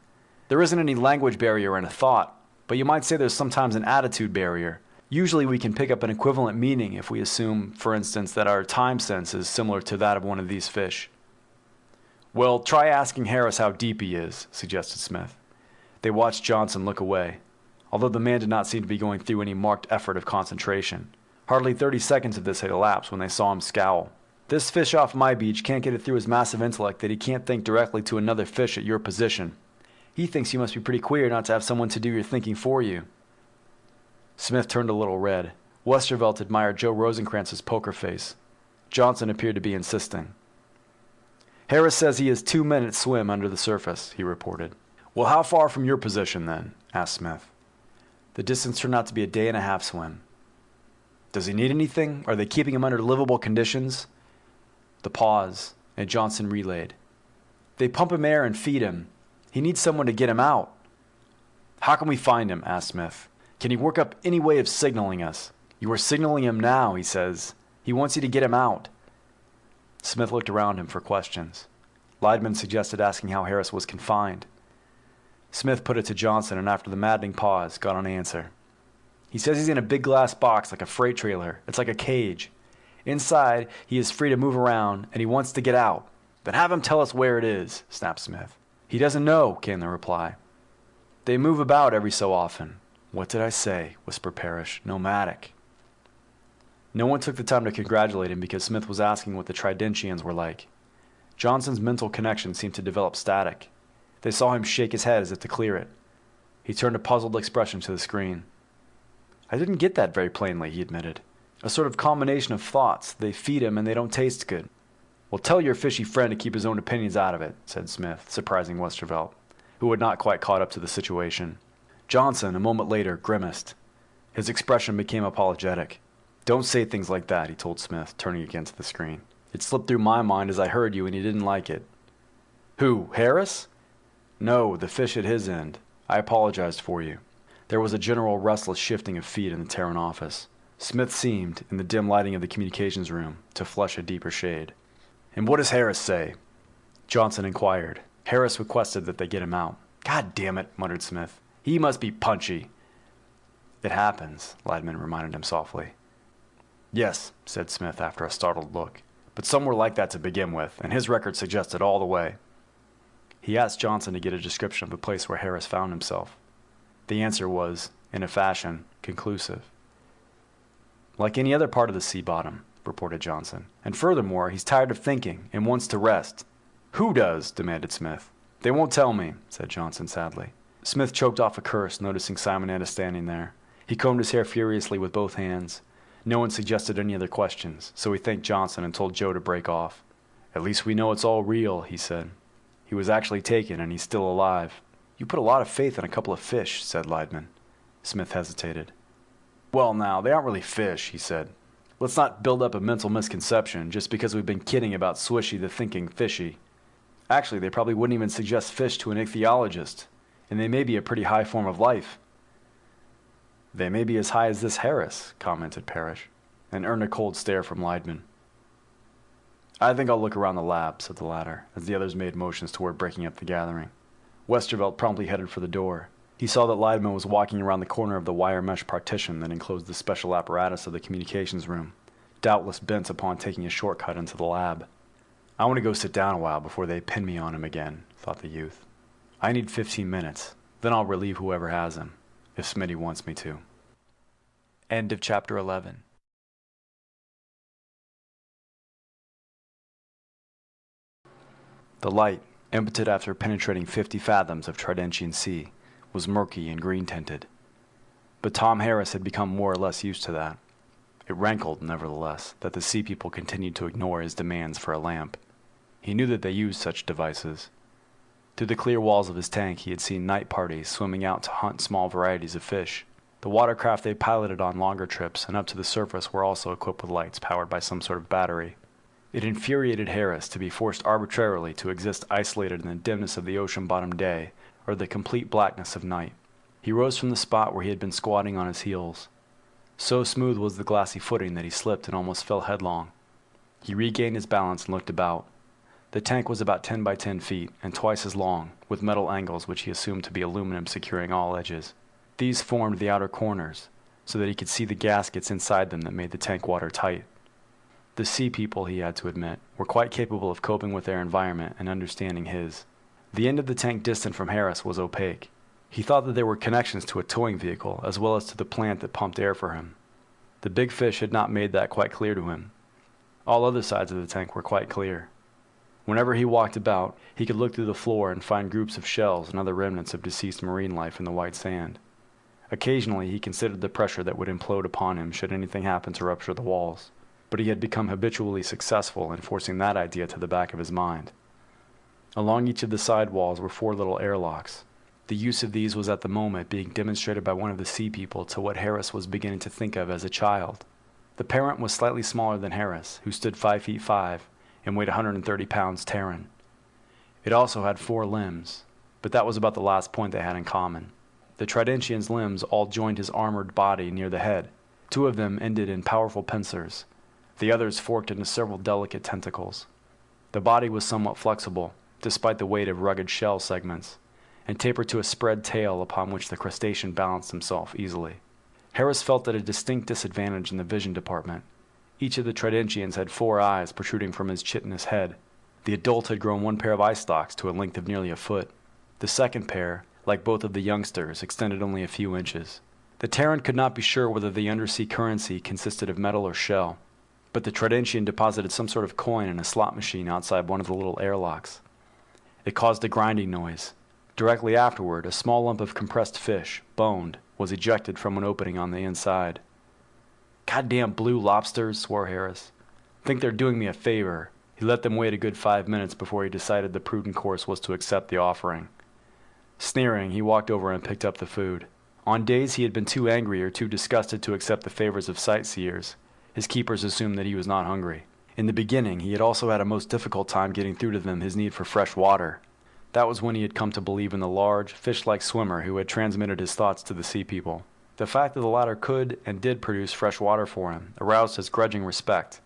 There isn't any language barrier in a thought, but you might say there's sometimes an attitude barrier. Usually we can pick up an equivalent meaning if we assume, for instance, that our time sense is similar to that of one of these fish. Well, try asking Harris how deep he is, suggested Smith. They watched Johnson look away, although the man did not seem to be going through any marked effort of concentration. Hardly 30 seconds of this had elapsed when they saw him scowl. This fish off my beach can't get it through his massive intellect that he can't think directly to another fish at your position. He thinks you must be pretty queer not to have someone to do your thinking for you. Smith turned a little red. Westervelt admired Joe Rosencrantz's poker face. Johnson appeared to be insisting. Harris says he is 2 minutes swim under the surface, he reported. Well, how far from your position then? Asked Smith. The distance turned out to be a 1.5-day swim. Does he need anything? Are they keeping him under livable conditions? The pause, and Johnson relayed. They pump him air and feed him. He needs someone to get him out. How can we find him? Asked Smith. Can he work up any way of signaling us? You are signaling him now, he says. He wants you to get him out. Smith looked around him for questions. Leidman suggested asking how Harris was confined. Smith put it to Johnson, and after the maddening pause, got an answer. He says he's in a big glass box like a freight trailer. It's like a cage. Inside, he is free to move around, and he wants to get out. Then have him tell us where it is, snapped Smith. He doesn't know, came the reply. They move about every so often. What did I say? Whispered Parrish. Nomadic. No one took the time to congratulate him because Smith was asking what the Tridentians were like. Johnson's mental connection seemed to develop static. They saw him shake his head as if to clear it. He turned a puzzled expression to the screen. I didn't get that very plainly, he admitted. A sort of combination of thoughts. They feed him and they don't taste good. Well, tell your fishy friend to keep his own opinions out of it, said Smith, surprising Westervelt, who had not quite caught up to the situation. Johnson, a moment later, grimaced. His expression became apologetic. Don't say things like that, he told Smith, turning against the screen. It slipped through my mind as I heard you and you didn't like it. Who, Harris? No, the fish at his end. I apologized for you. There was a general restless shifting of feet in the Terran office. Smith seemed, in the dim lighting of the communications room, to flush a deeper shade. And what does Harris say? Johnson inquired. Harris requested that they get him out. God damn it, muttered Smith. He must be punchy. It happens, Leidman reminded him softly. Yes, said Smith after a startled look. But some were like that to begin with, and his record suggested all the way. He asked Johnson to get a description of the place where Harris found himself. The answer was, in a fashion, conclusive. Like any other part of the sea bottom, reported Johnson. And furthermore, he's tired of thinking and wants to rest. Who does? Demanded Smith. They won't tell me, said Johnson sadly. Smith choked off a curse, noticing Simonetta standing there. He combed his hair furiously with both hands. No one suggested any other questions, so he thanked Johnson and told Joe to break off. At least we know it's all real, he said. He was actually taken, and he's still alive. You put a lot of faith in a couple of fish, said Leidman. Smith hesitated. Well, now, they aren't really fish, he said. Let's not build up a mental misconception just because we've been kidding about Swishy the thinking fishy. Actually, they probably wouldn't even suggest fish to an ichthyologist, and they may be a pretty high form of life. They may be as high as this Harris, commented Parrish, and earned a cold stare from Leidman. I think I'll look around the lab, said the latter, as the others made motions toward breaking up the gathering. Westervelt promptly headed for the door. He saw that Leidman was walking around the corner of the wire mesh partition that enclosed the special apparatus of the communications room, doubtless bent upon taking a shortcut into the lab. I want to go sit down a while before they pin me on him again, thought the youth. I need 15 minutes, then I'll relieve whoever has him, if Smitty wants me to. End of chapter 11. The light, impotent after penetrating 50 fathoms of Tridentian sea, was murky and green-tinted. But Tom Harris had become more or less used to that. It rankled, nevertheless, that the sea people continued to ignore his demands for a lamp. He knew that they used such devices. Through the clear walls of his tank he had seen night parties swimming out to hunt small varieties of fish. The watercraft they piloted on longer trips and up to the surface were also equipped with lights powered by some sort of battery. It infuriated Harris to be forced arbitrarily to exist isolated in the dimness of the ocean-bottom day or the complete blackness of night. He rose from the spot where he had been squatting on his heels. So smooth was the glassy footing that he slipped and almost fell headlong. He regained his balance and looked about. The tank was about 10 by 10 feet and twice as long, with metal angles which he assumed to be aluminum securing all edges. These formed the outer corners, so that he could see the gaskets inside them that made the tank watertight. The sea people, he had to admit, were quite capable of coping with their environment and understanding his. The end of the tank distant from Harris was opaque. He thought that there were connections to a towing vehicle as well as to the plant that pumped air for him. The big fish had not made that quite clear to him. All other sides of the tank were quite clear. Whenever he walked about, he could look through the floor and find groups of shells and other remnants of deceased marine life in the white sand. Occasionally, he considered the pressure that would implode upon him should anything happen to rupture the walls, but he had become habitually successful in forcing that idea to the back of his mind. Along each of the side walls were 4 little airlocks. The use of these was at the moment being demonstrated by one of the sea people to what Harris was beginning to think of as a child. The parent was slightly smaller than Harris, who stood 5 feet 5 and weighed 130 pounds Terran. It also had 4 limbs, but that was about the last point they had in common. The Tridentian's limbs all joined his armored body near the head. 2 of them ended in powerful pincers. The others forked into several delicate tentacles. The body was somewhat flexible, despite the weight of rugged shell segments, and tapered to a spread tail upon which the crustacean balanced himself easily. Harris felt at a distinct disadvantage in the vision department. Each of the Tridentians had 4 eyes protruding from his chitinous head. The adult had grown 1 pair of eye stalks to a length of nearly a foot. The second pair, like both of the youngsters, extended only a few inches. The Terran could not be sure whether the undersea currency consisted of metal or shell, but the Tridentian deposited some sort of coin in a slot machine outside one of the little airlocks. It caused a grinding noise. Directly afterward, a small lump of compressed fish, boned, was ejected from an opening on the inside. "Goddamn blue lobsters," swore Harris. "Think they're doing me a favor." He let them wait a good 5 minutes before he decided the prudent course was to accept the offering. Sneering, he walked over and picked up the food. On days he had been too angry or too disgusted to accept the favors of sightseers, his keepers assumed that he was not hungry. In the beginning, he had also had a most difficult time getting through to them his need for fresh water. That was when he had come to believe in the large, fish-like swimmer who had transmitted his thoughts to the sea people. The fact that the latter could and did produce fresh water for him aroused his grudging respect,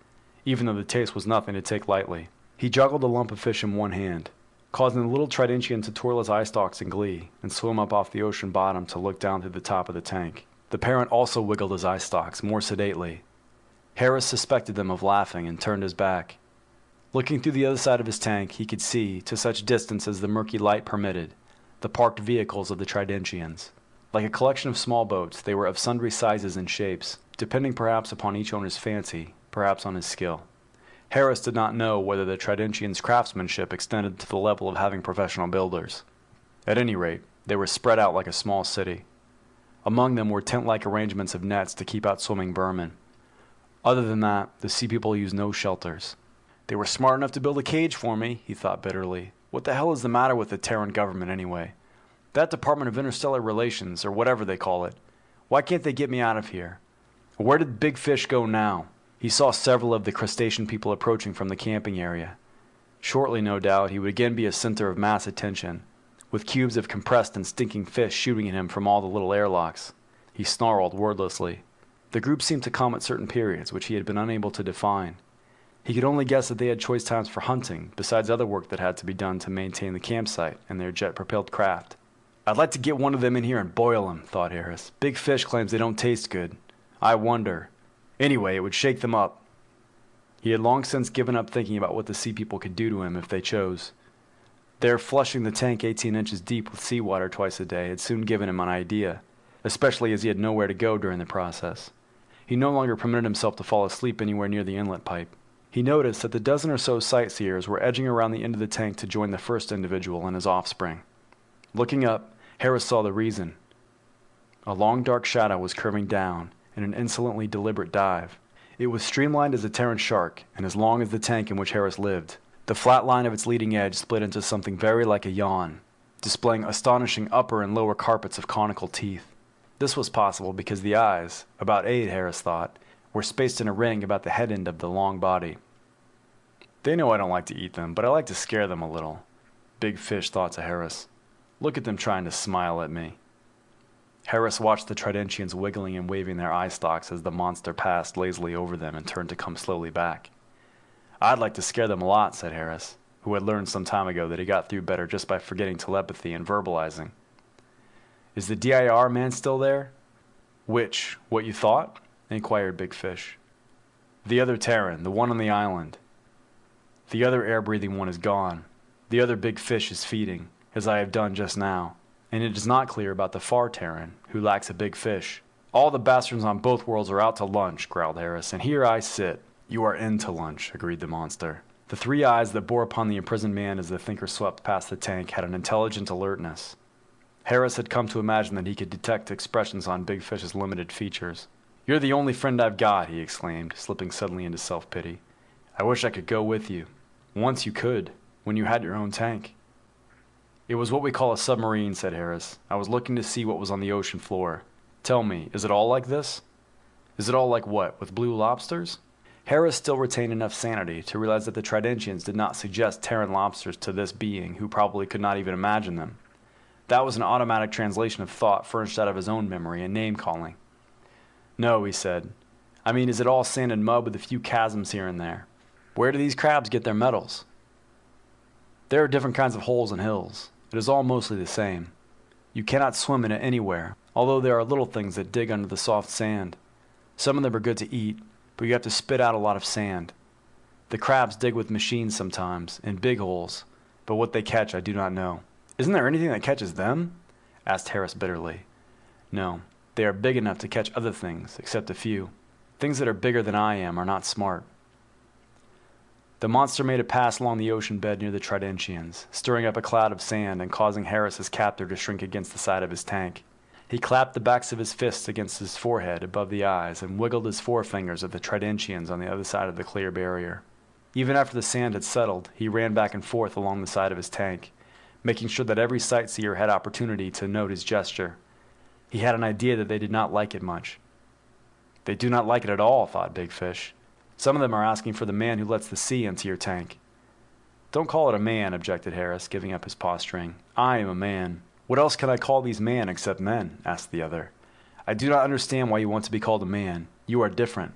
even though the taste was nothing to take lightly. He juggled a lump of fish in one hand, causing the little Tridentian to twirl his eye stalks in glee and swim up off the ocean bottom to look down through the top of the tank. The parent also wiggled his eye stalks more sedately. Harris suspected them of laughing and turned his back. Looking through the other side of his tank, he could see, to such distance as the murky light permitted, the parked vehicles of the Tridentians. Like a collection of small boats, they were of sundry sizes and shapes, depending perhaps upon each owner's fancy, perhaps on his skill. Harris did not know whether the Tridentians' craftsmanship extended to the level of having professional builders. At any rate, they were spread out like a small city. Among them were tent-like arrangements of nets to keep out swimming vermin. Other than that, the sea people used no shelters. They were smart enough to build a cage for me, he thought bitterly. What the hell is the matter with the Terran government anyway? That Department of Interstellar Relations, or whatever they call it. Why can't they get me out of here? Where did Big Fish go now? He saw several of the crustacean people approaching from the camping area. Shortly, no doubt, he would again be a center of mass attention, with cubes of compressed and stinking fish shooting at him from all the little airlocks. He snarled wordlessly. The group seemed to come at certain periods, which he had been unable to define. He could only guess that they had choice times for hunting, besides other work that had to be done to maintain the campsite and their jet-propelled craft. "I'd like to get one of them in here and boil him," thought Harris. "Big Fish claims they don't taste good. I wonder. Anyway, it would shake them up." He had long since given up thinking about what the sea people could do to him if they chose. Their flushing the tank 18 inches deep with seawater twice a day had soon given him an idea, especially as he had nowhere to go during the process. He no longer permitted himself to fall asleep anywhere near the inlet pipe. He noticed that the dozen or so sightseers were edging around the end of the tank to join the first individual and his offspring. Looking up, Harris saw the reason. A long dark shadow was curving down in an insolently deliberate dive. It was streamlined as a Terran shark and as long as the tank in which Harris lived. The flat line of its leading edge split into something very like a yawn, displaying astonishing upper and lower carpets of conical teeth. This was possible because the eyes, about 8, Harris thought, were spaced in a ring about the head end of the long body. "They know I don't like to eat them, but I like to scare them a little," Big Fish thought to Harris. "Look at them trying to smile at me." Harris watched the Tridentians wiggling and waving their eye stalks as the monster passed lazily over them and turned to come slowly back. "I'd like to scare them a lot," said Harris, who had learned some time ago that he got through better just by forgetting telepathy and verbalizing. "Is the DIR man still there?" "Which? What you thought?" inquired Big Fish. "The other Terran, the one on the island." "The other air-breathing one is gone. The other Big Fish is feeding, as I have done just now. And it is not clear about the far Terran, who lacks a big fish." "All the bastards on both worlds are out to lunch," growled Harris, "and here I sit." "You are in to lunch," agreed the monster. The 3 eyes that bore upon the imprisoned man as the thinker swept past the tank had an intelligent alertness. Harris had come to imagine that he could detect expressions on Big Fish's limited features. "You're the only friend I've got," he exclaimed, slipping suddenly into self-pity. "I wish I could go with you. Once you could, when you had your own tank." "It was what we call a submarine," said Harris. "I was looking to see what was on the ocean floor. Tell me, is it all like this?" "Is it all like what, with blue lobsters?" Harris still retained enough sanity to realize that the Tridentians did not suggest Terran lobsters to this being who probably could not even imagine them. That was an automatic translation of thought furnished out of his own memory and name-calling. "No," he said. "I mean, is it all sand and mud with a few chasms here and there? Where do these crabs get their metals?" "There are different kinds of holes and hills. It is all mostly the same. You cannot swim in it anywhere, although there are little things that dig under the soft sand. Some of them are good to eat, but you have to spit out a lot of sand. The crabs dig with machines sometimes, in big holes, but what they catch I do not know." "Isn't there anything that catches them?" asked Harris bitterly. "No, they are big enough to catch other things, except a few. Things that are bigger than I am are not smart." The monster made a pass along the ocean bed near the Tridentians, stirring up a cloud of sand and causing Harris's captor to shrink against the side of his tank. He clapped the backs of his fists against his forehead above the eyes and wiggled his forefingers at the Tridentians on the other side of the clear barrier. Even after the sand had settled, he ran back and forth along the side of his tank, making sure that every sightseer had opportunity to note his gesture. He had an idea that they did not like it much. "They do not like it at all," thought Big Fish. "Some of them are asking for the man who lets the sea into your tank." "Don't call it a man," objected Harris, giving up his posturing. "I am a man." "What else can I call these men except men?" asked the other. "I do not understand why you want to be called a man. You are different."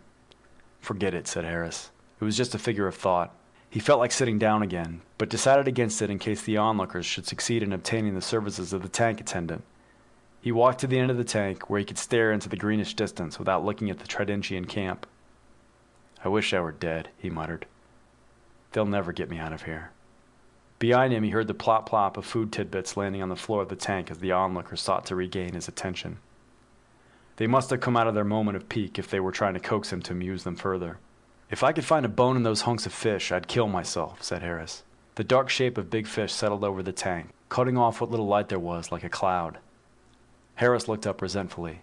"Forget it," said Harris. It was just a figure of thought. He felt like sitting down again, but decided against it in case the onlookers should succeed in obtaining the services of the tank attendant. He walked to the end of the tank, where he could stare into the greenish distance without looking at the Tridentian camp. "I wish I were dead," he muttered. "They'll never get me out of here." Behind him, he heard the plop-plop of food tidbits landing on the floor of the tank as the onlooker sought to regain his attention. They must have come out of their moment of pique if they were trying to coax him to amuse them further. "If I could find a bone in those hunks of fish, I'd kill myself," said Harris. The dark shape of Big Fish settled over the tank, cutting off what little light there was like a cloud. Harris looked up resentfully.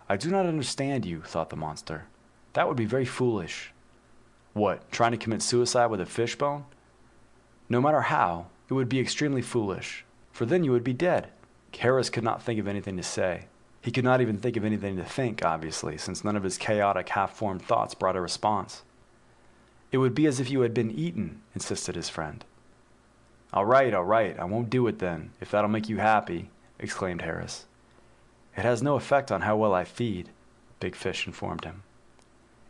"I do not understand you," thought the monster. "That would be very foolish." "What, trying to commit suicide with a fish bone?" "No matter how, it would be extremely foolish, for then you would be dead." Harris could not think of anything to say. He could not even think of anything to think, obviously, since none of his chaotic, half-formed thoughts brought a response. "It would be as if you had been eaten," insisted his friend. All right, I won't do it then, if that'll make you happy," exclaimed Harris. "It has no effect on how well I feed," Big Fish informed him.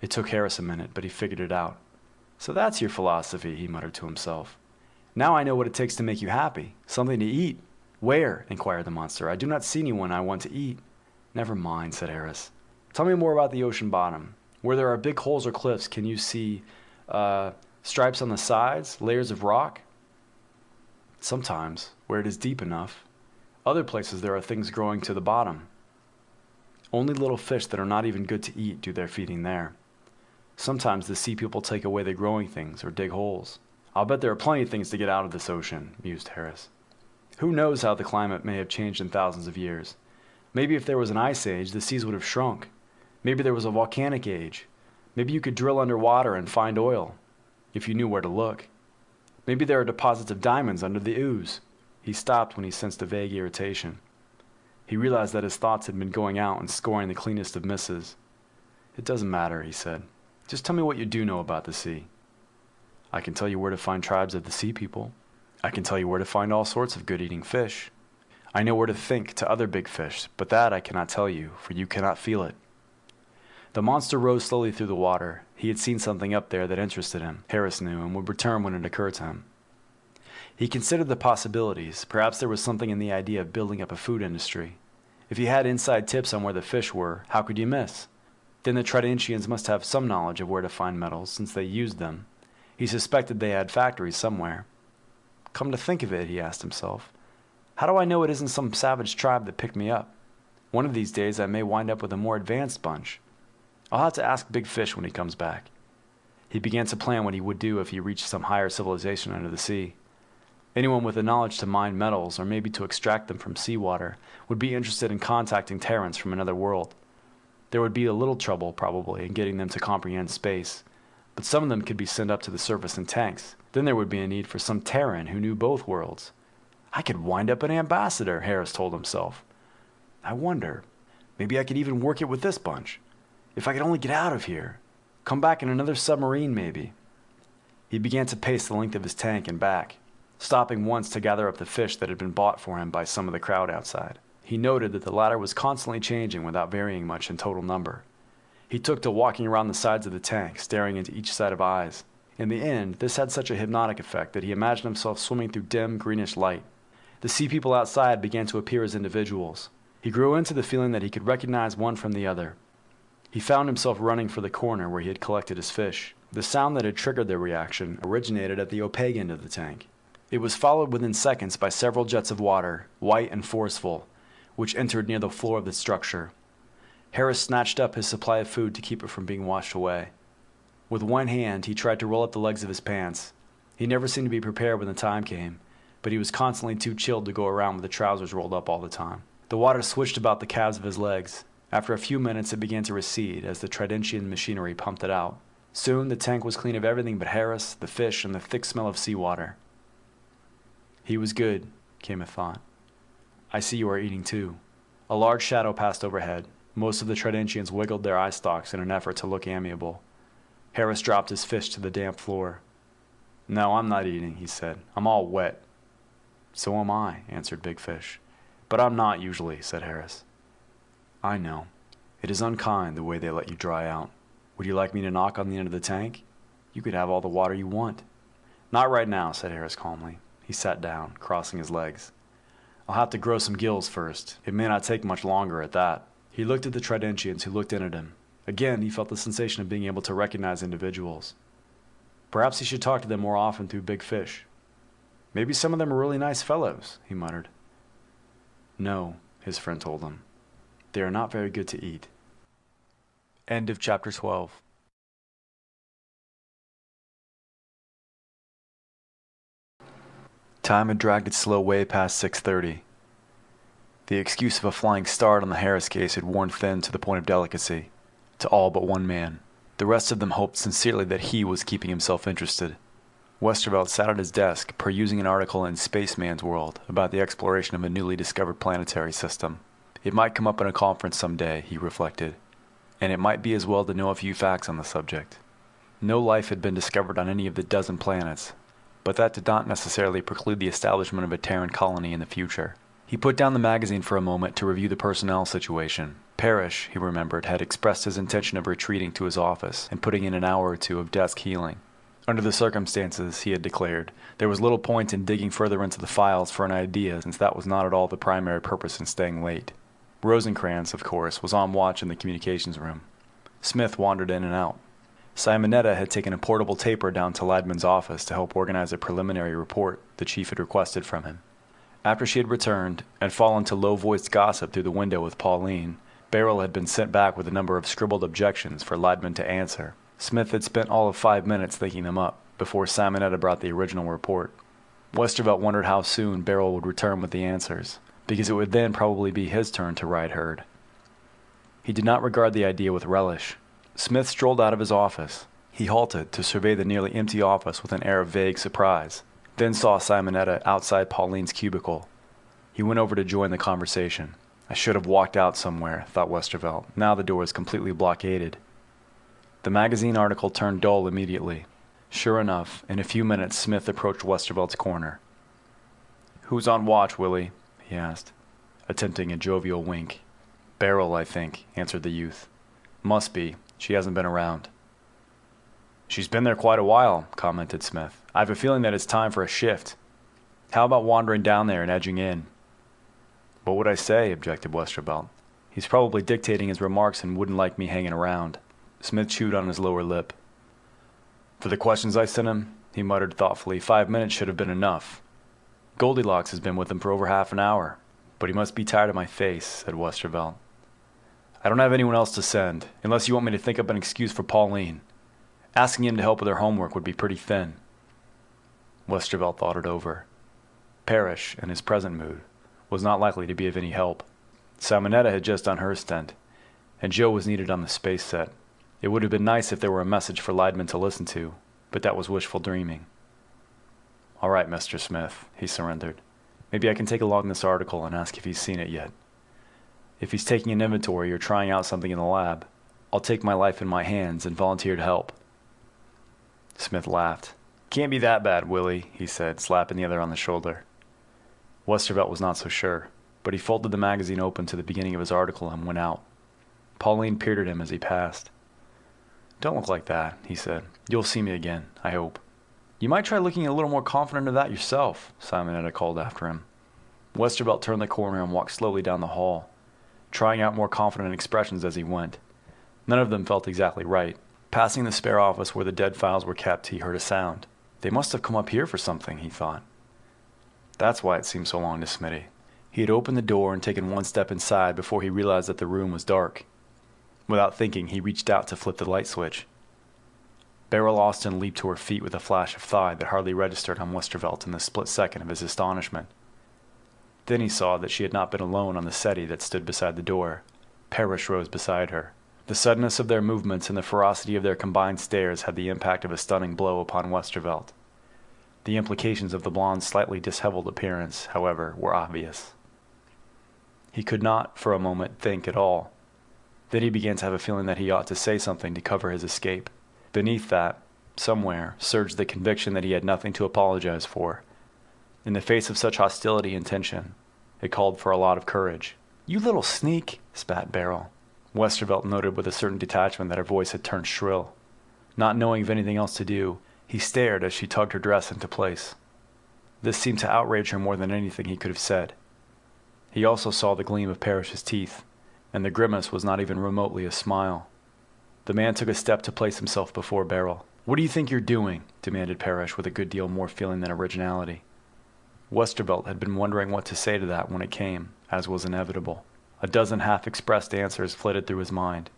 It took Harris a minute, but he figured it out. "So that's your philosophy," he muttered to himself. "Now I know what it takes to make you happy. Something to eat." "Where?" inquired the monster. "I do not see anyone I want to eat." "Never mind," said Harris. "Tell me more about the ocean bottom. Where there are big holes or cliffs, can you see stripes on the sides, layers of rock?" "Sometimes, where it is deep enough. Other places there are things growing to the bottom. Only little fish that are not even good to eat do their feeding there. Sometimes the sea people take away the growing things or dig holes. I'll bet there are plenty of things to get out of this ocean," mused Harris. "Who knows how the climate may have changed in thousands of years? Maybe if there was an ice age, the seas would have shrunk. Maybe there was a volcanic age. Maybe you could drill underwater and find oil, if you knew where to look. Maybe there are deposits of diamonds under the ooze." He stopped when he sensed a vague irritation. He realized that his thoughts had been going out and scoring the cleanest of misses. "It doesn't matter," he said. "Just tell me what you do know about the sea." "I can tell you where to find tribes of the sea people. I can tell you where to find all sorts of good-eating fish. I know where to think to other big fish, but that I cannot tell you, for you cannot feel it." The monster rose slowly through the water. He had seen something up there that interested him, Harris knew, and would return when it occurred to him. He considered the possibilities. Perhaps there was something in the idea of building up a food industry. If you had inside tips on where the fish were, how could you miss? Then the Tridentians must have some knowledge of where to find metals, since they used them. He suspected they had factories somewhere. Come to think of it, he asked himself, how do I know it isn't some savage tribe that picked me up? One of these days I may wind up with a more advanced bunch. I'll have to ask Big Fish when he comes back. He began to plan what he would do if he reached some higher civilization under the sea. Anyone with the knowledge to mine metals, or maybe to extract them from seawater, would be interested in contacting Terrans from another world. There would be a little trouble, probably, in getting them to comprehend space, but some of them could be sent up to the surface in tanks. Then there would be a need for some Terran who knew both worlds. I could wind up an ambassador, Harris told himself. I wonder, maybe I could even work it with this bunch. If I could only get out of here. Come back in another submarine, maybe. He began to pace the length of his tank and back, stopping once to gather up the fish that had been bought for him by some of the crowd outside. He noted that the latter was constantly changing without varying much in total number. He took to walking around the sides of the tank, staring into each set of eyes. In the end, this had such a hypnotic effect that he imagined himself swimming through dim, greenish light. The sea people outside began to appear as individuals. He grew into the feeling that he could recognize one from the other. He found himself running for the corner where he had collected his fish. The sound that had triggered their reaction originated at the opaque end of the tank. It was followed within seconds by several jets of water, white and forceful, which entered near the floor of the structure. Harris snatched up his supply of food to keep it from being washed away. With one hand, he tried to roll up the legs of his pants. He never seemed to be prepared when the time came, but he was constantly too chilled to go around with the trousers rolled up all the time. The water swished about the calves of his legs. After a few minutes, it began to recede as the Tridentian machinery pumped it out. Soon, the tank was clean of everything but Harris, the fish, and the thick smell of seawater. He was good, came a thought. I see you are eating too. A large shadow passed overhead. Most of the Tridentians wiggled their eye stalks in an effort to look amiable. Harris dropped his fish to the damp floor. No, I'm not eating, he said. I'm all wet. So am I, answered Big Fish. But I'm not usually, said Harris. I know. It is unkind the way they let you dry out. Would you like me to knock on the end of the tank? You could have all the water you want. Not right now, said Harris calmly. He sat down, crossing his legs. I'll have to grow some gills first. It may not take much longer at that. He looked at the Tridentians who looked in at him. Again, he felt the sensation of being able to recognize individuals. Perhaps he should talk to them more often through Big Fish. Maybe some of them are really nice fellows, he muttered. No, his friend told him. They are not very good to eat. End of chapter 12. Time had dragged its slow way past 6:30. The excuse of a flying start on the Harris case had worn thin to the point of delicacy, to all but one man. The rest of them hoped sincerely that he was keeping himself interested. Westervelt sat at his desk, perusing an article in Spaceman's World about the exploration of a newly discovered planetary system. It might come up in a conference someday, he reflected, and it might be as well to know a few facts on the subject. No life had been discovered on any of the dozen planets, but that did not necessarily preclude the establishment of a Terran colony in the future. He put down the magazine for a moment to review the personnel situation. Parrish, he remembered, had expressed his intention of retreating to his office and putting in an hour or two of desk healing. Under the circumstances, he had declared, there was little point in digging further into the files for an idea, since that was not at all the primary purpose in staying late. Rosencrantz, of course, was on watch in the communications room. Smith wandered in and out. Simonetta had taken a portable taper down to Leidman's office to help organize a preliminary report the chief had requested from him. After she had returned and fallen to low-voiced gossip through the window with Pauline, Beryl had been sent back with a number of scribbled objections for Leidman to answer. Smith had spent all of 5 minutes thinking them up before Simonetta brought the original report. Westervelt wondered how soon Beryl would return with the answers, because it would then probably be his turn to ride herd. He did not regard the idea with relish. Smith strolled out of his office. He halted to survey the nearly empty office with an air of vague surprise, then saw Simonetta outside Pauline's cubicle. He went over to join the conversation. I should have walked out somewhere, thought Westervelt. Now the door is completely blockaded. The magazine article turned dull immediately. Sure enough, in a few minutes Smith approached Westervelt's corner. Who's on watch, Willie? He asked, attempting a jovial wink. Beryl, I think, answered the youth. Must be. She hasn't been around. She's been there quite a while, commented Smith. I have a feeling that it's time for a shift. How about wandering down there and edging in? What would I say? Objected Westervelt. He's probably dictating his remarks and wouldn't like me hanging around. Smith chewed on his lower lip. For the questions I sent him, he muttered thoughtfully, 5 minutes should have been enough. Goldilocks has been with him for over half an hour. But he must be tired of my face, said Westervelt. I don't have anyone else to send, unless you want me to think up an excuse for Pauline. Asking him to help with her homework would be pretty thin. Westervelt thought it over. Parrish, in his present mood, was not likely to be of any help. Simonetta had just done her stint, and Joe was needed on the space set. It would have been nice if there were a message for Leidman to listen to, but that was wishful dreaming. "All right, Mr. Smith," he surrendered. "Maybe I can take along this article and ask if he's seen it yet. If he's taking an inventory or trying out something in the lab, I'll take my life in my hands and volunteer to help." Smith laughed. "Can't be that bad, Willie," he said, slapping the other on the shoulder. Westervelt was not so sure, but he folded the magazine open to the beginning of his article and went out. Pauline peered at him as he passed. "Don't look like that," he said. "You'll see me again, I hope." "You might try looking a little more confident of that yourself," Simonetta called after him. Westervelt turned the corner and walked slowly down the hall, trying out more confident expressions as he went. None of them felt exactly right. Passing the spare office where the dead files were kept, he heard a sound. They must have come up here for something, he thought. That's why it seemed so long to Smitty. He had opened the door and taken one step inside before he realized that the room was dark. Without thinking, he reached out to flip the light switch. Beryl Austin leaped to her feet with a flash of thought that hardly registered on Westervelt in the split second of his astonishment. Then he saw that she had not been alone on the settee that stood beside the door. Parrish rose beside her. The suddenness of their movements and the ferocity of their combined stares had the impact of a stunning blow upon Westervelt. The implications of the blonde's slightly disheveled appearance, however, were obvious. He could not, for a moment, think at all. Then he began to have a feeling that he ought to say something to cover his escape. Beneath that, somewhere, surged the conviction that he had nothing to apologize for. In the face of such hostility and tension, it called for a lot of courage. "You little sneak," spat Beryl. Westervelt noted with a certain detachment that her voice had turned shrill. Not knowing of anything else to do, he stared as she tugged her dress into place. This seemed to outrage her more than anything he could have said. He also saw the gleam of Parrish's teeth, and the grimace was not even remotely a smile. The man took a step to place himself before Beryl. "What do you think you're doing?" demanded Parrish with a good deal more feeling than originality. Westervelt had been wondering what to say to that when it came, as was inevitable. A dozen half-expressed answers flitted through his mind.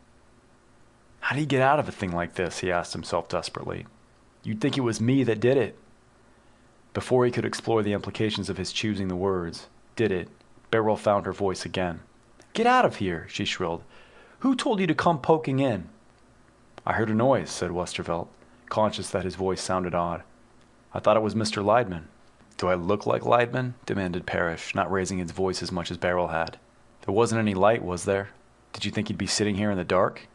"How do you get out of a thing like this?" he asked himself desperately. "You'd think it was me that did it." Before he could explore the implications of his choosing the words, "did it," Beryl found her voice again. "Get out of here," she shrilled. "Who told you to come poking in?" "I heard a noise," said Westervelt, conscious that his voice sounded odd. "I thought it was Mr. Leidman." "Do I look like Leidman?" demanded Parrish, not raising his voice as much as Beryl had. "There wasn't any light, was there? Did you think he'd be sitting here in the dark?"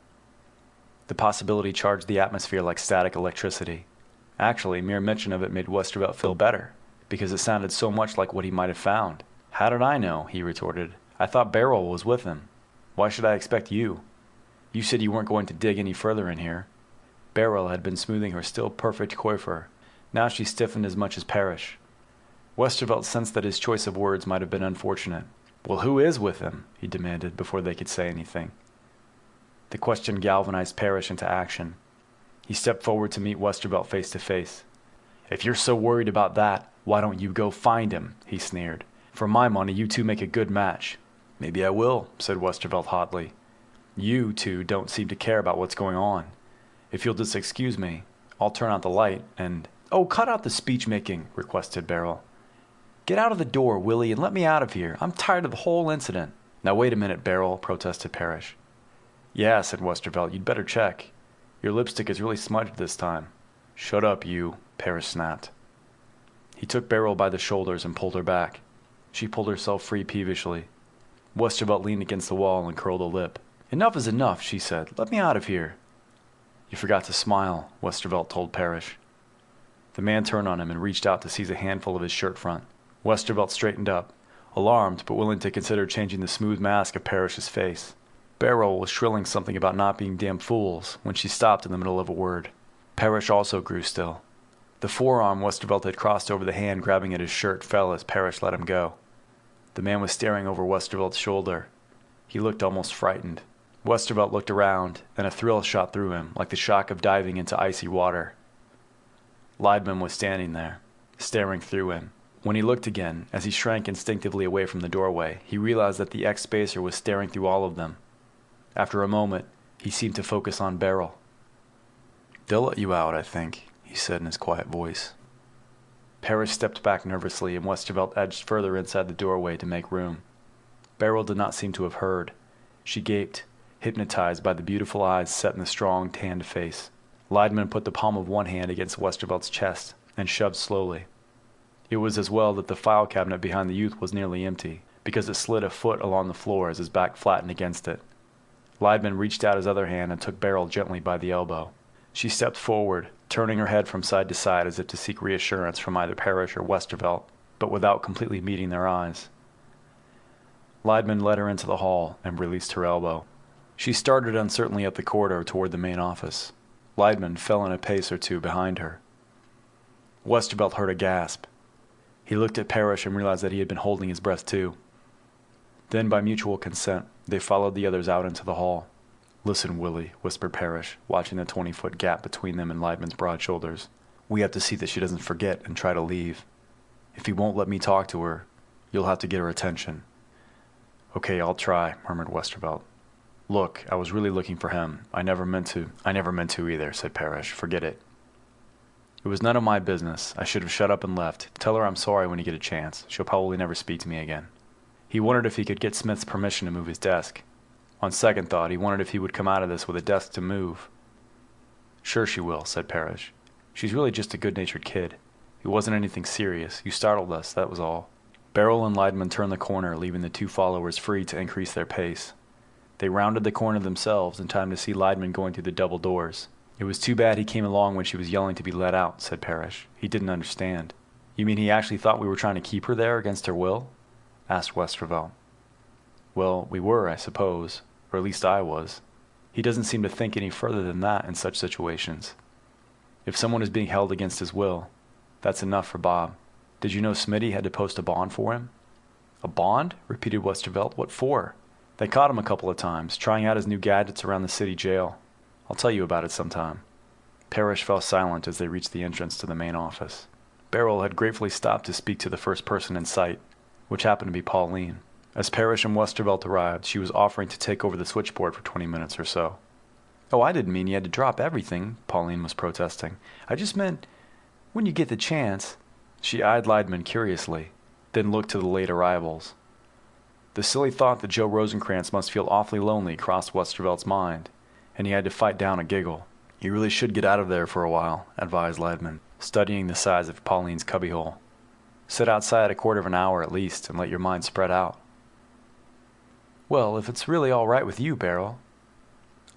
The possibility charged the atmosphere like static electricity. Actually, mere mention of it made Westervelt feel better, because it sounded so much like what he might have found. "How did I know?" he retorted. "I thought Beryl was with him. Why should I expect you? You said you weren't going to dig any further in here." Beryl had been smoothing her still perfect coiffure. Now she stiffened as much as Parrish. Westervelt sensed that his choice of words might have been unfortunate. "Well, who is with him?" he demanded before they could say anything. The question galvanized Parrish into action. He stepped forward to meet Westervelt face to face. "If you're so worried about that, why don't you go find him?" he sneered. "For my money, you two make a good match." "Maybe I will," said Westervelt hotly. "You two don't seem to care about what's going on. If you'll just excuse me, I'll turn out the light and—" "Oh, cut out the speech-making," requested Beryl. "Get out of the door, Willie, and let me out of here. I'm tired of the whole incident." "Now wait a minute, Beryl," protested Parrish. "Yeah," said Westervelt, "you'd better check. Your lipstick is really smudged this time." "Shut up, you," Parrish snapped. He took Beryl by the shoulders and pulled her back. She pulled herself free peevishly. Westervelt leaned against the wall and curled a lip. "Enough is enough," she said. "Let me out of here." "You forgot to smile," Westervelt told Parrish. The man turned on him and reached out to seize a handful of his shirt front. Westervelt straightened up, alarmed but willing to consider changing the smooth mask of Parrish's face. Beryl was shrilling something about not being damn fools when she stopped in the middle of a word. Parrish also grew still. The forearm Westervelt had crossed over the hand grabbing at his shirt fell as Parrish let him go. The man was staring over Westervelt's shoulder. He looked almost frightened. Westervelt looked around, and a thrill shot through him, like the shock of diving into icy water. Leidman was standing there, staring through him. When he looked again, as he shrank instinctively away from the doorway, he realized that the ex-spacer was staring through all of them. After a moment, he seemed to focus on Beryl. "They'll let you out, I think," he said in his quiet voice. Parrish stepped back nervously, and Westervelt edged further inside the doorway to make room. Beryl did not seem to have heard. She gaped, hypnotized by the beautiful eyes set in the strong, tanned face. Leidman put the palm of one hand against Westervelt's chest and shoved slowly. It was as well that the file cabinet behind the youth was nearly empty, because it slid a foot along the floor as his back flattened against it. Leidman reached out his other hand and took Beryl gently by the elbow. She stepped forward, turning her head from side to side as if to seek reassurance from either Parrish or Westervelt, but without completely meeting their eyes. Leidman led her into the hall and released her elbow. She started uncertainly up the corridor toward the main office. Leidman fell in a pace or two behind her. Westervelt heard a gasp. He looked at Parrish and realized that he had been holding his breath too. Then, by mutual consent, they followed the others out into the hall. "Listen, Willie," whispered Parrish, watching the 20-foot gap between them and Leidman's broad shoulders. "We have to see that she doesn't forget and try to leave. If he won't let me talk to her, you'll have to get her attention." "Okay, I'll try," murmured Westervelt. "Look, I was really looking for him. I never meant to either," said Parrish. "Forget it." "It was none of my business. I should have shut up and left. Tell her I'm sorry when you get a chance. She'll probably never speak to me again." He wondered if he could get Smith's permission to move his desk. On second thought, he wondered if he would come out of this with a desk to move. "Sure she will," said Parrish. "She's really just a good-natured kid. It wasn't anything serious. You startled us, that was all." Beryl and Leidman turned the corner, leaving the two followers free to increase their pace. They rounded the corner themselves in time to see Leidman going through the double doors. "It was too bad he came along when she was yelling to be let out," said Parrish. "He didn't understand." "You mean he actually thought we were trying to keep her there against her will?" asked Westervelt. "Well, we were, I suppose, or at least I was. He doesn't seem to think any further than that in such situations. If someone is being held against his will, that's enough for Bob. Did you know Smitty had to post a bond for him?" "A bond?" repeated Westervelt. "What for?" "They caught him a couple of times, trying out his new gadgets around the city jail. I'll tell you about it sometime." Parrish fell silent as they reached the entrance to the main office. Beryl had gratefully stopped to speak to the first person in sight, which happened to be Pauline. As Parrish and Westervelt arrived, she was offering to take over the switchboard for 20 minutes or so. "Oh, I didn't mean you had to drop everything," Pauline was protesting. "I just meant, when you get the chance." She eyed Leidman curiously, then looked to the late arrivals. The silly thought that Joe Rosencrantz must feel awfully lonely crossed Westervelt's mind, and he had to fight down a giggle. "You really should get out of there for a while," advised Leidman, studying the size of Pauline's cubbyhole. "Sit outside a quarter of an hour at least and let your mind spread out." "Well, if it's really all right with you, Beryl."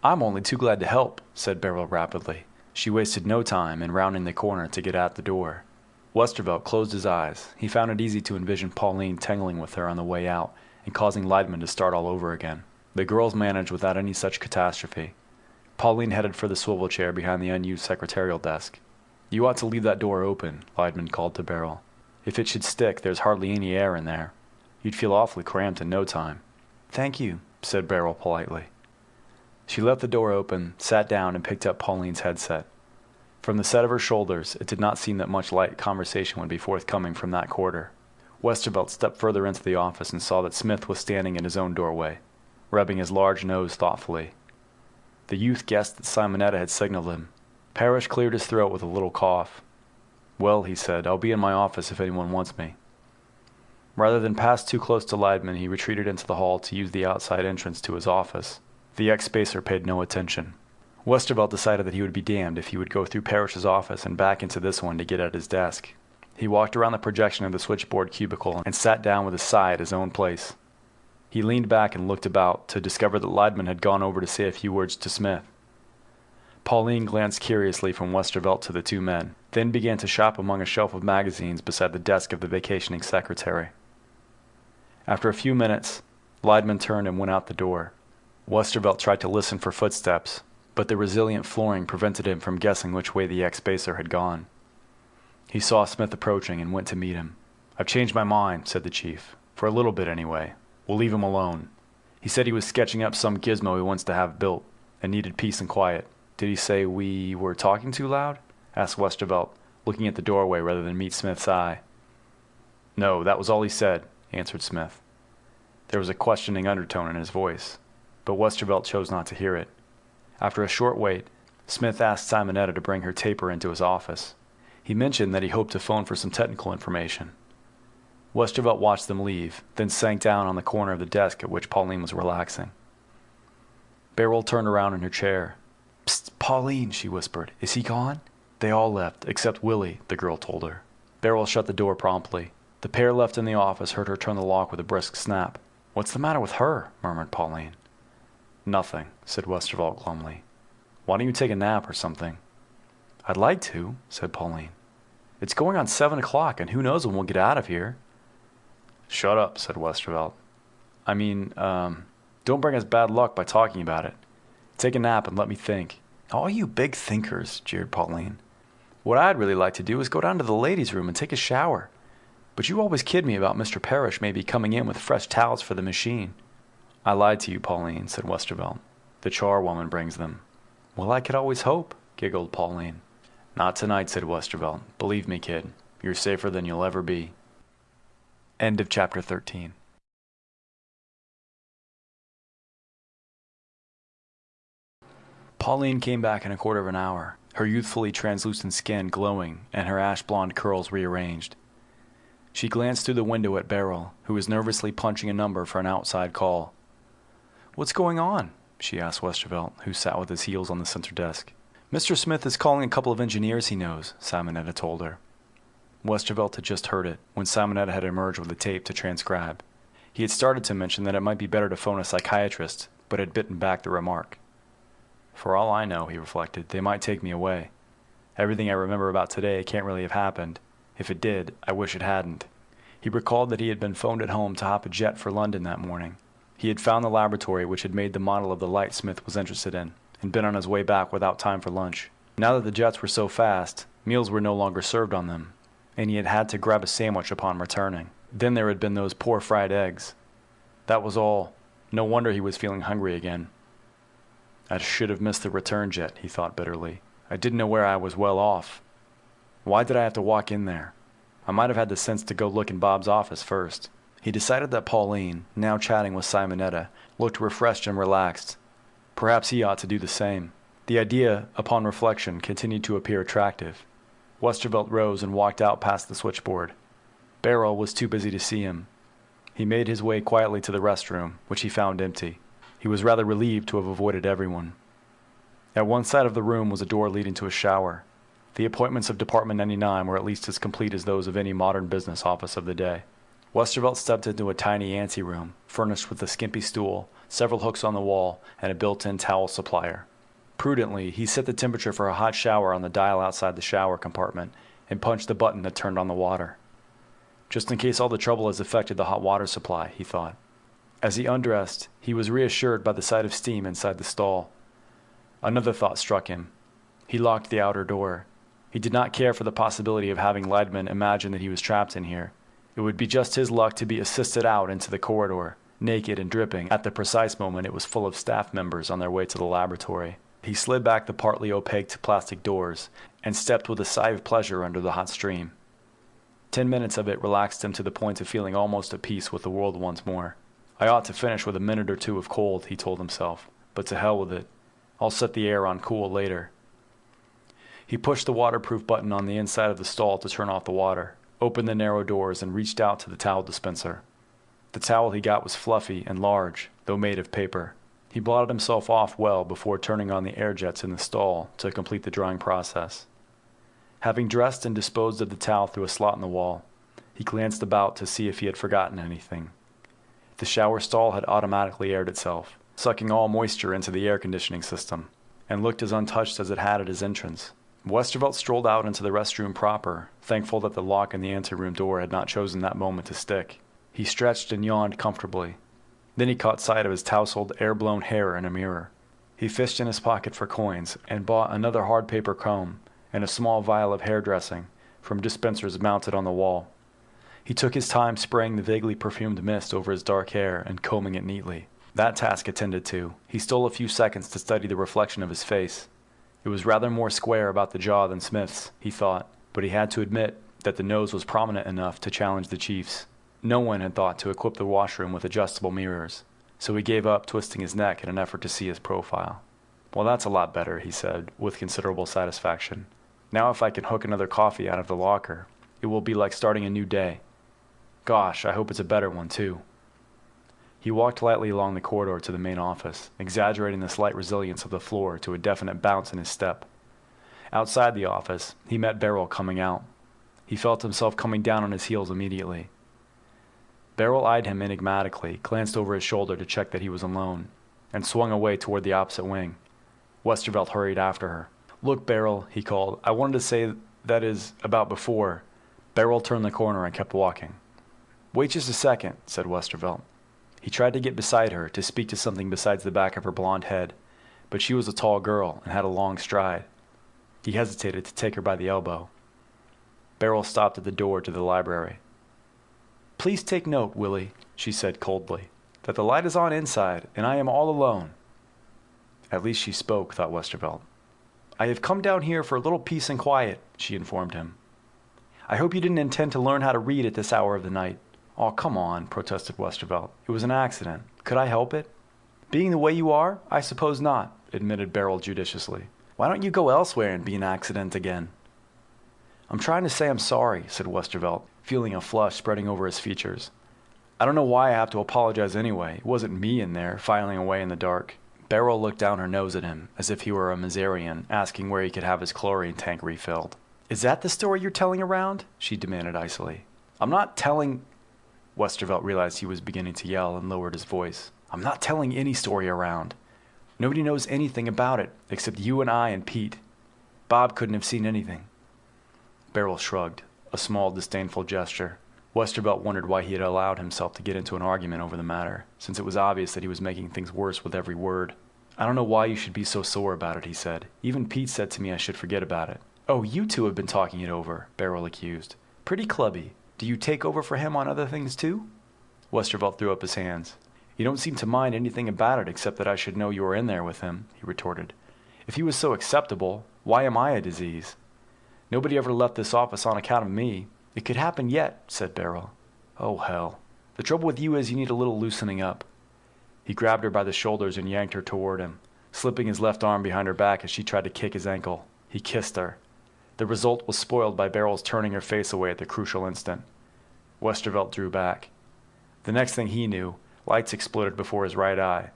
"I'm only too glad to help," said Beryl rapidly. She wasted no time in rounding the corner to get at the door. Westervelt closed his eyes. He found it easy to envision Pauline tangling with her on the way out and causing Leidman to start all over again. The girls managed without any such catastrophe. Pauline headed for the swivel chair behind the unused secretarial desk. "You ought to leave that door open," Leidman called to Beryl. "If it should stick, there's hardly any air in there. You'd feel awfully cramped in no time." "Thank you," said Beryl politely. She left the door open, sat down, and picked up Pauline's headset. From the set of her shoulders, it did not seem that much light conversation would be forthcoming from that quarter. Westervelt stepped further into the office and saw that Smith was standing in his own doorway, rubbing his large nose thoughtfully. The youth guessed that Simonetta had signaled him. Parrish cleared his throat with a little cough. "Well," he said, "I'll be in my office if anyone wants me." Rather than pass too close to Leidman, he retreated into the hall to use the outside entrance to his office. The ex-spacer paid no attention. Westervelt decided that he would be damned if he would go through Parrish's office and back into this one to get at his desk. He walked around the projection of the switchboard cubicle and sat down with a sigh at his own place. He leaned back and looked about to discover that Leidman had gone over to say a few words to Smith. Pauline glanced curiously from Westervelt to the two men, then began to shop among a shelf of magazines beside the desk of the vacationing secretary. After a few minutes, Leidman turned and went out the door. Westervelt tried to listen for footsteps, but the resilient flooring prevented him from guessing which way the ex-spacer had gone. He saw Smith approaching and went to meet him. "I've changed my mind," said the chief. "For a little bit, anyway. We'll leave him alone. He said he was sketching up some gizmo he wants to have built, and needed peace and quiet." "Did he say we were talking too loud?" asked Westervelt, looking at the doorway rather than meet Smith's eye. "No, that was all he said," answered Smith. There was a questioning undertone in his voice, but Westervelt chose not to hear it. After a short wait, Smith asked Simonetta to bring her taper into his office. He mentioned that he hoped to phone for some technical information. Westervelt watched them leave, then sank down on the corner of the desk at which Pauline was relaxing. Beryl turned around in her chair. "Psst, Pauline," she whispered. "Is he gone?" "They all left, except Willie," the girl told her. Beryl shut the door promptly. The pair left in the office heard her turn the lock with a brisk snap. "What's the matter with her?" murmured Pauline. "Nothing," said Westervelt glumly. "Why don't you take a nap or something?" "I'd like to," said Pauline. "It's going on 7 o'clock, and who knows when we'll get out of here." "Shut up," said Westervelt. "I mean, don't bring us bad luck by talking about it. Take a nap and let me think." "Oh, you big thinkers," jeered Pauline. "What I'd really like to do is go down to the ladies' room and take a shower. But you always kid me about Mr. Parrish maybe coming in with fresh towels for the machine." "I lied to you, Pauline," said Westervelt. "The charwoman brings them." "Well, I could always hope," giggled Pauline. "Not tonight," said Westervelt. "Believe me, kid, you're safer than you'll ever be." End of chapter 13. Pauline came back in a quarter of an hour, her youthfully translucent skin glowing and her ash-blonde curls rearranged. She glanced through the window at Beryl, who was nervously punching a number for an outside call. "What's going on?" she asked Westervelt, who sat with his heels on the center desk. "Mr. Smith is calling a couple of engineers he knows," Simonetta told her. Westervelt had just heard it, when Simonetta had emerged with a tape to transcribe. He had started to mention that it might be better to phone a psychiatrist, but had bitten back the remark. "For all I know," he reflected, "they might take me away. Everything I remember about today can't really have happened. If it did, I wish it hadn't." He recalled that he had been phoned at home to hop a jet for London that morning. He had found the laboratory which had made the model of the light Smith was interested in, and been on his way back without time for lunch. Now that the jets were so fast, meals were no longer served on them, and he had had to grab a sandwich upon returning. Then there had been those poor fried eggs. That was all. No wonder he was feeling hungry again. "I should have missed the return jet," he thought bitterly. "I didn't know where I was well off. Why did I have to walk in there? I might have had the sense to go look in Bob's office first." He decided that Pauline, now chatting with Simonetta, looked refreshed and relaxed. Perhaps he ought to do the same. The idea, upon reflection, continued to appear attractive. Westervelt rose and walked out past the switchboard. Beryl was too busy to see him. He made his way quietly to the restroom, which he found empty. He was rather relieved to have avoided everyone. At one side of the room was a door leading to a shower. The appointments of Department 99 were at least as complete as those of any modern business office of the day. Westervelt stepped into a tiny anteroom, furnished with a skimpy stool, several hooks on the wall, and a built-in towel supplier. Prudently, he set the temperature for a hot shower on the dial outside the shower compartment and punched the button that turned on the water. Just in case all the trouble has affected the hot water supply, he thought. As he undressed, he was reassured by the sight of steam inside the stall. Another thought struck him. He locked the outer door. He did not care for the possibility of having Leidman imagine that he was trapped in here. It would be just his luck to be assisted out into the corridor, naked and dripping, at the precise moment it was full of staff members on their way to the laboratory. He slid back the partly opaque plastic doors and stepped with a sigh of pleasure under the hot stream. 10 minutes of it relaxed him to the point of feeling almost at peace with the world once more. "I ought to finish with a minute or two of cold," he told himself, "but to hell with it. I'll set the air on cool later." He pushed the waterproof button on the inside of the stall to turn off the water, opened the narrow doors, and reached out to the towel dispenser. The towel he got was fluffy and large, though made of paper. He blotted himself off well before turning on the air jets in the stall to complete the drying process. Having dressed and disposed of the towel through a slot in the wall, he glanced about to see if he had forgotten anything. The shower stall had automatically aired itself, sucking all moisture into the air conditioning system, and looked as untouched as it had at his entrance. Westervelt strolled out into the restroom proper, thankful that the lock in the anteroom door had not chosen that moment to stick. He stretched and yawned comfortably. Then he caught sight of his tousled, air-blown hair in a mirror. He fished in his pocket for coins and bought another hard paper comb and a small vial of hairdressing from dispensers mounted on the wall. He took his time spraying the vaguely perfumed mist over his dark hair and combing it neatly. That task attended to, he stole a few seconds to study the reflection of his face. It was rather more square about the jaw than Smith's, he thought, but he had to admit that the nose was prominent enough to challenge the chief's. No one had thought to equip the washroom with adjustable mirrors, so he gave up twisting his neck in an effort to see his profile. "Well, that's a lot better," he said, with considerable satisfaction. Now if I can hook another coffee out of the locker, it will be like starting a new day. Gosh, I hope it's a better one, too. He walked lightly along the corridor to the main office, exaggerating the slight resilience of the floor to a definite bounce in his step. Outside the office, he met Beryl coming out. He felt himself coming down on his heels immediately. Beryl eyed him enigmatically, glanced over his shoulder to check that he was alone, and swung away toward the opposite wing. Westervelt hurried after her. "Look, Beryl," he called. "I wanted to say that is about before." Beryl turned the corner and kept walking. "Wait just a second," said Westervelt. He tried to get beside her, to speak to something besides the back of her blonde head, but she was a tall girl and had a long stride. He hesitated to take her by the elbow. Beryl stopped at the door to the library. "Please take note, Willie," she said coldly, "that the light is on inside, and I am all alone." At least she spoke, thought Westervelt. "I have come down here for a little peace and quiet," she informed him. "I hope you didn't intend to learn how to read at this hour of the night." "Oh, come on," protested Westervelt. "It was an accident. Could I help it?" "Being the way you are, I suppose not," admitted Beryl judiciously. "Why don't you go elsewhere and be an accident again?" "I'm trying to say I'm sorry," said Westervelt, feeling a flush spreading over his features. "I don't know why I have to apologize anyway. It wasn't me in there, filing away in the dark." Beryl looked down her nose at him, as if he were a Missourian, asking where he could have his chlorine tank refilled. "Is that the story you're telling around?" she demanded icily. "I'm not telling—" Westervelt realized he was beginning to yell and lowered his voice. "I'm not telling any story around. Nobody knows anything about it, except you and I and Pete. Bob couldn't have seen anything." Beryl shrugged, a small, disdainful gesture. Westervelt wondered why he had allowed himself to get into an argument over the matter, since it was obvious that he was making things worse with every word. "I don't know why you should be so sore about it," he said. "Even Pete said to me I should forget about it." "Oh, you two have been talking it over," Beryl accused. "Pretty clubby. Do you take over for him on other things, too?" Westervelt threw up his hands. "You don't seem to mind anything about it except that I should know you were in there with him," he retorted. "If he was so acceptable, why am I a disease? Nobody ever left this office on account of me." "It could happen yet," said Beryl. "Oh, hell. The trouble with you is you need a little loosening up." He grabbed her by the shoulders and yanked her toward him, slipping his left arm behind her back as she tried to kick his ankle. He kissed her. The result was spoiled by Beryl's turning her face away at the crucial instant. Westervelt drew back. The next thing he knew, lights exploded before his right eye.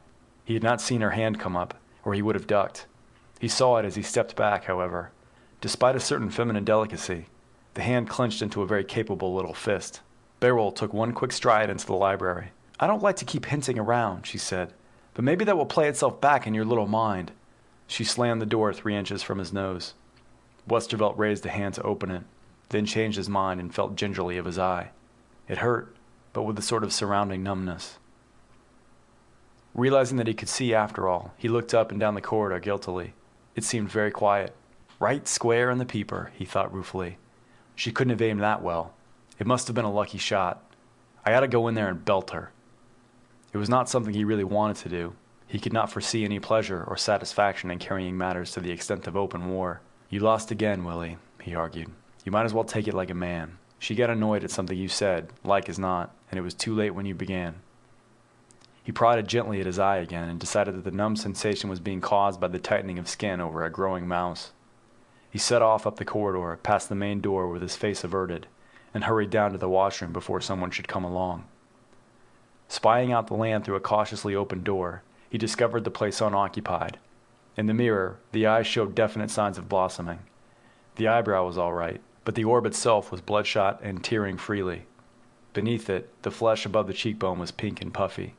He had not seen her hand come up, or he would have ducked. He saw it as he stepped back, however. Despite a certain feminine delicacy, the hand clenched into a very capable little fist. Beryl took one quick stride into the library. "I don't like to keep hinting around," she said, "but maybe that will play itself back in your little mind." She slammed the door 3 inches from his nose. Westervelt raised a hand to open it, then changed his mind and felt gingerly of his eye. It hurt, but with a sort of surrounding numbness. Realizing that he could see after all, he looked up and down the corridor guiltily. It seemed very quiet. Right square in the peeper, he thought ruefully. She couldn't have aimed that well. It must have been a lucky shot. I ought to go in there and belt her. It was not something he really wanted to do. He could not foresee any pleasure or satisfaction in carrying matters to the extent of open war. "You lost again, Willie," he argued. "You might as well take it like a man. She got annoyed at something you said, like as not, and it was too late when you began." He prodded gently at his eye again and decided that the numb sensation was being caused by the tightening of skin over a growing mouse. He set off up the corridor, past the main door with his face averted, and hurried down to the washroom before someone should come along. Spying out the land through a cautiously opened door, he discovered the place unoccupied. In the mirror, the eyes showed definite signs of blossoming. The eyebrow was all right, but the orb itself was bloodshot and tearing freely. Beneath it, the flesh above the cheekbone was pink and puffy.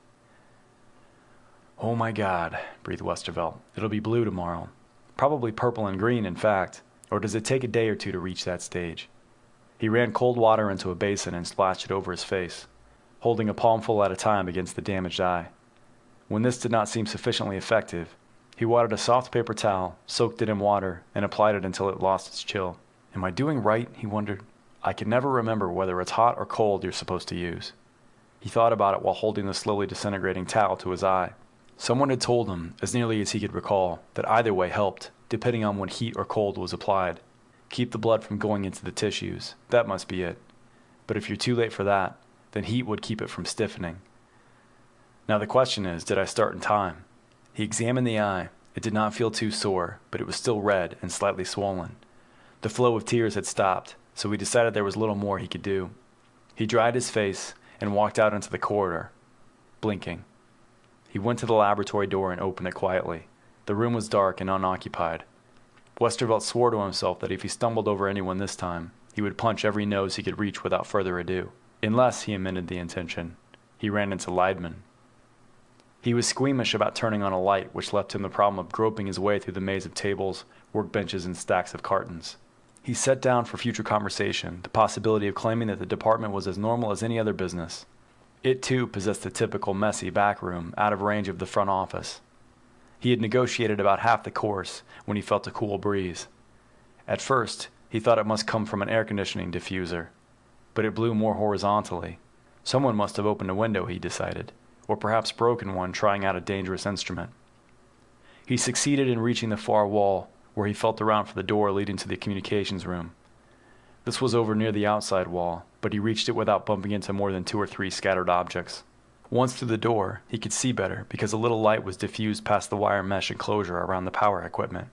"Oh my God," breathed Westervelt. "It'll be blue tomorrow. Probably purple and green, in fact. Or does it take a day or two to reach that stage?" He ran cold water into a basin and splashed it over his face, holding a palmful at a time against the damaged eye. When this did not seem sufficiently effective, he watered a soft paper towel, soaked it in water, and applied it until it lost its chill. "Am I doing right?" he wondered. "I can never remember whether it's hot or cold you're supposed to use." He thought about it while holding the slowly disintegrating towel to his eye. Someone had told him, as nearly as he could recall, that either way helped, depending on when heat or cold was applied. Keep the blood from going into the tissues. That must be it. But if you're too late for that, then heat would keep it from stiffening. Now the question is, did I start in time? He examined the eye. It did not feel too sore, but it was still red and slightly swollen. The flow of tears had stopped, so he decided there was little more he could do. He dried his face and walked out into the corridor, blinking. He went to the laboratory door and opened it quietly. The room was dark and unoccupied. Westervelt swore to himself that if he stumbled over anyone this time, he would punch every nose he could reach without further ado. Unless, he amended the intention, he ran into Leidman. He was squeamish about turning on a light, which left him the problem of groping his way through the maze of tables, workbenches, and stacks of cartons. He set down for future conversation the possibility of claiming that the department was as normal as any other business. It, too, possessed the typical messy back room out of range of the front office. He had negotiated about half the course when he felt a cool breeze. At first, he thought it must come from an air conditioning diffuser, but it blew more horizontally. Someone must have opened a window, he decided, or perhaps broken one trying out a dangerous instrument. He succeeded in reaching the far wall, where he felt around for the door leading to the communications room. This was over near the outside wall, but he reached it without bumping into more than 2 or 3 scattered objects. Once through the door, he could see better because a little light was diffused past the wire mesh enclosure around the power equipment.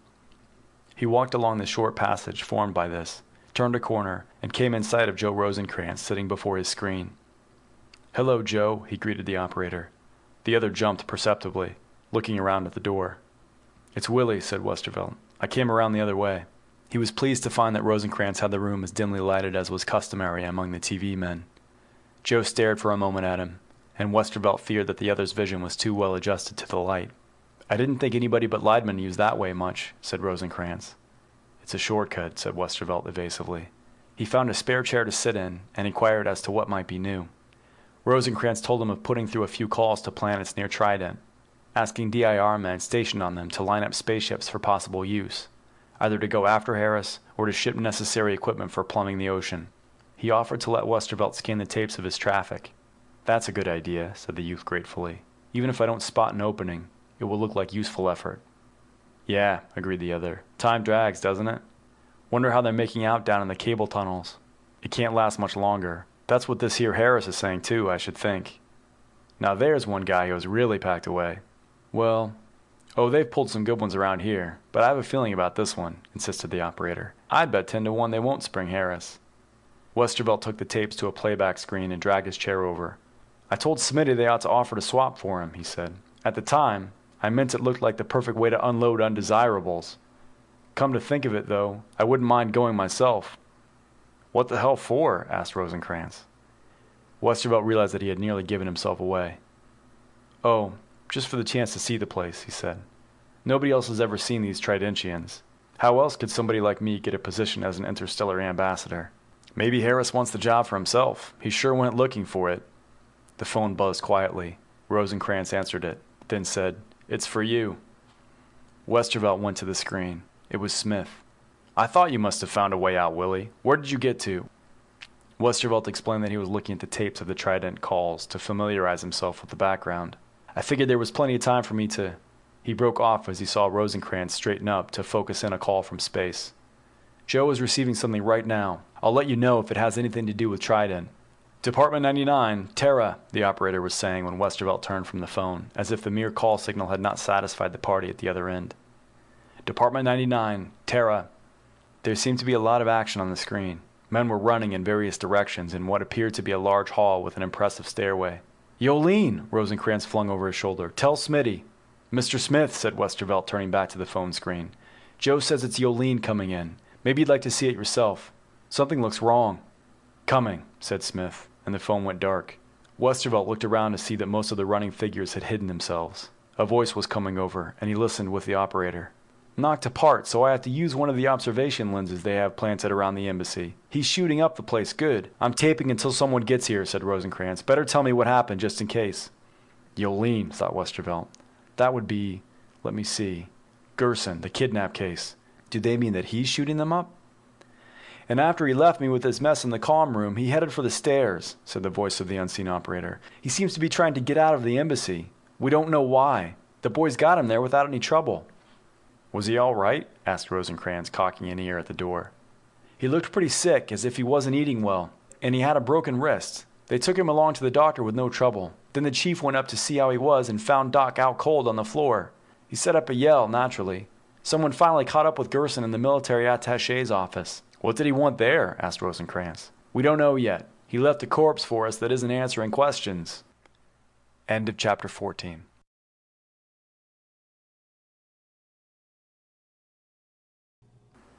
He walked along the short passage formed by this, turned a corner, and came in sight of Joe Rosencrantz sitting before his screen. "Hello, Joe," he greeted the operator. The other jumped perceptibly, looking around at the door. "It's Willie," said Westervelt. "I came around the other way." He was pleased to find that Rosencrantz had the room as dimly lighted as was customary among the TV men. Joe stared for a moment at him, and Westervelt feared that the other's vision was too well adjusted to the light. "I didn't think anybody but Leidman used that way much," said Rosencrantz. "It's a shortcut," said Westervelt evasively. He found a spare chair to sit in and inquired as to what might be new. Rosencrantz told him of putting through a few calls to planets near Trident, asking DIR men stationed on them to line up spaceships for possible use, either to go after Harris or to ship necessary equipment for plumbing the ocean. He offered to let Westervelt scan the tapes of his traffic. "That's a good idea," said the youth gratefully. "Even if I don't spot an opening, it will look like useful effort." "Yeah," agreed the other. "Time drags, doesn't it? Wonder how they're making out down in the cable tunnels. It can't last much longer. That's what this here Harris is saying too, I should think. Now there's one guy who was really packed away. Well, they've pulled some good ones around here, but I have a feeling about this one," insisted the operator. "I'd bet 10 to 1 they won't spring Harris." Westervelt took the tapes to a playback screen and dragged his chair over. "I told Smitty they ought to offer to swap for him," he said. "At the time, I meant it looked like the perfect way to unload undesirables. Come to think of it, though, I wouldn't mind going myself." "What the hell for?" asked Rosencrantz. Westervelt realized that he had nearly given himself away. "Oh, just for the chance to see the place," he said. "Nobody else has ever seen these Tridentians. How else could somebody like me get a position as an interstellar ambassador? Maybe Harris wants the job for himself. He sure went looking for it." The phone buzzed quietly. Rosencrantz answered it, then said, "It's for you." Westervelt went to the screen. It was Smith. "I thought you must have found a way out, Willie. Where did you get to?" Westervelt explained that he was looking at the tapes of the Trident calls to familiarize himself with the background. "I figured there was plenty of time for me to—" He broke off as he saw Rosencrantz straighten up to focus in a call from space. "Joe is receiving something right now. I'll let you know if it has anything to do with Trident." "Department 99, Terra," the operator was saying when Westervelt turned from the phone, as if the mere call signal had not satisfied the party at the other end. "Department 99, Terra." There seemed to be a lot of action on the screen. Men were running in various directions in what appeared to be a large hall with an impressive stairway. "Yolene!" Rosencrantz flung over his shoulder. "Tell Smitty." "Mr. Smith," said Westervelt, turning back to the phone screen. "Joe says it's Yolene coming in. Maybe you'd like to see it yourself. Something looks wrong." "Coming," said Smith, and the phone went dark. Westervelt looked around to see that most of the running figures had hidden themselves. A voice was coming over, and he listened with the operator. "Knocked apart, so I have to use one of the observation lenses they have planted around the embassy. He's shooting up the place good. I'm taping until someone gets here," said Rosencrantz. "Better tell me what happened, just in case." Yolene, thought Westervelt. That would be, let me see, Gerson, the kidnap case. Do they mean that he's shooting them up? "And after he left me with this mess in the comm room, he headed for the stairs," said the voice of the unseen operator. "He seems to be trying to get out of the embassy. We don't know why. The boys got him there without any trouble." "Was he all right?" asked Rosencrantz, cocking an ear at the door. "He looked pretty sick, as if he wasn't eating well, and he had a broken wrist. They took him along to the doctor with no trouble. Then the chief went up to see how he was and found Doc out cold on the floor. He set up a yell, naturally. Someone finally caught up with Gerson in the military attaché's office. What did he want there? Asked Rosencrantz. We don't know yet. He left a corpse for us that isn't answering questions. End of chapter 14.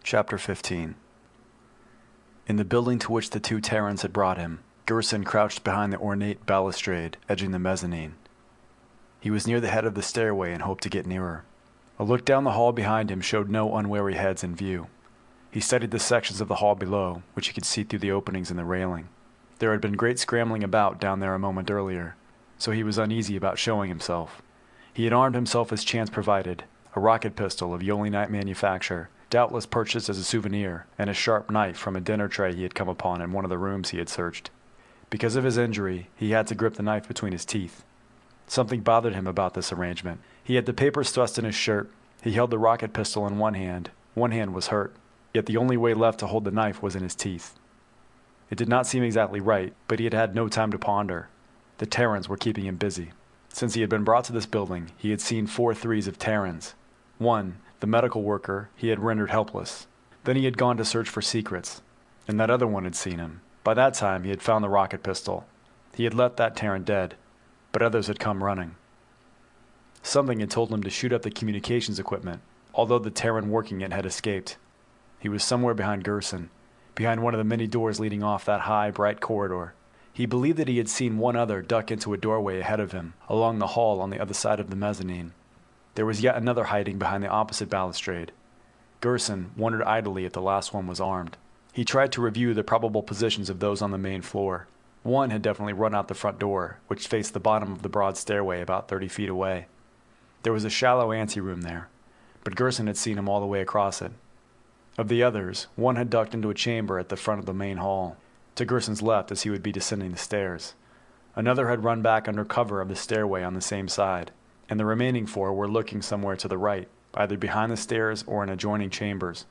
Chapter 15. In the building to which the two Terrans had brought him, Gerson crouched behind the ornate balustrade edging the mezzanine. He was near the head of the stairway and hoped to get nearer. A look down the hall behind him showed no unwary heads in view. He studied the sections of the hall below, which he could see through the openings in the railing. There had been great scrambling about down there a moment earlier, so he was uneasy about showing himself. He had armed himself as chance provided, a rocket pistol of Yoli-Knight manufacture, doubtless purchased as a souvenir, and a sharp knife from a dinner tray he had come upon in one of the rooms he had searched. Because of his injury, he had to grip the knife between his teeth. Something bothered him about this arrangement. He had the papers thrust in his shirt. He held the rocket pistol in one hand. One hand was hurt, yet the only way left to hold the knife was in his teeth. It did not seem exactly right, but he had had no time to ponder. The Terrans were keeping him busy. Since he had been brought to this building, he had seen 4 threes of Terrans. One, the medical worker, he had rendered helpless. Then he had gone to search for secrets, and that other one had seen him. By that time, he had found the rocket pistol. He had left that Terran dead, but others had come running. Something had told him to shoot up the communications equipment, although the Terran working it had escaped. He was somewhere behind Gerson, behind one of the many doors leading off that high, bright corridor. He believed that he had seen one other duck into a doorway ahead of him, along the hall on the other side of the mezzanine. There was yet another hiding behind the opposite balustrade. Gerson wondered idly if the last one was armed. He tried to review the probable positions of those on the main floor. One had definitely run out the front door, which faced the bottom of the broad stairway about 30 feet away. There was a shallow anteroom there, but Gerson had seen him all the way across it. Of the others, one had ducked into a chamber at the front of the main hall, to Gerson's left as he would be descending the stairs. Another had run back under cover of the stairway on the same side, and the remaining 4 were looking somewhere to the right, either behind the stairs or in adjoining chambers.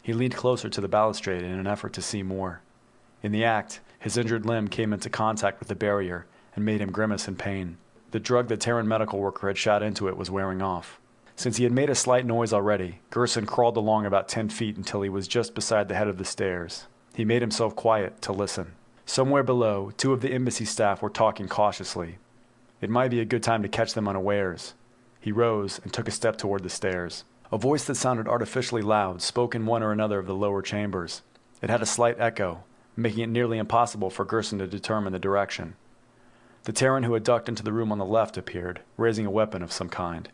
He leaned closer to the balustrade in an effort to see more. In the act, his injured limb came into contact with the barrier and made him grimace in pain. The drug the Terran medical worker had shot into it was wearing off. Since he had made a slight noise already, Gerson crawled along about 10 feet until he was just beside the head of the stairs. He made himself quiet to listen. Somewhere below, 2 of the embassy staff were talking cautiously. It might be a good time to catch them unawares. He rose and took a step toward the stairs. A voice that sounded artificially loud spoke in one or another of the lower chambers. It had a slight echo, making it nearly impossible for Gerson to determine the direction. The Terran who had ducked into the room on the left appeared, raising a weapon of some kind.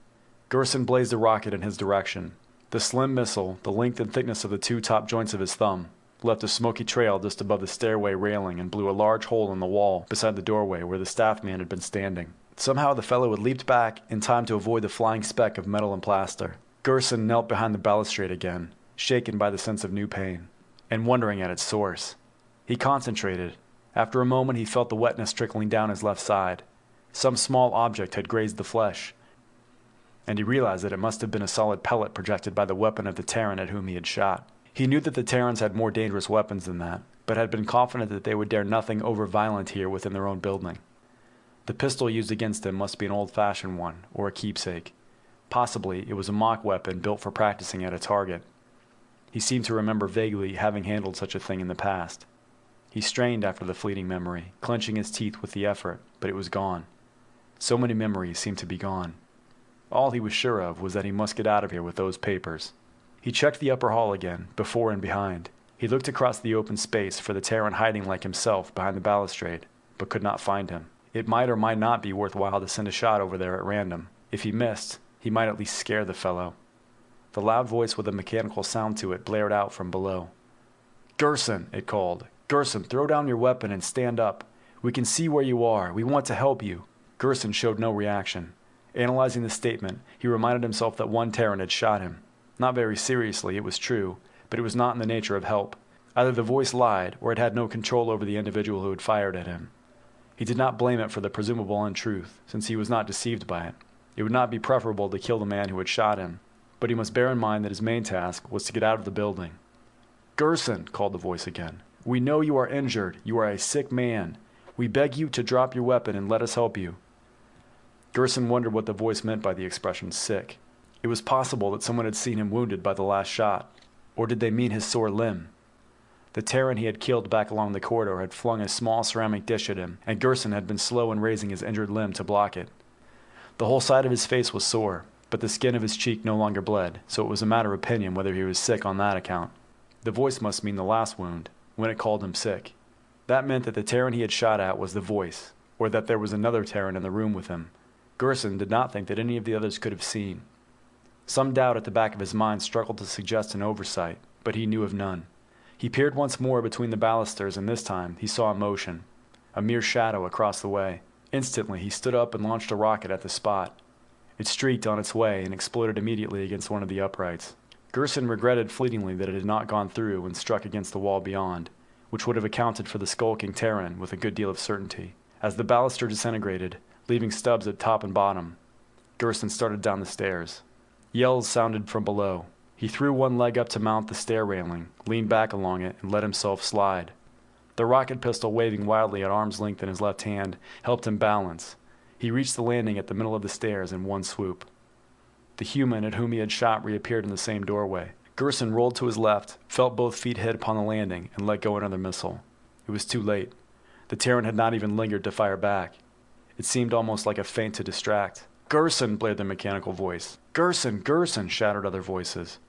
Gerson blazed a rocket in his direction. The slim missile, the length and thickness of the 2 top joints of his thumb, left a smoky trail just above the stairway railing and blew a large hole in the wall beside the doorway where the staff man had been standing. Somehow the fellow had leaped back in time to avoid the flying speck of metal and plaster. Gerson knelt behind the balustrade again, shaken by the sense of new pain, and wondering at its source. He concentrated. After a moment he felt the wetness trickling down his left side. Some small object had grazed the flesh, and he realized that it must have been a solid pellet projected by the weapon of the Terran at whom he had shot. He knew that the Terrans had more dangerous weapons than that, but had been confident that they would dare nothing over-violent here within their own building. The pistol used against him must be an old-fashioned one, or a keepsake. Possibly it was a mock weapon built for practicing at a target. He seemed to remember vaguely having handled such a thing in the past. He strained after the fleeting memory, clenching his teeth with the effort, but it was gone. So many memories seemed to be gone. All he was sure of was that he must get out of here with those papers. He checked the upper hall again, before and behind. He looked across the open space for the Terran hiding like himself behind the balustrade, but could not find him. It might or might not be worthwhile to send a shot over there at random. If he missed, he might at least scare the fellow. The loud voice with a mechanical sound to it blared out from below. "Gerson," it called. "Gerson, throw down your weapon and stand up. We can see where you are. We want to help you." Gerson showed no reaction. Analyzing the statement, he reminded himself that one Terran had shot him. Not very seriously, it was true, but it was not in the nature of help. Either the voice lied, or it had no control over the individual who had fired at him. He did not blame it for the presumable untruth, since he was not deceived by it. It would not be preferable to kill the man who had shot him, but he must bear in mind that his main task was to get out of the building. "Gerson," called the voice again, "we know you are injured. You are a sick man. We beg you to drop your weapon and let us help you." Gerson wondered what the voice meant by the expression sick. It was possible that someone had seen him wounded by the last shot, or did they mean his sore limb? The Terran he had killed back along the corridor had flung a small ceramic dish at him, and Gerson had been slow in raising his injured limb to block it. The whole side of his face was sore, but the skin of his cheek no longer bled, so it was a matter of opinion whether he was sick on that account. The voice must mean the last wound, when it called him sick. That meant that the Terran he had shot at was the voice, or that there was another Terran in the room with him. Gerson did not think that any of the others could have seen. Some doubt at the back of his mind struggled to suggest an oversight, but he knew of none. He peered once more between the balusters, and this time he saw a motion, a mere shadow across the way. Instantly he stood up and launched a rocket at the spot. It streaked on its way and exploded immediately against one of the uprights. Gerson regretted fleetingly that it had not gone through and struck against the wall beyond, which would have accounted for the skulking Terran with a good deal of certainty. As the baluster disintegrated, leaving stubs at top and bottom, Gerson started down the stairs. Yells sounded from below. He threw one leg up to mount the stair railing, leaned back along it, and let himself slide. The rocket pistol waving wildly at arm's length in his left hand helped him balance. He reached the landing at the middle of the stairs in one swoop. The human at whom he had shot reappeared in the same doorway. Gerson rolled to his left, felt both feet hit upon the landing, and let go another missile. It was too late. The Terran had not even lingered to fire back. It seemed almost like a feint to distract. "Gerson!" blared the mechanical voice. "Gerson! Gerson!" shouted other voices.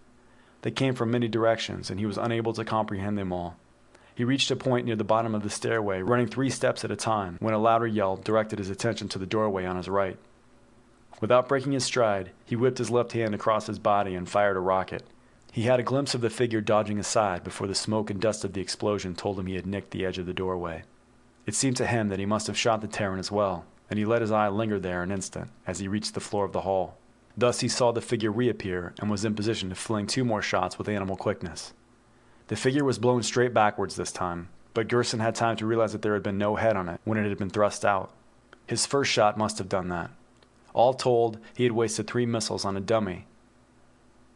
They came from many directions, and he was unable to comprehend them all. He reached a point near the bottom of the stairway, running 3 steps at a time, when a louder yell directed his attention to the doorway on his right. Without breaking his stride, he whipped his left hand across his body and fired a rocket. He had a glimpse of the figure dodging aside before the smoke and dust of the explosion told him he had nicked the edge of the doorway. It seemed to him that he must have shot the Terran as well, and he let his eye linger there an instant as he reached the floor of the hall. Thus he saw the figure reappear and was in position to fling 2 more shots with animal quickness. The figure was blown straight backwards this time, but Gerson had time to realize that there had been no head on it when it had been thrust out. His first shot must have done that. All told, he had wasted 3 missiles on a dummy.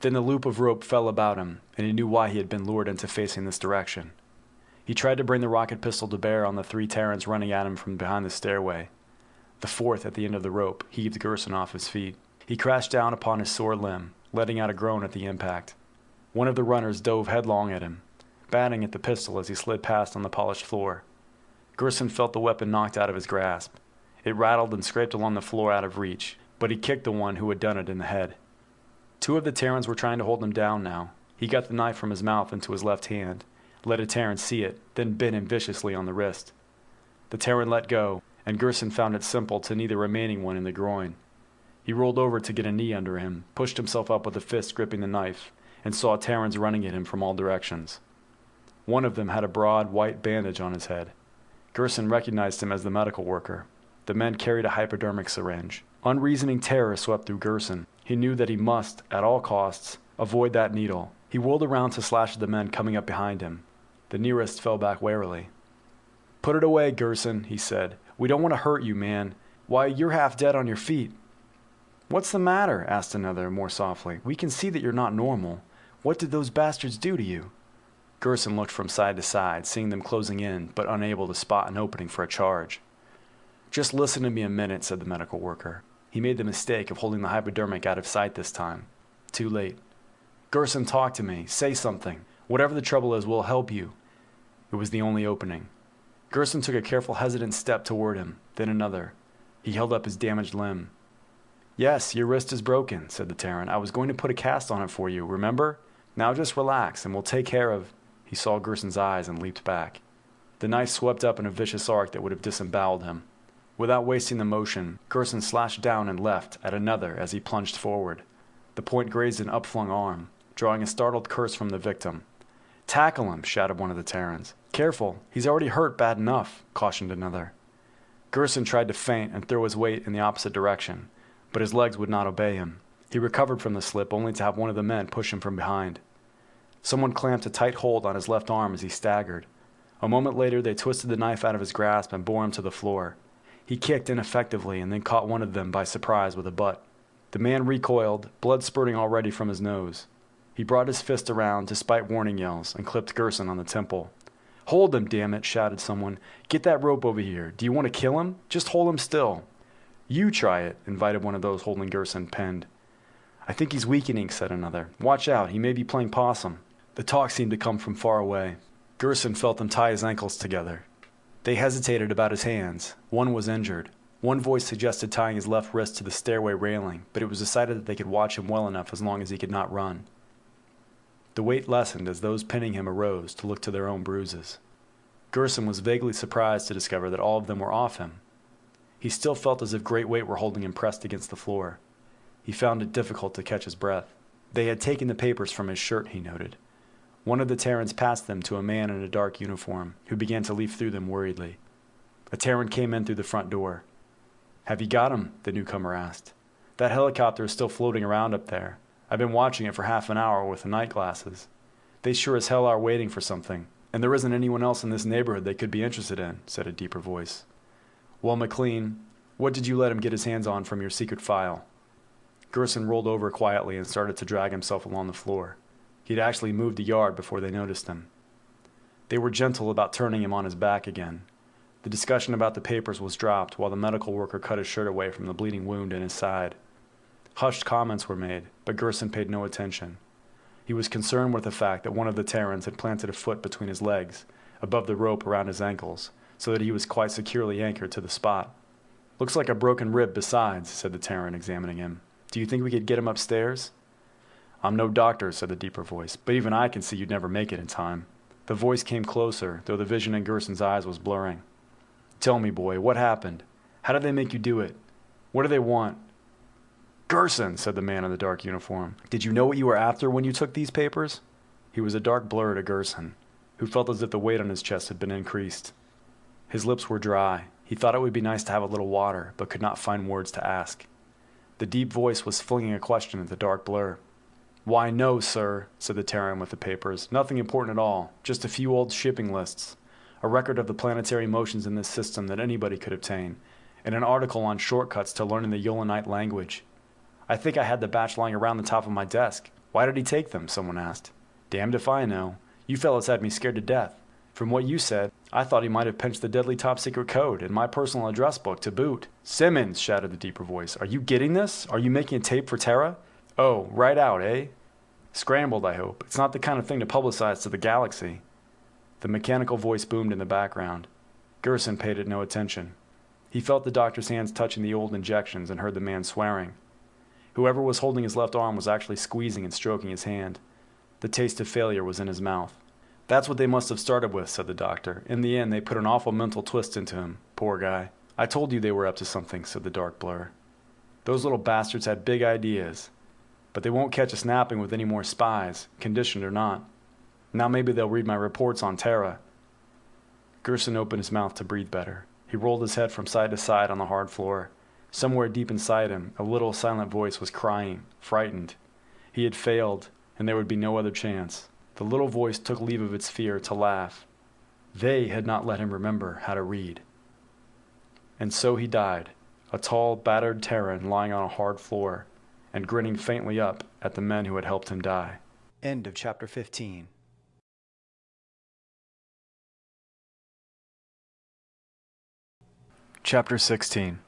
Then the loop of rope fell about him, and he knew why he had been lured into facing this direction. He tried to bring the rocket pistol to bear on the 3 Terrans running at him from behind the stairway. The 4th, at the end of the rope, heaved Gerson off his feet. He crashed down upon his sore limb, letting out a groan at the impact. One of the runners dove headlong at him, batting at the pistol as he slid past on the polished floor. Gerson felt the weapon knocked out of his grasp. It rattled and scraped along the floor out of reach, but he kicked the one who had done it in the head. 2 of the Terrans were trying to hold him down now. He got the knife from his mouth into his left hand, let a Terran see it, then bit him viciously on the wrist. The Terran let go, and Gerson found it simple to knee the remaining one in the groin. He rolled over to get a knee under him, pushed himself up with a fist gripping the knife, and saw Terrans running at him from all directions. One of them had a broad, white bandage on his head. Gerson recognized him as the medical worker. The men carried a hypodermic syringe. Unreasoning terror swept through Gerson. He knew that he must, at all costs, avoid that needle. He whirled around to slash at the men coming up behind him. The nearest fell back warily. "Put it away, Gerson," he said. "We don't want to hurt you, man. Why, you're half dead on your feet." "What's the matter?" asked another, more softly. "We can see that you're not normal. What did those bastards do to you?" Gerson looked from side to side, seeing them closing in, but unable to spot an opening for a charge. "Just listen to me a minute," said the medical worker. He made the mistake of holding the hypodermic out of sight this time. Too late. "Gerson, talk to me. Say something. Whatever the trouble is, we'll help you." It was the only opening. Gerson took a careful, hesitant step toward him, then another. He held up his damaged limb. "Yes, your wrist is broken," said the Terran. "I was going to put a cast on it for you, remember? Now just relax, and we'll take care of—" He saw Gerson's eyes and leaped back. The knife swept up in a vicious arc that would have disemboweled him. Without wasting the motion, Gerson slashed down and left at another as he plunged forward. The point grazed an upflung arm, drawing a startled curse from the victim. "Tackle him," shouted one of the Terrans. "Careful, he's already hurt bad enough," cautioned another. Gerson tried to feint and throw his weight in the opposite direction, but his legs would not obey him. He recovered from the slip only to have one of the men push him from behind. Someone clamped a tight hold on his left arm as he staggered. A moment later they twisted the knife out of his grasp and bore him to the floor. He kicked ineffectively and then caught one of them by surprise with a butt. The man recoiled, blood spurting already from his nose. He brought his fist around despite warning yells and clipped Gerson on the temple. "Hold him, damn it," shouted someone. "Get that rope over here. Do you want to kill him? Just hold him still." "You try it," invited one of those holding Gerson pinned. "I think he's weakening," said another. "Watch out, he may be playing possum." The talk seemed to come from far away. Gerson felt them tie his ankles together. They hesitated about his hands. One was injured. One voice suggested tying his left wrist to the stairway railing, but it was decided that they could watch him well enough as long as he could not run. The weight lessened as those pinning him arose to look to their own bruises. Gerson was vaguely surprised to discover that all of them were off him. He still felt as if great weight were holding him pressed against the floor. He found it difficult to catch his breath. They had taken the papers from his shirt, he noted. One of the Terrans passed them to a man in a dark uniform, who began to leaf through them worriedly. A Terran came in through the front door. "Have you got him?" the newcomer asked. "That helicopter is still floating around up there. I've been watching it for half an hour with the night glasses. They sure as hell are waiting for something, and there isn't anyone else in this neighborhood they could be interested in," said a deeper voice. "Well, McLean, what did you let him get his hands on from your secret file?" Gerson rolled over quietly and started to drag himself along the floor. He'd actually moved a yard before they noticed him. They were gentle about turning him on his back again. The discussion about the papers was dropped while the medical worker cut his shirt away from the bleeding wound in his side. Hushed comments were made, but Gerson paid no attention. He was concerned with the fact that one of the Terrans had planted a foot between his legs, above the rope around his ankles, so that he was quite securely anchored to the spot. "Looks like a broken rib besides," said the Terran, examining him. "Do you think we could get him upstairs?" "I'm no doctor," said the deeper voice, "but even I can see you'd never make it in time." The voice came closer, though the vision in Gerson's eyes was blurring. "Tell me, boy, what happened? How did they make you do it? What do they want?" "Gerson," said the man in the dark uniform, "did you know what you were after when you took these papers?" He was a dark blur to Gerson, who felt as if the weight on his chest had been increased. His lips were dry. He thought it would be nice to have a little water, but could not find words to ask. The deep voice was flinging a question at the dark blur. "Why, no, sir," said the Terran with the papers. "Nothing important at all. Just a few old shipping lists. A record of the planetary motions in this system that anybody could obtain, and an article on shortcuts to learning the Yolanite language. I think I had the batch lying around the top of my desk. Why did he take them?" someone asked. "Damned if I know. You fellas had me scared to death. From what you said, I thought he might have pinched the deadly top-secret code and my personal address book to boot." "Simmons," shouted the deeper voice, "are you getting this? Are you making a tape for Terra? Oh, right out, eh? Scrambled, I hope. It's not the kind of thing to publicize to the galaxy." The mechanical voice boomed in the background. Gerson paid it no attention. He felt the doctor's hands touching the old injections and heard the man swearing. Whoever was holding his left arm was actually squeezing and stroking his hand. The taste of failure was in his mouth. "That's what they must have started with," said the doctor. "In the end, they put an awful mental twist into him. Poor guy." "I told you they were up to something," said the dark blur. "Those little bastards had big ideas. But they won't catch us napping with any more spies, conditioned or not. Now maybe they'll read my reports on Terra." Gerson opened his mouth to breathe better. He rolled his head from side to side on the hard floor. Somewhere deep inside him, a little silent voice was crying, frightened. He had failed, and there would be no other chance. The little voice took leave of its fear to laugh. They had not let him remember how to read. And so he died, a tall, battered Terran lying on a hard floor, and grinning faintly up at the men who had helped him die. End of chapter 15. Chapter 16.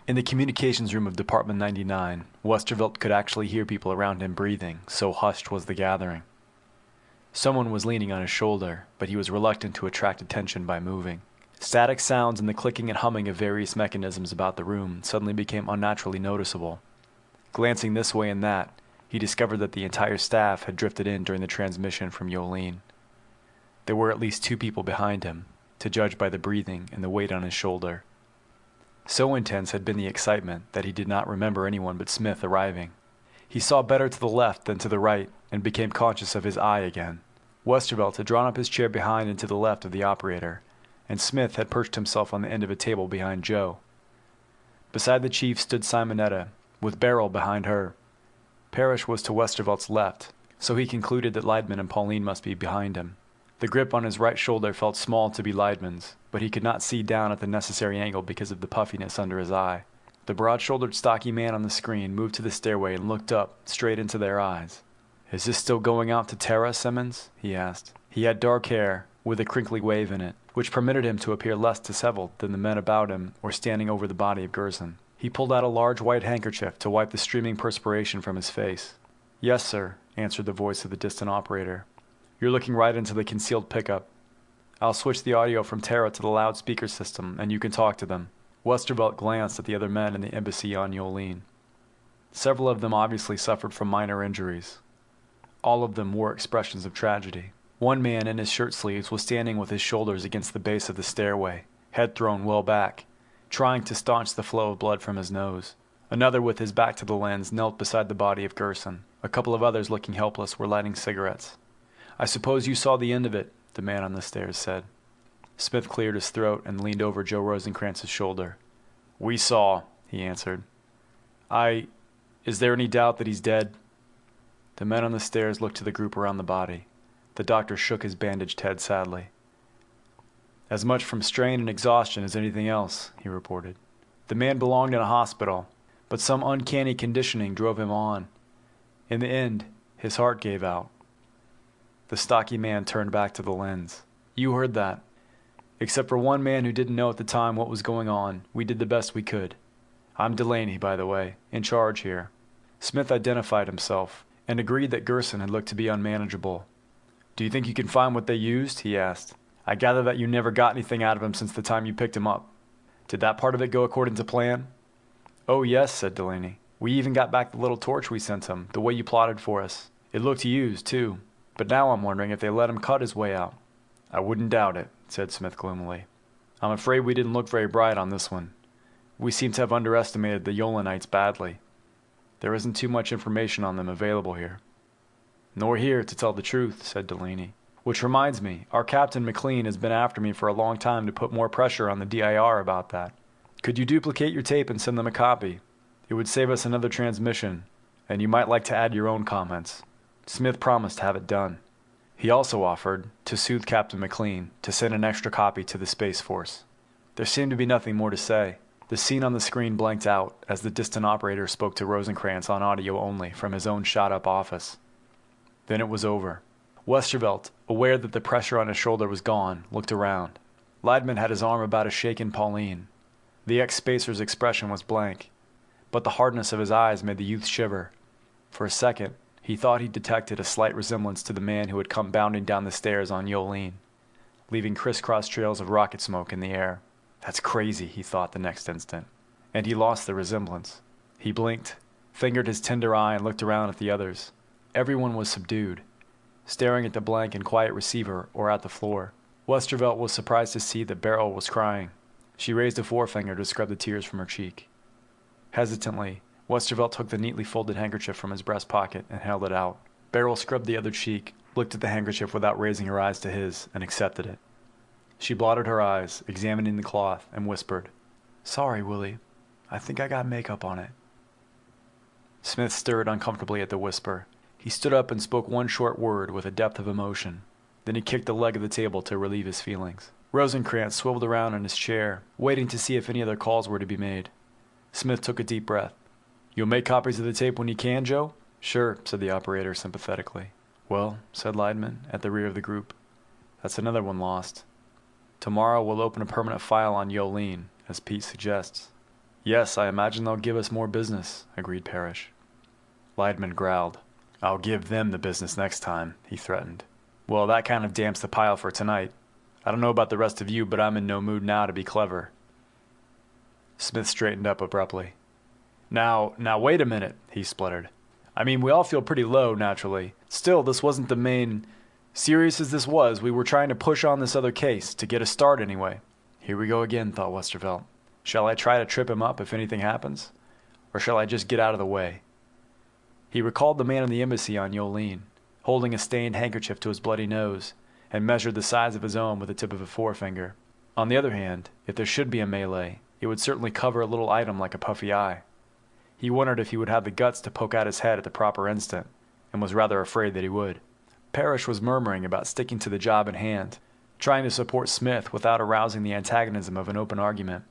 In the communications room of Department 99, Westervelt could actually hear people around him breathing, so hushed was the gathering. Someone was leaning on his shoulder, but he was reluctant to attract attention by moving. Static sounds and the clicking and humming of various mechanisms about the room suddenly became unnaturally noticeable. Glancing this way and that, he discovered that the entire staff had drifted in during the transmission from Yolene. There were at least 2 people behind him, to judge by the breathing and the weight on his shoulder. So intense had been the excitement that he did not remember anyone but Smith arriving. He saw better to the left than to the right and became conscious of his eye again. Westervelt had drawn up his chair behind and to the left of the operator, and Smith had perched himself on the end of a table behind Joe. Beside the chief stood Simonetta, with Beryl behind her. Parrish was to Westervelt's left, so he concluded that Leidman and Pauline must be behind him. The grip on his right shoulder felt small to be Leidman's, but he could not see down at the necessary angle because of the puffiness under his eye. The broad-shouldered, stocky man on the screen moved to the stairway and looked up, straight into their eyes. "Is this still going out to Terra, Simmons?" he asked. He had dark hair, with a crinkly wave in it, which permitted him to appear less disheveled than the men about him or standing over the body of Gerson. He pulled out a large white handkerchief to wipe the streaming perspiration from his face. "Yes, sir," answered the voice of the distant operator. "You're looking right into the concealed pickup. I'll switch the audio from Terra to the loudspeaker system, and you can talk to them." Westervelt glanced at the other men in the embassy on Yolene. Several of them obviously suffered from minor injuries. All of them wore expressions of tragedy. One man in his shirt sleeves was standing with his shoulders against the base of the stairway, head thrown well back, trying to staunch the flow of blood from his nose. Another, with his back to the lens, knelt beside the body of Gerson. A couple of others, looking helpless, were lighting cigarettes. "I suppose you saw the end of it," the man on the stairs said. Smith cleared his throat and leaned over Joe Rosencrantz's shoulder. "We saw," he answered. Is there any doubt that he's dead?" The men on the stairs looked to the group around the body. The doctor shook his bandaged head sadly. "As much from strain and exhaustion as anything else," he reported. "The man belonged in a hospital, but some uncanny conditioning drove him on. In the end, his heart gave out." The stocky man turned back to the lens. "You heard that. Except for one man who didn't know at the time what was going on, we did the best we could. I'm Delaney, by the way, in charge here." Smith identified himself and agreed that Gerson had looked to be unmanageable. "Do you think you can find what they used?" he asked. "I gather that you never got anything out of him since the time you picked him up. Did that part of it go according to plan?" "Oh, yes," said Delaney. "We even got back the little torch we sent him, the way you plotted for us. It looked used, too. But now I'm wondering if they let him cut his way out." "I wouldn't doubt it," said Smith gloomily. "I'm afraid we didn't look very bright on this one. We seem to have underestimated the Yolenites badly. There isn't too much information on them available here." "Nor here, to tell the truth," said Delaney. "Which reminds me, our Captain McLean has been after me for a long time to put more pressure on the DIR about that. Could you duplicate your tape and send them a copy? It would save us another transmission, and you might like to add your own comments." Smith promised to have it done. He also offered, to soothe Captain McLean, to send an extra copy to the Space Force. There seemed to be nothing more to say. The scene on the screen blanked out as the distant operator spoke to Rosencrantz on audio only from his own shot-up office. Then it was over. Westervelt, aware that the pressure on his shoulder was gone, looked around. Leidman had his arm about a shaken Pauline. The ex-spacer's expression was blank, but the hardness of his eyes made the youth shiver. For a second, he thought he detected a slight resemblance to the man who had come bounding down the stairs on Yolene, leaving crisscross trails of rocket smoke in the air. "That's crazy," he thought the next instant, and he lost the resemblance. He blinked, fingered his tender eye, and looked around at the others. Everyone was subdued, staring at the blank and quiet receiver or at the floor. Westervelt was surprised to see that Beryl was crying. She raised a forefinger to scrub the tears from her cheek. Hesitantly, Westervelt took the neatly folded handkerchief from his breast pocket and held it out. Beryl scrubbed the other cheek, looked at the handkerchief without raising her eyes to his, and accepted it. She blotted her eyes, examining the cloth, and whispered, "Sorry, Willie. I think I got makeup on it." Smith stirred uncomfortably at the whisper. He stood up and spoke one short word with a depth of emotion. Then he kicked the leg of the table to relieve his feelings. Rosencrantz swiveled around in his chair, waiting to see if any other calls were to be made. Smith took a deep breath. "You'll make copies of the tape when you can, Joe?" "Sure," said the operator sympathetically. "Well," said Leidman, at the rear of the group, "that's another one lost. Tomorrow we'll open a permanent file on Yolene, as Pete suggests." "Yes, I imagine they'll give us more business," agreed Parrish. Leidman growled. "I'll give them the business next time," he threatened. "Well, that kind of damps the pile for tonight. I don't know about the rest of you, but I'm in no mood now to be clever." Smith straightened up abruptly. Now wait a minute," he spluttered. "I mean, we all feel pretty low, naturally. Still, this wasn't the main... Serious as this was, we were trying to push on this other case, to get a start anyway." Here we go again, thought Westervelt. Shall I try to trip him up if anything happens? Or shall I just get out of the way? He recalled the man in the embassy on Yolene, holding a stained handkerchief to his bloody nose, and measured the size of his own with the tip of a forefinger. On the other hand, if there should be a melee, it would certainly cover a little item like a puffy eye. He wondered if he would have the guts to poke out his head at the proper instant, and was rather afraid that he would. Parrish was murmuring about sticking to the job in hand, trying to support Smith without arousing the antagonism of an open argument.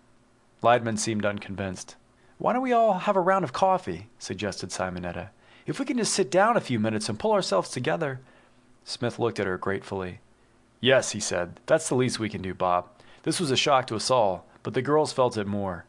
Leidman seemed unconvinced. "Why don't we all have a round of coffee?" suggested Simonetta. "If we can just sit down a few minutes and pull ourselves together." Smith looked at her gratefully. "Yes," he said, "that's the least we can do, Bob. This was a shock to us all, but the girls felt it more.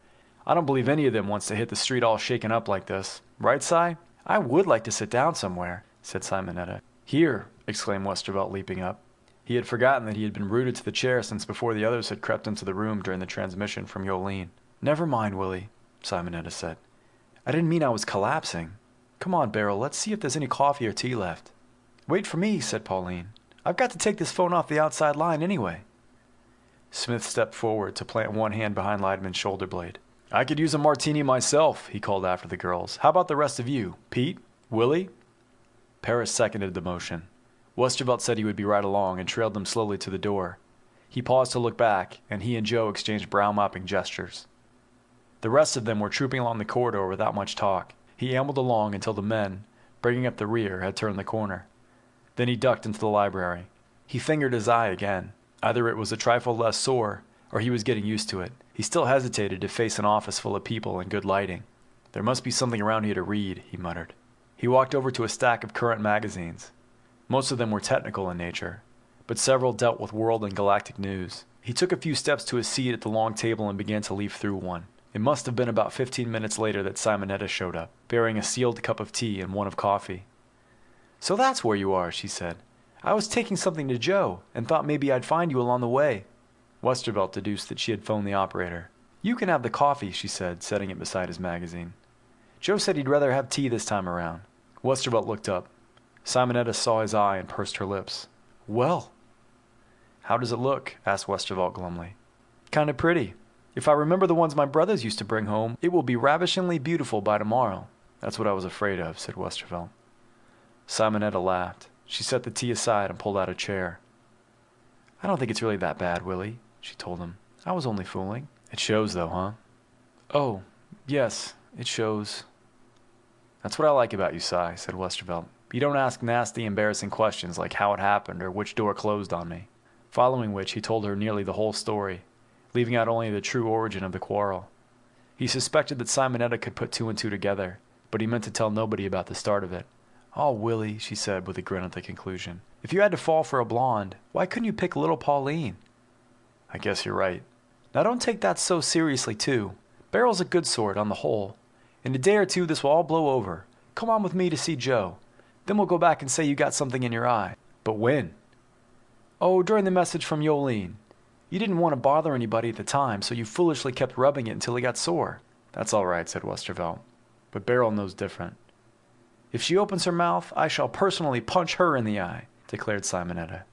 I don't believe any of them wants to hit the street all shaken up like this. Right, Si? I would like to sit down somewhere, said Simonetta. Here, exclaimed Westervelt, leaping up. He had forgotten that he had been rooted to the chair since before the others had crept into the room during the transmission from Yolene. Never mind, Willie, Simonetta said. I didn't mean I was collapsing. Come on, Beryl, let's see if there's any coffee or tea left. Wait for me, said Pauline. I've got to take this phone off the outside line anyway. Smith stepped forward to plant one hand behind Leidman's shoulder blade. I could use a martini myself, he called after the girls. How about the rest of you? Pete? Willie? Paris seconded the motion. Westervelt said he would be right along and trailed them slowly to the door. He paused to look back, and he and Joe exchanged brow-mopping gestures. The rest of them were trooping along the corridor without much talk. He ambled along until the men, bringing up the rear, had turned the corner. Then he ducked into the library. He fingered his eye again. Either it was a trifle less sore, or he was getting used to it. He still hesitated to face an office full of people and good lighting. There must be something around here to read, he muttered. He walked over to a stack of current magazines. Most of them were technical in nature, but several dealt with world and galactic news. He took a few steps to his seat at the long table and began to leaf through one. It must have been about 15 minutes later that Simonetta showed up, bearing a sealed cup of tea and one of coffee. So that's where you are, she said. I was taking something to Joe, and thought maybe I'd find you along the way. Westervelt deduced that she had phoned the operator. You can have the coffee, she said, setting it beside his magazine. Joe said he'd rather have tea this time around. Westervelt looked up. Simonetta saw his eye and pursed her lips. Well. How does it look? Asked Westervelt glumly. Kind of pretty. If I remember the ones my brothers used to bring home, it will be ravishingly beautiful by tomorrow. That's what I was afraid of, said Westervelt. Simonetta laughed. She set the tea aside and pulled out a chair. I don't think it's really that bad, Willie, she told him. I was only fooling. It shows, though, huh? Oh, yes, it shows. That's what I like about you, Si, said Westervelt. You don't ask nasty, embarrassing questions like how it happened or which door closed on me. Following which, he told her nearly the whole story, leaving out only the true origin of the quarrel. He suspected that Simonetta could put two and two together, but he meant to tell nobody about the start of it. Oh, Willie, she said with a grin at the conclusion. If you had to fall for a blonde, why couldn't you pick little Pauline? I guess you're right. Now don't take that so seriously, too. Beryl's a good sort, on the whole. In a day or two, this will all blow over. Come on with me to see Joe. Then we'll go back and say you got something in your eye. But when? Oh, during the message from Yolene. You didn't want to bother anybody at the time, so you foolishly kept rubbing it until it got sore. That's all right, said Westervelt. But Beryl knows different. If she opens her mouth, I shall personally punch her in the eye, declared Simonetta.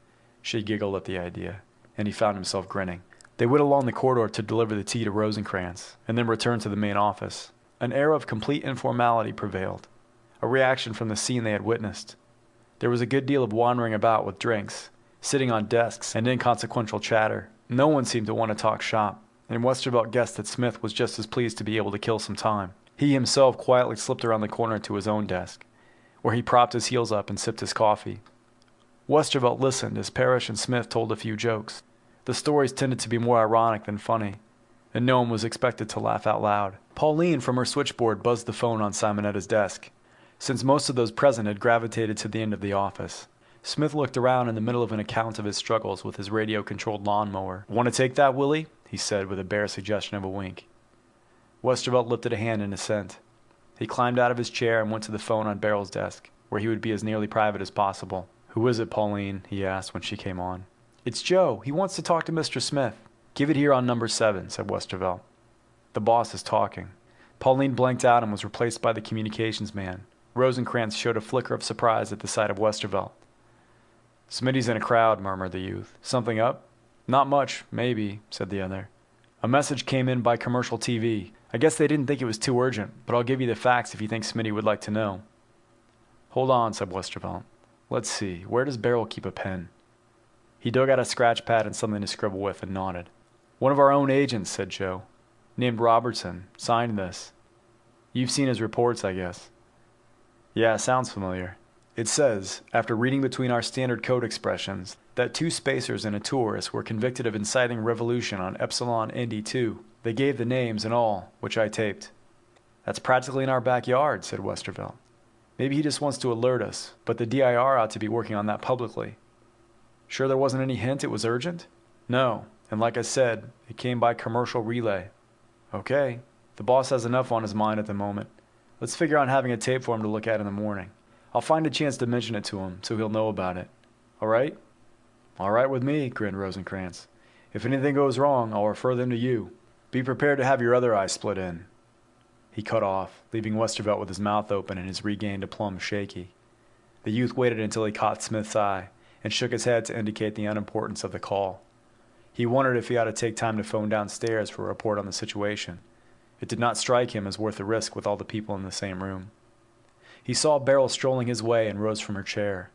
She giggled at the idea, and he found himself grinning. They went along the corridor to deliver the tea to Rosencrantz, and then returned to the main office. An air of complete informality prevailed, a reaction from the scene they had witnessed. There was a good deal of wandering about with drinks, sitting on desks, and inconsequential chatter. No one seemed to want to talk shop, and Westervelt guessed that Smith was just as pleased to be able to kill some time. He himself quietly slipped around the corner to his own desk, where he propped his heels up and sipped his coffee. Westervelt listened as Parrish and Smith told a few jokes. The stories tended to be more ironic than funny, and no one was expected to laugh out loud. Pauline from her switchboard buzzed the phone on Simonetta's desk, since most of those present had gravitated to the end of the office. Smith looked around in the middle of an account of his struggles with his radio-controlled lawnmower. Want to take that, Willie? He said with a bare suggestion of a wink. Westervelt lifted a hand in assent. He climbed out of his chair and went to the phone on Beryl's desk, where he would be as nearly private as possible. Who is it, Pauline? He asked when she came on. It's Joe. He wants to talk to Mr. Smith. Give it here on number 7, said Westervelt. The boss is talking. Pauline blanked out and was replaced by the communications man. Rosencrantz showed a flicker of surprise at the sight of Westervelt. Smitty's in a crowd, murmured the youth. Something up? Not much, maybe, said the other. A message came in by commercial TV. I guess they didn't think it was too urgent, but I'll give you the facts if you think Smitty would like to know. Hold on, said Westervelt. Let's see, where does Beryl keep a pen? He dug out a scratch pad and something to scribble with and nodded. One of our own agents, said Joe. Named Robertson. Signed this. You've seen his reports, I guess. Yeah, sounds familiar. It says, after reading between our standard code expressions, that 2 spacers and a tourist were convicted of inciting revolution on Epsilon ND2. They gave the names and all, which I taped. That's practically in our backyard, said Westervelt. Maybe he just wants to alert us, but the DIR ought to be working on that publicly. Sure there wasn't any hint it was urgent? No, and like I said, it came by commercial relay. Okay, The boss has enough on his mind at the moment. Let's figure on having a tape for him to look at in the morning. I'll find a chance to mention it to him so he'll know about it. All right? All right with me, grinned Rosencrantz. If anything goes wrong, I'll refer them to you. Be prepared to have your other eye split in. He cut off, leaving Westervelt with his mouth open and his regained aplomb shaky. The youth waited until he caught Smith's eye and shook his head to indicate the unimportance of the call. He wondered if he ought to take time to phone downstairs for a report on the situation. It did not strike him as worth the risk with all the people in the same room. He saw Beryl strolling his way and rose from her chair.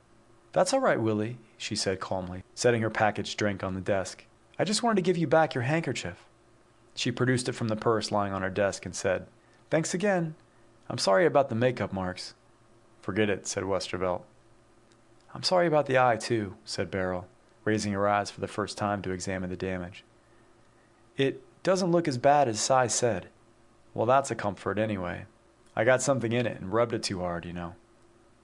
"That's all right, Willie," she said calmly, setting her packaged drink on the desk. "I just wanted to give you back your handkerchief." She produced it from the purse lying on her desk and said, "Thanks again. I'm sorry about the makeup marks." "Forget it," said Westervelt. "I'm sorry about the eye, too," said Beryl, raising her eyes for the first time to examine the damage. "It doesn't look as bad as Cy said." "Well, that's a comfort, anyway. I got something in it and rubbed it too hard, you know."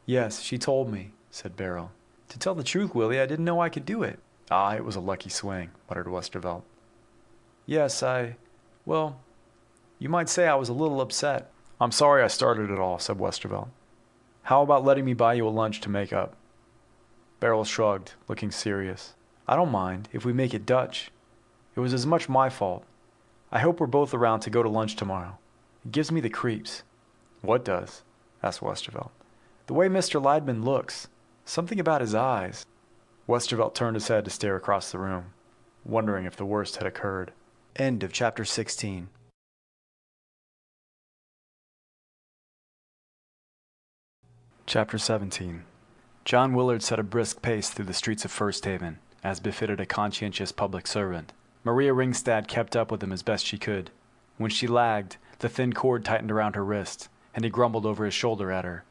"Yes, she told me," said Beryl. "To tell the truth, Willie, I didn't know I could do it." "Ah, it was a lucky swing," muttered Westervelt. "Yes, well, you might say I was a little upset." "I'm sorry I started it all," said Westervelt. "How about letting me buy you a lunch to make up?" Beryl shrugged, looking serious. "I don't mind, if we make it Dutch. It was as much my fault. I hope we're both around to go to lunch tomorrow. It gives me the creeps." "What does?" asked Westervelt. "The way Mr. Leidman looks. Something about his eyes." Westervelt turned his head to stare across the room, wondering if the worst had occurred. End of chapter 16. Chapter 17. John Willard set a brisk pace through the streets of First Haven, as befitted a conscientious public servant. Maria Ringstad kept up with him as best she could. When she lagged, the thin cord tightened around her wrist, and he grumbled over his shoulder at her.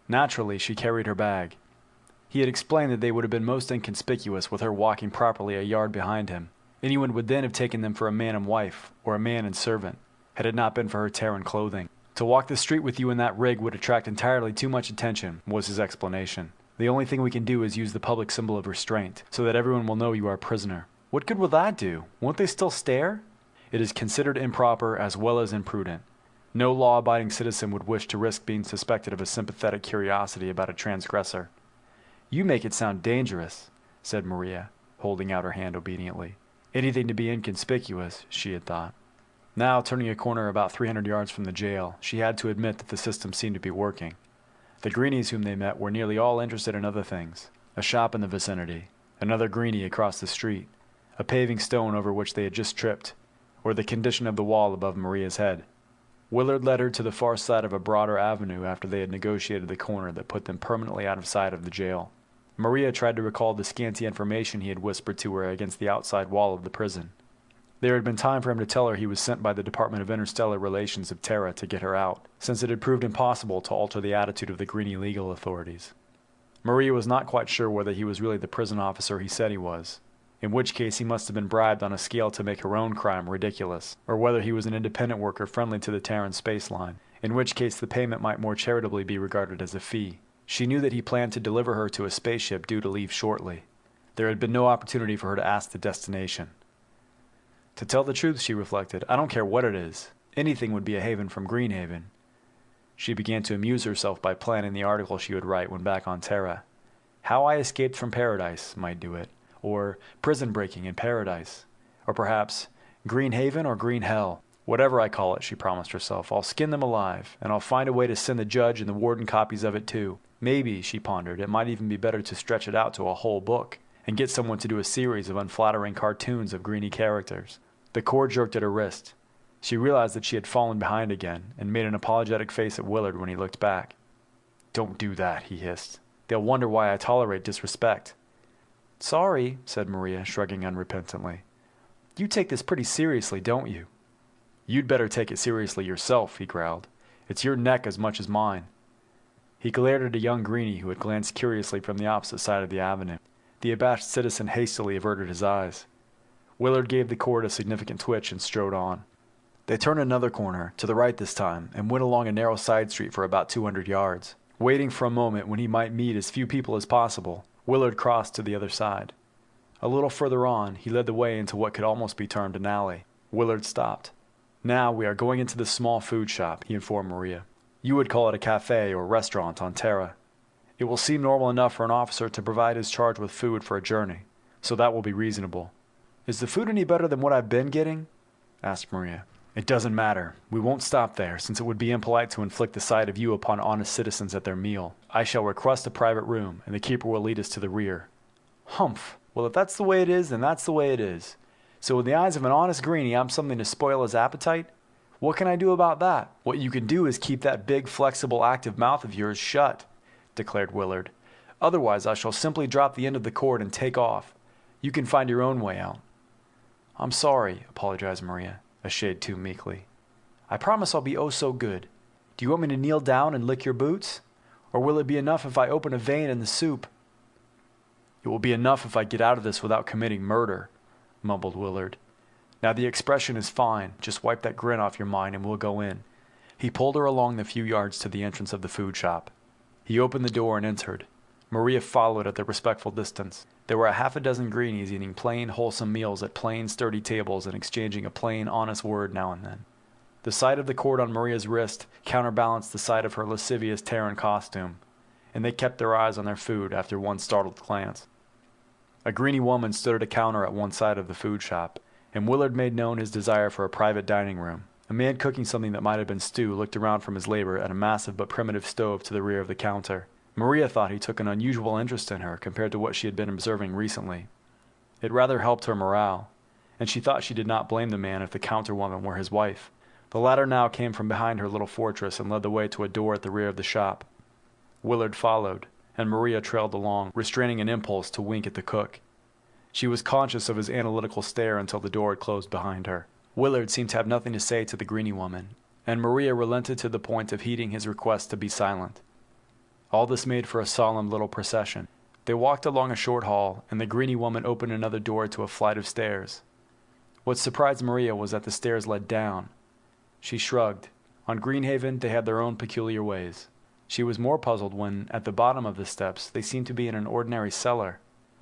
Naturally, she carried her bag. He had explained that they would have been most inconspicuous with her walking properly a yard behind him. Anyone would then have taken them for a man and wife, or a man and servant, had it not been for her Terran clothing. "To walk the street with you in that rig would attract entirely too much attention," was his explanation. "The only thing we can do is use the public symbol of restraint, so that everyone will know you are a prisoner." "What good will that do? Won't they still stare?" "It is considered improper as well as imprudent. No law-abiding citizen would wish to risk being suspected of a sympathetic curiosity about a transgressor." "You make it sound dangerous," said Maria, holding out her hand obediently. Anything to be inconspicuous, she had thought. Now, turning a corner about 300 yards from the jail, she had to admit that the system seemed to be working. The greenies whom they met were nearly all interested in other things. A shop in the vicinity, another greenie across the street, a paving stone over which they had just tripped, or the condition of the wall above Maria's head. Willard led her to the far side of a broader avenue after they had negotiated the corner that put them permanently out of sight of the jail. Maria tried to recall the scanty information he had whispered to her against the outside wall of the prison. There had been time for him to tell her he was sent by the Department of Interstellar Relations of Terra to get her out, since it had proved impossible to alter the attitude of the greenie legal authorities. Maria was not quite sure whether he was really the prison officer he said he was, in which case he must have been bribed on a scale to make her own crime ridiculous, or whether he was an independent worker friendly to the Terran space line, in which case the payment might more charitably be regarded as a fee. She knew that he planned to deliver her to a spaceship due to leave shortly. There had been no opportunity for her to ask the destination. To tell the truth, she reflected, I don't care what it is. Anything would be a haven from Greenhaven. She began to amuse herself by planning the article she would write when back on Terra. How I Escaped from Paradise might do it, or Prison Breaking in Paradise, or perhaps Green Haven or Green Hell. Whatever I call it, she promised herself, I'll skin them alive, and I'll find a way to send the judge and the warden copies of it too. Maybe, she pondered, it might even be better to stretch it out to a whole book, and get someone to do a series of unflattering cartoons of greeny characters. The cord jerked at her wrist. She realized that she had fallen behind again, and made an apologetic face at Willard when he looked back. Don't do that, he hissed. They'll wonder why I tolerate disrespect. Sorry, said Maria, shrugging unrepentantly. You take this pretty seriously, don't you? You'd better take it seriously yourself, he growled. It's your neck as much as mine. He glared at a young greenie who had glanced curiously from the opposite side of the avenue. The abashed citizen hastily averted his eyes. Willard gave the cord a significant twitch and strode on. They turned another corner, to the right this time, and went along a narrow side street for about 200 yards. Waiting for a moment when he might meet as few people as possible, Willard crossed to the other side. A little further on, he led the way into what could almost be termed an alley. Willard stopped. Now we are going into the small food shop, he informed Maria. You would call it a cafe or restaurant on Terra. It will seem normal enough for an officer to provide his charge with food for a journey, so that will be reasonable. Is the food any better than what I've been getting? Asked Maria. It doesn't matter. We won't stop there, since it would be impolite to inflict the sight of you upon honest citizens at their meal. I shall request a private room, and the keeper will lead us to the rear. Humph. Well, if that's the way it is, then that's the way it is. So in the eyes of an honest greenie, I'm something to spoil his appetite? What can I do about that? What you can do is keep that big, flexible, active mouth of yours shut, declared Willard. Otherwise, I shall simply drop the end of the cord and take off. You can find your own way out. I'm sorry, apologized Maria, a shade too meekly. I promise I'll be oh so good. Do you want me to kneel down and lick your boots? Or will it be enough if I open a vein in the soup? It will be enough if I get out of this without committing murder, mumbled Willard. Now the expression is fine. Just wipe that grin off your mind and we'll go in. He pulled her along the few yards to the entrance of the food shop. He opened the door and entered. Maria followed at a respectful distance. There were a half a dozen greenies eating plain, wholesome meals at plain, sturdy tables and exchanging a plain, honest word now and then. The sight of the cord on Maria's wrist counterbalanced the sight of her lascivious Terran costume, and they kept their eyes on their food after one startled glance. A greenie woman stood at a counter at one side of the food shop, and Willard made known his desire for a private dining room. A man cooking something that might have been stew looked around from his labor at a massive but primitive stove to the rear of the counter. Maria thought he took an unusual interest in her compared to what she had been observing recently. It rather helped her morale, and she thought she did not blame the man if the counter woman were his wife. The latter now came from behind her little fortress and led the way to a door at the rear of the shop. Willard followed, and Maria trailed along, restraining an impulse to wink at the cook. She was conscious of his analytical stare until the door had closed behind her. Willard seemed to have nothing to say to the greenie woman, and Maria relented to the point of heeding his request to be silent. All this made for a solemn little procession. They walked along a short hall, and the greenie woman opened another door to a flight of stairs. What surprised Maria was that the stairs led down. She shrugged. On Greenhaven, they had their own peculiar ways. She was more puzzled when, at the bottom of the steps, they seemed to be in an ordinary cellar.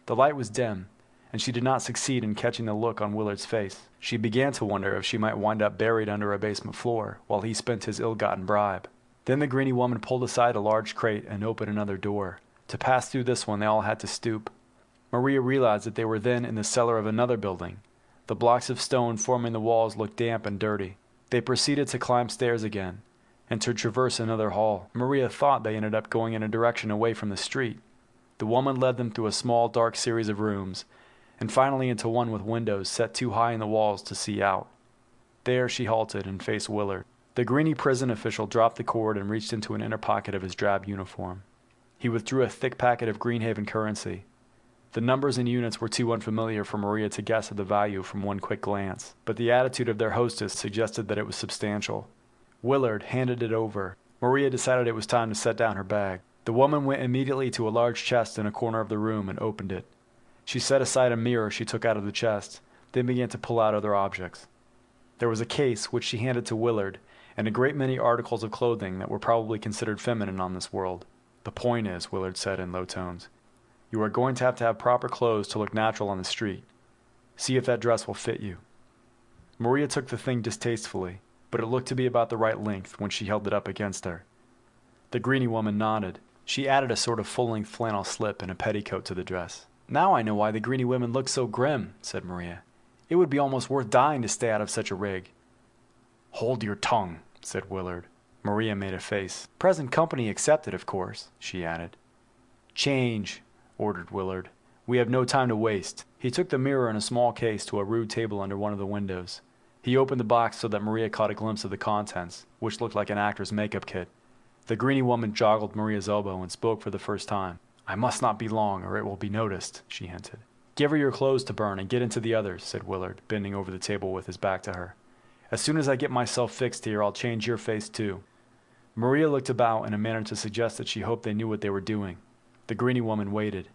The light was dim, and she did not succeed in catching the look on Willard's face. She began to wonder if she might wind up buried under a basement floor while he spent his ill-gotten bribe. Then the greenie woman pulled aside a large crate and opened another door. To pass through this one, they all had to stoop. Maria realized that they were then in the cellar of another building. The blocks of stone forming the walls looked damp and dirty. They proceeded to climb stairs again, and to traverse another hall. Maria thought they ended up going in a direction away from the street. The woman led them through a small, dark series of rooms, and finally into one with windows set too high in the walls to see out. There she halted and faced Willard. The greenie prison official dropped the cord and reached into an inner pocket of his drab uniform. He withdrew a thick packet of Greenhaven currency. The numbers and units were too unfamiliar for Maria to guess at the value from one quick glance, but the attitude of their hostess suggested that it was substantial. Willard handed it over. Maria decided it was time to set down her bag. The woman went immediately to a large chest in a corner of the room and opened it. She set aside a mirror she took out of the chest, then began to pull out other objects. There was a case which she handed to Willard, and a great many articles of clothing that were probably considered feminine on this world. The point is, Willard said in low tones, you are going to have proper clothes to look natural on the street. See if that dress will fit you. Maria took the thing distastefully, but it looked to be about the right length when she held it up against her. The greenie woman nodded. She added a sort of full-length flannel slip and a petticoat to the dress. Now I know why the greenie women look so grim, said Maria. It would be almost worth dying to stay out of such a rig. Hold your tongue, said Willard. Maria made a face. Present company accepted, of course, she added. Change, ordered Willard. We have no time to waste. He took the mirror and a small case to a rude table under one of the windows. He opened the box so that Maria caught a glimpse of the contents, which looked like an actor's makeup kit. The greenie woman joggled Maria's elbow and spoke for the first time. I must not be long, or it will be noticed, she hinted. Give her your clothes to burn and get into the others, said Willard, bending over the table with his back to her. As soon as I get myself fixed here, I'll change your face too. Maria looked about in a manner to suggest that she hoped they knew what they were doing. The greenie woman waited.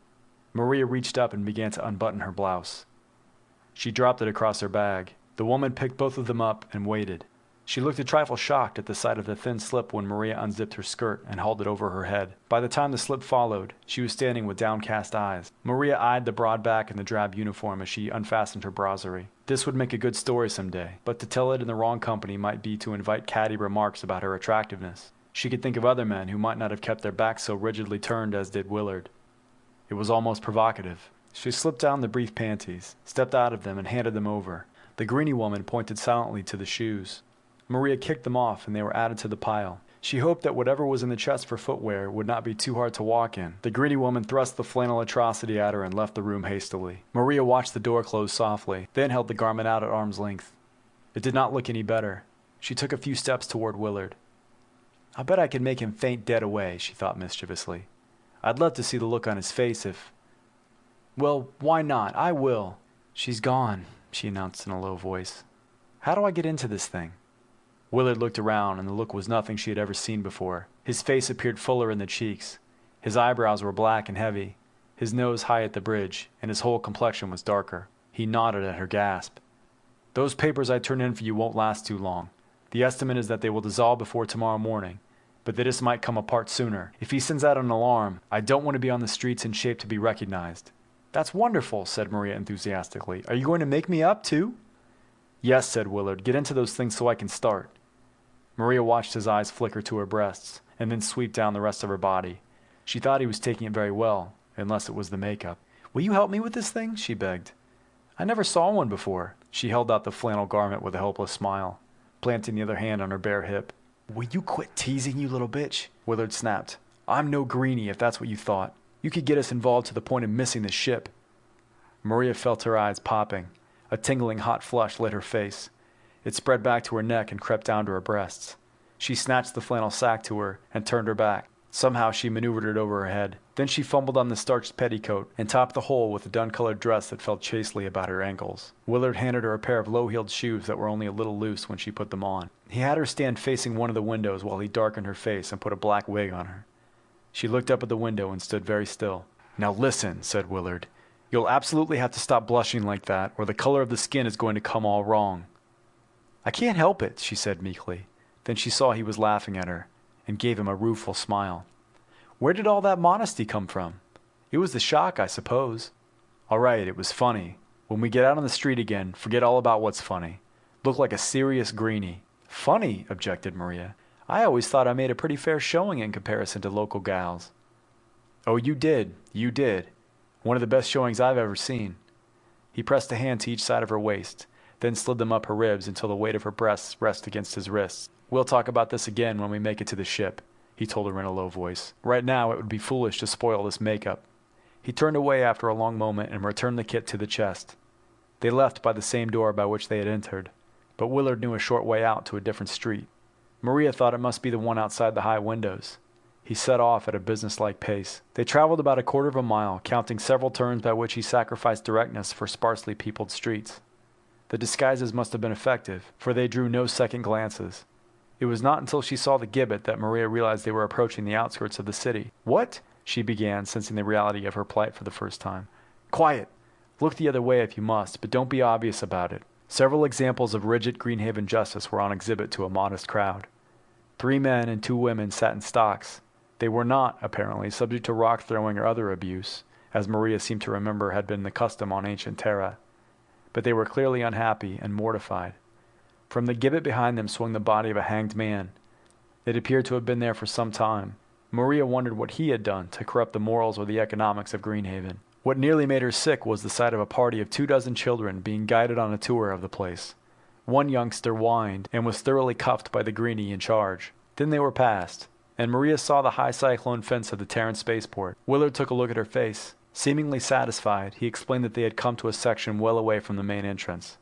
Maria reached up and began to unbutton her blouse. She dropped it across her bag. The woman picked both of them up and waited. She looked a trifle shocked at the sight of the thin slip when Maria unzipped her skirt and hauled it over her head. By the time the slip followed, she was standing with downcast eyes. Maria eyed the broad back and the drab uniform as she unfastened her brasserie. This would make a good story someday, but to tell it in the wrong company might be to invite catty remarks about her attractiveness. She could think of other men who might not have kept their backs so rigidly turned as did Willard. It was almost provocative. She slipped down the brief panties, stepped out of them, and handed them over. The greenie woman pointed silently to the shoes. Maria kicked them off, and they were added to the pile. She hoped that whatever was in the chest for footwear would not be too hard to walk in. The greedy woman thrust the flannel atrocity at her and left the room hastily. Maria watched the door close softly, then held the garment out at arm's length. It did not look any better. She took a few steps toward Willard. "I'll bet I could make him faint dead away," she thought mischievously. "I'd love to see the look on his face if... Well, why not? I will." "She's gone," she announced in a low voice. "How do I get into this thing?" Willard looked around, and the look was nothing she had ever seen before. His face appeared fuller in the cheeks. His eyebrows were black and heavy, his nose high at the bridge, and his whole complexion was darker. He nodded at her gasp. "Those papers I turned in for you won't last too long. The estimate is that they will dissolve before tomorrow morning, but that this might come apart sooner. If he sends out an alarm, I don't want to be on the streets in shape to be recognized." "That's wonderful," said Maria enthusiastically. "Are you going to make me up, too?" "Yes," said Willard. "Get into those things so I can start." Maria watched his eyes flicker to her breasts, and then sweep down the rest of her body. She thought he was taking it very well, unless it was the makeup. "Will you help me with this thing?" she begged. "I never saw one before." She held out the flannel garment with a helpless smile, planting the other hand on her bare hip. "Will you quit teasing, you little bitch?" Willard snapped. "I'm no greenie, if that's what you thought. You could get us involved to the point of missing the ship." Maria felt her eyes popping. A tingling hot flush lit her face. It spread back to her neck and crept down to her breasts. She snatched the flannel sack to her and turned her back. Somehow she maneuvered it over her head. Then she fumbled on the starched petticoat and topped the hole with a dun-colored dress that fell chastely about her ankles. Willard handed her a pair of low-heeled shoes that were only a little loose when she put them on. He had her stand facing one of the windows while he darkened her face and put a black wig on her. She looked up at the window and stood very still. "Now listen," said Willard. "You'll absolutely have to stop blushing like that, or the color of the skin is going to come all wrong." "I can't help it," she said meekly. Then she saw he was laughing at her, and gave him a rueful smile. "Where did all that modesty come from?" "It was the shock, I suppose." "All right, it was funny. When we get out on the street again, forget all about what's funny. Look like a serious greenie." "Funny?" objected Maria. "I always thought I made a pretty fair showing in comparison to local gals." "Oh, you did. You did. One of the best showings I've ever seen." He pressed a hand to each side of her waist, then slid them up her ribs until the weight of her breasts rested against his wrists. "We'll talk about this again when we make it to the ship," he told her in a low voice. "Right now it would be foolish to spoil this makeup." He turned away after a long moment and returned the kit to the chest. They left by the same door by which they had entered, but Willard knew a short way out to a different street. Maria thought it must be the one outside the high windows. He set off at a businesslike pace. They traveled about a quarter of a mile, counting several turns by which he sacrificed directness for sparsely peopled streets. The disguises must have been effective, for they drew no second glances. It was not until she saw the gibbet that Maria realized they were approaching the outskirts of the city. "What?" she began, sensing the reality of her plight for the first time. "Quiet! Look the other way if you must, but don't be obvious about it." Several examples of rigid Greenhaven justice were on exhibit to a modest crowd. 3 men and 2 women sat in stocks. They were not, apparently, subject to rock throwing or other abuse, as Maria seemed to remember had been the custom on ancient Terra. But they were clearly unhappy and mortified. From the gibbet behind them swung the body of a hanged man. It appeared to have been there for some time. Maria wondered what he had done to corrupt the morals or the economics of Greenhaven. What nearly made her sick was the sight of a party of 24 children being guided on a tour of the place. One youngster whined and was thoroughly cuffed by the greenie in charge. Then they were passed, and Maria saw the high cyclone fence of the Terran spaceport. Willard took a look at her face. Seemingly satisfied, he explained that they had come to a section well away from the main entrance.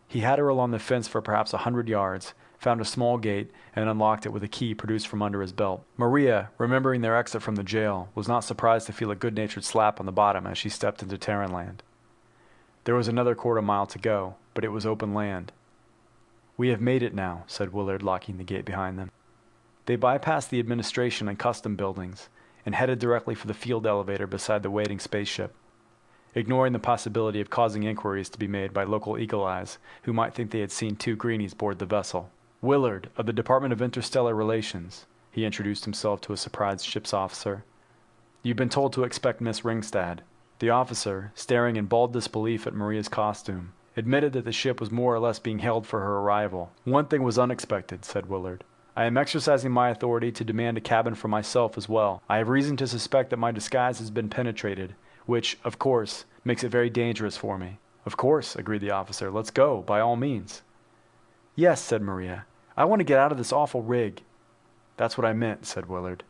He had her along the fence for perhaps 100 yards, found a small gate, and unlocked it with a key produced from under his belt. Maria, remembering their exit from the jail, was not surprised to feel a good-natured slap on the bottom as she stepped into Terran land. There was another quarter mile to go, but it was open land. "We have made it now," said Willard, locking the gate behind them. They bypassed the administration and custom buildings, and headed directly for the field elevator beside the waiting spaceship, ignoring the possibility of causing inquiries to be made by local eagle eyes who might think they had seen 2 greenies board the vessel. Willard, of the Department of Interstellar Relations, he introduced himself to a surprised ship's officer. You've been told to expect Miss Ringstad. The officer, staring in bald disbelief at Maria's costume, admitted that the ship was more or less being held for her arrival. One thing was unexpected, said Willard. I am exercising my authority to demand a cabin for myself as well. I have reason to suspect that my disguise has been penetrated, which, of course, makes it very dangerous for me. Of course, agreed the officer. Let's go, by all means. Yes, said Maria. I want to get out of this awful rig. That's what I meant, said Willard.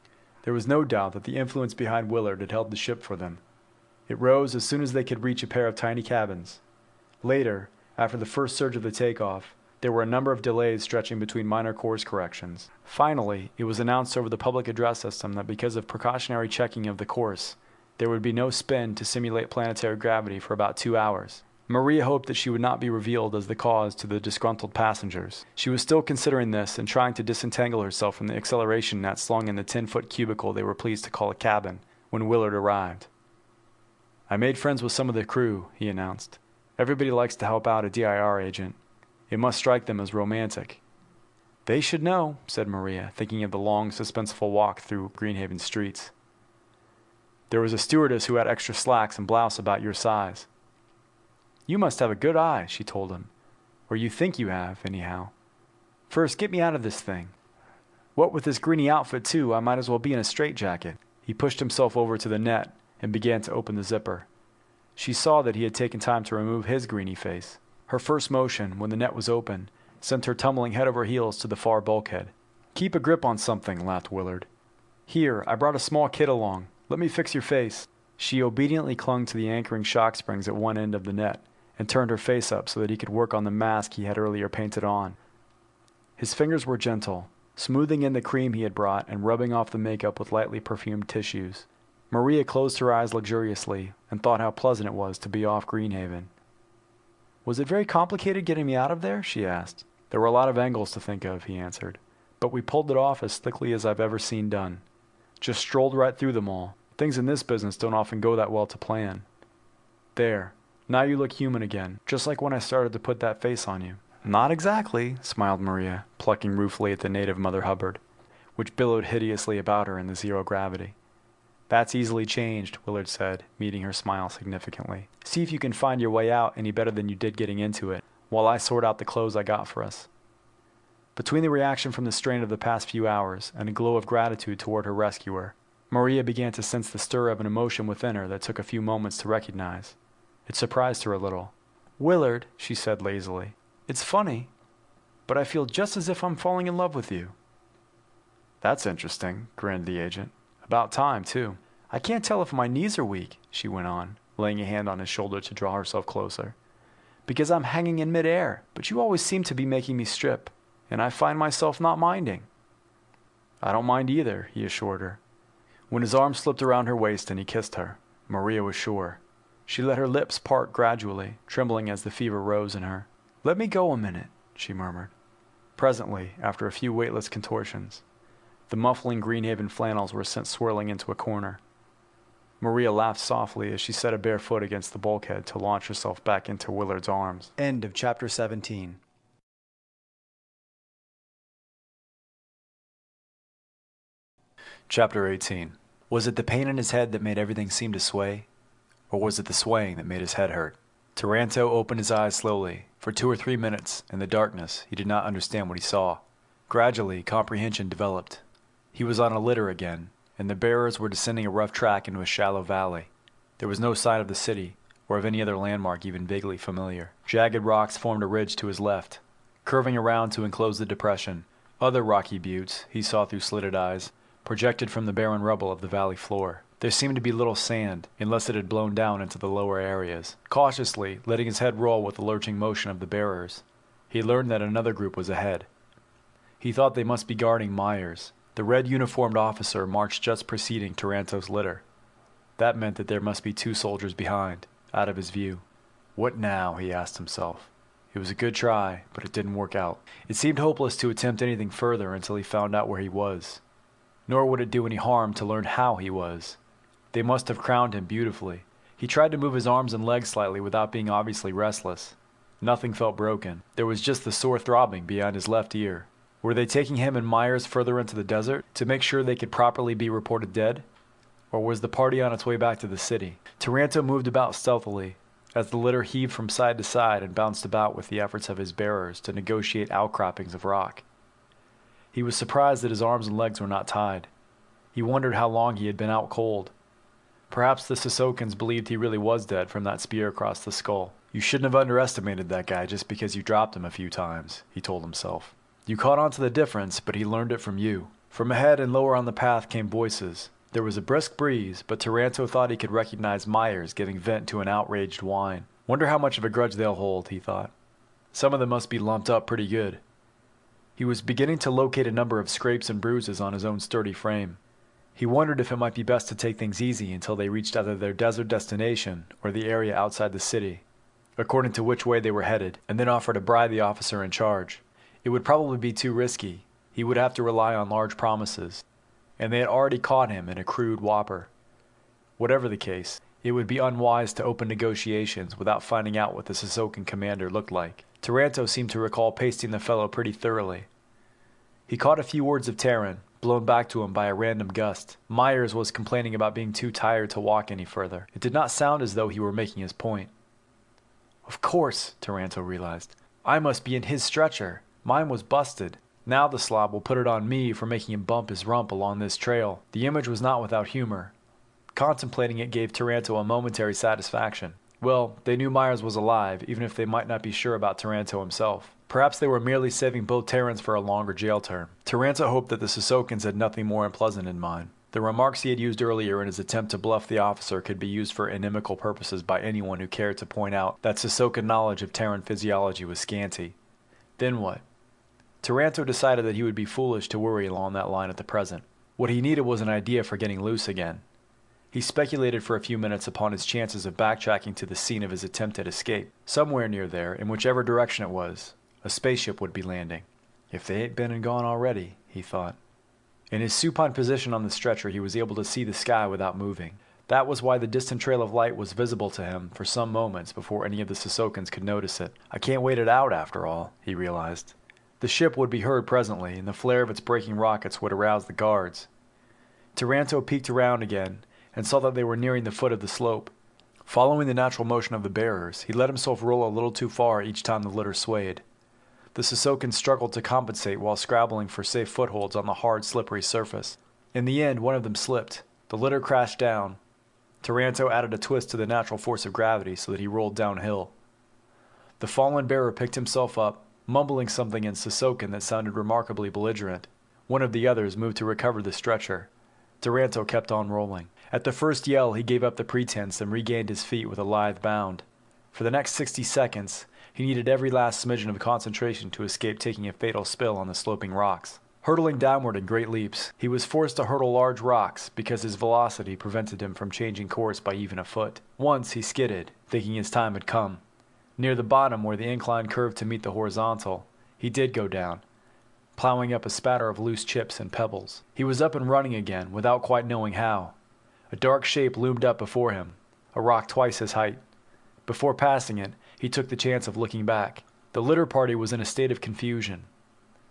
There was no doubt that the influence behind Willard had held the ship for them. It rose as soon as they could reach a pair of tiny cabins. Later, after the first surge of the takeoff, there were a number of delays stretching between minor course corrections. Finally, it was announced over the public address system that because of precautionary checking of the course, there would be no spin to simulate planetary gravity for about 2 hours. Maria hoped that she would not be revealed as the cause to the disgruntled passengers. She was still considering this and trying to disentangle herself from the acceleration net slung in the 10-foot cubicle they were pleased to call a cabin, when Willard arrived. I made friends with some of the crew, he announced. Everybody likes to help out a DIR agent. It must strike them as romantic. They should know, said Maria, thinking of the long, suspenseful walk through Greenhaven streets. There was a stewardess who had extra slacks and blouse about your size. You must have a good eye, she told him. Or you think you have, anyhow. First, get me out of this thing. What with this greeny outfit, too, I might as well be in a straitjacket. He pushed himself over to the net and began to open the zipper. She saw that he had taken time to remove his greeny face. Her first motion, when the net was open, sent her tumbling head over heels to the far bulkhead. Keep a grip on something, laughed Willard. Here, I brought a small kit along. Let me fix your face. She obediently clung to the anchoring shock springs at one end of the net and turned her face up so that he could work on the mask he had earlier painted on. His fingers were gentle, smoothing in the cream he had brought and rubbing off the makeup with lightly perfumed tissues. Maria closed her eyes luxuriously and thought how pleasant it was to be off Greenhaven. Was it very complicated getting me out of there? She asked. There were a lot of angles to think of, he answered, but we pulled it off as slickly as I've ever seen done. Just strolled right through them all. Things in this business don't often go that well to plan. There. Now you look human again, just like when I started to put that face on you. Not exactly, smiled Maria, plucking ruefully at the native Mother Hubbard, which billowed hideously about her in the zero gravity. That's easily changed, Willard said, meeting her smile significantly. See if you can find your way out any better than you did getting into it, while I sort out the clothes I got for us. Between the reaction from the strain of the past few hours and a glow of gratitude toward her rescuer, Maria began to sense the stir of an emotion within her that took a few moments to recognize. It surprised her a little. Willard, she said lazily, it's funny, but I feel just as if I'm falling in love with you. That's interesting, grinned the agent. About time, too. I can't tell if my knees are weak, she went on, laying a hand on his shoulder to draw herself closer. Because I'm hanging in midair, but you always seem to be making me strip, and I find myself not minding. I don't mind either, he assured her. When his arm slipped around her waist and he kissed her, Maria was sure. She let her lips part gradually, trembling as the fever rose in her. Let me go a minute, she murmured. Presently, after a few weightless contortions, the muffling Greenhaven flannels were sent swirling into a corner. Maria laughed softly as she set a bare foot against the bulkhead to launch herself back into Willard's arms. End of chapter 17. Chapter 18. Was it the pain in his head that made everything seem to sway? Or was it the swaying that made his head hurt? Taranto opened his eyes slowly. For 2 or 3 minutes, in the darkness, he did not understand what he saw. Gradually, comprehension developed. He was on a litter again, and the bearers were descending a rough track into a shallow valley. There was no sign of the city, or of any other landmark even vaguely familiar. Jagged rocks formed a ridge to his left, curving around to enclose the depression. Other rocky buttes, he saw through slitted eyes, projected from the barren rubble of the valley floor. There seemed to be little sand, unless it had blown down into the lower areas. Cautiously, letting his head roll with the lurching motion of the bearers, he learned that another group was ahead. He thought they must be guarding Myers. The red-uniformed officer marched just preceding Taranto's litter. That meant that there must be 2 soldiers behind, out of his view. What now, he asked himself. It was a good try, but it didn't work out. It seemed hopeless to attempt anything further until he found out where he was. Nor would it do any harm to learn how he was. They must have crowned him beautifully. He tried to move his arms and legs slightly without being obviously restless. Nothing felt broken. There was just the sore throbbing behind his left ear. Were they taking him and Myers further into the desert to make sure they could properly be reported dead? Or was the party on its way back to the city? Taranto moved about stealthily as the litter heaved from side to side and bounced about with the efforts of his bearers to negotiate outcroppings of rock. He was surprised that his arms and legs were not tied. He wondered how long he had been out cold. Perhaps the Sissokans believed he really was dead from that spear across the skull. You shouldn't have underestimated that guy just because you dropped him a few times, he told himself. You caught on to the difference, but he learned it from you. From ahead and lower on the path came voices. There was a brisk breeze, but Taranto thought he could recognize Myers giving vent to an outraged whine. Wonder how much of a grudge they'll hold, he thought. Some of them must be lumped up pretty good. He was beginning to locate a number of scrapes and bruises on his own sturdy frame. He wondered if it might be best to take things easy until they reached either their desert destination or the area outside the city, according to which way they were headed, and then offer to bribe the officer in charge. It would probably be too risky. He would have to rely on large promises, and they had already caught him in a crude whopper. Whatever the case, it would be unwise to open negotiations without finding out what the Sissokan commander looked like. Taranto seemed to recall pasting the fellow pretty thoroughly. He caught a few words of Terran, blown back to him by a random gust. Myers was complaining about being too tired to walk any further. It did not sound as though he were making his point. Of course, Taranto realized. I must be in his stretcher. Mine was busted. Now the slob will put it on me for making him bump his rump along this trail. The image was not without humor. Contemplating it gave Taranto a momentary satisfaction. Well, they knew Myers was alive, even if they might not be sure about Taranto himself. Perhaps they were merely saving both Terrans for a longer jail term. Taranto hoped that the Sissokans had nothing more unpleasant in mind. The remarks he had used earlier in his attempt to bluff the officer could be used for inimical purposes by anyone who cared to point out that Sissokan knowledge of Terran physiology was scanty. Then what? Taranto decided that he would be foolish to worry along that line at the present. What he needed was an idea for getting loose again. He speculated for a few minutes upon his chances of backtracking to the scene of his attempted escape. Somewhere near there, in whichever direction it was, a spaceship would be landing. If they ain't been and gone already, he thought. In his supine position on the stretcher, he was able to see the sky without moving. That was why the distant trail of light was visible to him for some moments before any of the Sissokans could notice it. I can't wait it out, after all, he realized. The ship would be heard presently, and the flare of its braking rockets would arouse the guards. Taranto peeked around again and saw that they were nearing the foot of the slope. Following the natural motion of the bearers, he let himself roll a little too far each time the litter swayed. The Sissokans struggled to compensate while scrabbling for safe footholds on the hard, slippery surface. In the end, one of them slipped. The litter crashed down. Taranto added a twist to the natural force of gravity so that he rolled downhill. The fallen bearer picked himself up, mumbling something in Sissokan that sounded remarkably belligerent. One of the others moved to recover the stretcher. Taranto kept on rolling. At the first yell, he gave up the pretense and regained his feet with a lithe bound. For the next 60 seconds, he needed every last smidgen of concentration to escape taking a fatal spill on the sloping rocks. Hurtling downward in great leaps, he was forced to hurdle large rocks because his velocity prevented him from changing course by even a foot. Once he skidded, thinking his time had come. Near the bottom, where the incline curved to meet the horizontal, he did go down, plowing up a spatter of loose chips and pebbles. He was up and running again, without quite knowing how. A dark shape loomed up before him, a rock twice his height. Before passing it, he took the chance of looking back. The litter party was in a state of confusion.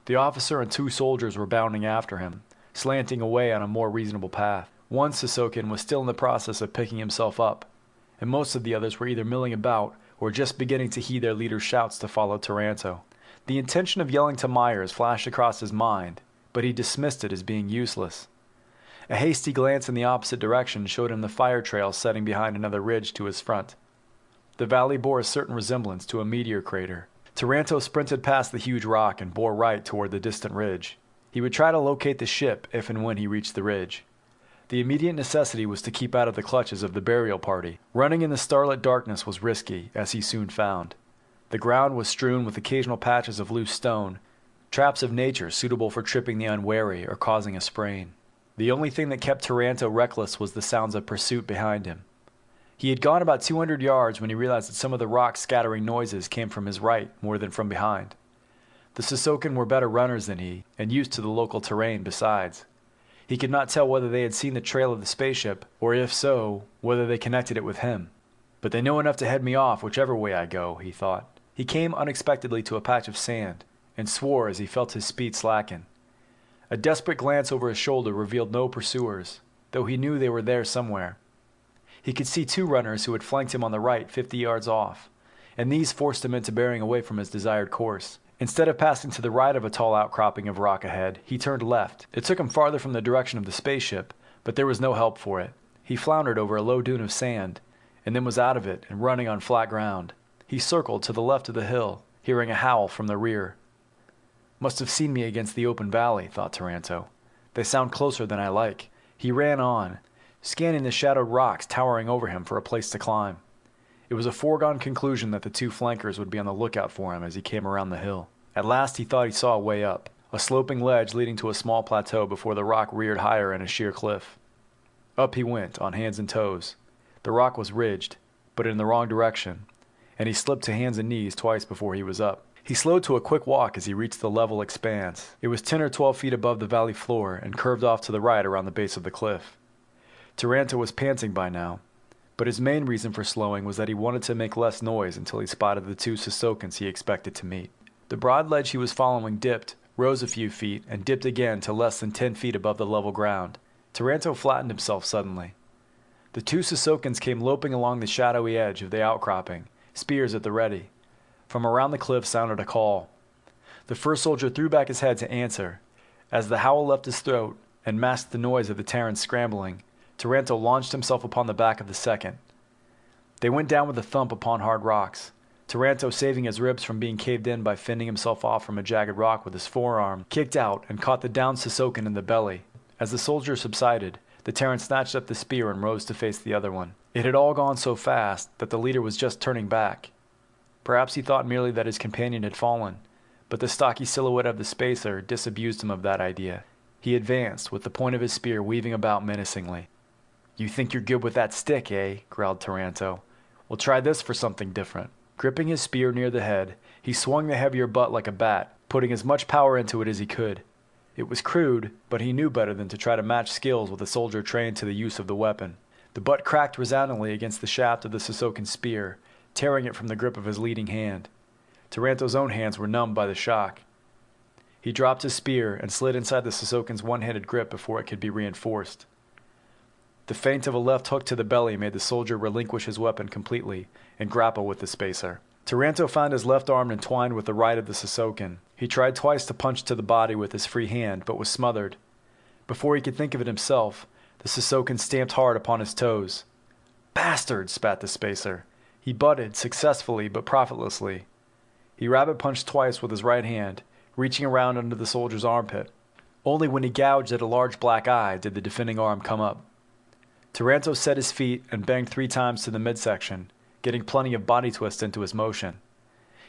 The officer and 2 soldiers were bounding after him, slanting away on a more reasonable path. One Sissokan was still in the process of picking himself up, and most of the others were either milling about or just beginning to heed their leader's shouts to follow Taranto. The intention of yelling to Myers flashed across his mind, but he dismissed it as being useless. A hasty glance in the opposite direction showed him the fire trail setting behind another ridge to his front. The valley bore a certain resemblance to a meteor crater. Taranto sprinted past the huge rock and bore right toward the distant ridge. He would try to locate the ship if and when he reached the ridge. The immediate necessity was to keep out of the clutches of the burial party. Running in the starlit darkness was risky, as he soon found. The ground was strewn with occasional patches of loose stone, traps of nature suitable for tripping the unwary or causing a sprain. The only thing that kept Taranto reckless was the sounds of pursuit behind him. He had gone about 200 yards when he realized that some of the rock-scattering noises came from his right more than from behind. The Sissokan were better runners than he, and used to the local terrain besides. He could not tell whether they had seen the trail of the spaceship, or if so, whether they connected it with him. But they know enough to head me off whichever way I go, he thought. He came unexpectedly to a patch of sand, and swore as he felt his speed slacken. A desperate glance over his shoulder revealed no pursuers, though he knew they were there somewhere. He could see 2 runners who had flanked him on the right 50 yards off, and these forced him into bearing away from his desired course. Instead of passing to the right of a tall outcropping of rock ahead, he turned left. It took him farther from the direction of the spaceship, but there was no help for it. He floundered over a low dune of sand, and then was out of it and running on flat ground. He circled to the left of the hill, hearing a howl from the rear. Must have seen me against the open valley, thought Taranto. They sound closer than I like. He ran on, scanning the shadowed rocks towering over him for a place to climb. It was a foregone conclusion that the 2 flankers would be on the lookout for him as he came around the hill. At last he thought he saw a way up, a sloping ledge leading to a small plateau before the rock reared higher in a sheer cliff. Up he went, on hands and toes. The rock was ridged, but in the wrong direction, and he slipped to hands and knees twice before he was up. He slowed to a quick walk as he reached the level expanse. It was 10 or 12 feet above the valley floor and curved off to the right around the base of the cliff. Taranto was panting by now, but his main reason for slowing was that he wanted to make less noise until he spotted the 2 Sisokans he expected to meet. The broad ledge he was following dipped, rose a few feet, and dipped again to less than 10 feet above the level ground. Taranto flattened himself suddenly. The 2 Sisokans came loping along the shadowy edge of the outcropping, spears at the ready. From around the cliff sounded a call. The first soldier threw back his head to answer. As the howl left his throat and masked the noise of the Terrans scrambling, Taranto launched himself upon the back of the second. They went down with a thump upon hard rocks. Taranto, saving his ribs from being caved in by fending himself off from a jagged rock with his forearm, kicked out and caught the downed Sisokan in the belly. As the soldier subsided, the Terran snatched up the spear and rose to face the other one. It had all gone so fast that the leader was just turning back. Perhaps he thought merely that his companion had fallen, but the stocky silhouette of the spacer disabused him of that idea. He advanced, with the point of his spear weaving about menacingly. "You think you're good with that stick, eh?" growled Taranto. "We'll try this for something different." Gripping his spear near the head, he swung the heavier butt like a bat, putting as much power into it as he could. It was crude, but he knew better than to try to match skills with a soldier trained to the use of the weapon. The butt cracked resoundingly against the shaft of the Sisokan spear, tearing it from the grip of his leading hand. Taranto's own hands were numbed by the shock. He dropped his spear and slid inside the Sisokan's one-handed grip before it could be reinforced. The feint of a left hook to the belly made the soldier relinquish his weapon completely and grapple with the spacer. Taranto found his left arm entwined with the right of the Sisokan. He tried twice to punch to the body with his free hand, but was smothered. Before he could think of it himself, the Sisokan stamped hard upon his toes. "Bastard!" spat the spacer. He butted, successfully but profitlessly. He rabbit-punched twice with his right hand, reaching around under the soldier's armpit. Only when he gouged at a large black eye did the defending arm come up. Taranto set his feet and banged 3 times to the midsection, getting plenty of body twist into his motion.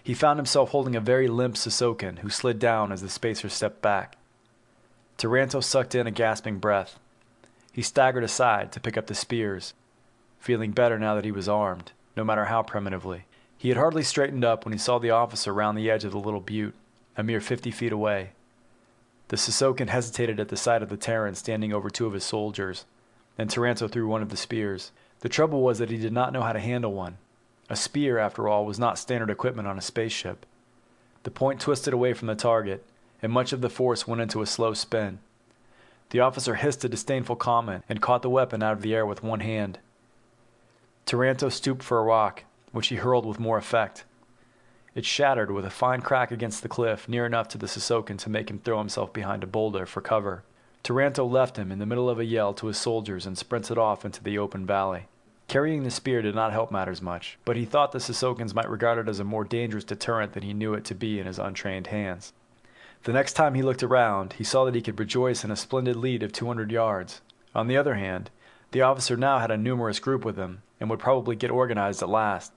He found himself holding a very limp Sisokan, who slid down as the spacer stepped back. Taranto sucked in a gasping breath. He staggered aside to pick up the spears, feeling better now that he was armed, no matter how primitively. He had hardly straightened up when he saw the officer round the edge of the little butte, a mere 50 feet away. The Sisokan hesitated at the sight of the Terran standing over 2 of his soldiers, and Taranto threw one of the spears. The trouble was that he did not know how to handle one. A spear, after all, was not standard equipment on a spaceship. The point twisted away from the target, and much of the force went into a slow spin. The officer hissed a disdainful comment and caught the weapon out of the air with one hand. Taranto stooped for a rock, which he hurled with more effect. It shattered with a fine crack against the cliff, near enough to the Sisokan to make him throw himself behind a boulder for cover. Taranto left him in the middle of a yell to his soldiers and sprinted off into the open valley. Carrying the spear did not help matters much, but he thought the Sisokans might regard it as a more dangerous deterrent than he knew it to be in his untrained hands. The next time he looked around, he saw that he could rejoice in a splendid lead of 200 yards. On the other hand, the officer now had a numerous group with him, and would probably get organized at last.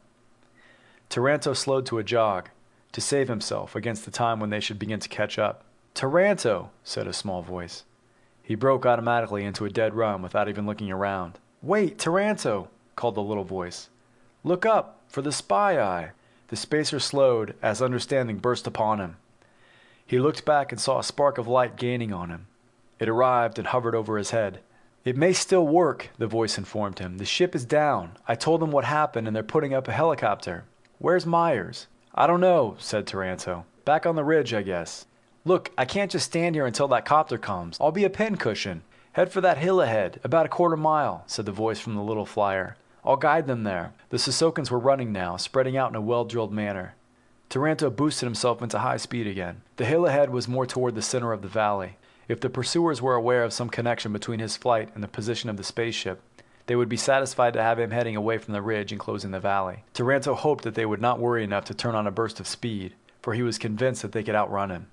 Taranto slowed to a jog, to save himself against the time when they should begin to catch up. "Taranto!" said a small voice. He broke automatically into a dead run without even looking around. "Wait, Taranto!" called the little voice. "Look up, for the spy eye!" The spacer slowed as understanding burst upon him. He looked back and saw a spark of light gaining on him. It arrived and hovered over his head. "It may still work," the voice informed him. "The ship is down. I told them what happened and they're putting up a helicopter. Where's Myers?" "I don't know," said Taranto. Back on the ridge, I guess. Look, I can't just stand here until that copter comes. I'll be a pincushion. Head for that hill ahead, about a quarter mile, said the voice from the little flyer. I'll guide them there. The Sissokans were running now, spreading out in a well-drilled manner. Taranto boosted himself into high speed again. The hill ahead was more toward the center of the valley. If the pursuers were aware of some connection between his flight and the position of the spaceship, they would be satisfied to have him heading away from the ridge and closing the valley. Taranto hoped that they would not worry enough to turn on a burst of speed, for he was convinced that they could outrun him.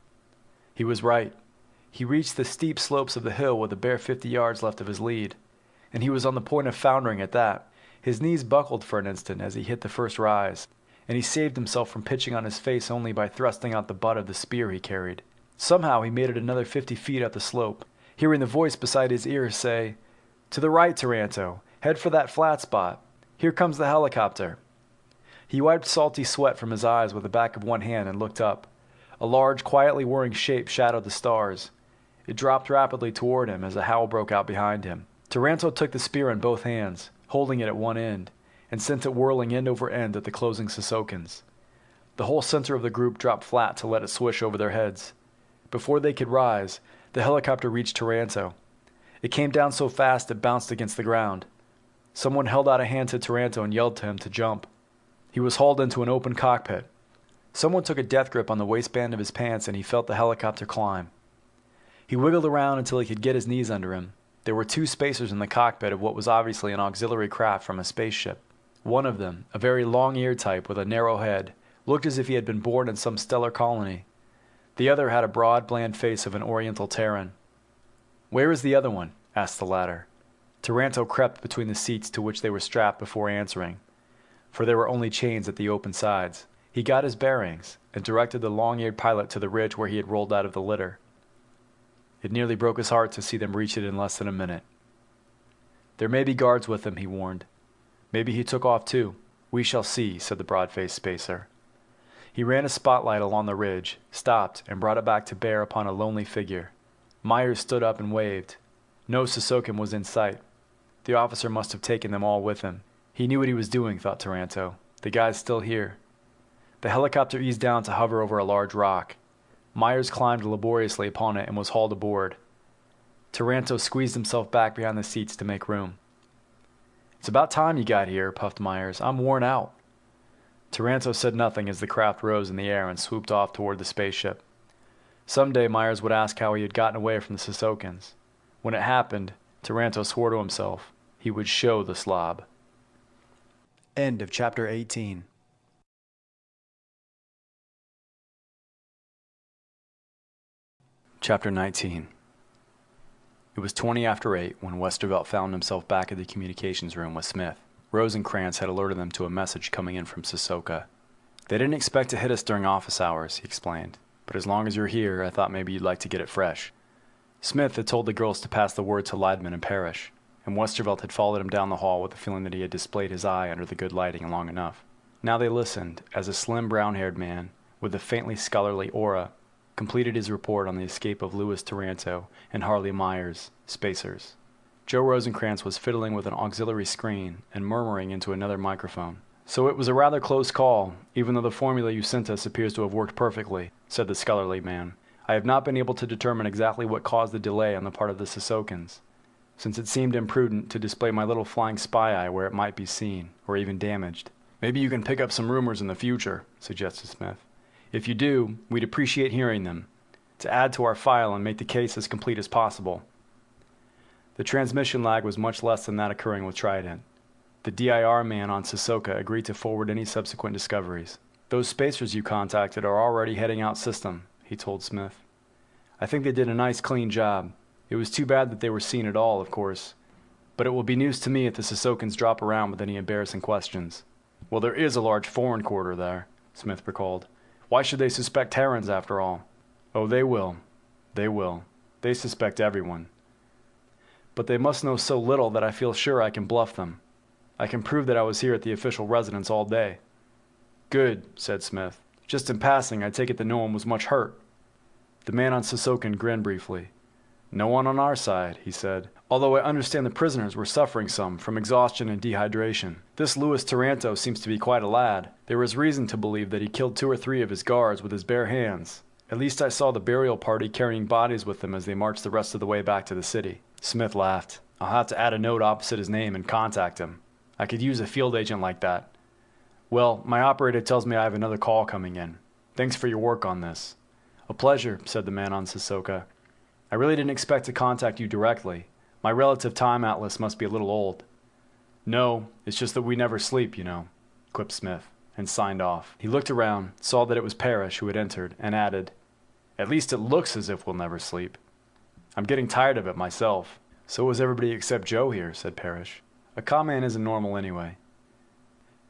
He was right. He reached the steep slopes of the hill with a bare 50 yards left of his lead, and he was on the point of foundering at that. His knees buckled for an instant as he hit the first rise, and he saved himself from pitching on his face only by thrusting out the butt of the spear he carried. Somehow he made it another 50 feet up the slope, hearing the voice beside his ear say, "To the right, Taranto. Head for that flat spot. Here comes the helicopter." He wiped salty sweat from his eyes with the back of one hand and looked up. A large, quietly whirring shape shadowed the stars. It dropped rapidly toward him as a howl broke out behind him. Taranto took the spear in both hands, holding it at one end, and sent it whirling end over end at the closing Sissokans. The whole center of the group dropped flat to let it swish over their heads. Before they could rise, the helicopter reached Taranto. It came down so fast it bounced against the ground. Someone held out a hand to Taranto and yelled to him to jump. He was hauled into an open cockpit. Someone took a death grip on the waistband of his pants and he felt the helicopter climb. He wiggled around until he could get his knees under him. There were 2 spacers in the cockpit of what was obviously an auxiliary craft from a spaceship. One of them, a very long-eared type with a narrow head, looked as if he had been born in some stellar colony. The other had a broad, bland face of an Oriental Terran. "Where is the other one?" asked the latter. Taranto crept between the seats to which they were strapped before answering, for there were only chains at the open sides. He got his bearings and directed the long-eared pilot to the ridge where he had rolled out of the litter. It nearly broke his heart to see them reach it in less than a minute. "There may be guards with them," he warned. "Maybe he took off too. We shall see," said the broad-faced spacer. He ran a spotlight along the ridge, stopped, and brought it back to bear upon a lonely figure. Myers stood up and waved. No Sissokan was in sight. The officer must have taken them all with him. He knew what he was doing, thought Taranto. The guy's still here. The helicopter eased down to hover over a large rock. Myers climbed laboriously upon it and was hauled aboard. Taranto squeezed himself back behind the seats to make room. "It's about time you got here," puffed Myers. "I'm worn out." Taranto said nothing as the craft rose in the air and swooped off toward the spaceship. Someday Myers would ask how he had gotten away from the Sissokans. When it happened, Taranto swore to himself he would show the slob. End of chapter 18. Chapter 19. It was 20 after 8 when Westervelt found himself back at the communications room with Smith. Rosencrantz had alerted them to a message coming in from Sissoka. "They didn't expect to hit us during office hours," he explained, "but as long as you're here, I thought maybe you'd like to get it fresh." Smith had told the girls to pass the word to Leidman and Parrish, and Westervelt had followed him down the hall with the feeling that he had displayed his eye under the good lighting long enough. Now they listened as a slim brown-haired man, with a faintly scholarly aura, completed his report on the escape of Louis Taranto and Harley Myers, spacers. Joe Rosencrantz was fiddling with an auxiliary screen and murmuring into another microphone. "So it was a rather close call, even though the formula you sent us appears to have worked perfectly," said the scholarly man. "I have not been able to determine exactly what caused the delay on the part of the Sissokans, since it seemed imprudent to display my little flying spy eye where it might be seen, or even damaged." "Maybe you can pick up some rumors in the future," suggested Smith. "If you do, we'd appreciate hearing them, to add to our file and make the case as complete as possible." The transmission lag was much less than that occurring with Trident. The DIR man on Sissoka agreed to forward any subsequent discoveries. "Those spacers you contacted are already heading out system," he told Smith. "I think they did a nice clean job. It was too bad that they were seen at all, of course. But it will be news to me if the Sissokans drop around with any embarrassing questions." "Well, there is a large foreign quarter there," Smith recalled. "Why should they suspect Terrans after all?" "Oh, they will. They will. They suspect everyone. But they must know so little that I feel sure I can bluff them. I can prove that I was here at the official residence all day." "Good," said Smith. "Just in passing, I take it that no one was much hurt." The man on Sissokan grinned briefly. No one on our side, he said, although I understand the prisoners were suffering some from exhaustion and dehydration. This Louis Taranto seems to be quite a lad. There is reason to believe that he killed 2 or 3 of his guards with his bare hands. At least I saw the burial party carrying bodies with them as they marched the rest of the way back to the city. Smith laughed. I'll have to add a note opposite his name and contact him. I could use a field agent like that. Well, my operator tells me I have another call coming in. Thanks for your work on this. A pleasure, said the man on Sissoko. I really didn't expect to contact you directly. My relative time atlas must be a little old. No, it's just that we never sleep, you know, quipped Smith, and signed off. He looked around, saw that it was Parrish who had entered, and added, At least it looks as if we'll never sleep. I'm getting tired of it myself. So is everybody except Joe here, said Parrish. A con-man isn't normal anyway.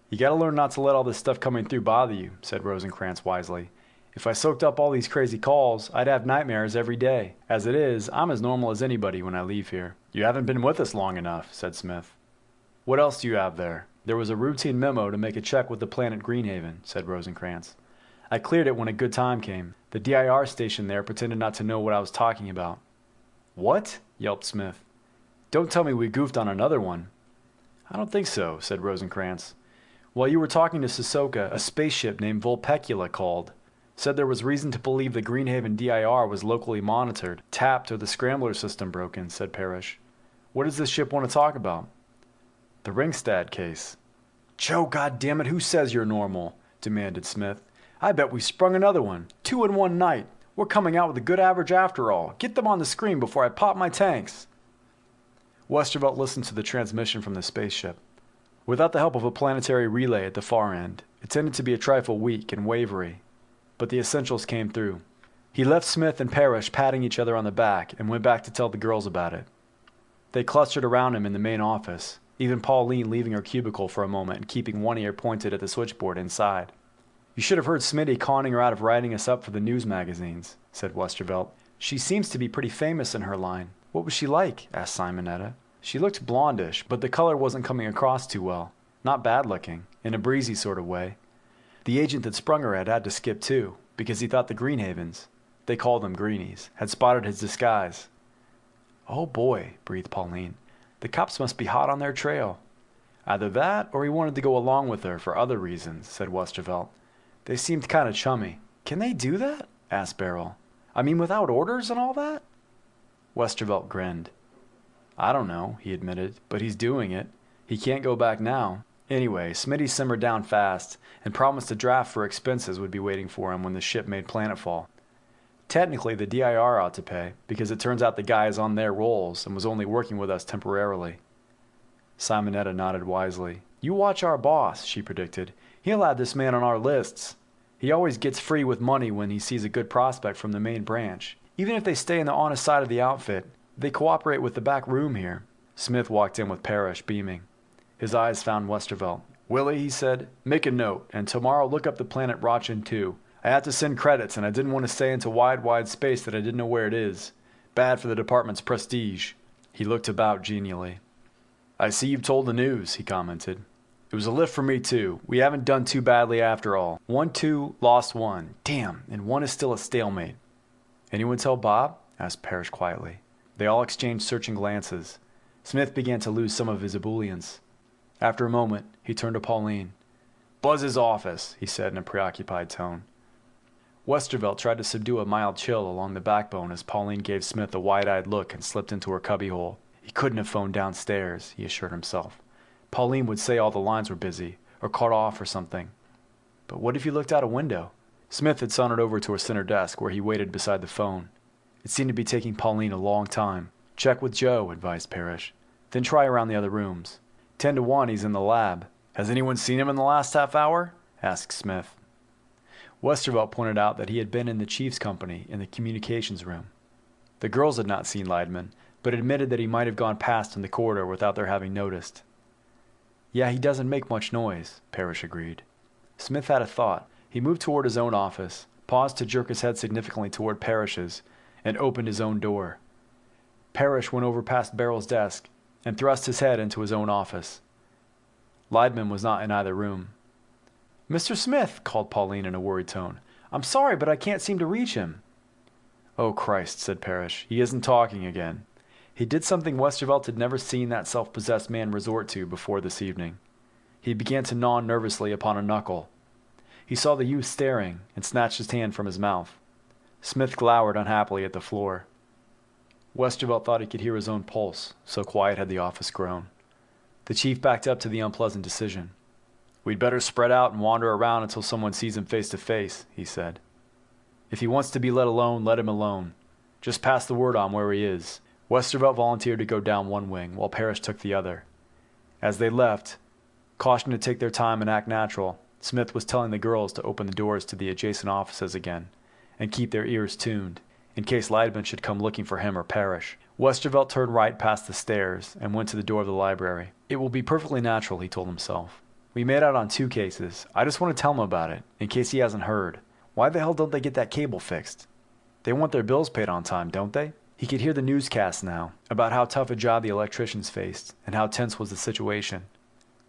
You gotta learn not to let all this stuff coming through bother you, said Rosencrantz wisely. If I soaked up all these crazy calls, I'd have nightmares every day. As it is, I'm as normal as anybody when I leave here. You haven't been with us long enough, said Smith. What else do you have there? There was a routine memo to make a check with the planet Greenhaven, said Rosencrantz. I cleared it when a good time came. The DIR station there pretended not to know what I was talking about. What? Yelped Smith. Don't tell me we goofed on another one. I don't think so, said Rosencrantz. While you were talking to Sissoko, a spaceship named Vulpecula called. Said there was reason to believe the Greenhaven DIR was locally monitored, tapped, or the scrambler system broken, said Parrish. What does this ship want to talk about? The Ringstad case. Joe, goddammit, who says you're normal? Demanded Smith. I bet we sprung another one. 2 in one night. We're coming out with a good average after all. Get them on the screen before I pop my tanks. Westervelt listened to the transmission from the spaceship. Without the help of a planetary relay at the far end, it tended to be a trifle weak and wavery. But the essentials came through. He left Smith and Parrish patting each other on the back and went back to tell the girls about it. They clustered around him in the main office, even Pauline leaving her cubicle for a moment and keeping one ear pointed at the switchboard inside. You should have heard Smitty conning her out of writing us up for the news magazines, said Westervelt. She seems to be pretty famous in her line. What was she like? Asked Simonetta. She looked blondish, but the color wasn't coming across too well. Not bad looking, in a breezy sort of way. The agent that sprung her had to skip too, because he thought the Greenhavens, they called them Greenies, had spotted his disguise. Oh boy, breathed Pauline. The cops must be hot on their trail. Either that, or he wanted to go along with her for other reasons, said Westervelt. They seemed kind of chummy. Can they do that? Asked Beryl. I mean, without orders and all that? Westervelt grinned. I don't know, he admitted, but he's doing it. He can't go back now. Anyway, Smitty simmered down fast and promised a draft for expenses would be waiting for him when the ship made planetfall. Technically, the DIR ought to pay, because it turns out the guy is on their rolls and was only working with us temporarily. Simonetta nodded wisely. You watch our boss, she predicted. He'll add this man on our lists. He always gets free with money when he sees a good prospect from the main branch. Even if they stay in the honest side of the outfit, they cooperate with the back room here. Smith walked in with Parrish, beaming. His eyes found Westervelt. Willie, he said, make a note, and tomorrow look up the planet Rochin 2. I had to send credits, and I didn't want to stay into wide space that I didn't know where it is. Bad for the department's prestige. He looked about genially. I see you've told the news, he commented. It was a lift for me, too. We haven't done too badly after all. 1-2, lost 1. Damn, and 1 is still a stalemate. Anyone tell Bob? Asked Parrish quietly. They all exchanged searching glances. Smith began to lose some of his ebullience. After a moment, he turned to Pauline. Buzz his office, he said in a preoccupied tone. Westervelt tried to subdue a mild chill along the backbone as Pauline gave Smith a wide-eyed look and slipped into her cubbyhole. He couldn't have phoned downstairs, he assured himself. Pauline would say all the lines were busy, or cut off or something. But what if he looked out a window? Smith had sauntered over to her center desk, where he waited beside the phone. It seemed to be taking Pauline a long time. Check with Joe, advised Parrish. Then try around the other rooms. 10 to 1, he's in the lab. Has anyone seen him in the last half hour? Asked Smith. Westervelt pointed out that he had been in the chief's company in the communications room. The girls had not seen Leidman, but admitted that he might have gone past in the corridor without their having noticed. Yeah, he doesn't make much noise, Parrish agreed. Smith had a thought. He moved toward his own office, paused to jerk his head significantly toward Parrish's, and opened his own door. Parrish went over past Beryl's desk and thrust his head into his own office. Leidman was not in either room. Mr. Smith, called Pauline in a worried tone. I'm sorry, but I can't seem to reach him. "Oh, Christ," said Parrish. "He isn't talking again." He did something Westervelt had never seen that self-possessed man resort to before this evening. He began to gnaw nervously upon a knuckle. He saw the youth staring and snatched his hand from his mouth. Smith glowered unhappily at the floor. Westervelt thought he could hear his own pulse, so quiet had the office grown. The chief backed up to the unpleasant decision. "We'd better spread out and wander around until someone sees him face to face," he said. "If he wants to be let alone, let him alone. Just pass the word on where he is." Westervelt volunteered to go down one wing, while Parrish took the other. As they left, cautioned to take their time and act natural, Smith was telling the girls to open the doors to the adjacent offices again, and keep their ears tuned, in case Leidman should come looking for him or Parrish. Westervelt turned right past the stairs and went to the door of the library. "It will be perfectly natural," he told himself. "We made out on 2 cases. I just want to tell him about it, in case he hasn't heard. Why the hell don't they get that cable fixed? They want their bills paid on time, don't they?" He could hear the newscasts now, about how tough a job the electricians faced, and how tense was the situation.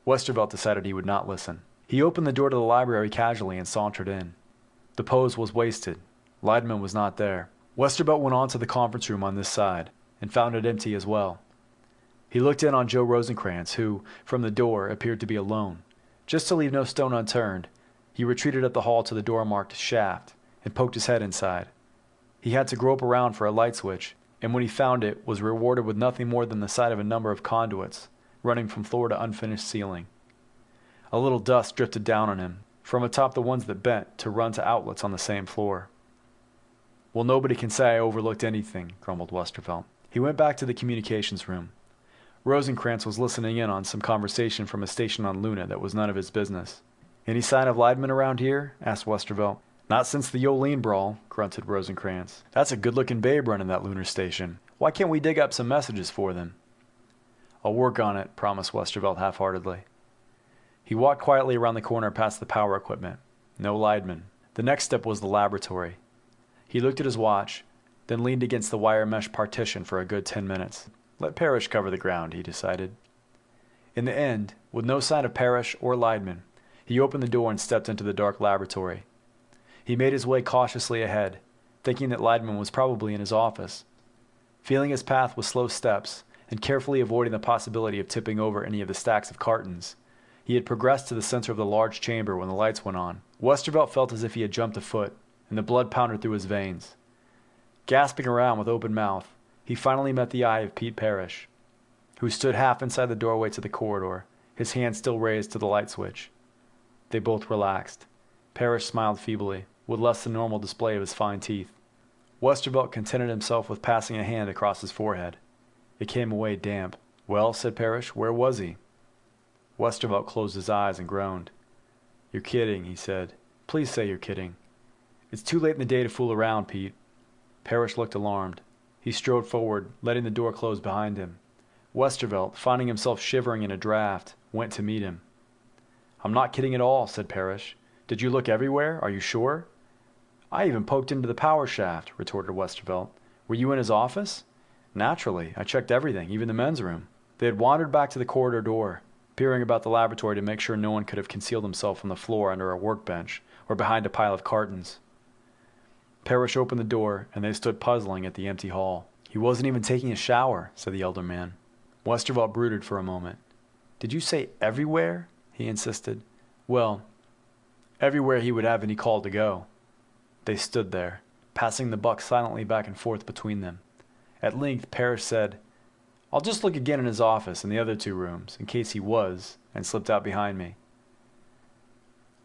Westervelt decided he would not listen. He opened the door to the library casually and sauntered in. The pose was wasted. Leidman was not there. Westervelt went on to the conference room on this side, and found it empty as well. He looked in on Joe Rosencrantz, who, from the door, appeared to be alone. Just to leave no stone unturned, he retreated up the hall to the door marked shaft, and poked his head inside. He had to grope around for a light switch, and when he found it, was rewarded with nothing more than the sight of a number of conduits, running from floor to unfinished ceiling. A little dust drifted down on him, from atop the ones that bent to run to outlets on the same floor. "Well, nobody can say I overlooked anything," grumbled Westervelt. He went back to the communications room. Rosencrantz was listening in on some conversation from a station on Luna that was none of his business. "Any sign of Leidman around here?" asked Westervelt. "Not since the Yolene brawl," grunted Rosencrantz. "That's a good-looking babe running that lunar station. Why can't we dig up some messages for them?" "I'll work on it," promised Westervelt half-heartedly. He walked quietly around the corner past the power equipment. No Leidman. The next step was the laboratory. He looked at his watch, then leaned against the wire mesh partition for a good 10 minutes. Let Parrish cover the ground, he decided. In the end, with no sign of Parrish or Leidman, he opened the door and stepped into the dark laboratory. He made his way cautiously ahead, thinking that Leidman was probably in his office. Feeling his path with slow steps, and carefully avoiding the possibility of tipping over any of the stacks of cartons, he had progressed to the center of the large chamber when the lights went on. Westervelt felt as if he had jumped a foot, and the blood pounded through his veins. Gasping around with open mouth, he finally met the eye of Pete Parrish, who stood half inside the doorway to the corridor, his hand still raised to the light switch. They both relaxed. Parrish smiled feebly, with less than normal display of his fine teeth. Westervelt contented himself with passing a hand across his forehead. It came away damp. "Well," said Parrish, "where was he?" Westervelt closed his eyes and groaned. "You're kidding," he said. "Please say you're kidding." "It's too late in the day to fool around, Pete." Parrish looked alarmed. He strode forward, letting the door close behind him. Westervelt, finding himself shivering in a draft, went to meet him. "I'm not kidding at all," said Parrish. "Did you look everywhere? Are you sure?" "I even poked into the power shaft," retorted Westervelt. "Were you in his office?" "Naturally. I checked everything, even the men's room." They had wandered back to the corridor door, peering about the laboratory to make sure no one could have concealed himself on the floor under a workbench or behind a pile of cartons. Parrish opened the door, and they stood puzzling at the empty hall. "He wasn't even taking a shower," said the elder man. Westervelt brooded for a moment. "Did you say everywhere?" he insisted. "Well, everywhere he would have any call to go." They stood there, passing the buck silently back and forth between them. At length Parrish said, "I'll just look again in his office and the other 2 rooms, in case he was," and slipped out behind me.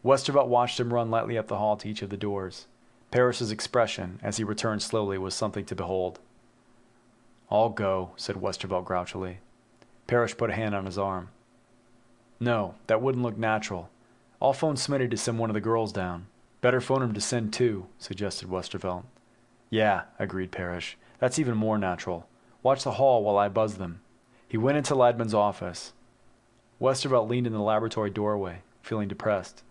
Westervelt watched him run lightly up the hall to each of the doors. Parrish's expression, as he returned slowly, was something to behold. "I'll go," said Westervelt grouchily. Parrish put a hand on his arm. "No, that wouldn't look natural. I'll phone Smitty to send one of the girls down." "Better phone him to send 2, suggested Westervelt. "Yeah," agreed Parrish. "That's even more natural. Watch the hall while I buzz them." He went into Leidman's office. Westervelt leaned in the laboratory doorway, feeling depressed.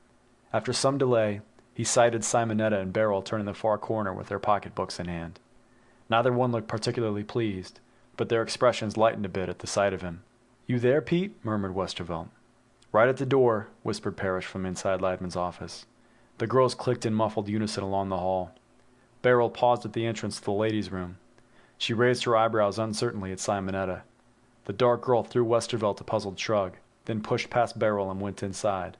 After some delay, he sighted Simonetta and Beryl turn in the far corner with their pocketbooks in hand. Neither one looked particularly pleased, but their expressions lightened a bit at the sight of him. "You there, Pete?" murmured Westervelt. "Right at the door," whispered Parrish from inside Leidman's office. The girls clicked in muffled unison along the hall. Beryl paused at the entrance to the ladies' room. She raised her eyebrows uncertainly at Simonetta. The dark girl threw Westervelt a puzzled shrug, then pushed past Beryl and went inside.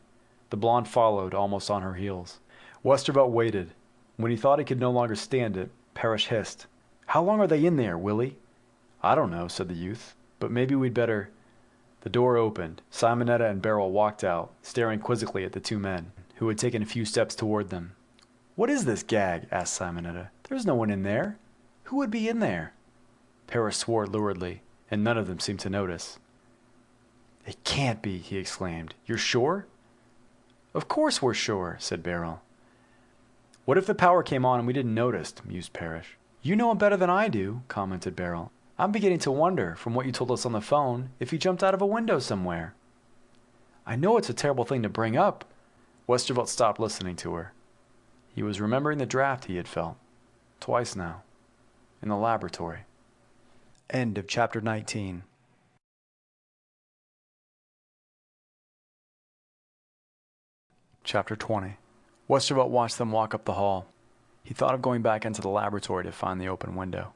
The blonde followed, almost on her heels. Westervelt waited. When he thought he could no longer stand it, Parrish hissed, "How long are they in there, Willie?" "I don't know," said the youth, "but maybe we'd better—" The door opened. Simonetta and Beryl walked out, staring quizzically at the two men, who had taken a few steps toward them. "What is this gag?" asked Simonetta. "There's no one in there. Who would be in there?" Parrish swore luridly, and none of them seemed to notice. "It can't be," he exclaimed. "You're sure?" "Of course we're sure," said Beryl. "What if the power came on and we didn't notice?" mused Parrish. "You know him better than I do," commented Beryl. "I'm beginning to wonder, from what you told us on the phone, if he jumped out of a window somewhere." "I know it's a terrible thing to bring up." Westervelt stopped listening to her. He was remembering the draft he had felt, twice now, in the laboratory. End of chapter 19. Chapter 20. Westervelt watched them walk up the hall. He thought of going back into the laboratory to find the open window.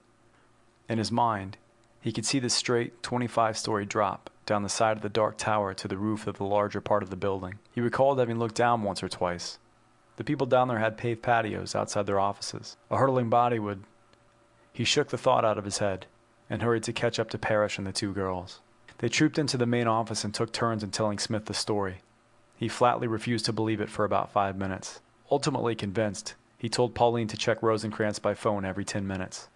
In his mind, he could see the straight 25-story drop down the side of the dark tower to the roof of the larger part of the building. He recalled having looked down once or twice. The people down there had paved patios outside their offices. A hurtling body would... He shook the thought out of his head and hurried to catch up to Parrish and the two girls. They trooped into the main office and took turns in telling Smith the story. He flatly refused to believe it for about 5 minutes. Ultimately convinced, he told Pauline to check Rosencrantz by phone every 10 minutes.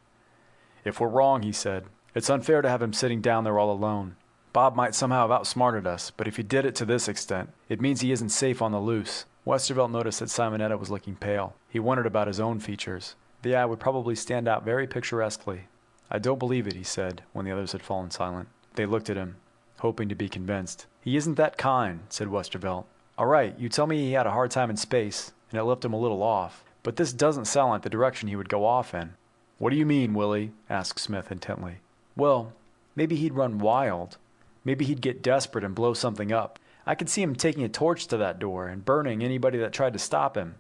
"If we're wrong," he said, "it's unfair to have him sitting down there all alone. Bob might somehow have outsmarted us, but if he did it to this extent, it means he isn't safe on the loose." Westervelt noticed that Simonetta was looking pale. He wondered about his own features. The eye would probably stand out very picturesquely. "I don't believe it," he said, when the others had fallen silent. They looked at him, hoping to be convinced. "He isn't that kind," said Westervelt. "All right, you tell me he had a hard time in space, and it left him a little off. But this doesn't sound like the direction he would go off in." "What do you mean, Willie?" asked Smith intently. "Well, maybe he'd run wild. Maybe he'd get desperate and blow something up. I could see him taking a torch to that door and burning anybody that tried to stop him."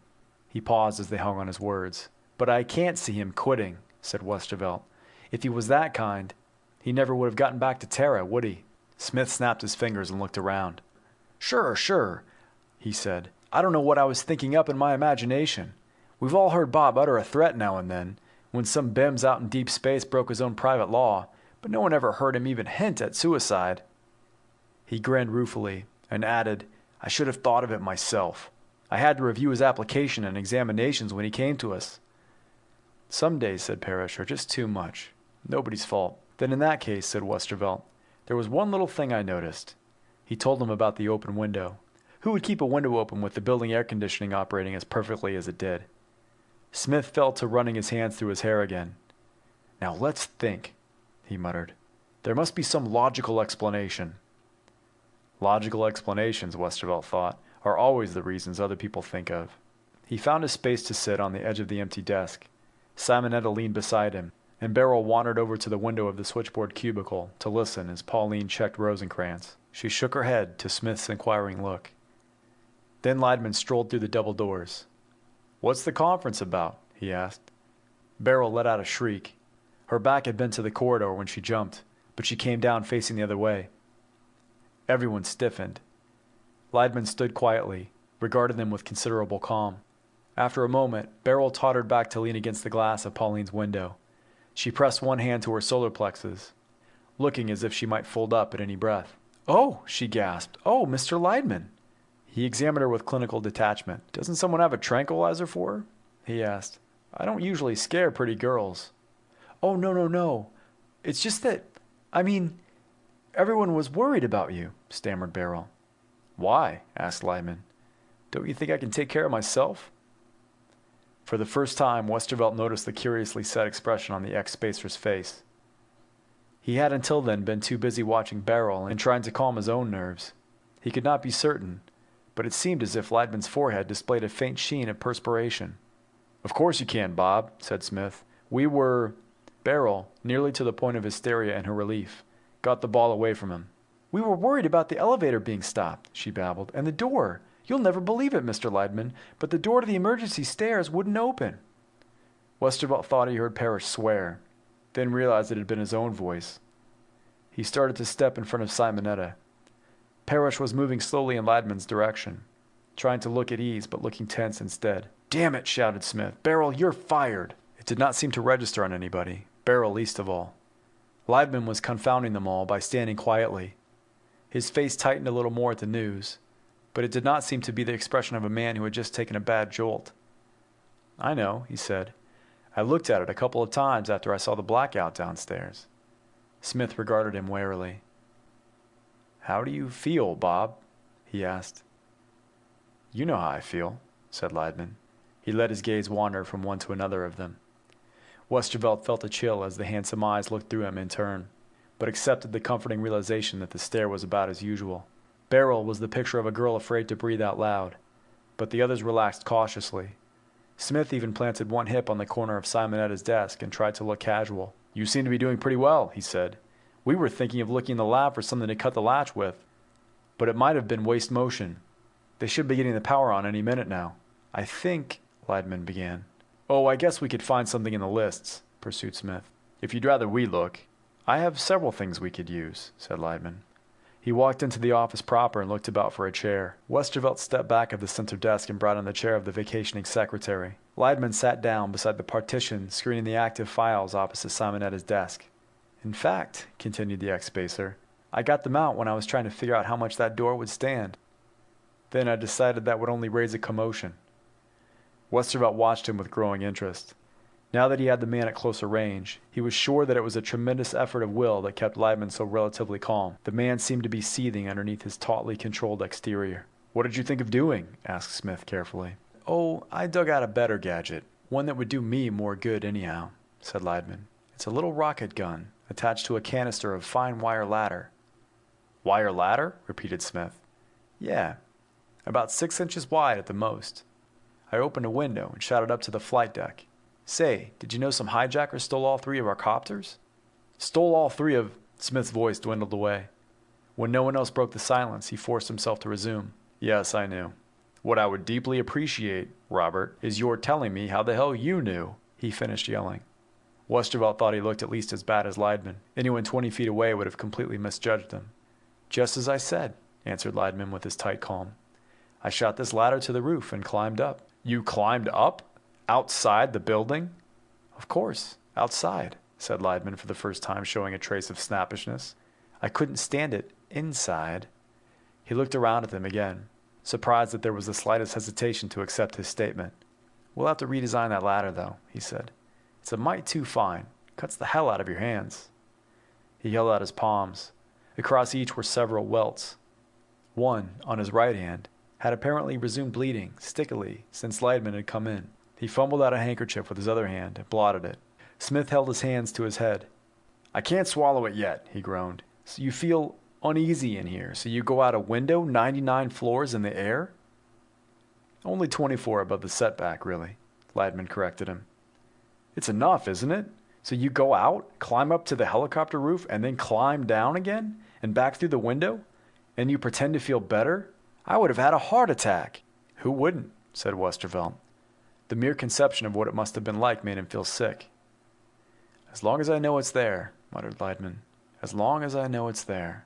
He paused as they hung on his words. "But I can't see him quitting," said Westervelt. "If he was that kind, he never would have gotten back to Terra, would he?" Smith snapped his fingers and looked around. Sure, he said. "I don't know what I was thinking up in my imagination. We've all heard Bob utter a threat now and then, when some bims out in deep space broke his own private law, but no one ever heard him even hint at suicide." He grinned ruefully and added, "I should have thought of it myself. I had to review his application and examinations when he came to us." "Some days," said Parrish, "are just too much. Nobody's fault." "Then in that case," said Westervelt, "there was one little thing I noticed." He told them about the open window. Who would keep a window open with the building air conditioning operating as perfectly as it did? Smith fell to running his hands through his hair again. "Now let's think," he muttered. "There must be some logical explanation." Logical explanations, Westervelt thought, are always the reasons other people think of. He found a space to sit on the edge of the empty desk. Simonetta leaned beside him, and Beryl wandered over to the window of the switchboard cubicle to listen as Pauline checked Rosencrantz. She shook her head to Smith's inquiring look. Then Leidman strolled through the double doors. "What's the conference about?" he asked. Beryl let out a shriek. Her back had been to the corridor when she jumped, but she came down facing the other way. Everyone stiffened. Leidman stood quietly, regarded them with considerable calm. After a moment, Beryl tottered back to lean against the glass of Pauline's window. She pressed one hand to her solar plexus, looking as if she might fold up at any breath. "Oh," she gasped. "Oh, Mr. Leidman." He examined her with clinical detachment. "Doesn't someone have a tranquilizer for her?" he asked. "I don't usually scare pretty girls." "Oh, no. It's just that, everyone was worried about you," stammered Beryl. "Why?" asked Leidman. "Don't you think I can take care of myself?" For the first time, Westervelt noticed the curiously set expression on the ex-spacer's face. He had until then been too busy watching Beryl and trying to calm his own nerves. He could not be certain, but it seemed as if Leidman's forehead displayed a faint sheen of perspiration. "Of course you can, Bob," said Smith. "We were—" Beryl, nearly to the point of hysteria in her relief, got the ball away from him. "We were worried about the elevator being stopped," she babbled, "and the door. You'll never believe it, Mr. Leidman, but the door to the emergency stairs wouldn't open." Westervelt thought he heard Parrish swear, then realized it had been his own voice. He started to step in front of Simonetta. Parrish was moving slowly in Ladman's direction, trying to look at ease but looking tense instead. "Damn it," shouted Smith. "Beryl, you're fired!" It did not seem to register on anybody, Beryl least of all. Ladman was confounding them all by standing quietly. His face tightened a little more at the news, but it did not seem to be the expression of a man who had just taken a bad jolt. "I know," he said. "I looked at it a couple of times after I saw the blackout downstairs." Smith regarded him warily. "How do you feel, Bob?" he asked. "You know how I feel," said Ladman. He let his gaze wander from one to another of them. Westervelt felt a chill as the handsome eyes looked through him in turn, but accepted the comforting realization that the stare was about as usual. Beryl was the picture of a girl afraid to breathe out loud, but the others relaxed cautiously. Smith even planted one hip on the corner of Simonetta's desk and tried to look casual. "You seem to be doing pretty well," he said. "We were thinking of looking in the lab for something to cut the latch with, but it might have been waste motion. They should be getting the power on any minute now." "I think," Ladman began. "Oh, I guess we could find something in the lists," pursued Smith. "If you'd rather we look." "I have several things we could use," said Ladman. He walked into the office proper and looked about for a chair. Westervelt stepped back of the center desk and brought in the chair of the vacationing secretary. Ladman sat down beside the partition screening the active files opposite Simonetta's desk. "In fact," continued the ex-spacer, "I got them out when I was trying to figure out how much that door would stand. Then I decided that would only raise a commotion." Westervelt watched him with growing interest. Now that he had the man at closer range, he was sure that it was a tremendous effort of will that kept Ladman so relatively calm. The man seemed to be seething underneath his tautly controlled exterior. "What did you think of doing?" asked Smith carefully. "Oh, I dug out a better gadget, one that would do me more good anyhow," said Ladman. "It's a little rocket gun attached to a canister of fine wire ladder." "Wire ladder?" repeated Smith. "Yeah, about 6 inches wide at the most. I opened a window and shot it up to the flight deck. Say, did you know some hijackers stole all 3 of our copters?" "Stole all 3 of—" Smith's voice dwindled away. When no one else broke the silence, he forced himself to resume. "Yes, I knew. What I would deeply appreciate, Robert, is your telling me how the hell you knew," he finished yelling. Westervelt thought he looked at least as bad as Ladman. Anyone 20 feet away would have completely misjudged him. "Just as I said," answered Ladman with his tight calm. "I shot this ladder to the roof and climbed up." "You climbed up? Outside the building?" "Of course, outside," said Ladman for the first time, showing a trace of snappishness. "I couldn't stand it inside." He looked around at them again, surprised that there was the slightest hesitation to accept his statement. "We'll have to redesign that ladder, though," he said. "It's a mite too fine. Cuts the hell out of your hands." He held out his palms. Across each were several welts. One, on his right hand, had apparently resumed bleeding, stickily, since Ladman had come in. He fumbled out a handkerchief with his other hand and blotted it. Smith held his hands to his head. "I can't swallow it yet," he groaned. "So you feel uneasy in here, so you go out a window 99 floors in the air?" "Only 24 above the setback, really," Ladman corrected him. "It's enough, isn't it? So you go out, climb up to the helicopter roof, and then climb down again, and back through the window? And you pretend to feel better? I would have had a heart attack." "Who wouldn't?" said Westervelt. The mere conception of what it must have been like made him feel sick. "As long as I know it's there," muttered Ladman. "As long as I know it's there.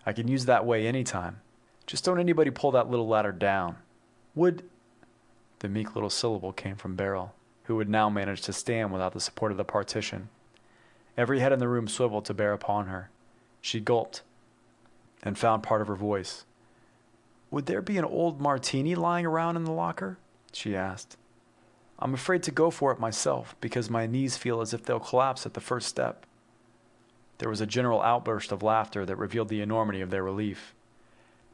I can use that way any time. Just don't anybody pull that little ladder down." "Would—" The meek little syllable came from Beryl, who had now managed to stand without the support of the partition. Every head in the room swiveled to bear upon her. She gulped and found part of her voice. "Would there be an old martini lying around in the locker?" she asked. "I'm afraid to go for it myself because my knees feel as if they'll collapse at the first step." There was a general outburst of laughter that revealed the enormity of their relief.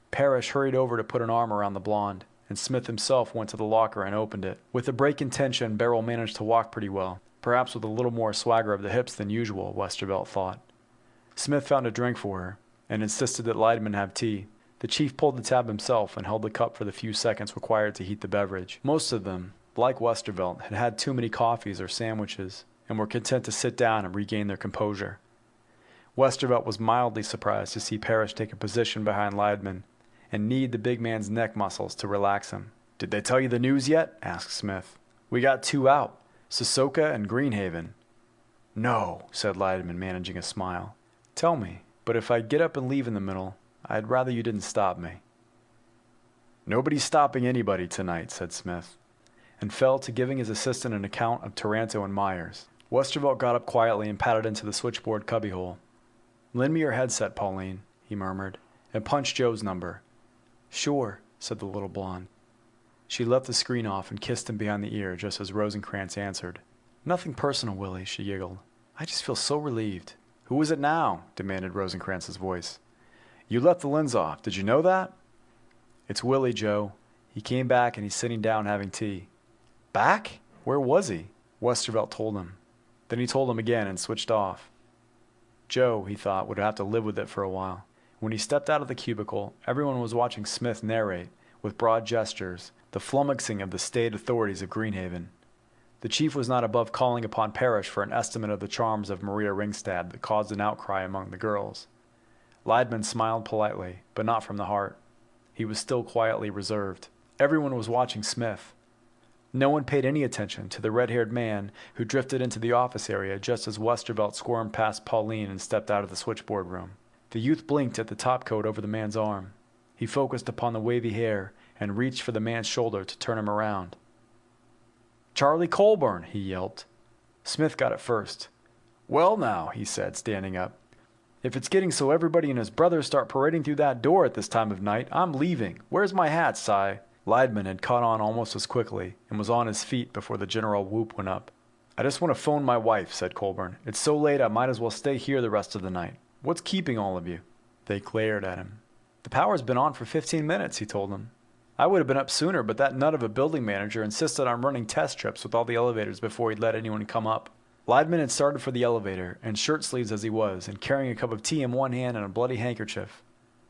Parrish hurried over to put an arm around the blonde, and Smith himself went to the locker and opened it. With the break in tension, Beryl managed to walk pretty well, perhaps with a little more swagger of the hips than usual, Westervelt thought. Smith found a drink for her, and insisted that Ladman have tea. The chief pulled the tab himself and held the cup for the few seconds required to heat the beverage. Most of them, like Westervelt, had had too many coffees or sandwiches, and were content to sit down and regain their composure. Westervelt was mildly surprised to see Parrish take a position behind Ladman, and knead the big man's neck muscles to relax him. "Did they tell you the news yet?" asked Smith. "We got 2 out. Sosoka and Greenhaven. No, said Leidman, managing a smile. Tell me, but if I get up and leave in the middle, I'd rather you didn't stop me. Nobody's stopping anybody tonight, said Smith, and fell to giving his assistant an account of Taranto and Myers. Westervelt got up quietly and patted into the switchboard cubbyhole. Lend me your headset, Pauline, he murmured, and punch Joe's number. Sure, said the little blonde. She left the screen off and kissed him behind the ear just as Rosencrantz answered. Nothing personal, Willie, she giggled. I just feel so relieved. Who is it now? Demanded Rosencrantz's voice. You left the lens off. Did you know that? It's Willie, Joe. He came back and he's sitting down having tea. Back? Where was he? Westervelt told him. Then he told him again and switched off. Joe, he thought, would have to live with it for a while. When he stepped out of the cubicle, everyone was watching Smith narrate, with broad gestures, the flummoxing of the state authorities of Greenhaven. The chief was not above calling upon Parrish for an estimate of the charms of Maria Ringstad that caused an outcry among the girls. Leidman smiled politely, but not from the heart. He was still quietly reserved. Everyone was watching Smith. No one paid any attention to the red-haired man who drifted into the office area just as Westervelt squirmed past Pauline and stepped out of the switchboard room. The youth blinked at the topcoat over the man's arm. He focused upon the wavy hair and reached for the man's shoulder to turn him around. Charlie Colburn, he yelped. Smith got it first. Well now, he said, standing up. If it's getting so everybody and his brothers start parading through that door at this time of night, I'm leaving. Where's my hat, Si? Leidman had caught on almost as quickly and was on his feet before the general whoop went up. I just want to phone my wife, said Colburn. It's so late I might as well stay here the rest of the night. What's keeping all of you? They glared at him. The power's been on for 15 minutes, he told them. I would have been up sooner, but that nut of a building manager insisted on running test trips with all the elevators before he'd let anyone come up. Leidman had started for the elevator, in shirt sleeves as he was, and carrying a cup of tea in one hand and a bloody handkerchief.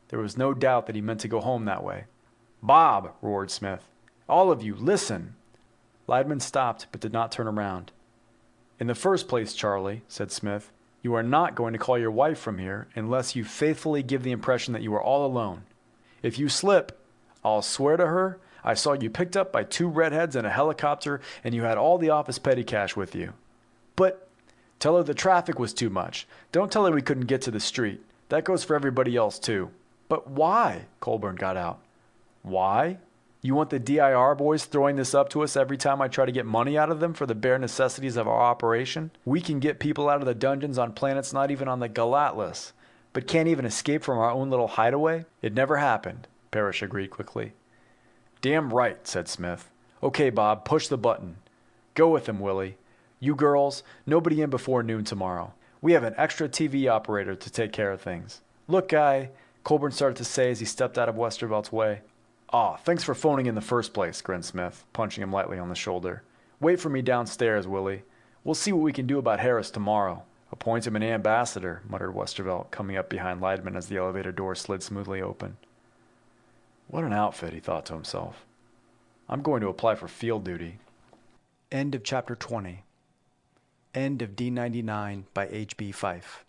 There was no doubt that he meant to go home that way. Bob, roared Smith. All of you, listen. Leidman stopped, but did not turn around. In the first place, Charlie, said Smith, you are not going to call your wife from here unless you faithfully give the impression that you are all alone. If you slip, I'll swear to her I saw you picked up by two redheads in a helicopter and you had all the office petty cash with you. But tell her the traffic was too much. Don't tell her we couldn't get to the street. That goes for everybody else too. But why? Colburn got out. Why? You want the DIR boys throwing this up to us every time I try to get money out of them for the bare necessities of our operation? We can get people out of the dungeons on planets not even on the Galatlas, but can't even escape from our own little hideaway? It never happened, Parrish agreed quickly. Damn right, said Smith. Okay, Bob, push the button. Go with him, Willie. You girls, nobody in before noon tomorrow. We have an extra TV operator to take care of things. Look, Guy, Colburn started to say as he stepped out of Westervelt's way. Aw, thanks for phoning in the first place, grinned Smith, punching him lightly on the shoulder. Wait for me downstairs, Willie. We'll see what we can do about Harris tomorrow. Appoint him an ambassador, muttered Westervelt, coming up behind Leidman as the elevator door slid smoothly open. What an outfit, he thought to himself. I'm going to apply for field duty. End of chapter 20. End of D-99 by H.B. Fyfe.